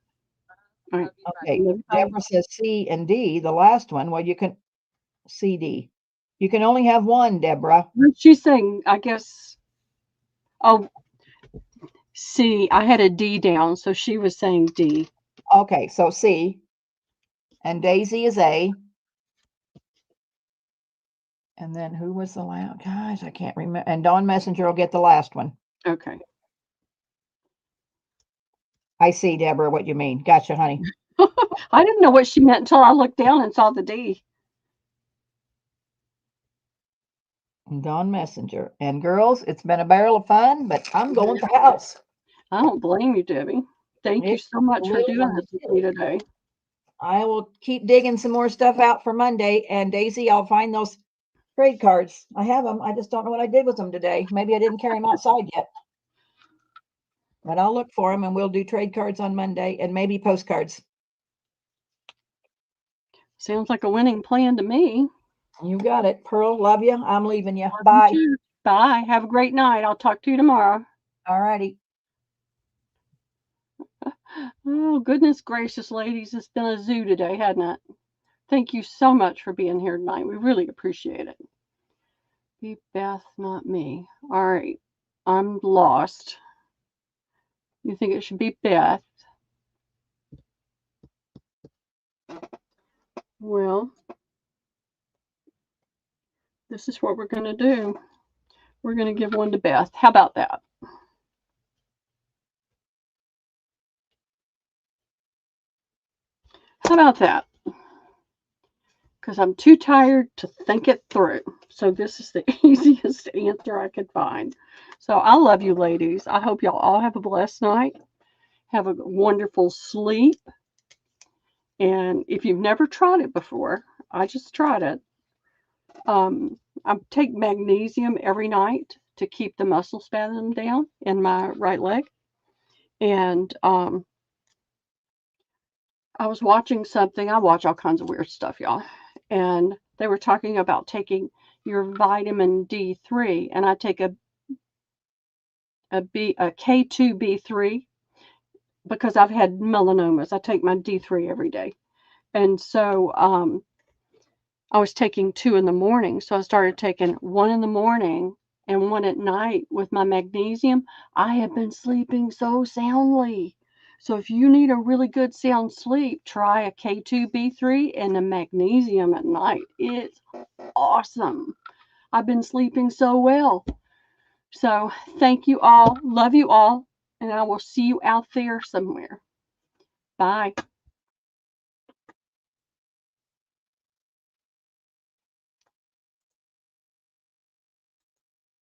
Speaker 2: All right.
Speaker 1: Okay. Deborah says C and D, the last one. Well, you can C, D. You can only have one, Deborah.
Speaker 2: She's saying, I guess, oh, C. I had a D down, so she was saying D.
Speaker 1: Okay, so C. And Daisy is A. And then who was the last? Gosh, I can't remember. And Dawn Messenger will get the last one.
Speaker 2: Okay.
Speaker 1: I see, Deborah, what you mean. Gotcha, honey.
Speaker 2: I didn't know what she meant until I looked down and saw the D.
Speaker 1: Dawn Messenger. And girls, it's been a barrel of fun, but I'm going to the house.
Speaker 2: I don't blame you, Debbie. Thank you
Speaker 1: It's
Speaker 2: so much for
Speaker 1: little
Speaker 2: doing this with me today.
Speaker 1: I will keep digging some more stuff out for Monday. And Daisy, I'll find those trade cards. I have them. I just don't know what I did with them today. Maybe I didn't carry them outside yet. But I'll look for them and we'll do trade cards on Monday and maybe postcards.
Speaker 2: Sounds like a winning plan to me.
Speaker 1: You got it. Pearl, love you. I'm leaving you.
Speaker 2: Love
Speaker 1: Bye.
Speaker 2: you too. Bye. Have a great night. I'll talk to you tomorrow.
Speaker 1: All righty.
Speaker 2: Oh, goodness gracious, ladies. It's been a zoo today, hasn't it? Thank you so much for being here tonight. We really appreciate it. Be Beth, not me. All right. I'm lost. You think it should be Beth? Well, this is what we're going to do. We're going to give one to Beth. How about that? How about that? Because I'm too tired to think it through. So this is the easiest answer I could find. So I love you, ladies. I hope y'all all have a blessed night. Have a wonderful sleep. And if you've never tried it before, I just tried it. I take magnesium every night to keep the muscle spasm down in my right leg. And I was watching something. I watch all kinds of weird stuff, y'all. And they were talking about taking your vitamin D3, and I take a K2 B3 because I've had melanomas. I take my D3 every day. And so I was taking 2 in the morning. So I started taking 1 in the morning and 1 at night with my magnesium. I have been sleeping so soundly. So if you need a really good sound sleep, try a K2 B3 and a magnesium at night. It's awesome. I've been sleeping so well. So thank you all. Love you all. And I will see you out there somewhere. Bye.